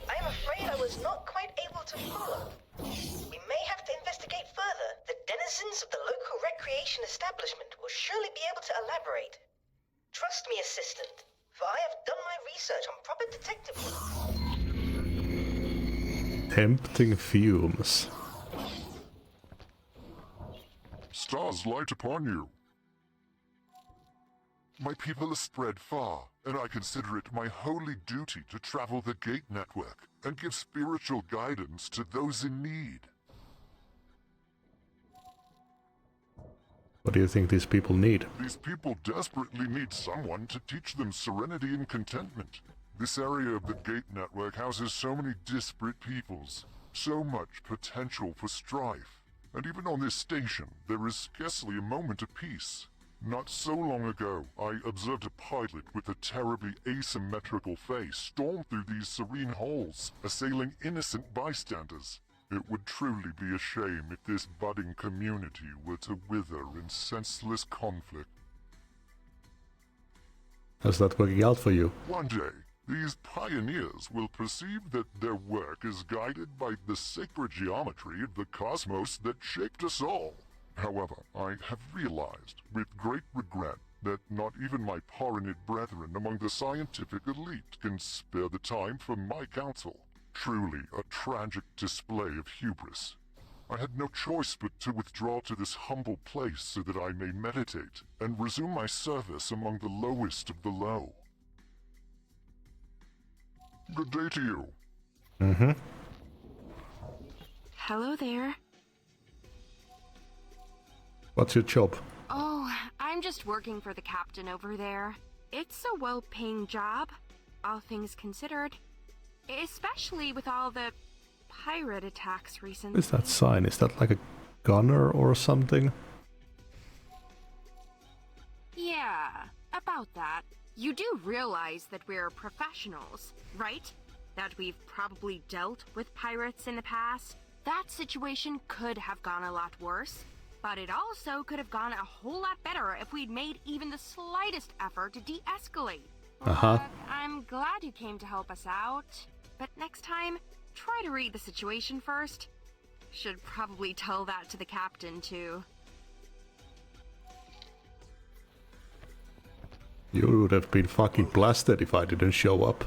I am afraid I was not quite able to follow. We may have to investigate further. The denizens of the local recreation establishment will surely be able to elaborate. Trust me, assistant, for I have done my research on proper detective work. Tempting fumes. Stars light upon you. My people are spread far, and I consider it my holy duty to travel the Gate Network and give spiritual guidance to those in need. What do you think these people need? These people desperately need someone to teach them serenity and contentment. This area of the Gate Network houses so many disparate peoples, so much potential for strife. And even on this station, there is scarcely a moment of peace. Not so long ago, I observed a pilot with a terribly asymmetrical face storm through these serene halls, assailing innocent bystanders. It would truly be a shame if this budding community were to wither in senseless conflict. How's that working out for you? One day, these pioneers will perceive that their work is guided by the sacred geometry of the cosmos that shaped us all. However, I have realized, with great regret, that not even my Paranid brethren among the scientific elite can spare the time for my counsel. Truly a tragic display of hubris. I had no choice but to withdraw to this humble place so that I may meditate and resume my service among the lowest of the low. Good day to you. Mm-hmm. Hello there. What's your job? Oh, I'm just working for the captain over there. It's a well-paying job, all things considered. Especially with all the pirate attacks recently. What is that sign? Is that like a gunner or something? Yeah, about that. You do realize that we're professionals, right? That we've probably dealt with pirates in the past. That situation could have gone a lot worse, but it also could have gone a whole lot better if we'd made even the slightest effort to de-escalate. Uh-huh. I'm glad you came to help us out, but next time, try to read the situation first. Should probably tell that to the captain, too. You would have been fucking blasted if I didn't show up.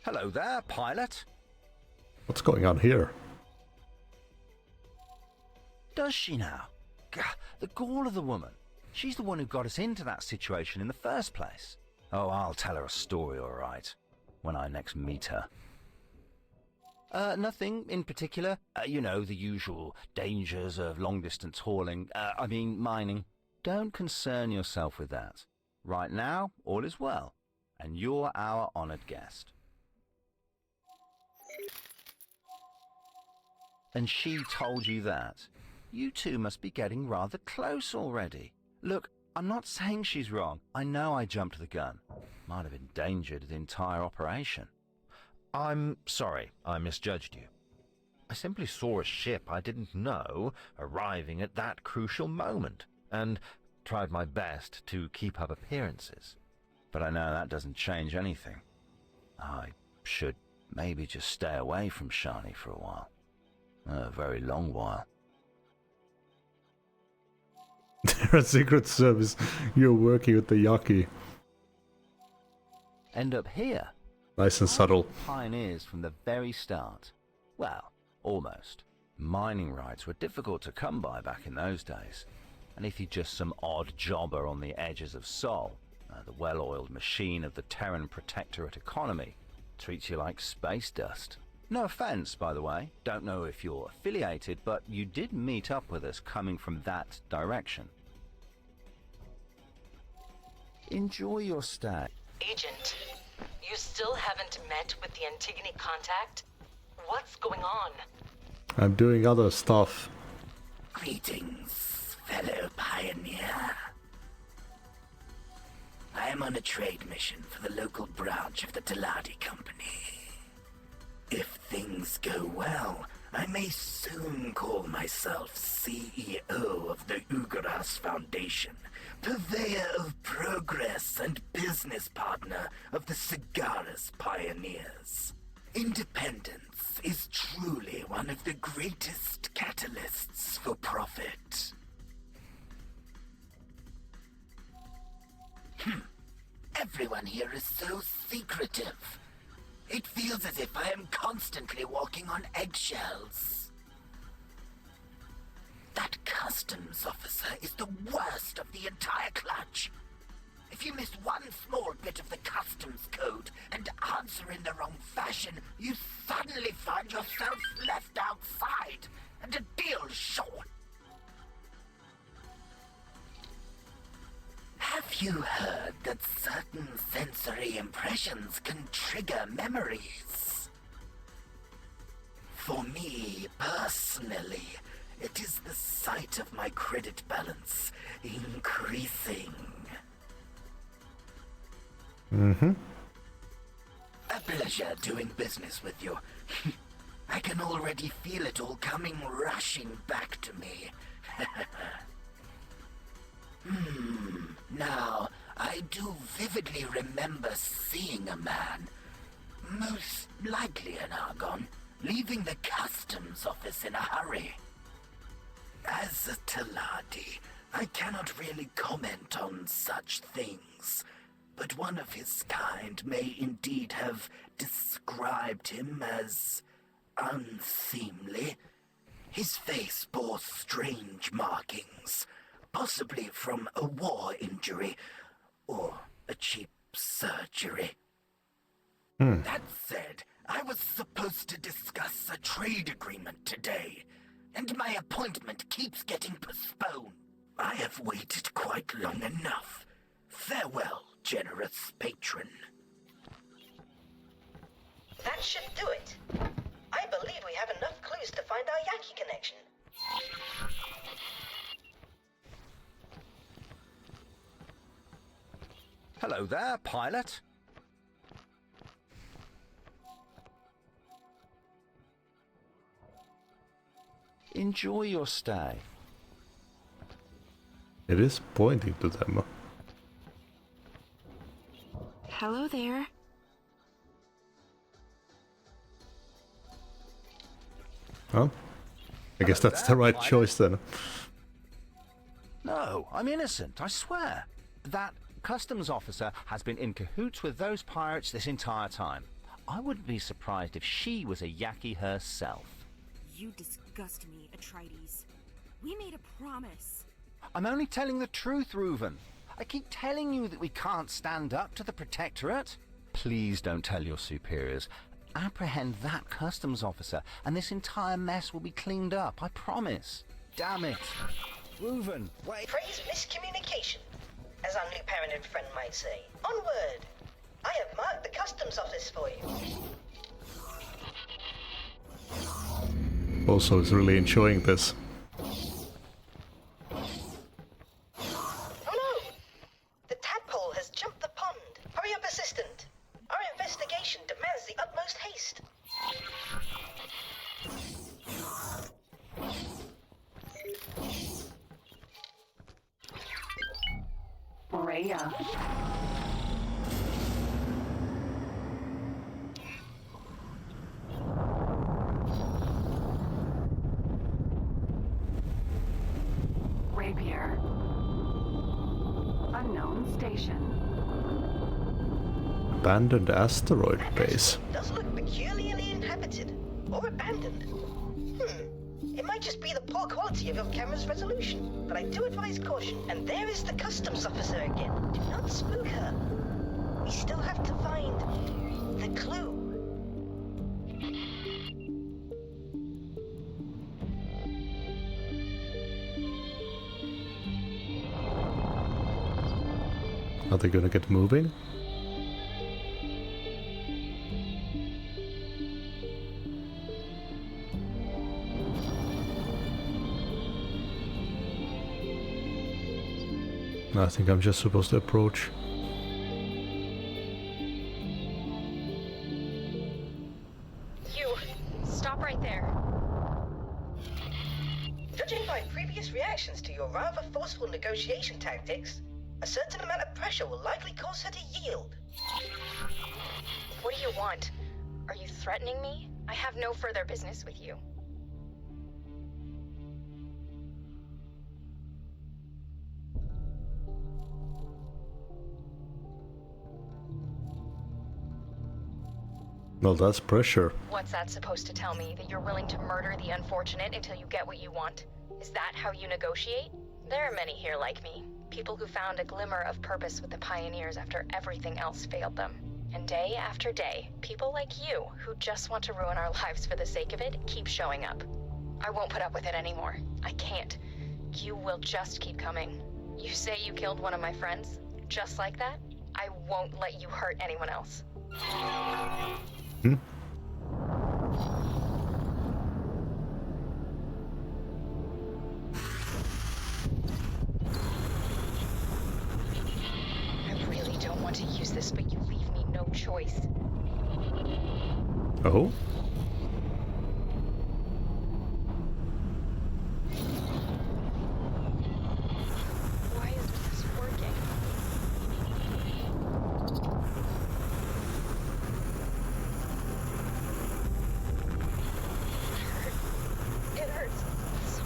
Hello there, pilot. What's going on here? Does she now? Gah, the gall of the woman. She's the one who got us into that situation in the first place. Oh, I'll tell her a story, all right, when I next meet her. Nothing in particular. You know, the usual dangers of long-distance hauling. I mean, mining. Don't concern yourself with that. Right now, all is well, and you're our honored guest. And she told you that? You two must be getting rather close already. Look, I'm not saying she's wrong. I know I jumped the gun. Might have endangered the entire operation. I'm sorry, I misjudged you. I simply saw a ship I didn't know arriving at that crucial moment, and tried my best to keep up appearances. But I know that doesn't change anything. I should maybe just stay away from Shani for a while. A very long while. They're a secret service. You're working with the Yaki. End up here. Nice and subtle. Pioneers from the very start. Well, almost. Mining rights were difficult to come by back in those days. And if you're just some odd jobber on the edges of Sol, the well-oiled machine of the Terran Protectorate economy treats you like space dust. No offense, by the way. Don't know if you're affiliated, but you did meet up with us coming from that direction. Enjoy your stay. Agent, you still haven't met with the Antigone contact? What's going on? I'm doing other stuff. Greetings, fellow pioneer. I am on a trade mission for the local branch of the Teladi Company. If things go well, I may soon call myself CEO of the Ugaras Foundation, purveyor of progress and business partner of the Cigaris Pioneers. Independence is truly one of the greatest catalysts for profit. Everyone here is so secretive. It feels as if I am constantly walking on eggshells. That customs officer is the worst of the entire clutch. If you miss one small bit of the customs code and answer in the wrong fashion, you suddenly find yourself left outside and a deal short. Have you heard that certain sensory impressions can trigger memories? For me, personally, it is the sight of my credit balance increasing. Mm-hmm. A pleasure doing business with you. I can already feel it all coming rushing back to me. Now, I do vividly remember seeing a man, most likely an Argon, leaving the customs office in a hurry. As a Teladi, I cannot really comment on such things, but one of his kind may indeed have described him as unseemly. His face bore strange markings, possibly from a war injury or a cheap surgery. That said, I was supposed to discuss a trade agreement today, and my appointment keeps getting postponed. I have waited quite long enough. Farewell, generous patron. That should do it. I believe we have enough clues to find our Yaki connection. Hello there, pilot. Enjoy your stay. It is pointing to them. Hello there. Oh, I guess that's the right choice then. No, I'm innocent, I swear. That customs officer has been in cahoots with those pirates this entire time. I wouldn't be surprised if she was a Yaki herself. You disgust me, Atreides. We made a promise. I'm only telling the truth, Reuven. I keep telling you that we can't stand up to the Protectorate. Please don't tell your superiors. Apprehend that customs officer, and this entire mess will be cleaned up, I promise. Damn it. Reuven, wait. Praise miscommunication, as our new parent and friend might say. Onward! I have marked the customs office for you. Also is really enjoying this. Oh no! The tadpole has jumped the pond. Hurry up, assistant. Our investigation demands the utmost haste. Rhea. Rapier. unknown station. Abandoned asteroid base. Does look peculiarly inhabited or abandoned. It might just be the poor quality of your camera's resolution, but I do advise caution. And there is the customs officer again. Do not spook her. We still have to find the clue. Are they gonna get moving? I think I'm just supposed to approach. You, stop right there. Judging by previous reactions to your rather forceful negotiation tactics, a certain amount of pressure will likely cause her to yield. What do you want? Are you threatening me? I have no further business with you. Well, that's pressure. What's that supposed to tell me? That you're willing to murder the unfortunate until you get what you want? Is that how you negotiate? There are many here like me. People who found a glimmer of purpose with the pioneers after everything else failed them. And day after day, people like you, who just want to ruin our lives for the sake of it, keep showing up. I won't put up with it anymore. I can't. You will just keep coming. You say you killed one of my friends? Just like that? I won't let you hurt anyone else. Hmm? I really don't want to use this, but you leave me no choice. Oh? Why isn't this working? It hurts so.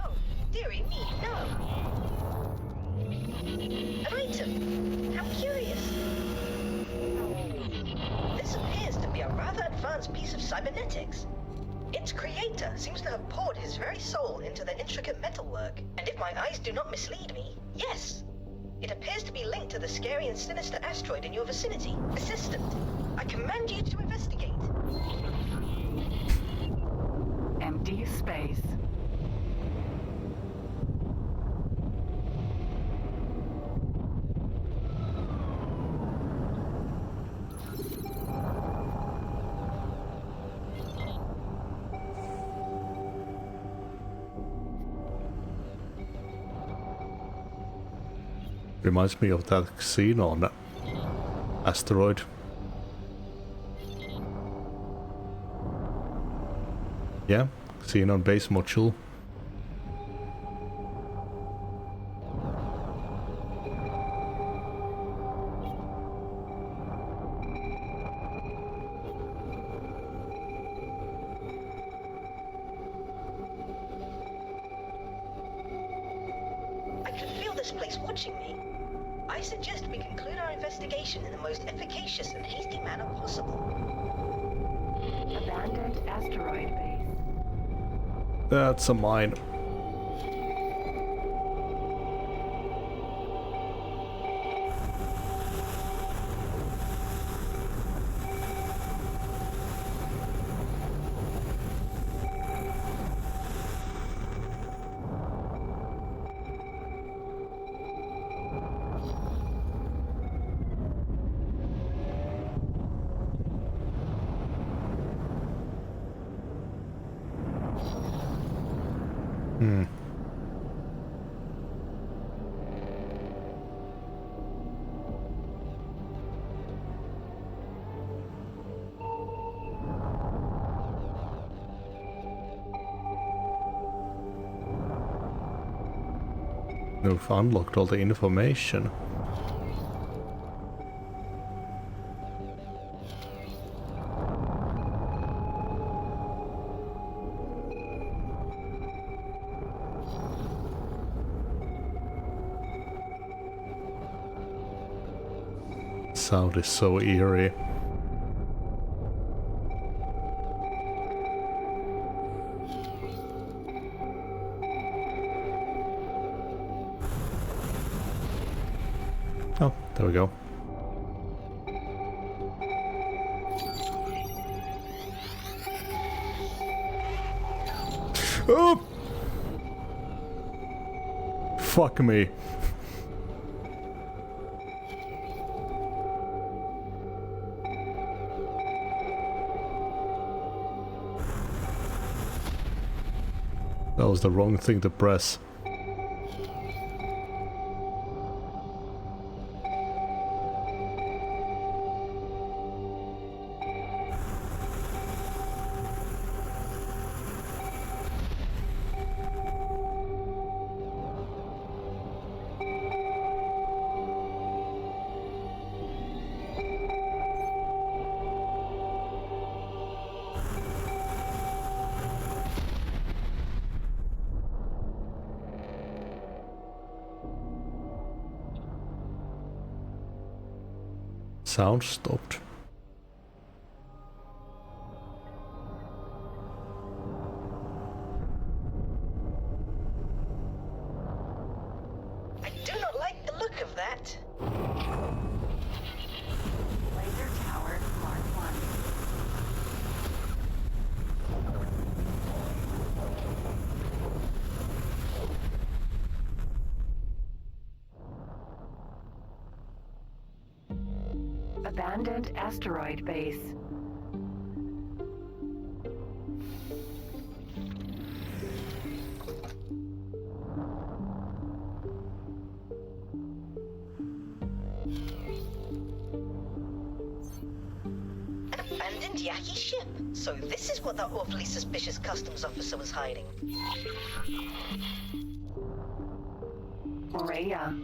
Oh, dearie me, no. An item. How curious. This appears to be a rather advanced piece of cybernetics. Its creator seems to have poured his very soul into the intricate metalwork. And if my eyes do not mislead me, yes, it appears to be linked to the scary and sinister asteroid in your vicinity. Assistant, I command you to investigate. Empty space. Reminds me of that scene on Asteroid. Yeah, scene on base module. I can feel this place watching me. I suggest we conclude our investigation in the most efficacious and hasty manner possible. Abandoned asteroid base. That's a mine. Hmm. We've unlocked all the information. sound is so eerie. Oh, there we go. Oh! Fuck me. That was the wrong thing to press. Sound stopped. I do not like the look of that. Laser tower Mark 1. Abandoned asteroid base. An abandoned Yaki ship. So this is what that awfully suspicious customs officer was hiding. Rhea.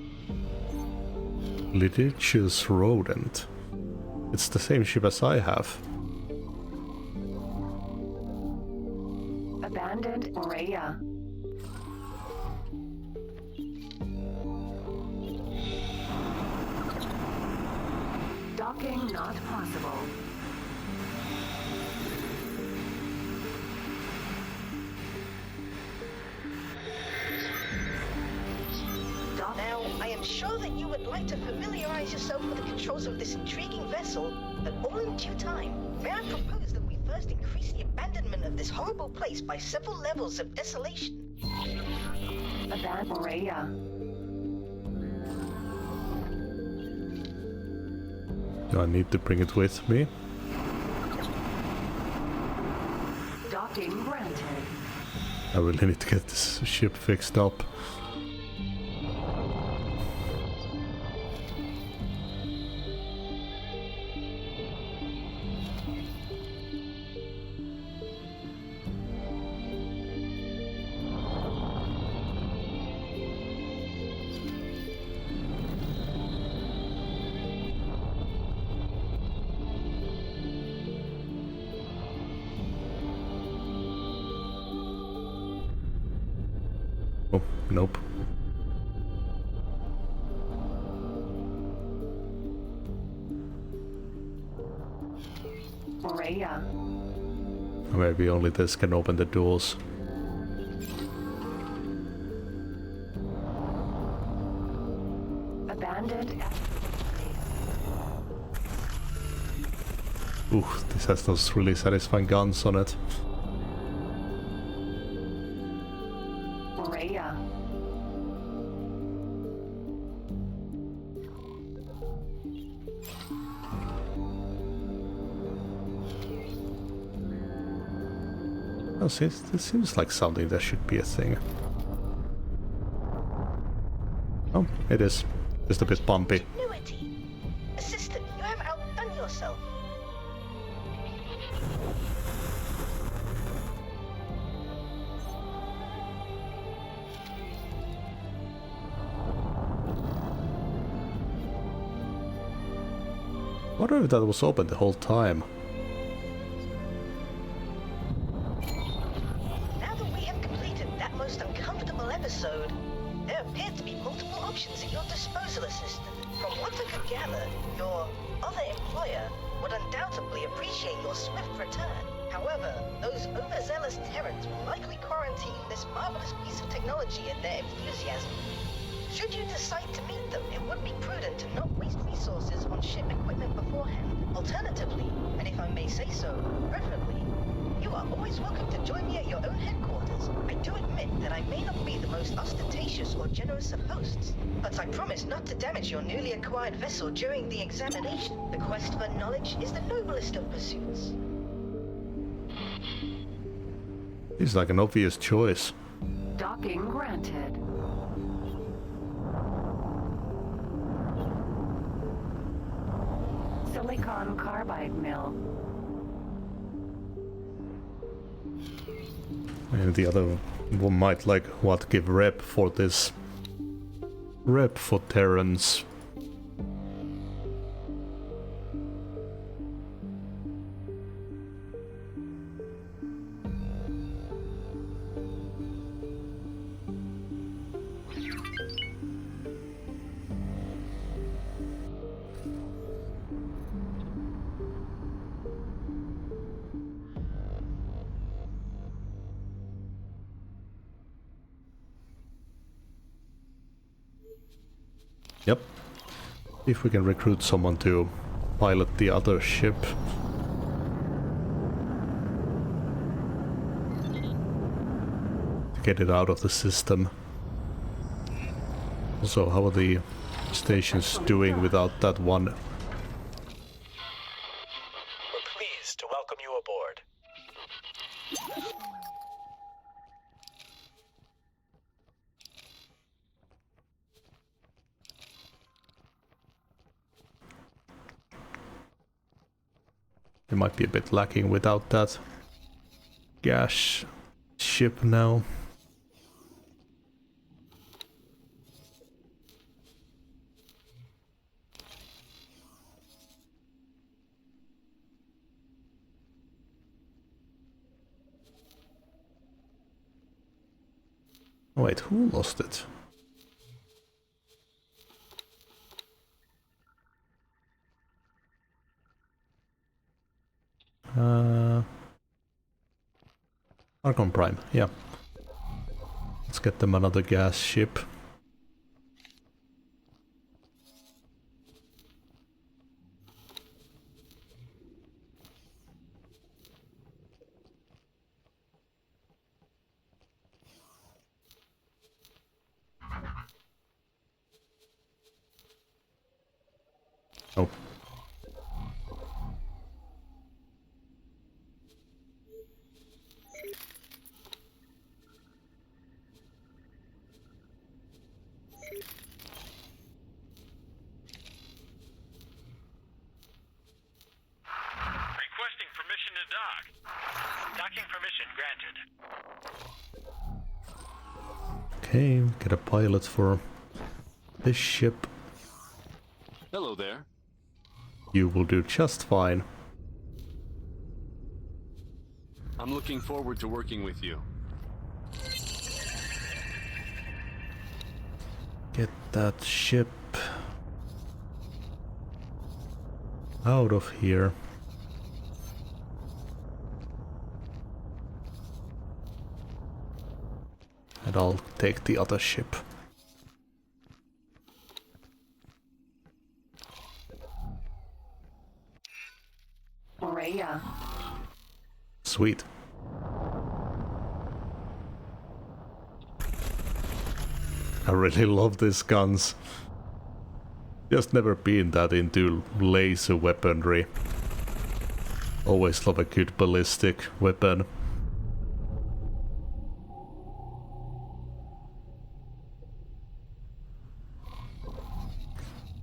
Litigious rodent. It's the same ship as I have. Abandoned Rhea. Docking not possible. Now, I am sure that you would like to familiarize yourself with the controls of this intriguing vessel, but all in due time. May I propose that we first increase the abandonment of this horrible place by several levels of desolation? Abandoned Rhea. Do I need to bring it with me? Docking granted. I really need to get this ship fixed up. Oh, nope. Rhea. Maybe only this can open the doors. Abandoned. Ooh, this has those really satisfying guns on it. Rhea. Oh, see, this seems like something that should be a thing. Oh, it is. Just a bit bumpy. Ingenuity. Assistant, you have outdone yourself. I wonder if that was open the whole time. Now that we have completed that most uncomfortable episode, there appear to be multiple options at your disposal, Assistant. From what I could gather, your other employer would undoubtedly appreciate your swift return. However, those overzealous Terrans will likely quarantine this marvelous piece of technology in their enthusiasm. Should you decide to meet them, it would be prudent to not waste resources on ship equipment beforehand. Alternatively, and if I may say so, preferably, you are always welcome to join me at your own headquarters. I do admit that I may not be the most ostentatious or generous of hosts, but I promise not to damage your newly acquired vessel during the examination. The quest for knowledge is the noblest of pursuits. It's like an obvious choice. Docking granted. Silicon carbide mill. And the other one might like what give rep for this. Rep for Terrans. Yep. If we can recruit someone to pilot the other ship. To get it out of the system. Also, how are the stations doing without that one? We're pleased to welcome you aboard. It might be a bit lacking without that gas ship now. Wait, who lost it? Archon Prime, yeah. Let's get them another gas ship. Oh. Requesting permission to dock. Docking permission granted. Okay, get a pilot for this ship. Hello there. You will do just fine. I'm looking forward to working with you. Get that ship out of here. And I'll take the other ship. Maria. Sweet. I really love these guns. Just never been that into laser weaponry. Always love a good ballistic weapon.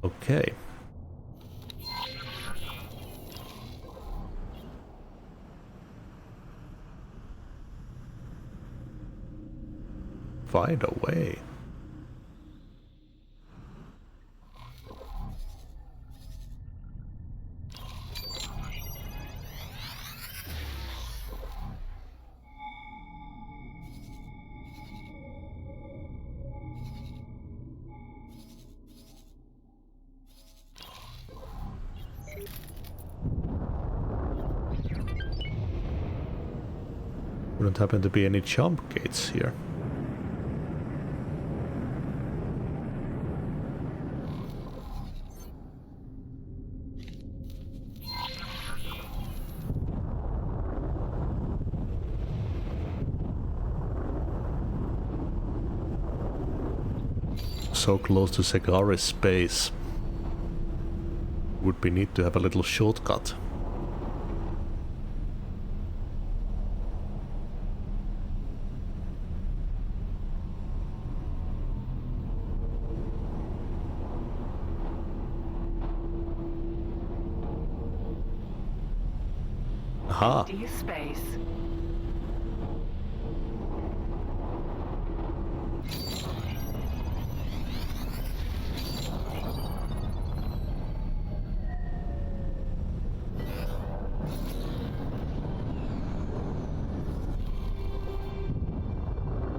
Okay. Find a way. Don't happen to be any jump gates here. So close to Segari's space. Would be neat to have a little shortcut. Aha! Space.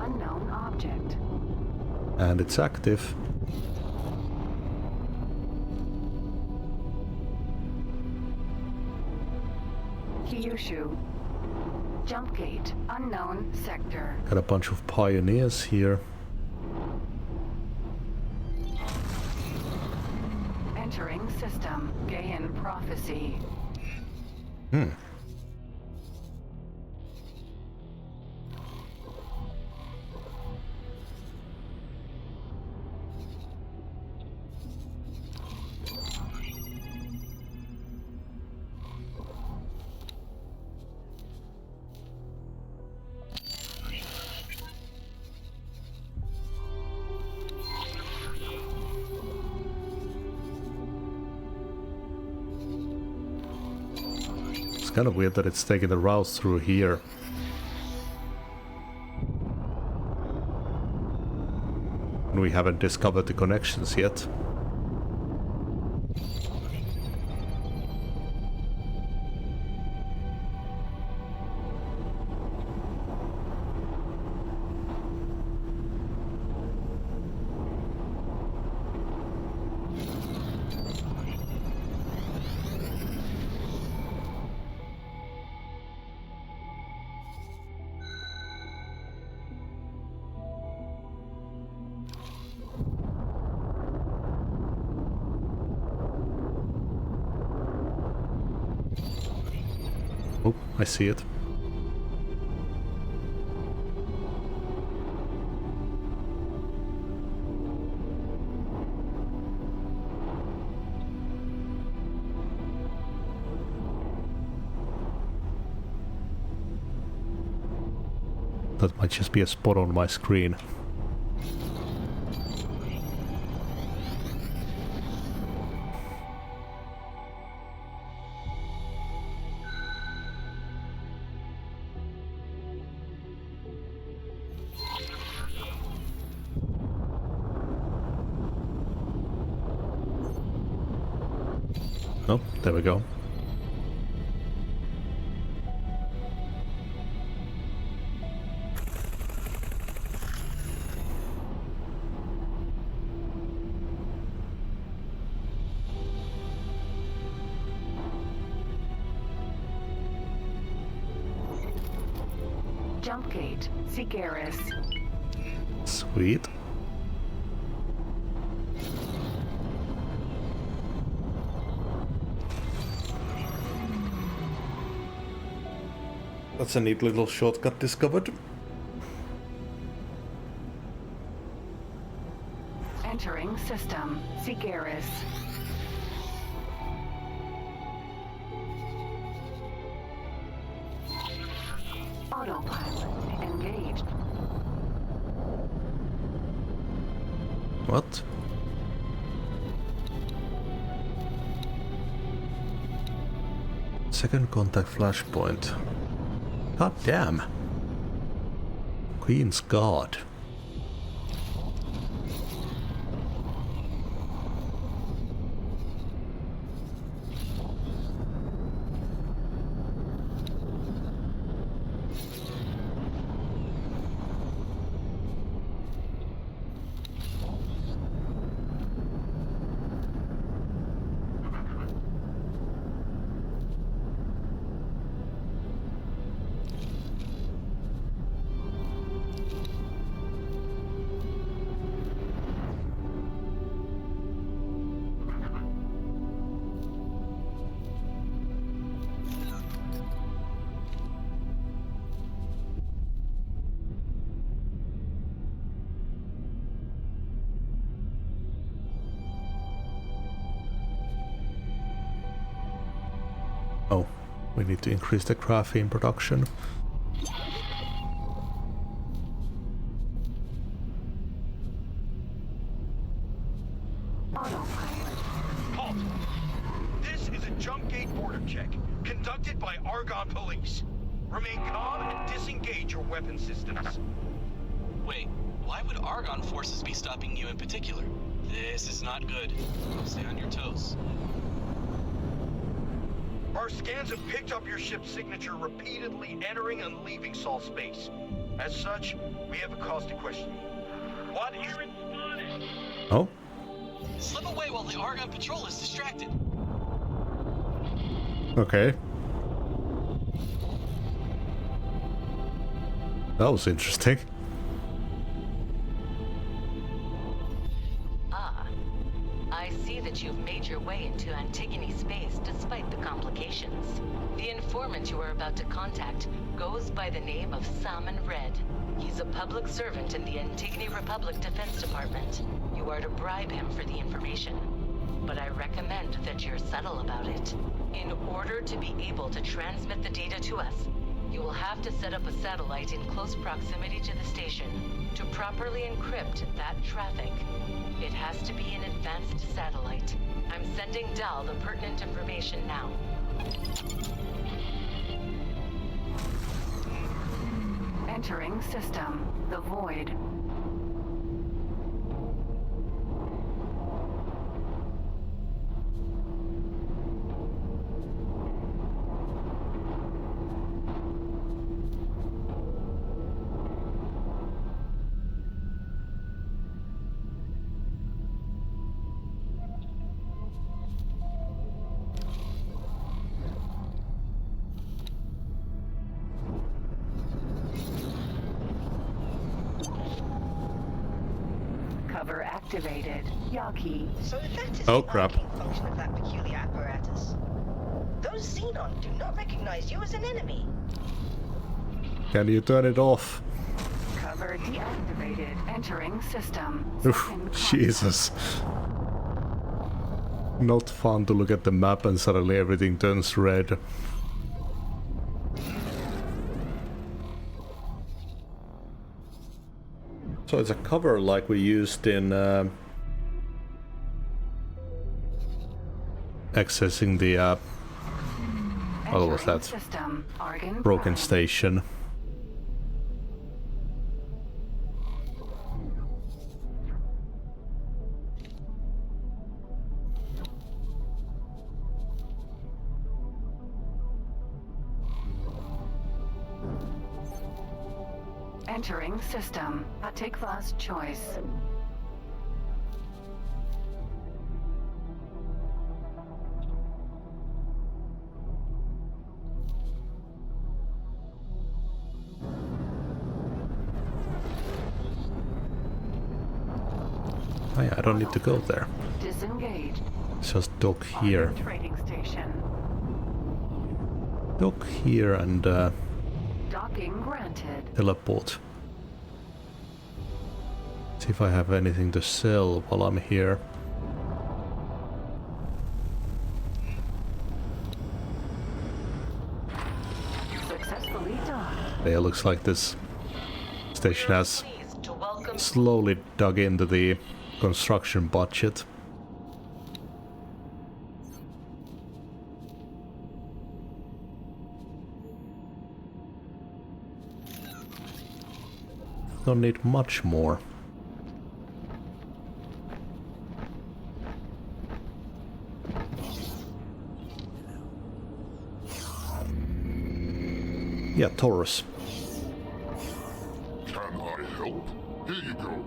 Unknown object. And it's active. Kyushu. Jump gate. Unknown sector. Got a bunch of pioneers here. Entering system. Gaian prophecy. It's kind of weird that it's taking the route through here. And we haven't discovered the connections yet. Oh, I see it. That might just be a spot on my screen. Oh, there we go. Jump gate. Sigaris. Sweet. That's a neat little shortcut discovered. Entering system. Sigaris. Autopilot engaged. What? Second contact flashpoint. God damn. Queen's Guard. Oh, we need to increase the graphene production. Halt! This is a jump gate border check, conducted by Argonne Police. Remain calm and disengage your weapon systems. Wait, why would Argonne forces be stopping you in particular? This is not good. Stay on your toes. Our scans have picked up your ship's signature repeatedly entering and leaving Sol space. As such, we have a cause to question you. What is it? Oh? Slip away while the Argonne patrol is distracted. Okay. That was interesting. I see that you've made your way into Antigone space despite the complications. The informant you are about to contact goes by the name of Salmon Red. He's a public servant in the Antigone Republic Defense Department. You are to bribe him for the information. But I recommend that you're subtle about it. In order to be able to transmit the data to us, you will have to set up a satellite in close proximity to the station to properly encrypt that traffic. It has to be an advanced satellite. I'm sending Dal the pertinent information now. Entering system. The Void. Cover activated. Yaki. So that is Oh, the crap. arcane function of that peculiar apparatus. Those Xenon do not recognize you as an enemy. Can you turn it off? Cover deactivated. Entering system. Oof, Jesus. Not fun to look at the map and suddenly everything turns red. So it's a cover like we used in accessing the what was that? System. Argon Broken Prime. station. Entering system. Take fast choice. Oh yeah, I don't need to go there. Disengaged. Just dock here. Trading station. Dock here and Docking granted. teleport. See if I have anything to sell while I'm here. Successfully docked. Yeah, looks like this station has slowly dug into the construction budget. Don't need much more. Yeah, Taurus. Can I help? Here you go.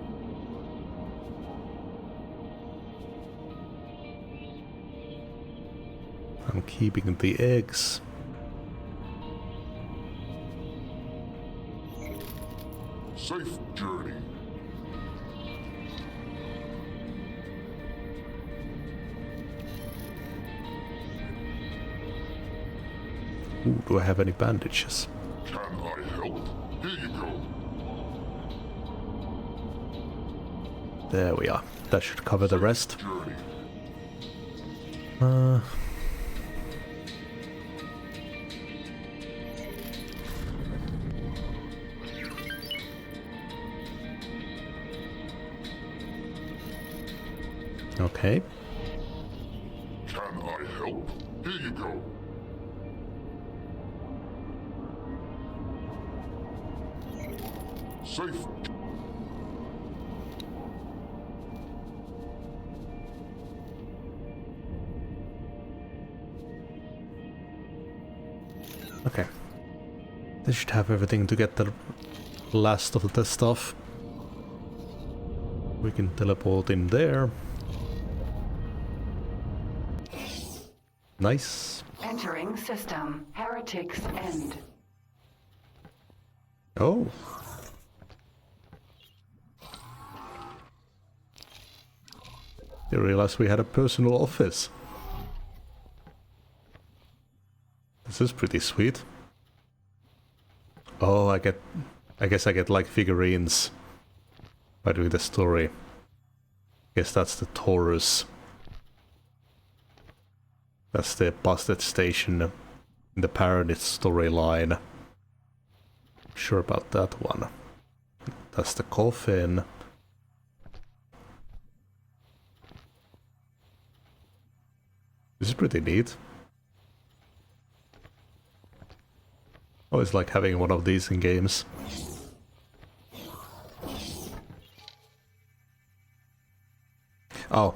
I'm keeping the eggs. Safe journey. Ooh, do I have any bandages? Can I help? Here you go. There we are. That should cover the rest. Okay. Can I help? Here you go. Safe. Okay. They should have everything to get the last of the stuff. We can teleport in there. Nice. Entering system. Heretics End. Oh. I realized we had a personal office. This is pretty sweet. Oh, I guess I get like figurines by doing the story. Guess that's the Taurus. That's the busted station in the Paranit storyline. Sure about that one. That's the coffin. This is pretty neat. Always like having one of these in games. Oh,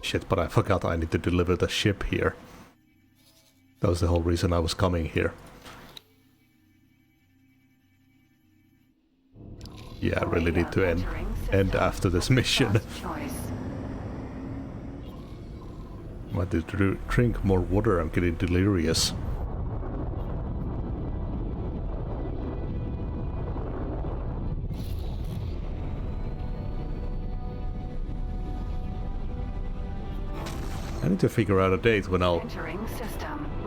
shit, but I forgot I need to deliver the ship here. That was the whole reason I was coming here. Yeah, I really need to end after this mission. I need to drink more water, I'm getting delirious. I need to figure out a date when I'll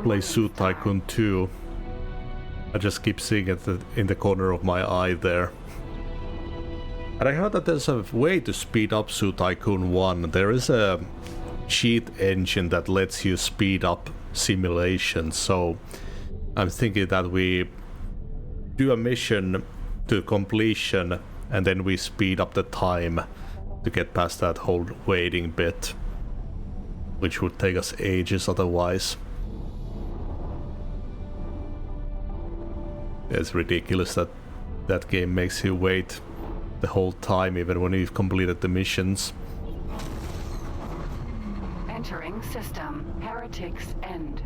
play Suit Tycoon 2. I just keep seeing it in the corner of my eye there. And I heard that there's a way to speed up Suit Tycoon 1. There is a cheat engine that lets you speed up simulations, so I'm thinking that we do a mission to completion and then we speed up the time to get past that whole waiting bit, which would take us ages otherwise. It's ridiculous that that game makes you wait the whole time even when you've completed the missions. Entering system. Heretics End.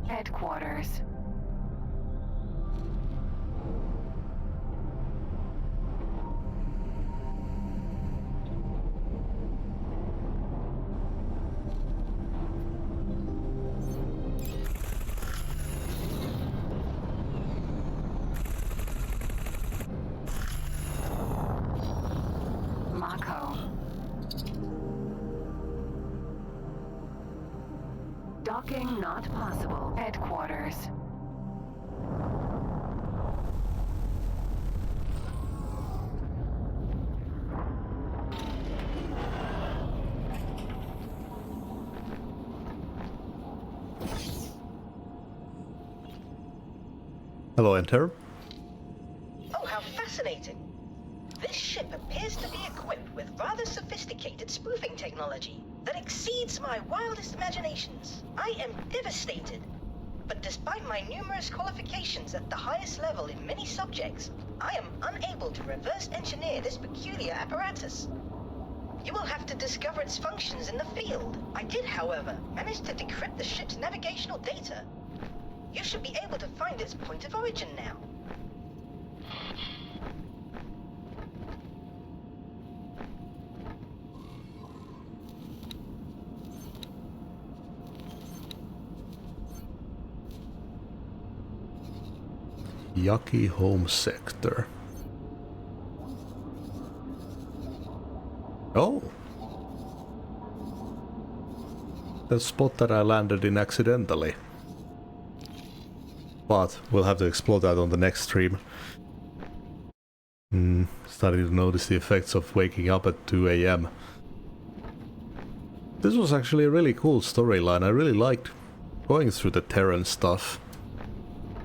Headquarters. Docking not possible. Headquarters. Hello, enter. Oh, how fascinating. This ship appears to be equipped with rather sophisticated spoofing technology that exceeds my wildest imaginations. I am devastated. But despite my numerous qualifications at the highest level in many subjects, I am unable to reverse engineer this peculiar apparatus. You will have to discover its functions in the field. I did, however, manage to decrypt the ship's navigational data. You should be able to find its point of origin now. Yucky home sector. Oh! The spot that I landed in accidentally. But we'll have to explore that on the next stream. Starting to notice the effects of waking up at 2 AM. This was actually a really cool storyline. I really liked going through the Terran stuff.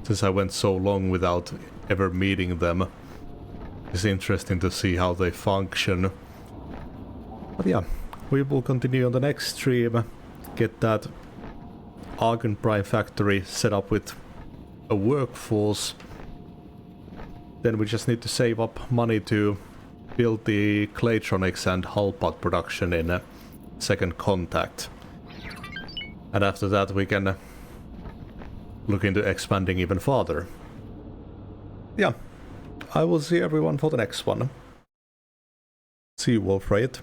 Since I went so long without ever meeting them. It's interesting to see how they function. But yeah, we will continue on the next stream, get that Argon Prime factory set up with a workforce. Then we just need to save up money to build the Claytronics and hull pod production in Second Contact. And after that we can look into expanding even farther. Yeah, I will see everyone for the next one. See you, Wolfrayet.